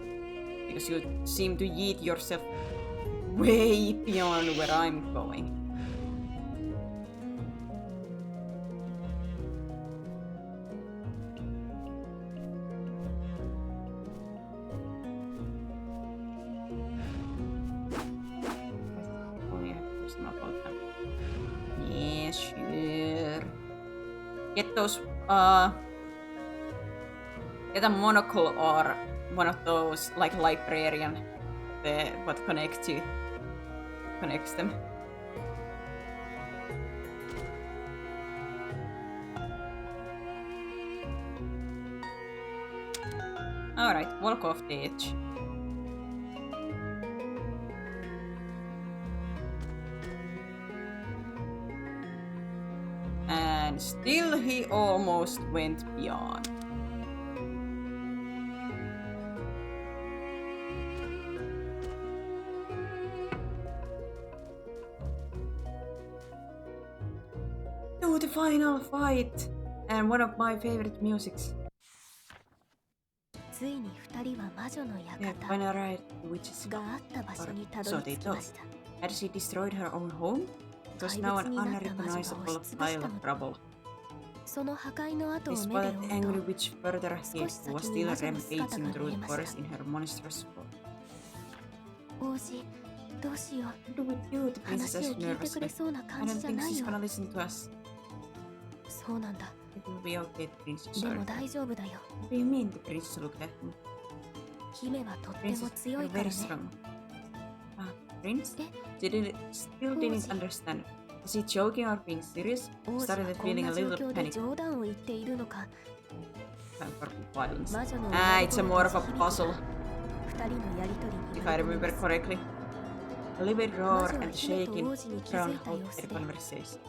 Speaker 1: Because you seem to yeet yourself way beyond where I'm going. Yeah, sure. Get those, get a monocle or one of those, like, librarian, what connects them. Alright, walk off the edge. And still he almost went beyond. To the final fight! And one of my favorite musics.
Speaker 2: ついに2人は魔女の
Speaker 1: They have
Speaker 2: 館
Speaker 1: finally arrived at the witch's
Speaker 2: が
Speaker 1: home.
Speaker 2: あった場所にた
Speaker 1: So
Speaker 2: どり
Speaker 1: they
Speaker 2: 着き
Speaker 1: thought.
Speaker 2: ました
Speaker 1: Had she destroyed her own home? It was
Speaker 2: 怪
Speaker 1: now
Speaker 2: 物
Speaker 1: an
Speaker 2: になった魔女が
Speaker 1: unrecognizable
Speaker 2: 押しつぶし
Speaker 1: pile
Speaker 2: た
Speaker 1: of
Speaker 2: の
Speaker 1: trouble.
Speaker 2: その破壊の跡
Speaker 1: They
Speaker 2: を目で
Speaker 1: spotted
Speaker 2: 追
Speaker 1: the
Speaker 2: う
Speaker 1: angry
Speaker 2: と
Speaker 1: witch further ahead, who was still rampaging through the forest in her monstrous form.
Speaker 2: 王子どうしよ
Speaker 1: What do we do? The
Speaker 2: う
Speaker 1: princess
Speaker 2: 話を
Speaker 1: asked
Speaker 2: 聞いてくれ
Speaker 1: nervously.
Speaker 2: そうな
Speaker 1: I
Speaker 2: 感じ
Speaker 1: don't
Speaker 2: じゃ
Speaker 1: think
Speaker 2: ない
Speaker 1: she's
Speaker 2: よ
Speaker 1: gonna listen to us.
Speaker 2: そうなんだ
Speaker 1: It will be okay, the princess
Speaker 2: で
Speaker 1: said.
Speaker 2: も大丈夫だよ
Speaker 1: What do you mean? The princess looked at him.
Speaker 2: 姫はとっても
Speaker 1: Princess,
Speaker 2: 強
Speaker 1: you're
Speaker 2: いから
Speaker 1: very
Speaker 2: ね
Speaker 1: strong. Prince?
Speaker 2: え
Speaker 1: Still didn't understand. Was he joking or being serious?
Speaker 2: 王子は
Speaker 1: Started
Speaker 2: こん
Speaker 1: feeling
Speaker 2: な
Speaker 1: a
Speaker 2: 状
Speaker 1: little
Speaker 2: 況で
Speaker 1: panic.
Speaker 2: 冗談を言っているのか
Speaker 1: Time for violence.
Speaker 2: 魔女の
Speaker 1: It's a more of a puzzle,
Speaker 2: 2人のやりとりに
Speaker 1: if I remember correctly. A livid
Speaker 2: 魔
Speaker 1: roar
Speaker 2: 女は
Speaker 1: and
Speaker 2: 姫と
Speaker 1: shaking
Speaker 2: 王子に気づ
Speaker 1: drowned
Speaker 2: いた様
Speaker 1: out
Speaker 2: 子
Speaker 1: their
Speaker 2: で
Speaker 1: conversation.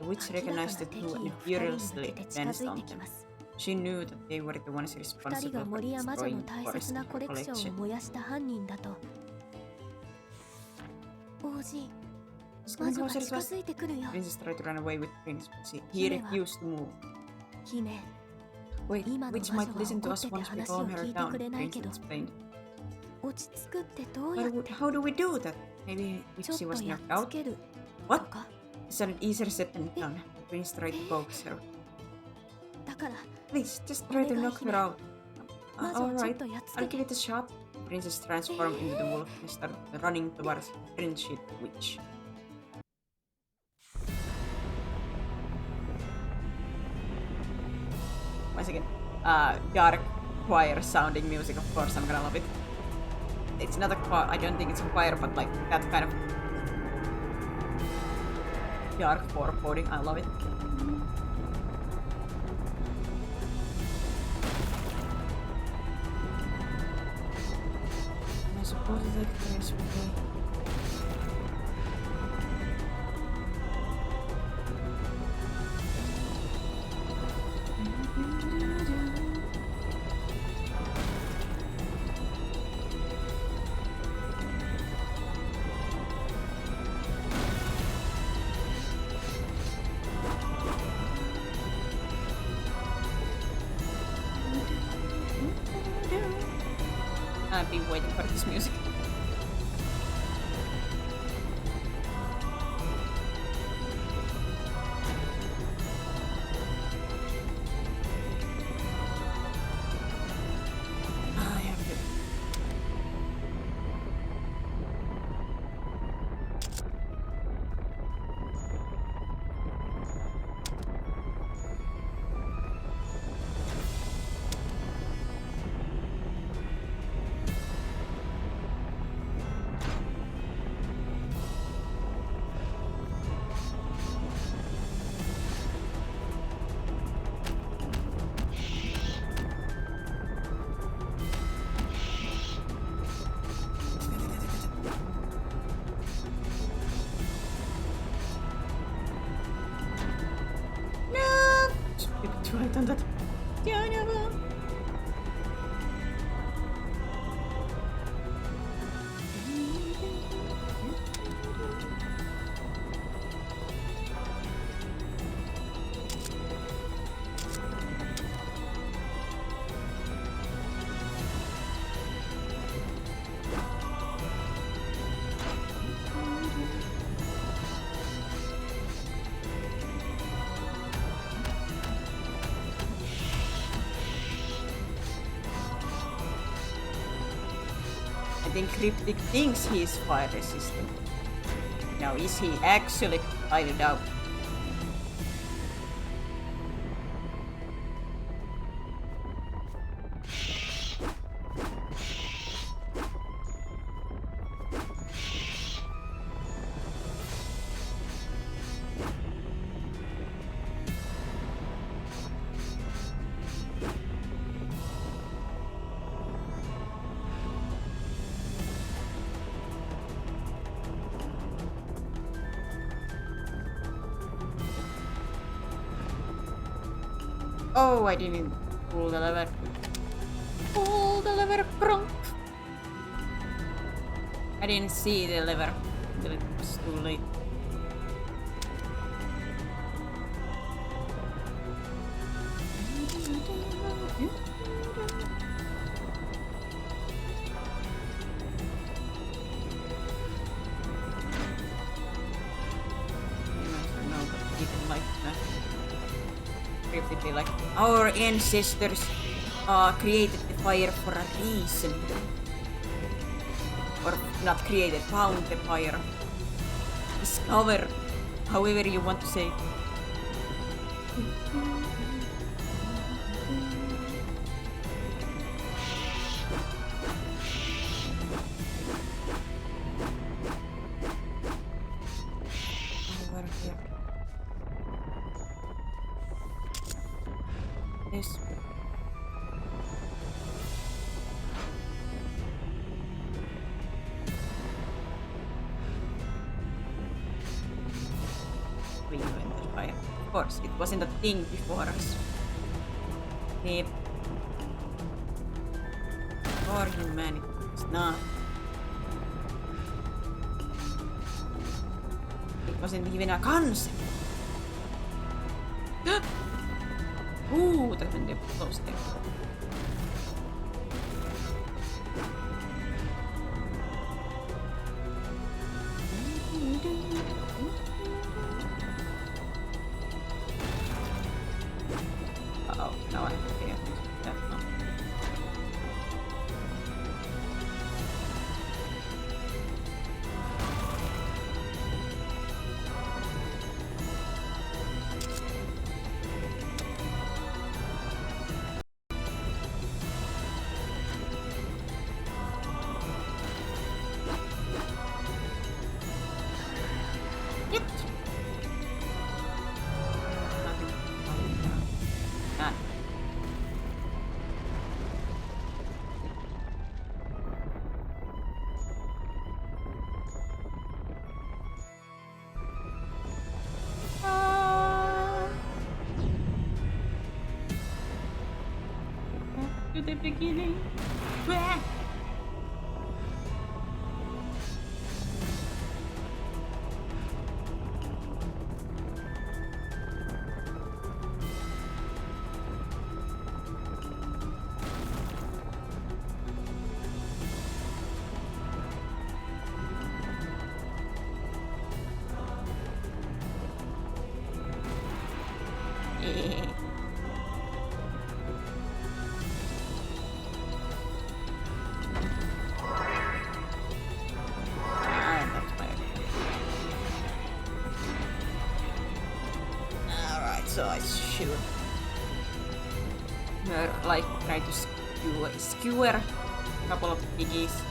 Speaker 1: The witch
Speaker 2: 明らかな
Speaker 1: recognized the
Speaker 2: 敵
Speaker 1: two
Speaker 2: 意を
Speaker 1: and
Speaker 2: 2人に向
Speaker 1: furiously
Speaker 2: けて近
Speaker 1: advanced
Speaker 2: づい
Speaker 1: on
Speaker 2: てき
Speaker 1: them.
Speaker 2: ます
Speaker 1: She knew that they were the ones
Speaker 2: 2人
Speaker 1: responsible
Speaker 2: が
Speaker 1: for
Speaker 2: 森や魔女
Speaker 1: destroying
Speaker 2: の
Speaker 1: the
Speaker 2: 大
Speaker 1: forest
Speaker 2: 切な
Speaker 1: in
Speaker 2: コ
Speaker 1: her
Speaker 2: レクション
Speaker 1: collection.
Speaker 2: を燃やした犯人だと王子
Speaker 1: Just
Speaker 2: 魔
Speaker 1: coming
Speaker 2: 女が
Speaker 1: closer
Speaker 2: 近
Speaker 1: to us.
Speaker 2: づいてくるよ
Speaker 1: Princess tried to run away with Prince, but he refused to move.
Speaker 2: 姫
Speaker 1: Wait,
Speaker 2: 今の
Speaker 1: witch
Speaker 2: 魔
Speaker 1: might
Speaker 2: 女は
Speaker 1: listen to
Speaker 2: 怒っ
Speaker 1: us
Speaker 2: てて
Speaker 1: once we
Speaker 2: 話
Speaker 1: calm
Speaker 2: を
Speaker 1: her
Speaker 2: 聞いて
Speaker 1: down,
Speaker 2: くれない
Speaker 1: Prince
Speaker 2: けど
Speaker 1: explained.
Speaker 2: 落ち着くってどうやって
Speaker 1: How do we do that? Maybe
Speaker 2: ちょ
Speaker 1: if
Speaker 2: っ
Speaker 1: she
Speaker 2: と
Speaker 1: was
Speaker 2: やっ
Speaker 1: knocked
Speaker 2: つ
Speaker 1: out?
Speaker 2: ける
Speaker 1: What?
Speaker 2: とか
Speaker 1: It sounded easier said than done. The prince tried to coax her.
Speaker 2: だから
Speaker 1: Please, just try to knock her out.
Speaker 2: 魔女をちょっ
Speaker 1: Alright,
Speaker 2: とやっつ
Speaker 1: I'll
Speaker 2: け
Speaker 1: give
Speaker 2: て
Speaker 1: it a shot. The princess transformed into the wolf and started running towards Friendship Witch. Once again, dark choir sounding music, of course, I'm gonna love it. It's not a choir, I don't think it's a choir, but like that kind of dark foreboding, I love it. I suppose it's like this would be. I've been waiting for this music. I have to. laitan tätä. I think Cryptic thinks he's fire resistant. Now, is he actually fired out? Oh, I didn't pull the lever. Pull the lever, Kronk! I didn't see the lever until it was too late. Like our ancestors created the fire for a reason, or not created, found the fire, discover, however you want to say it. Over here. Yes. We went the fire. Of course, it wasn't a thing before us. Yep. For humanity, it's not. It wasn't even a concept. Ooh, that went close there. Uh-oh, now I have to pay attention to that one. Yep. Nothing. None. Back to the beginning. Wah! Alright, so I should like try to skewer a couple of piggies.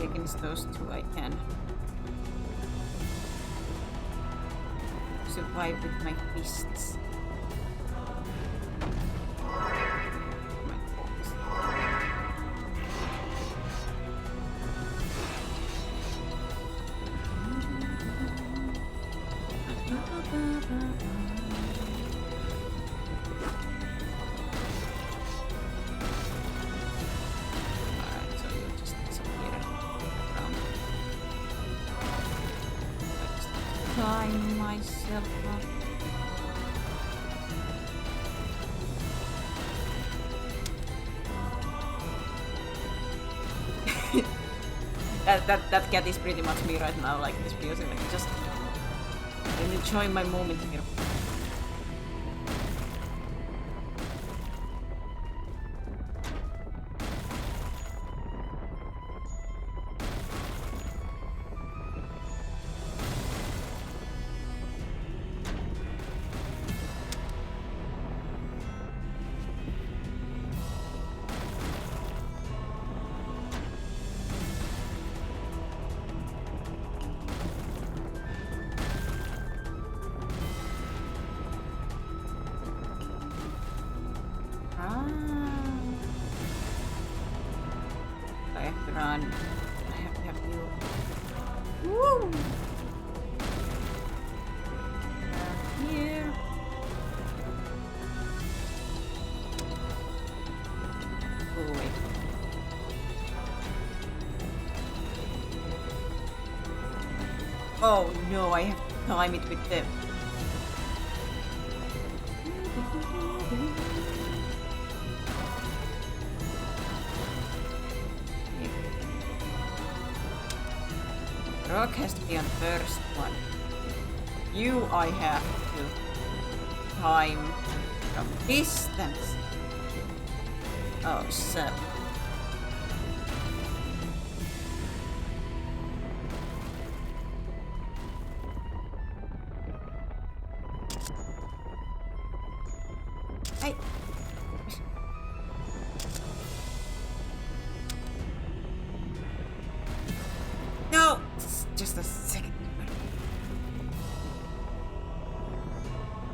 Speaker 1: maybe against those two I can survive with my fists. My focus. Alright, so you just disappear around. I just time myself up. That cat is pretty much me right now, like this music, like just I'm enjoying my moment here. I have to run. I have to have you. Woo! Here. Oh wait. Oh no, I have to time it with them. Rock has to be on first one. You I have to time from distance. Oh, so. Hey. No! Just a second.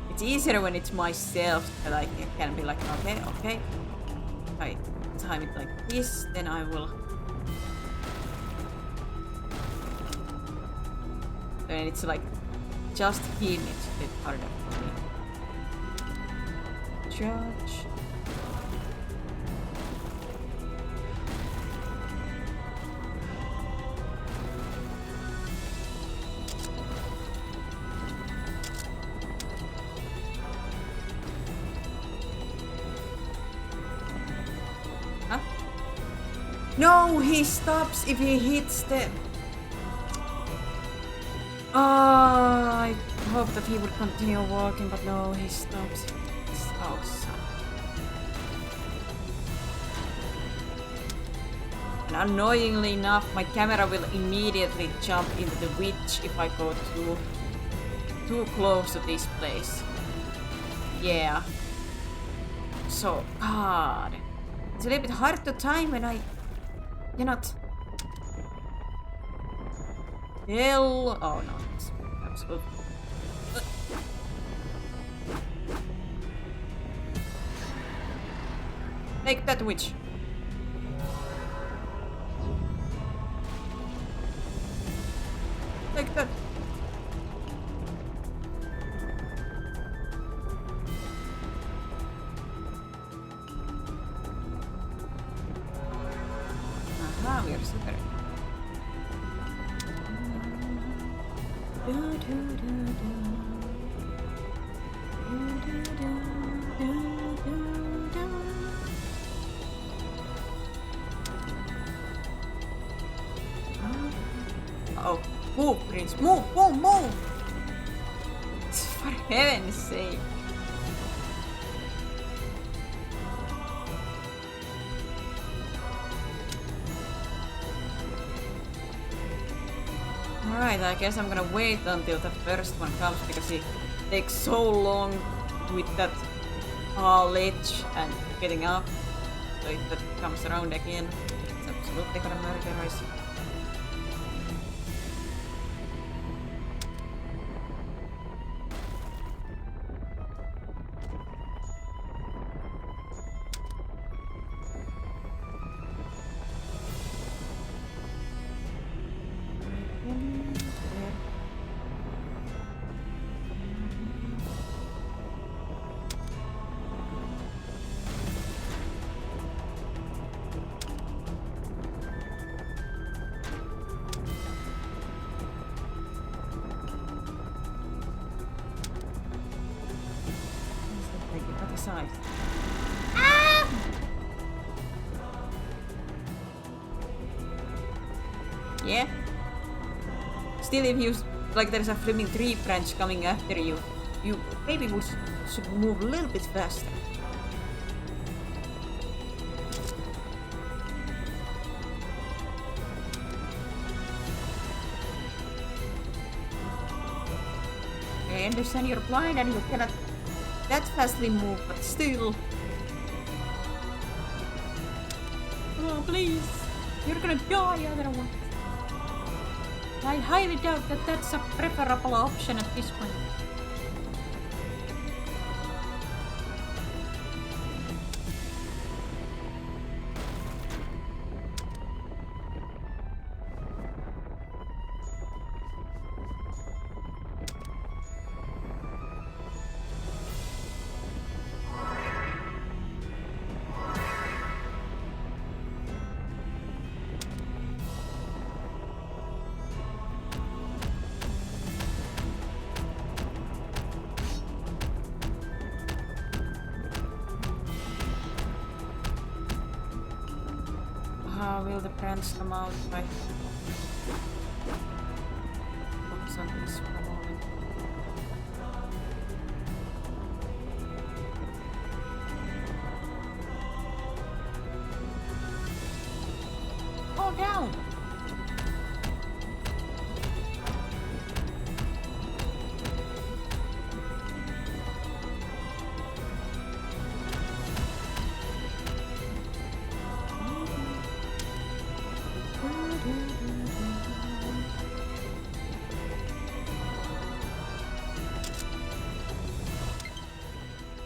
Speaker 1: It's easier when it's myself that I can be like, okay. If I time it like this, then I will. And it's like, just him, it's a bit harder for me. Judge. Huh? No, he stops if he hits the. I hope that he would continue walking, but no, he stops. Oh, son. And annoyingly enough, my camera will immediately jump into the witch if I go too close to this place. Yeah. So, God. It's a little bit hard to time when I cannot. Hell. Oh no, it's absolutely. Take that witch. Take that. Aha, we are super. Oh, move, Prince, move! For heaven's sake. Alright, I guess I'm gonna wait until the first one comes because it takes so long with that ledge and getting up. So if that comes around again, it's absolutely Will they gonna murder us? Size. Ah! Yeah. Still, if you like, there's a flaming tree branch coming after you, you maybe should move a little bit faster. I understand you're blind and you cannot that fastly move, but still. Oh, please. You're gonna die otherwise. I highly doubt that that's a preferable option at this point. How will the branch come out if I focus on this for a moment? Oh, down!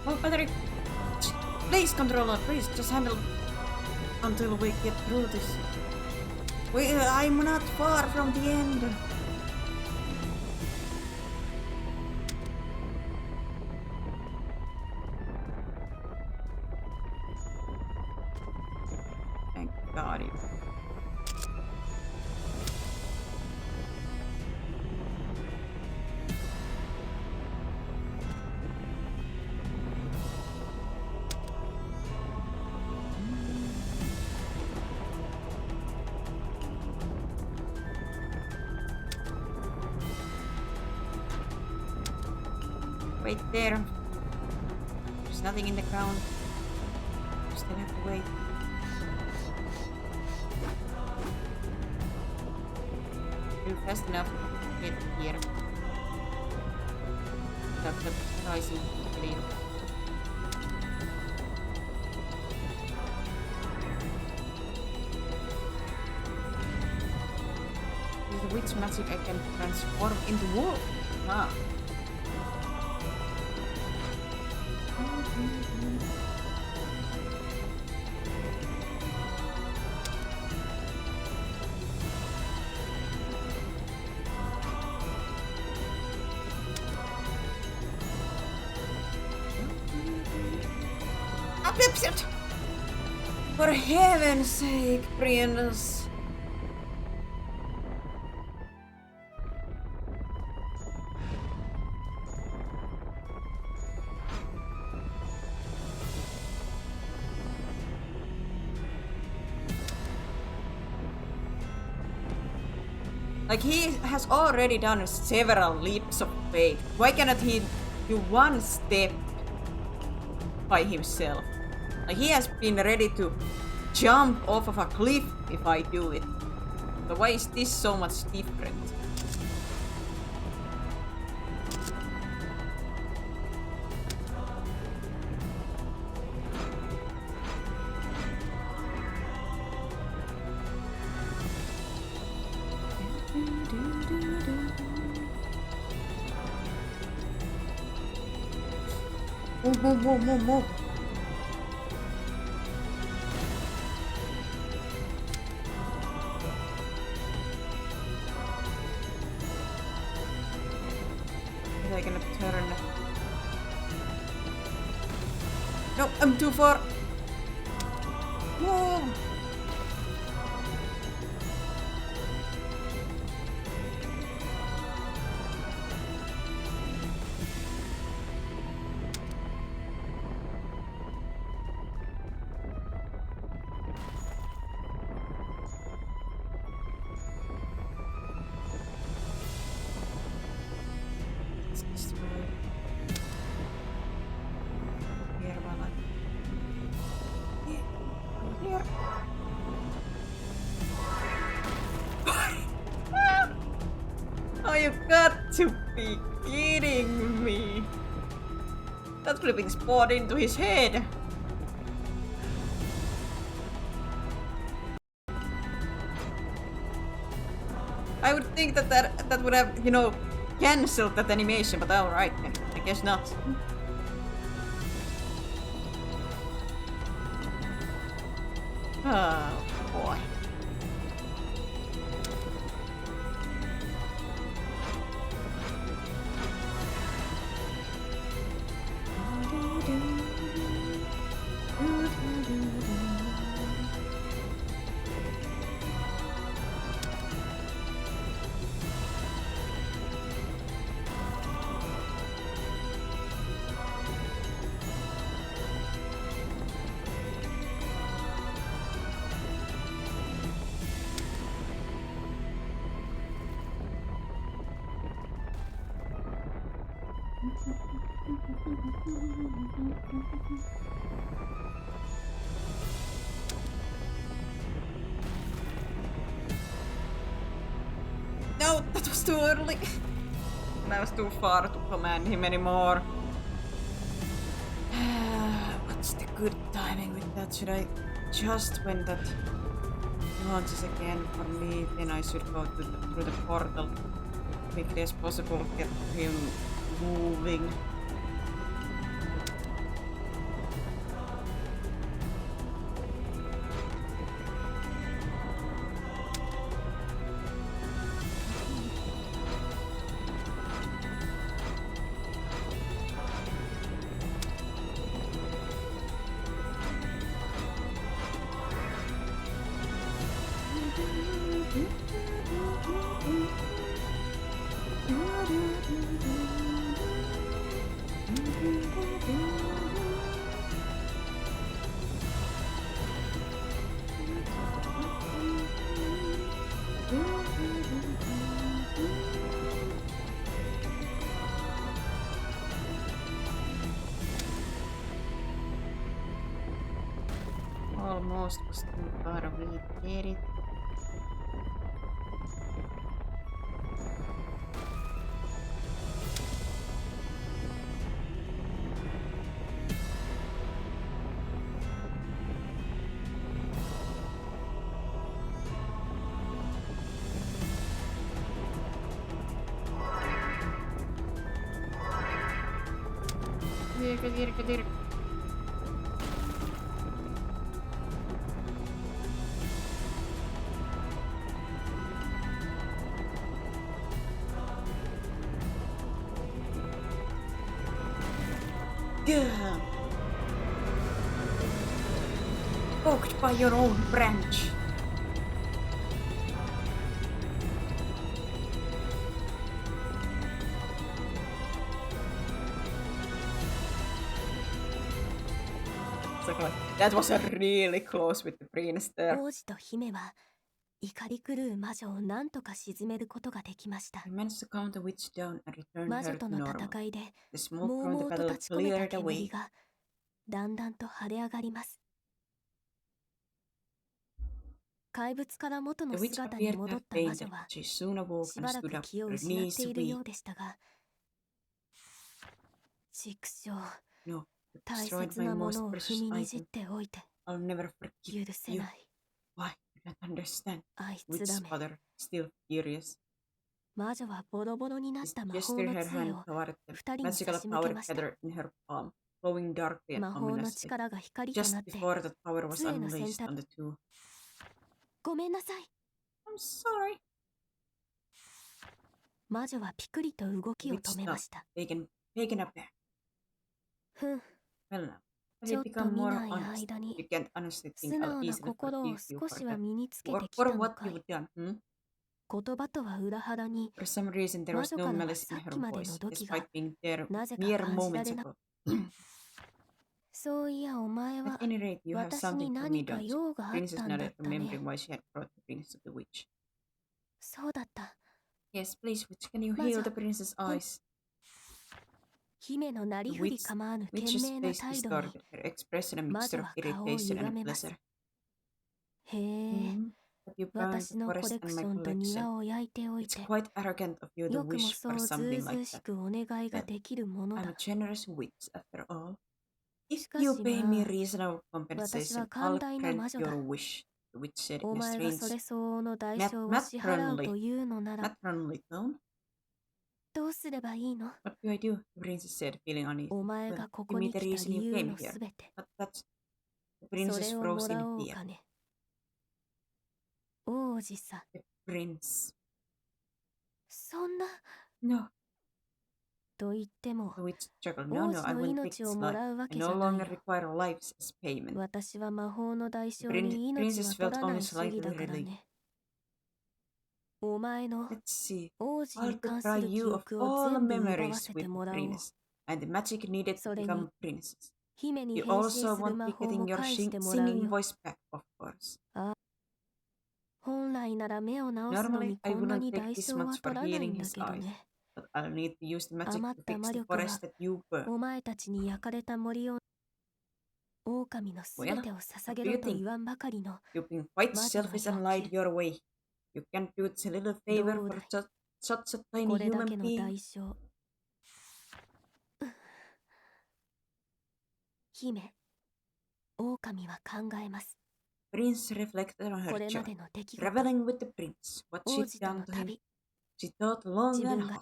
Speaker 1: Oh, Patrick! Please, controller, please, just handle until we get through this. I'm not far from the end. Thank God. Wait there. There's nothing in the ground. You still have to wait. Do fast enough to get here. Without the rising clear. With witch magic I can transform into wolf. Ah. For heaven's sake, Briannas. Like, he has already done several leaps of faith. Why cannot he do one step by himself? Like, he has been ready to jump off of a cliff if I do it. So why is this so much different? Move, move, move, move, move. Is I gonna turn? No, I'm too far. Move. It's this way. Here, while I'm here. Oh, you got to be kidding me! That could have been spawned into his head. I would think that would have, cancelled that animation, but alright then. I guess not. Oh boy. No, that was too early. And I was too far to command him anymore. What's the good timing with that? Should I just when that launches again for me, then I should go through the portal quickly as possible, get him moving. Almost was too far away to get it. Dir. Yeah. Poked by your own branch. That was a really close with the prince there.
Speaker 2: 王子と姫は怒り狂う魔女を何とか鎮めることができました。
Speaker 1: I managed to calm the witch down and return
Speaker 2: 魔
Speaker 1: her
Speaker 2: 女
Speaker 1: to
Speaker 2: との
Speaker 1: normal.
Speaker 2: 戦いで
Speaker 1: The smoke
Speaker 2: もう
Speaker 1: from
Speaker 2: も
Speaker 1: the
Speaker 2: うと
Speaker 1: battle
Speaker 2: 立ち込め
Speaker 1: cleared
Speaker 2: た
Speaker 1: away.
Speaker 2: 煙がだんだんと晴れ上がります。怪物から元の
Speaker 1: The witch
Speaker 2: 姿に
Speaker 1: appeared to
Speaker 2: 戻っ
Speaker 1: have
Speaker 2: た魔
Speaker 1: fainted,
Speaker 2: 女は
Speaker 1: but she soon awoke
Speaker 2: し
Speaker 1: and
Speaker 2: ばら
Speaker 1: stood
Speaker 2: く
Speaker 1: up,
Speaker 2: 気を
Speaker 1: her
Speaker 2: 失っ
Speaker 1: knees
Speaker 2: ているよ
Speaker 1: weak.
Speaker 2: うでしたが、畜生、
Speaker 1: No, you
Speaker 2: 大
Speaker 1: destroyed
Speaker 2: 切
Speaker 1: my
Speaker 2: なも
Speaker 1: most
Speaker 2: のを踏
Speaker 1: precious
Speaker 2: みにじっ
Speaker 1: item.
Speaker 2: ておいて
Speaker 1: I'll never forgive
Speaker 2: 許せ
Speaker 1: you.
Speaker 2: ない。
Speaker 1: Why? I can't understand.
Speaker 2: あいつ
Speaker 1: Witch's
Speaker 2: だめ。
Speaker 1: father, still furious.
Speaker 2: 魔女はボロボロになっ
Speaker 1: She
Speaker 2: た魔法
Speaker 1: gestured
Speaker 2: の
Speaker 1: her
Speaker 2: 杖
Speaker 1: hand
Speaker 2: を
Speaker 1: toward the
Speaker 2: 二人に差
Speaker 1: magical
Speaker 2: し向け
Speaker 1: powder
Speaker 2: ました。
Speaker 1: feather in her palm, glowing darkly and
Speaker 2: 魔法の
Speaker 1: ominously.
Speaker 2: 力が光とな
Speaker 1: Just
Speaker 2: って
Speaker 1: before the power was
Speaker 2: 杖の先
Speaker 1: unleashed
Speaker 2: 端
Speaker 1: on the two.
Speaker 2: ごめんなさい。
Speaker 1: I'm sorry.
Speaker 2: 魔女はピクリと動
Speaker 1: The
Speaker 2: きを
Speaker 1: witch
Speaker 2: 止めま
Speaker 1: stopped,
Speaker 2: した。
Speaker 1: taken aback.
Speaker 2: ふん、
Speaker 1: Well now, have
Speaker 2: ち
Speaker 1: you
Speaker 2: ょっと
Speaker 1: become
Speaker 2: 見
Speaker 1: more
Speaker 2: ない
Speaker 1: honest?
Speaker 2: 間
Speaker 1: You
Speaker 2: に
Speaker 1: can't honestly
Speaker 2: 素
Speaker 1: think I'll
Speaker 2: 直な
Speaker 1: easily
Speaker 2: 心を
Speaker 1: forgive you
Speaker 2: 少
Speaker 1: for
Speaker 2: しは
Speaker 1: that.
Speaker 2: 身につけ
Speaker 1: For,
Speaker 2: てきた
Speaker 1: for
Speaker 2: の
Speaker 1: what
Speaker 2: かい。
Speaker 1: you've done,
Speaker 2: 言葉とは裏腹に
Speaker 1: For some reason there
Speaker 2: 魔
Speaker 1: was
Speaker 2: 女
Speaker 1: no
Speaker 2: からは
Speaker 1: malice
Speaker 2: さ
Speaker 1: in
Speaker 2: っ
Speaker 1: her
Speaker 2: きまでの
Speaker 1: voice,
Speaker 2: 土器が
Speaker 1: despite being there
Speaker 2: なぜか
Speaker 1: mere
Speaker 2: 感じら
Speaker 1: moments
Speaker 2: れな
Speaker 1: ago.
Speaker 2: そういやお前
Speaker 1: At
Speaker 2: は
Speaker 1: any rate, you have
Speaker 2: 私
Speaker 1: something
Speaker 2: に
Speaker 1: for
Speaker 2: 何
Speaker 1: me,
Speaker 2: か
Speaker 1: don't you?
Speaker 2: 用があっ
Speaker 1: Princess
Speaker 2: たんだっ
Speaker 1: nodded,
Speaker 2: たね。
Speaker 1: remembering why she had brought the princess to the witch.
Speaker 2: そうだった。
Speaker 1: Yes, please, witch, can you
Speaker 2: 魔
Speaker 1: heal
Speaker 2: 女
Speaker 1: the princess'
Speaker 2: ほん
Speaker 1: eyes?
Speaker 2: 姫のな
Speaker 1: The
Speaker 2: りふり
Speaker 1: witch,
Speaker 2: 構わぬ懸
Speaker 1: witch's
Speaker 2: 命な
Speaker 1: face
Speaker 2: 態度に
Speaker 1: distorted, her expression a
Speaker 2: 魔
Speaker 1: mixture
Speaker 2: 女
Speaker 1: of
Speaker 2: は顔を
Speaker 1: irritation
Speaker 2: 歪
Speaker 1: and
Speaker 2: めます。
Speaker 1: pleasure.
Speaker 2: へえ、
Speaker 1: But you burned
Speaker 2: 私
Speaker 1: the
Speaker 2: のコ
Speaker 1: forest
Speaker 2: レ
Speaker 1: and
Speaker 2: クシ
Speaker 1: my
Speaker 2: ョンと
Speaker 1: collection.
Speaker 2: 庭を焼いておい
Speaker 1: It's
Speaker 2: て、
Speaker 1: quite arrogant of you to
Speaker 2: よくも
Speaker 1: wish
Speaker 2: そ
Speaker 1: for
Speaker 2: うずう
Speaker 1: something
Speaker 2: ず
Speaker 1: like
Speaker 2: うし
Speaker 1: that.
Speaker 2: くお願いが
Speaker 1: Well,
Speaker 2: できるもの
Speaker 1: I'm a
Speaker 2: だ。
Speaker 1: generous witch after all. If
Speaker 2: しか
Speaker 1: you
Speaker 2: し
Speaker 1: pay me
Speaker 2: まあ、
Speaker 1: reasonable
Speaker 2: 私は
Speaker 1: compensation,
Speaker 2: 寛
Speaker 1: I'll
Speaker 2: 大な
Speaker 1: grant
Speaker 2: 魔女
Speaker 1: your
Speaker 2: だ。
Speaker 1: wish, the witch said
Speaker 2: お
Speaker 1: in a
Speaker 2: 前がそ
Speaker 1: strange,
Speaker 2: れ相応の代償を支払うというのなら、
Speaker 1: matronly tone.
Speaker 2: どうすればいいの？
Speaker 1: What do I do? The princess said, feeling uneasy.
Speaker 2: お前
Speaker 1: Well,
Speaker 2: がこ
Speaker 1: give
Speaker 2: こ
Speaker 1: me
Speaker 2: に
Speaker 1: the
Speaker 2: 来た
Speaker 1: reason
Speaker 2: 理
Speaker 1: you
Speaker 2: 由
Speaker 1: came
Speaker 2: の
Speaker 1: here.
Speaker 2: すべて。
Speaker 1: But that's... The
Speaker 2: そ
Speaker 1: princess
Speaker 2: れを
Speaker 1: froze
Speaker 2: もら
Speaker 1: in
Speaker 2: おう
Speaker 1: fear.
Speaker 2: かね。王子さ。
Speaker 1: The prince.
Speaker 2: そんな。
Speaker 1: No,
Speaker 2: と言っても、
Speaker 1: the witch chuckled. No,
Speaker 2: 王
Speaker 1: no,
Speaker 2: 子
Speaker 1: I
Speaker 2: の
Speaker 1: will take
Speaker 2: 命を
Speaker 1: its
Speaker 2: も
Speaker 1: life.
Speaker 2: らうわ
Speaker 1: I
Speaker 2: けじゃ
Speaker 1: no
Speaker 2: ない
Speaker 1: longer
Speaker 2: よ。
Speaker 1: require lives as payment.
Speaker 2: 私は魔法の代
Speaker 1: The
Speaker 2: 償に命
Speaker 1: princess
Speaker 2: は
Speaker 1: felt
Speaker 2: 取らな
Speaker 1: only
Speaker 2: い主義
Speaker 1: slightly
Speaker 2: だから
Speaker 1: relieved.
Speaker 2: ね。お前の
Speaker 1: Let's see.
Speaker 2: 王子
Speaker 1: I'll
Speaker 2: に関す
Speaker 1: deprive
Speaker 2: る記
Speaker 1: you of
Speaker 2: 憶を
Speaker 1: all the
Speaker 2: 全部奪わ
Speaker 1: memories
Speaker 2: せ
Speaker 1: with
Speaker 2: て
Speaker 1: the
Speaker 2: もらおう。
Speaker 1: princess and the magic needed to
Speaker 2: それ
Speaker 1: become
Speaker 2: に
Speaker 1: a princess.
Speaker 2: 姫に
Speaker 1: You
Speaker 2: 変身
Speaker 1: also
Speaker 2: する
Speaker 1: won't
Speaker 2: 魔
Speaker 1: be
Speaker 2: 法
Speaker 1: getting
Speaker 2: を
Speaker 1: your
Speaker 2: 返してもらう
Speaker 1: singing
Speaker 2: よ。
Speaker 1: voice back, of course.
Speaker 2: 本来なら目を治すの
Speaker 1: Normally,
Speaker 2: に
Speaker 1: I
Speaker 2: こんな
Speaker 1: wouldn't
Speaker 2: に
Speaker 1: take
Speaker 2: 代
Speaker 1: this
Speaker 2: 償は
Speaker 1: much for
Speaker 2: 取らないん
Speaker 1: healing
Speaker 2: だ
Speaker 1: his
Speaker 2: けど
Speaker 1: eyes,
Speaker 2: ね。
Speaker 1: but I'll need to use the magic
Speaker 2: 余
Speaker 1: to
Speaker 2: った
Speaker 1: fix
Speaker 2: 魔
Speaker 1: the
Speaker 2: 力は
Speaker 1: forest that you burn.
Speaker 2: お前たちに焼かれた森を狼のすべ
Speaker 1: Well,
Speaker 2: てを捧げ
Speaker 1: what do
Speaker 2: ろ
Speaker 1: you
Speaker 2: と
Speaker 1: think?
Speaker 2: 言わんばかりの
Speaker 1: You've been quite
Speaker 2: 魔女の
Speaker 1: selfish and
Speaker 2: 要
Speaker 1: lied
Speaker 2: 求。
Speaker 1: your way. You can't do it a little
Speaker 2: ど
Speaker 1: favor
Speaker 2: う
Speaker 1: for
Speaker 2: だい。
Speaker 1: such a tiny
Speaker 2: これだ
Speaker 1: human
Speaker 2: けの
Speaker 1: being.
Speaker 2: 代償。姫、狼は考えます。
Speaker 1: Prince reflected on
Speaker 2: こ
Speaker 1: her
Speaker 2: れま
Speaker 1: joy,
Speaker 2: での出来事、
Speaker 1: reveling with the prince, what
Speaker 2: 王
Speaker 1: she'd
Speaker 2: 子と
Speaker 1: done
Speaker 2: の
Speaker 1: to him.
Speaker 2: 旅、
Speaker 1: She thought long
Speaker 2: 自
Speaker 1: and
Speaker 2: 分が
Speaker 1: hard.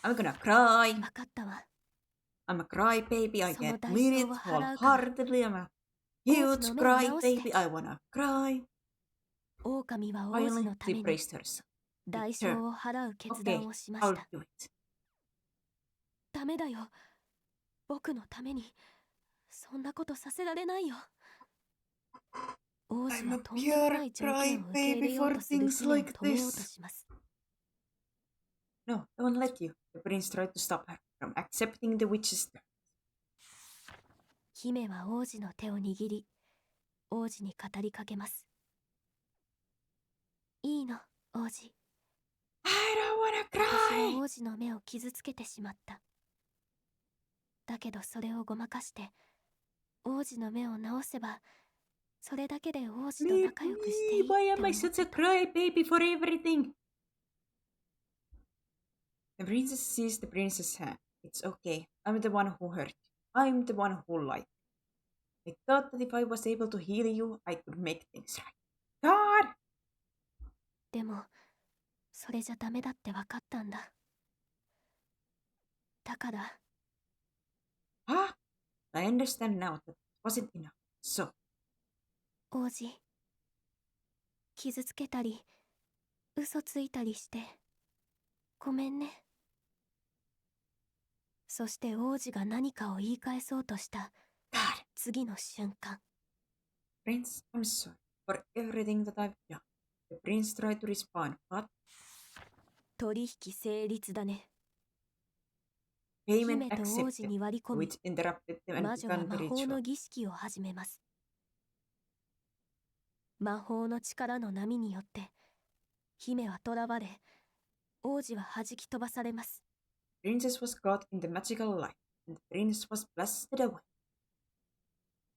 Speaker 1: I'm gonna cry.
Speaker 2: 分かったわ。
Speaker 1: I'm a cry baby. I
Speaker 2: その
Speaker 1: get
Speaker 2: 代
Speaker 1: mean
Speaker 2: 償
Speaker 1: it
Speaker 2: を払うから
Speaker 1: wholeheartedly. I'm a
Speaker 2: 王子
Speaker 1: huge
Speaker 2: の目を
Speaker 1: cry
Speaker 2: 直して。
Speaker 1: baby. I wanna cry.
Speaker 2: 狼は王子
Speaker 1: Finally,
Speaker 2: のた
Speaker 1: she
Speaker 2: めに
Speaker 1: praised herself.
Speaker 2: 代
Speaker 1: He turned.
Speaker 2: 償を払う決断
Speaker 1: Okay,
Speaker 2: をしまし
Speaker 1: I'll
Speaker 2: た。
Speaker 1: do it.
Speaker 2: ダメだよ。僕のためにそんなことさせられないよ。王子
Speaker 1: I'm
Speaker 2: は
Speaker 1: a
Speaker 2: とんでもな
Speaker 1: pure
Speaker 2: い条件を受け入
Speaker 1: crybaby
Speaker 2: れよう
Speaker 1: for
Speaker 2: とする
Speaker 1: things
Speaker 2: 姫を
Speaker 1: like
Speaker 2: 止めようと
Speaker 1: this.
Speaker 2: します。
Speaker 1: No, I won't let you. The prince tried to stop her from accepting the witch's terms.
Speaker 2: 姫は王子の手を握り、王子に語りかけます。いいの、王子。
Speaker 1: I don't wanna
Speaker 2: 私
Speaker 1: cry.
Speaker 2: は王子の目を傷つけてしまった。だけどそれをごまかして、王子の目を直せば、それだけで王子と
Speaker 1: Me,
Speaker 2: 仲良くしていい
Speaker 1: me.
Speaker 2: って
Speaker 1: Why
Speaker 2: 思
Speaker 1: am I
Speaker 2: っ
Speaker 1: such
Speaker 2: て
Speaker 1: a
Speaker 2: た。
Speaker 1: crybaby for everything? The princess seized the prince's hand. It's okay. I'm the one who hurt you. I'm the one who lied. I thought that if I was able to heal you, I could make things right. God!
Speaker 2: でも、それじゃダメだって分かったんだ。だから、
Speaker 1: Ah, I understand now that it wasn't enough. So,
Speaker 2: 王子、傷つけたり、嘘ついたりして、ごめんね。そして王子が何かを言い返そうとした
Speaker 1: God,
Speaker 2: 次の瞬間、
Speaker 1: Prince, I'm sorry for everything that I've done. The prince tried to respond, but
Speaker 2: 取引成立だね。
Speaker 1: payment
Speaker 2: 姫と王子
Speaker 1: accepted,
Speaker 2: に割り込み、
Speaker 1: which interrupted them and
Speaker 2: 魔女は
Speaker 1: began
Speaker 2: 魔
Speaker 1: the
Speaker 2: 法
Speaker 1: ritual.
Speaker 2: の儀式を始めます。魔法の力の波によって、姫は囚われ、王子は弾き飛ばされます。
Speaker 1: Princess was caught in the magical light, and the prince was blasted away.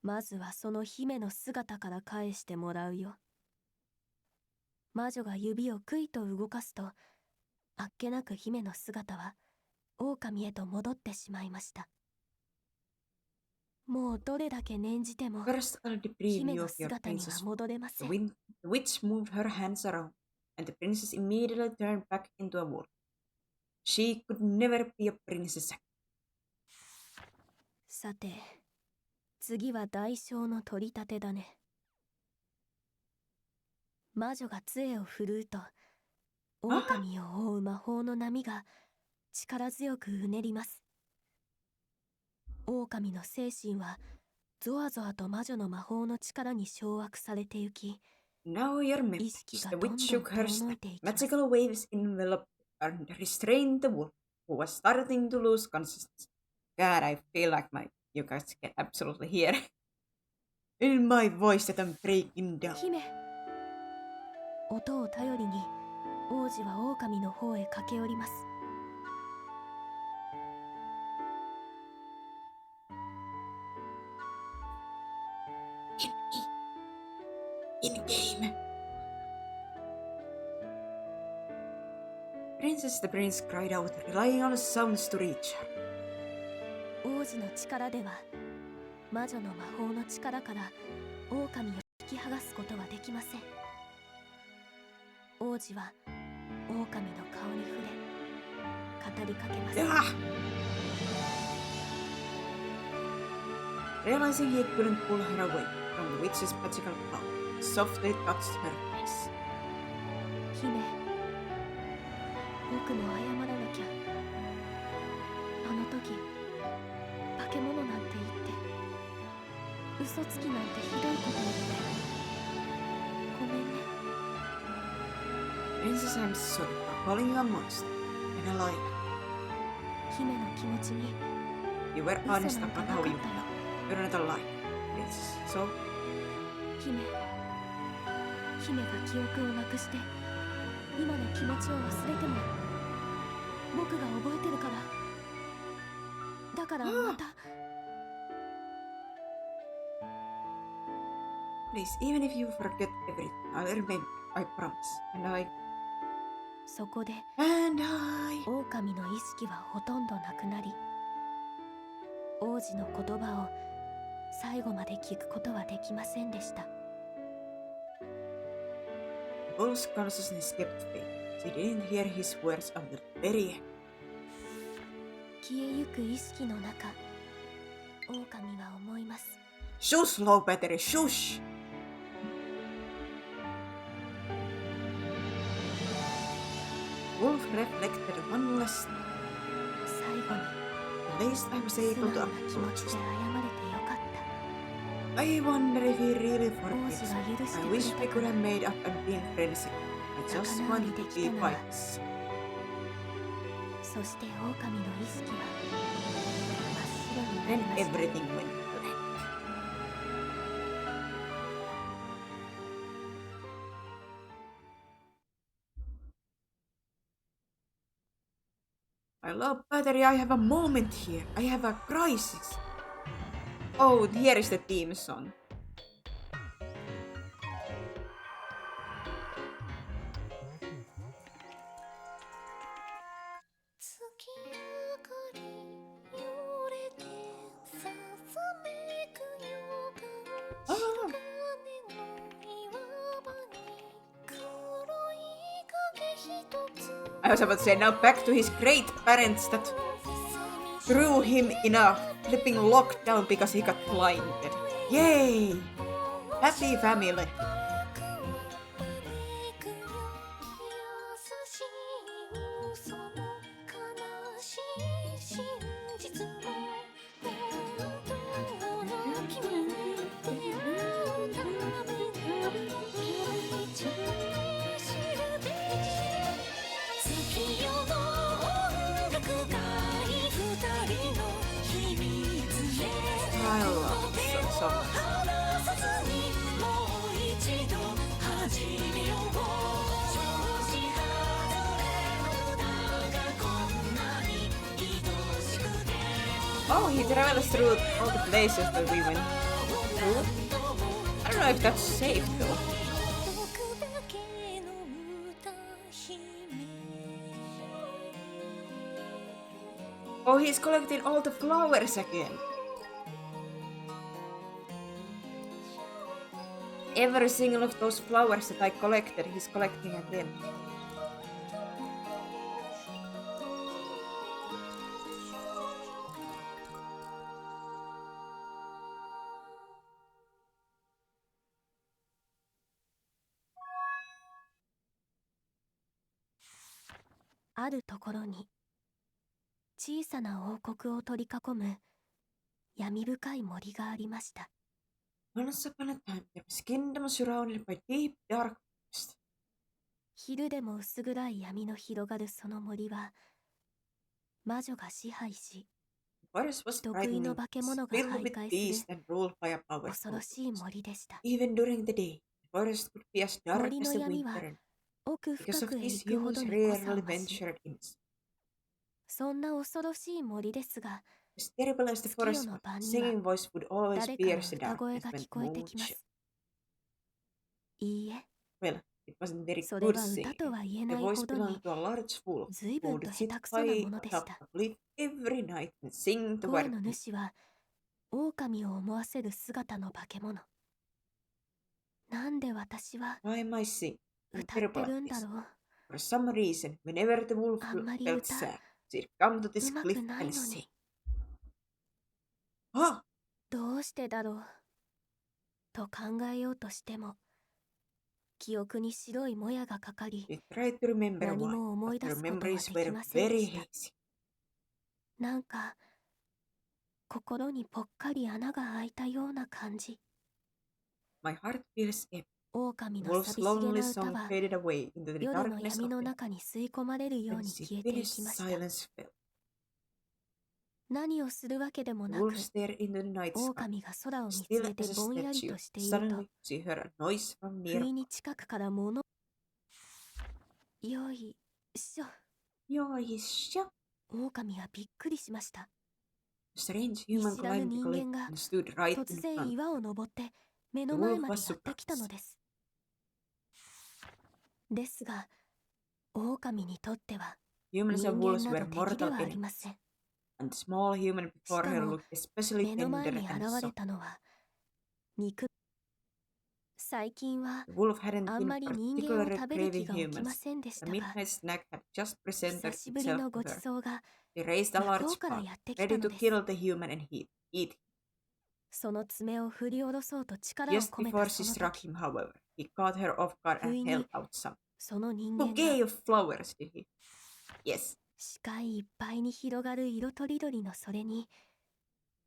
Speaker 2: まずはその姫の姿から返してもらうよ。魔女が指をくいと動かすと、あっけなく姫の姿は狼へと戻ってしまいました。もうどれだけ念じても
Speaker 1: First, I'll deprive
Speaker 2: 姫
Speaker 1: you
Speaker 2: の
Speaker 1: of your
Speaker 2: 姿には
Speaker 1: princess.
Speaker 2: 戻れませ
Speaker 1: The
Speaker 2: ん。
Speaker 1: witch moved her hands around, and the princess immediately turned back into a wolf. She could never be a princess again.
Speaker 2: さて、次は代償の取り立てだね。魔女が杖を振るうと、狼を覆う魔法の波が力強くうねります。狼の精神はゾワゾワと魔女の魔法の力に掌握されてゆき、
Speaker 1: Now your mistress, the witch shook her staff. Magical waves enveloped and restrained the wolf, who was starting to lose consciousness. God, I feel like you guys can absolutely hear in my voice that I'm breaking down.
Speaker 2: 姫、音を頼りに王子は狼の方へ駆け寄ります。
Speaker 1: In game. Princess the prince cried out, relying on sounds to reach her.
Speaker 2: 王子の力では魔女の魔法の力から狼を引き剥がすことはできません。王子は狼の顔に触れ語りかけます。
Speaker 1: Realizing he couldn't pull her away from the witch's magical power, he softly touched her face.
Speaker 2: 姫、僕も謝らなきゃ。あの時化け物なんて言って嘘つきなんてひどいこと言ってごめんね。
Speaker 1: Princess, I'm sorry for calling you a monster and a liar.
Speaker 2: 姫の気持ちに
Speaker 1: You were honest about how you felt. You're not a liar, Princess. So,
Speaker 2: 姫が記憶をなくして今の気持ちを忘れても僕が覚えてるから。だからまた
Speaker 1: please, even if you forget everything, I'll remember. I promise.
Speaker 2: そこで
Speaker 1: And I...
Speaker 2: 狼の意識はほとんどなくなり、王子の言葉を最後まで聞くことはできませんでした。
Speaker 1: Wolf's consciousness kept fading. She didn't hear his words until the very end.
Speaker 2: 消えゆく意識の中、狼は思います。
Speaker 1: Shush, low battery, shush! Wolf reflected one last time.
Speaker 2: 最後に
Speaker 1: At least I was
Speaker 2: 素
Speaker 1: able
Speaker 2: 直
Speaker 1: to
Speaker 2: な気持ちで
Speaker 1: apologize.
Speaker 2: 謝れてよかった。
Speaker 1: I wonder if he really
Speaker 2: 王
Speaker 1: forgets
Speaker 2: 子が
Speaker 1: me.
Speaker 2: 許して
Speaker 1: I
Speaker 2: くれ
Speaker 1: wish
Speaker 2: た
Speaker 1: we
Speaker 2: か
Speaker 1: could
Speaker 2: ら
Speaker 1: have made up and been friends again. I just wanted to be friends.
Speaker 2: そして狼の意識は真っ白になり
Speaker 1: Then
Speaker 2: ました。
Speaker 1: everything went blank. I love battery, I have a moment here. I have a crisis. Oh, here is the theme song. I was about to say, now back to his great parents that threw him in a flipping lockdown because he got blinded. Yay! Happy family. I love this song so much. Oh, he travels through all the places that we went through. I don't know if that's safe though. Oh, he's collecting all the flowers again. Every single of those flowers that I collected, he's collecting again.
Speaker 2: 「あるところに小さな王国を取り囲む闇深い森がありました。
Speaker 1: Once upon a time, there was a kingdom surrounded by deep, dark forest.
Speaker 2: 昼でも薄暗い闇の広がるその森は、魔女が支配し、
Speaker 1: The forest was
Speaker 2: 得意の
Speaker 1: frightening,
Speaker 2: 化け物が
Speaker 1: filled
Speaker 2: 徘
Speaker 1: with
Speaker 2: 徊
Speaker 1: beasts
Speaker 2: する
Speaker 1: and ruled by a powerful
Speaker 2: 恐ろしい
Speaker 1: witch.
Speaker 2: 森でした。
Speaker 1: Even during the day, the forest could be as dark
Speaker 2: 森
Speaker 1: as
Speaker 2: の
Speaker 1: the
Speaker 2: 闇は
Speaker 1: winter,
Speaker 2: 奥
Speaker 1: because
Speaker 2: 深
Speaker 1: of
Speaker 2: くへ
Speaker 1: this,
Speaker 2: 行くほど
Speaker 1: humans
Speaker 2: に濃さ
Speaker 1: rarely
Speaker 2: を増し、
Speaker 1: ventured in.
Speaker 2: そんな恐ろしい森ですが、
Speaker 1: As terrible as the
Speaker 2: 月夜
Speaker 1: forest
Speaker 2: の
Speaker 1: was,
Speaker 2: 晩
Speaker 1: the
Speaker 2: には
Speaker 1: singing voice would always
Speaker 2: 誰かの
Speaker 1: pierce the
Speaker 2: 歌声
Speaker 1: darkness
Speaker 2: が
Speaker 1: when
Speaker 2: 聞
Speaker 1: the
Speaker 2: こえて
Speaker 1: moon
Speaker 2: きま
Speaker 1: shone.
Speaker 2: す。いいえ、
Speaker 1: Well, it wasn't very
Speaker 2: それ
Speaker 1: good
Speaker 2: は歌
Speaker 1: singing.
Speaker 2: とは言え
Speaker 1: The
Speaker 2: ない
Speaker 1: voice
Speaker 2: ほど
Speaker 1: belonged
Speaker 2: に
Speaker 1: to a large wolf
Speaker 2: 随
Speaker 1: who
Speaker 2: 分
Speaker 1: would
Speaker 2: と
Speaker 1: sit
Speaker 2: 下手くそなものでし
Speaker 1: atop
Speaker 2: た。
Speaker 1: a cliff every night and sing to
Speaker 2: 声の
Speaker 1: welcome.
Speaker 2: 主は狼を思わせる姿の化け物。なんで私は
Speaker 1: Why am I singing? I'm
Speaker 2: 歌っ
Speaker 1: terrible
Speaker 2: て
Speaker 1: at
Speaker 2: るんだ
Speaker 1: this.
Speaker 2: ろう。
Speaker 1: For some reason, whenever the wolf
Speaker 2: あんまり
Speaker 1: felt
Speaker 2: 歌
Speaker 1: sad, she'd come to
Speaker 2: う
Speaker 1: this
Speaker 2: ま
Speaker 1: cliff
Speaker 2: くない
Speaker 1: and
Speaker 2: の
Speaker 1: sing.
Speaker 2: に、
Speaker 1: Ah!
Speaker 2: どうしてだろうと考えようとしても、記憶に白いもやがかかり、
Speaker 1: She tried to remember
Speaker 2: 何
Speaker 1: why,
Speaker 2: も思
Speaker 1: but
Speaker 2: い出
Speaker 1: her
Speaker 2: すことは
Speaker 1: memories
Speaker 2: でき
Speaker 1: were
Speaker 2: ませんで
Speaker 1: very
Speaker 2: した。
Speaker 1: hazy.
Speaker 2: なんか心にぽっかり穴が開いたような感じ。
Speaker 1: My heart feels empty.
Speaker 2: 狼
Speaker 1: The
Speaker 2: の
Speaker 1: wolf's
Speaker 2: 寂しげ
Speaker 1: lonely
Speaker 2: な歌
Speaker 1: song
Speaker 2: は
Speaker 1: faded away into the
Speaker 2: 夜の
Speaker 1: darkness
Speaker 2: 闇
Speaker 1: of
Speaker 2: の
Speaker 1: the night.
Speaker 2: 中に吸い込まれるよう
Speaker 1: When
Speaker 2: に
Speaker 1: she
Speaker 2: 消えてい
Speaker 1: finished,
Speaker 2: きました。
Speaker 1: silence fell.
Speaker 2: 何をするわけでも
Speaker 1: The
Speaker 2: な
Speaker 1: wolf
Speaker 2: く、
Speaker 1: stared into the night sky.
Speaker 2: 狼が空を見つ
Speaker 1: Still
Speaker 2: めて
Speaker 1: as a
Speaker 2: ぼんやり
Speaker 1: statue,
Speaker 2: としていると、
Speaker 1: suddenly she heard a noise from
Speaker 2: 不
Speaker 1: nearby.
Speaker 2: 意に近くから物、よいしょ。
Speaker 1: Yoisha!
Speaker 2: 狼はびっくりしました。
Speaker 1: A strange
Speaker 2: 見
Speaker 1: human
Speaker 2: 知らぬ
Speaker 1: climbed the
Speaker 2: 人
Speaker 1: cliff
Speaker 2: 間が
Speaker 1: and stood right
Speaker 2: 突
Speaker 1: in
Speaker 2: 然
Speaker 1: front.
Speaker 2: 岩を登って目
Speaker 1: The
Speaker 2: の前
Speaker 1: wolf
Speaker 2: まで
Speaker 1: was
Speaker 2: やってきたの
Speaker 1: surprised.
Speaker 2: です。ですが、狼にとっては
Speaker 1: Humans
Speaker 2: 人
Speaker 1: and
Speaker 2: 間
Speaker 1: wolves
Speaker 2: な
Speaker 1: were
Speaker 2: ど敵で
Speaker 1: mortal
Speaker 2: はありま
Speaker 1: enemies,
Speaker 2: せん。
Speaker 1: and the small human
Speaker 2: し
Speaker 1: before
Speaker 2: か
Speaker 1: her
Speaker 2: も
Speaker 1: looked especially
Speaker 2: 目の前
Speaker 1: tender
Speaker 2: に
Speaker 1: and
Speaker 2: 現れ
Speaker 1: soft.
Speaker 2: たのは肉。最近は
Speaker 1: The wolf hadn't
Speaker 2: あん
Speaker 1: been
Speaker 2: まり人間を
Speaker 1: particularly
Speaker 2: 食べる気
Speaker 1: craving
Speaker 2: が起きま
Speaker 1: humans.
Speaker 2: せんでし
Speaker 1: The
Speaker 2: たが、
Speaker 1: midnight snack had just
Speaker 2: 久
Speaker 1: presented
Speaker 2: しぶり
Speaker 1: itself
Speaker 2: の
Speaker 1: to
Speaker 2: ごち
Speaker 1: her.
Speaker 2: そうが
Speaker 1: She raised a
Speaker 2: 向こ
Speaker 1: large
Speaker 2: うから
Speaker 1: pot,
Speaker 2: やってき
Speaker 1: ready
Speaker 2: たの
Speaker 1: to
Speaker 2: です。
Speaker 1: kill the human and eat him.
Speaker 2: その爪を振り下ろそうと力を
Speaker 1: Just
Speaker 2: 込めた
Speaker 1: before
Speaker 2: そ
Speaker 1: she
Speaker 2: の
Speaker 1: struck
Speaker 2: 時、
Speaker 1: him, however, he caught her off guard
Speaker 2: 不
Speaker 1: and
Speaker 2: 意
Speaker 1: held
Speaker 2: に
Speaker 1: out some
Speaker 2: その人間が
Speaker 1: bouquet of flowers, did he? Yes.
Speaker 2: 視界いっぱいに広がる色とりどりのそれに、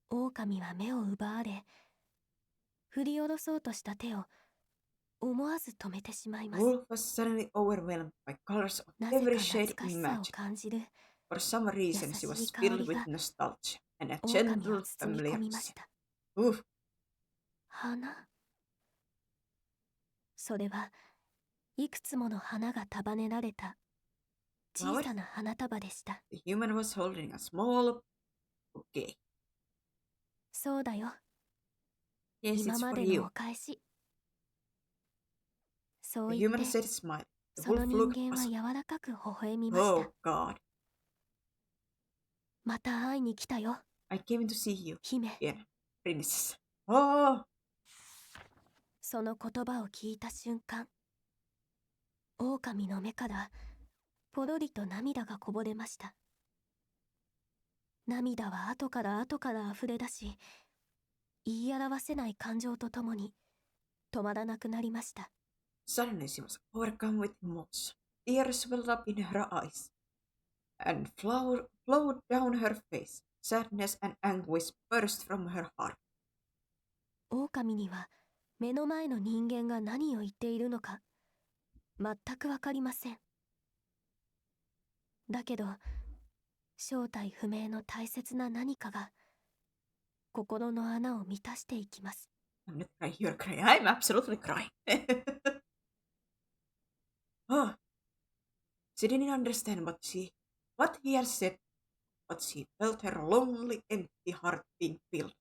Speaker 2: 狼は目を奪われ、振り下ろそうとした手を思わず止めてしまい
Speaker 1: The
Speaker 2: ます。
Speaker 1: wolf was suddenly overwhelmed by colors of
Speaker 2: なぜ
Speaker 1: every
Speaker 2: か
Speaker 1: shade
Speaker 2: 懐かしさを
Speaker 1: imaginable.
Speaker 2: 感じる
Speaker 1: For some reason, she
Speaker 2: 優しい
Speaker 1: was
Speaker 2: 香
Speaker 1: filled
Speaker 2: り
Speaker 1: with
Speaker 2: が
Speaker 1: nostalgia and a
Speaker 2: 狼を
Speaker 1: gentle
Speaker 2: 包み込
Speaker 1: familiar
Speaker 2: みま
Speaker 1: scent.
Speaker 2: した。
Speaker 1: Oof.
Speaker 2: 花。それはいくつもの花が束ねられた小さな花束でした。
Speaker 1: The human was holding a small bouquet.
Speaker 2: そうだよ。
Speaker 1: Yes,
Speaker 2: 今
Speaker 1: it's
Speaker 2: ま
Speaker 1: for
Speaker 2: での
Speaker 1: you.
Speaker 2: お返し。そう
Speaker 1: The
Speaker 2: 言っ
Speaker 1: human
Speaker 2: て、
Speaker 1: said, smile. The
Speaker 2: その
Speaker 1: wolf
Speaker 2: 人
Speaker 1: looked
Speaker 2: 間は
Speaker 1: puzzled.
Speaker 2: 柔らかく微笑みました。
Speaker 1: Oh, God.
Speaker 2: また会いに来たよ、
Speaker 1: I came to see you,
Speaker 2: 姫。
Speaker 1: dear princess. Oh!
Speaker 2: その言葉を聞いた瞬間、狼の目からポロリと涙がこぼれました。涙は後から後から溢れ出し、言い表せない感情とともに止まらなくなりました。
Speaker 1: Suddenly she was overcome with emotion. Tears welled up in her eyes and flowed down her face. Sadness and anguish burst from her heart.
Speaker 2: 狼には目の前の人間が何を言っているのか全くわかりません。だけど正体不明の大切な何かが心の穴を満たしていきます。
Speaker 1: I'm not crying, you're crying. I'm absolutely crying. Oh, she didn't understand what he had said, but she felt her lonely, empty heart being filled.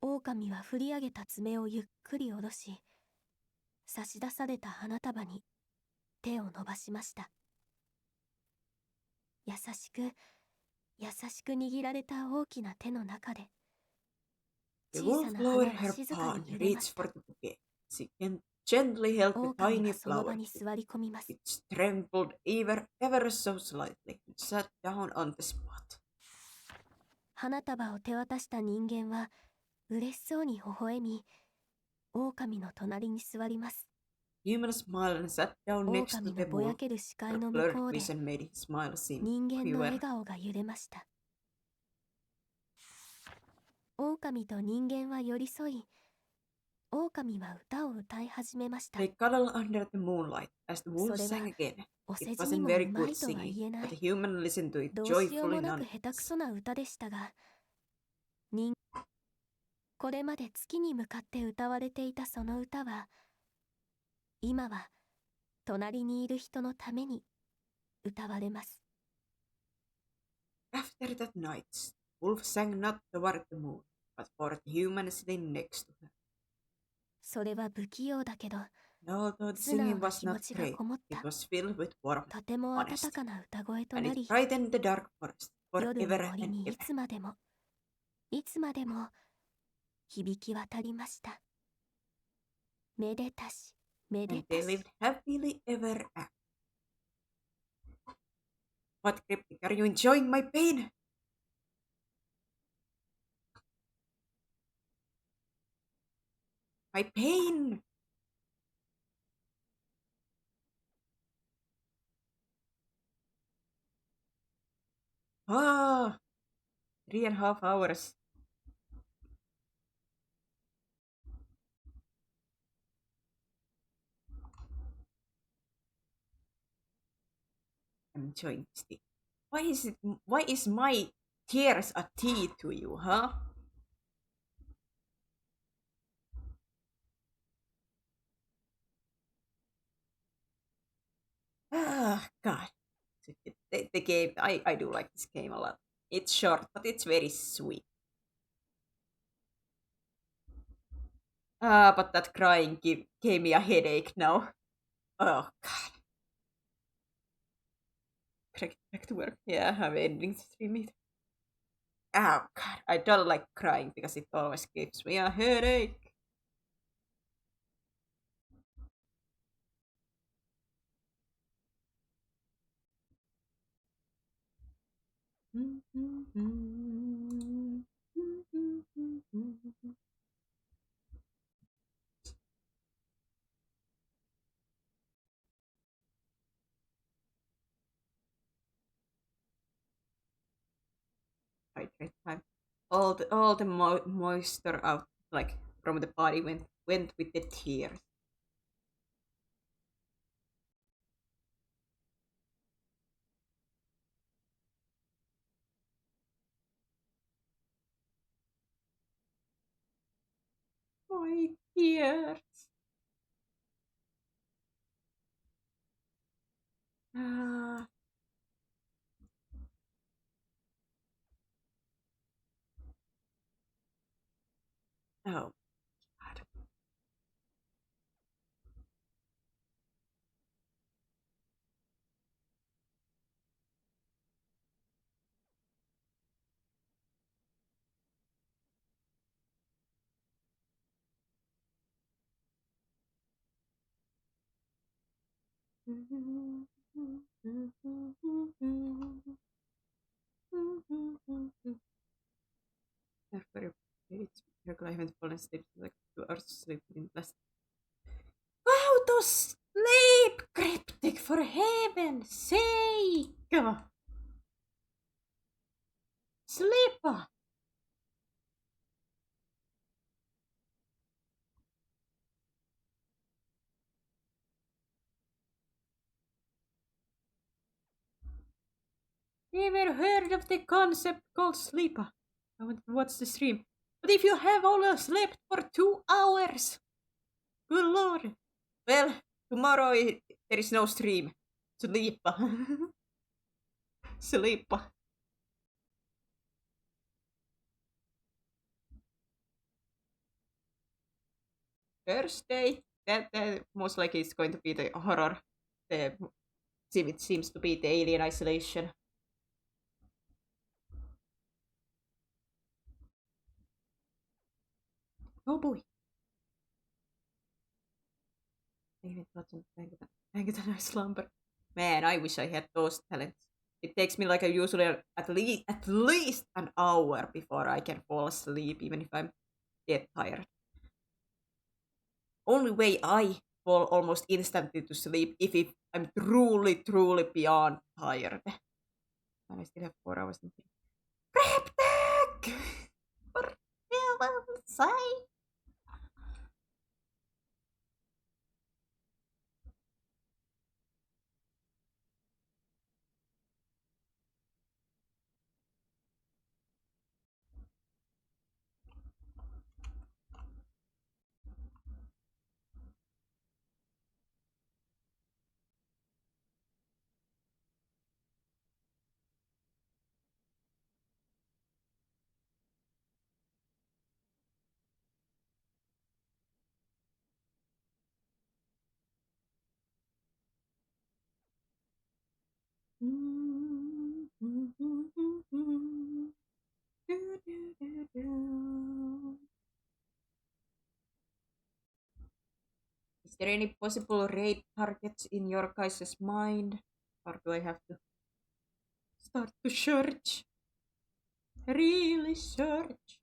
Speaker 2: 狼は振り上げた爪をゆっくり下ろし、差し出された花束に手を伸ばしました。優しく優しく握られた大きな手の中で、
Speaker 1: The
Speaker 2: 小さ
Speaker 1: wolf
Speaker 2: な
Speaker 1: lowered
Speaker 2: 花が
Speaker 1: her
Speaker 2: 静か
Speaker 1: paw
Speaker 2: に
Speaker 1: and
Speaker 2: 揺れま
Speaker 1: reached
Speaker 2: した。
Speaker 1: for the bouquet. She gently held the
Speaker 2: 狼
Speaker 1: tiny
Speaker 2: はその場
Speaker 1: flower,
Speaker 2: に座り込みます。
Speaker 1: which trembled ever so slightly, and sat down on the spot.
Speaker 2: 花束を手渡した人間は嬉しそうに微笑み、狼の隣に座ります。
Speaker 1: Human smiled and sat down next to
Speaker 2: 狼
Speaker 1: the
Speaker 2: のぼや
Speaker 1: wolf.
Speaker 2: ける視
Speaker 1: Her
Speaker 2: 界の向
Speaker 1: blurred
Speaker 2: こうで
Speaker 1: vision made his smile seem
Speaker 2: 人間の
Speaker 1: purer.
Speaker 2: 笑顔が揺れました。狼と人間は寄り添い、狼は歌を歌い始めました。
Speaker 1: They cuddled under the moonlight as the
Speaker 2: そ
Speaker 1: wolf
Speaker 2: れ
Speaker 1: sang
Speaker 2: は
Speaker 1: again.
Speaker 2: お
Speaker 1: It
Speaker 2: 世辞に
Speaker 1: wasn't
Speaker 2: も
Speaker 1: very
Speaker 2: うま
Speaker 1: good
Speaker 2: いとは
Speaker 1: singing,
Speaker 2: 言えな
Speaker 1: but the
Speaker 2: い。
Speaker 1: human listened to it
Speaker 2: どうしようも
Speaker 1: joyfully
Speaker 2: なく下手く
Speaker 1: nonetheless.
Speaker 2: そな歌でしたが、これまで月に向かって歌われていたその歌は、今は隣にいる人のために歌われます。
Speaker 1: After that night, wolf sang not toward the moon, but for the human sitting next to her.
Speaker 2: それは不器用だけど、
Speaker 1: And although the
Speaker 2: 素直
Speaker 1: singing
Speaker 2: な
Speaker 1: was
Speaker 2: 気持
Speaker 1: not
Speaker 2: ちが
Speaker 1: great,
Speaker 2: こもっ
Speaker 1: it
Speaker 2: た、
Speaker 1: was filled with warmth,
Speaker 2: とても温
Speaker 1: honesty,
Speaker 2: かな歌声と
Speaker 1: and
Speaker 2: な
Speaker 1: it
Speaker 2: り、
Speaker 1: brightened the dark forest
Speaker 2: 夜の
Speaker 1: forever
Speaker 2: 森
Speaker 1: and
Speaker 2: にい
Speaker 1: ever.
Speaker 2: つまでも、いつまでも響き渡りました。めでたし、めで
Speaker 1: And
Speaker 2: た
Speaker 1: they
Speaker 2: し。
Speaker 1: lived happily ever after. What, Cryptic, are you enjoying my pain? My pain! Ah, 3.5 hours. I'm enjoying this tea. Why is my tears a tea to you, huh? Ah, God. The game, I do like this game a lot. It's short, but it's very sweet. Ah, but that crying gave me a headache now. Oh, God. Back to work. Yeah, I'm ending the stream. Oh, God. I don't like crying because it always gives me a headache. Hydrate time. All the moisture out, like from the body, went with the tears. My tears. Ah. Oh, God. Därför jag haven't fallen asleep for like 2 hours of sleep in last. Go to sleep, Cryptic, for heaven's sake! Sleep! Never heard of the concept called sleep. I want to watch the stream. But if you have only slept for 2 hours, good lord. Well, tomorrow there is no stream. Sleep. Sleep. Thursday. That most likely is going to be the horror. It seems to be the Alien Isolation. Oh boy. Even thoughts on Pangatan slumber. Man, I wish I had those talents. It takes me like a usually at least an hour before I can fall asleep, even if I'm dead tired. Only way I fall almost instantly to sleep if I'm truly beyond tired. And I still have 4 hours until prep tech. For heaven's sake. Is there any possible raid targets in your guys' mind? Or do I have to start to search? Really search?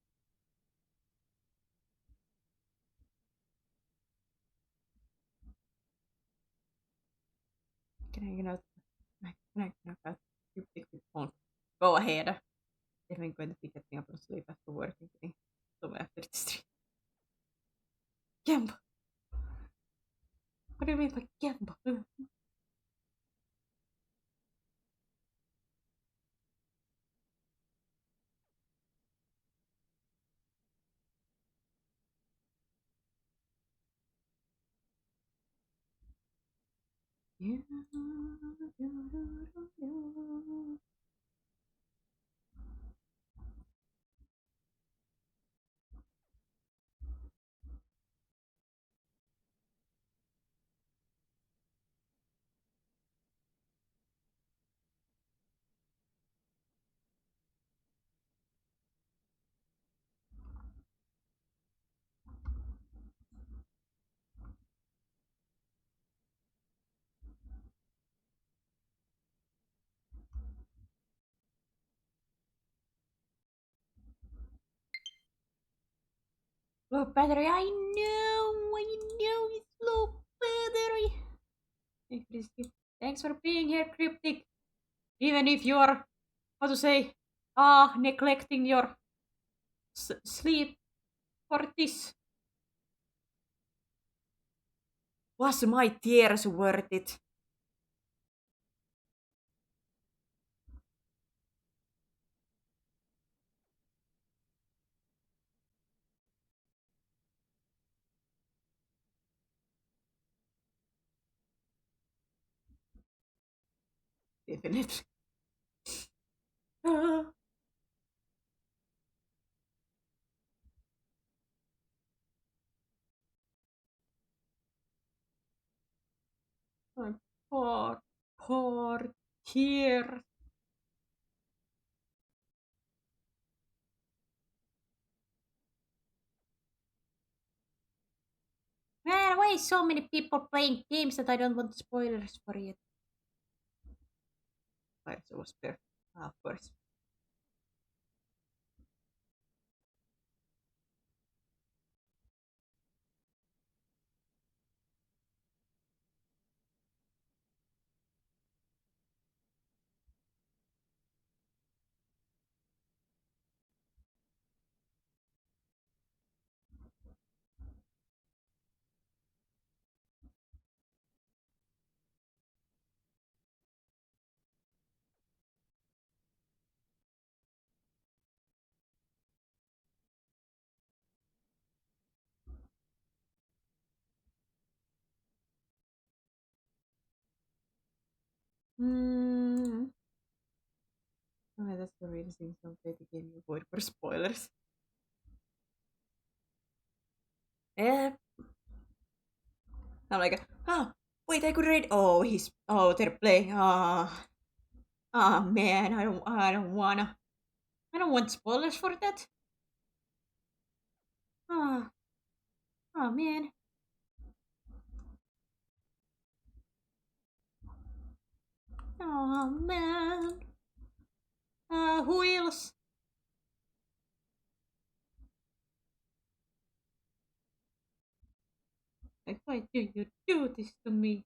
Speaker 1: Can I not? Can I you pick the phone? Go ahead. If I'm going to be getting up and sleep after work and getting somewhere after the street. Gamble! What do you mean by gamble? Yeah. Low battery, I know it's low battery. Hey, Christy, thanks for being here, Cryptic. Even if you're, how to say, neglecting your sleep for this. Was my tears worth it? Definitely. Ah, my poor tears. Man, why is so many people playing games that I don't want spoilers for yet? Fire was perfect. Of course. Hmm. Oh, that's the real thing. Don't play the game you avoid for spoilers. Eh, I'm like, oh, wait, I could read. They're playing. Man, I don't want spoilers for that. Ah. Oh man. Oh man. Who else? Like, why do you do this to me?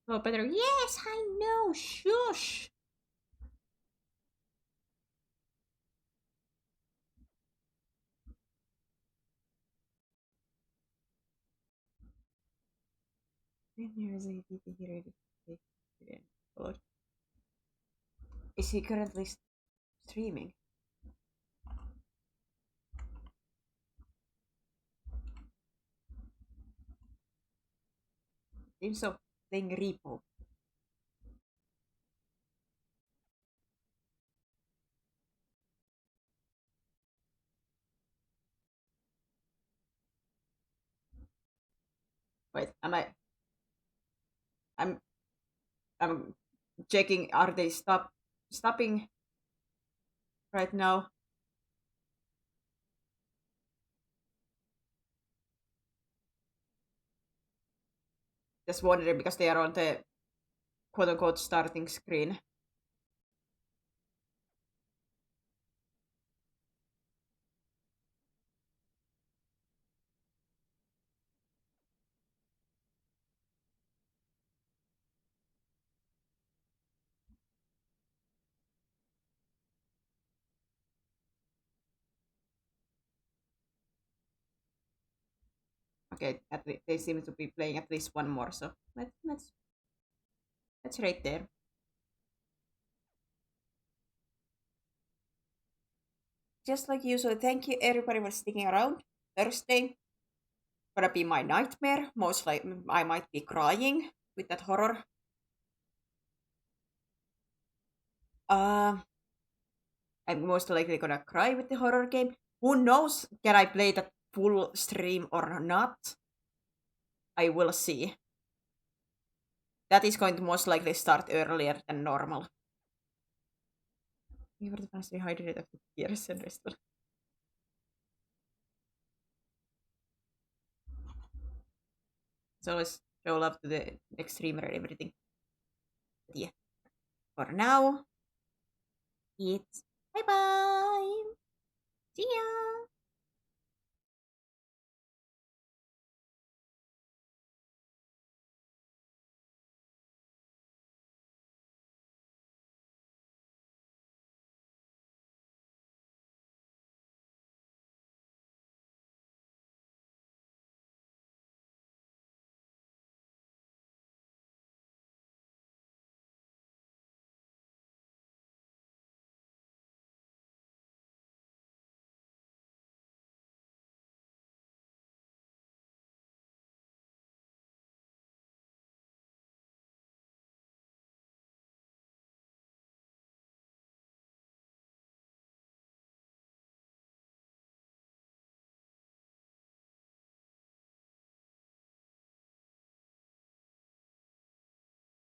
Speaker 1: Oh, better. Yes, I know. Shush. Then there's a here. God. Is he currently streaming? Seems so. Playing Repo. Wait, I'm. I'm checking. Are they stopping right now? Just wondering because they are on the quote unquote starting screen. Okay, they seem to be playing at least one more, so let's rate there. Just like usual, thank you everybody for sticking around. Thursday gonna be my nightmare. Most likely, I might be crying with that horror. Uh, I'm most likely gonna cry with the horror game. Who knows? Can I play that full stream or not? I will see. That is going to most likely start earlier than normal. We were the dehydrated after years and rest. It's always show love to the next streamer and everything. But yeah, for now, it's bye bye. See ya.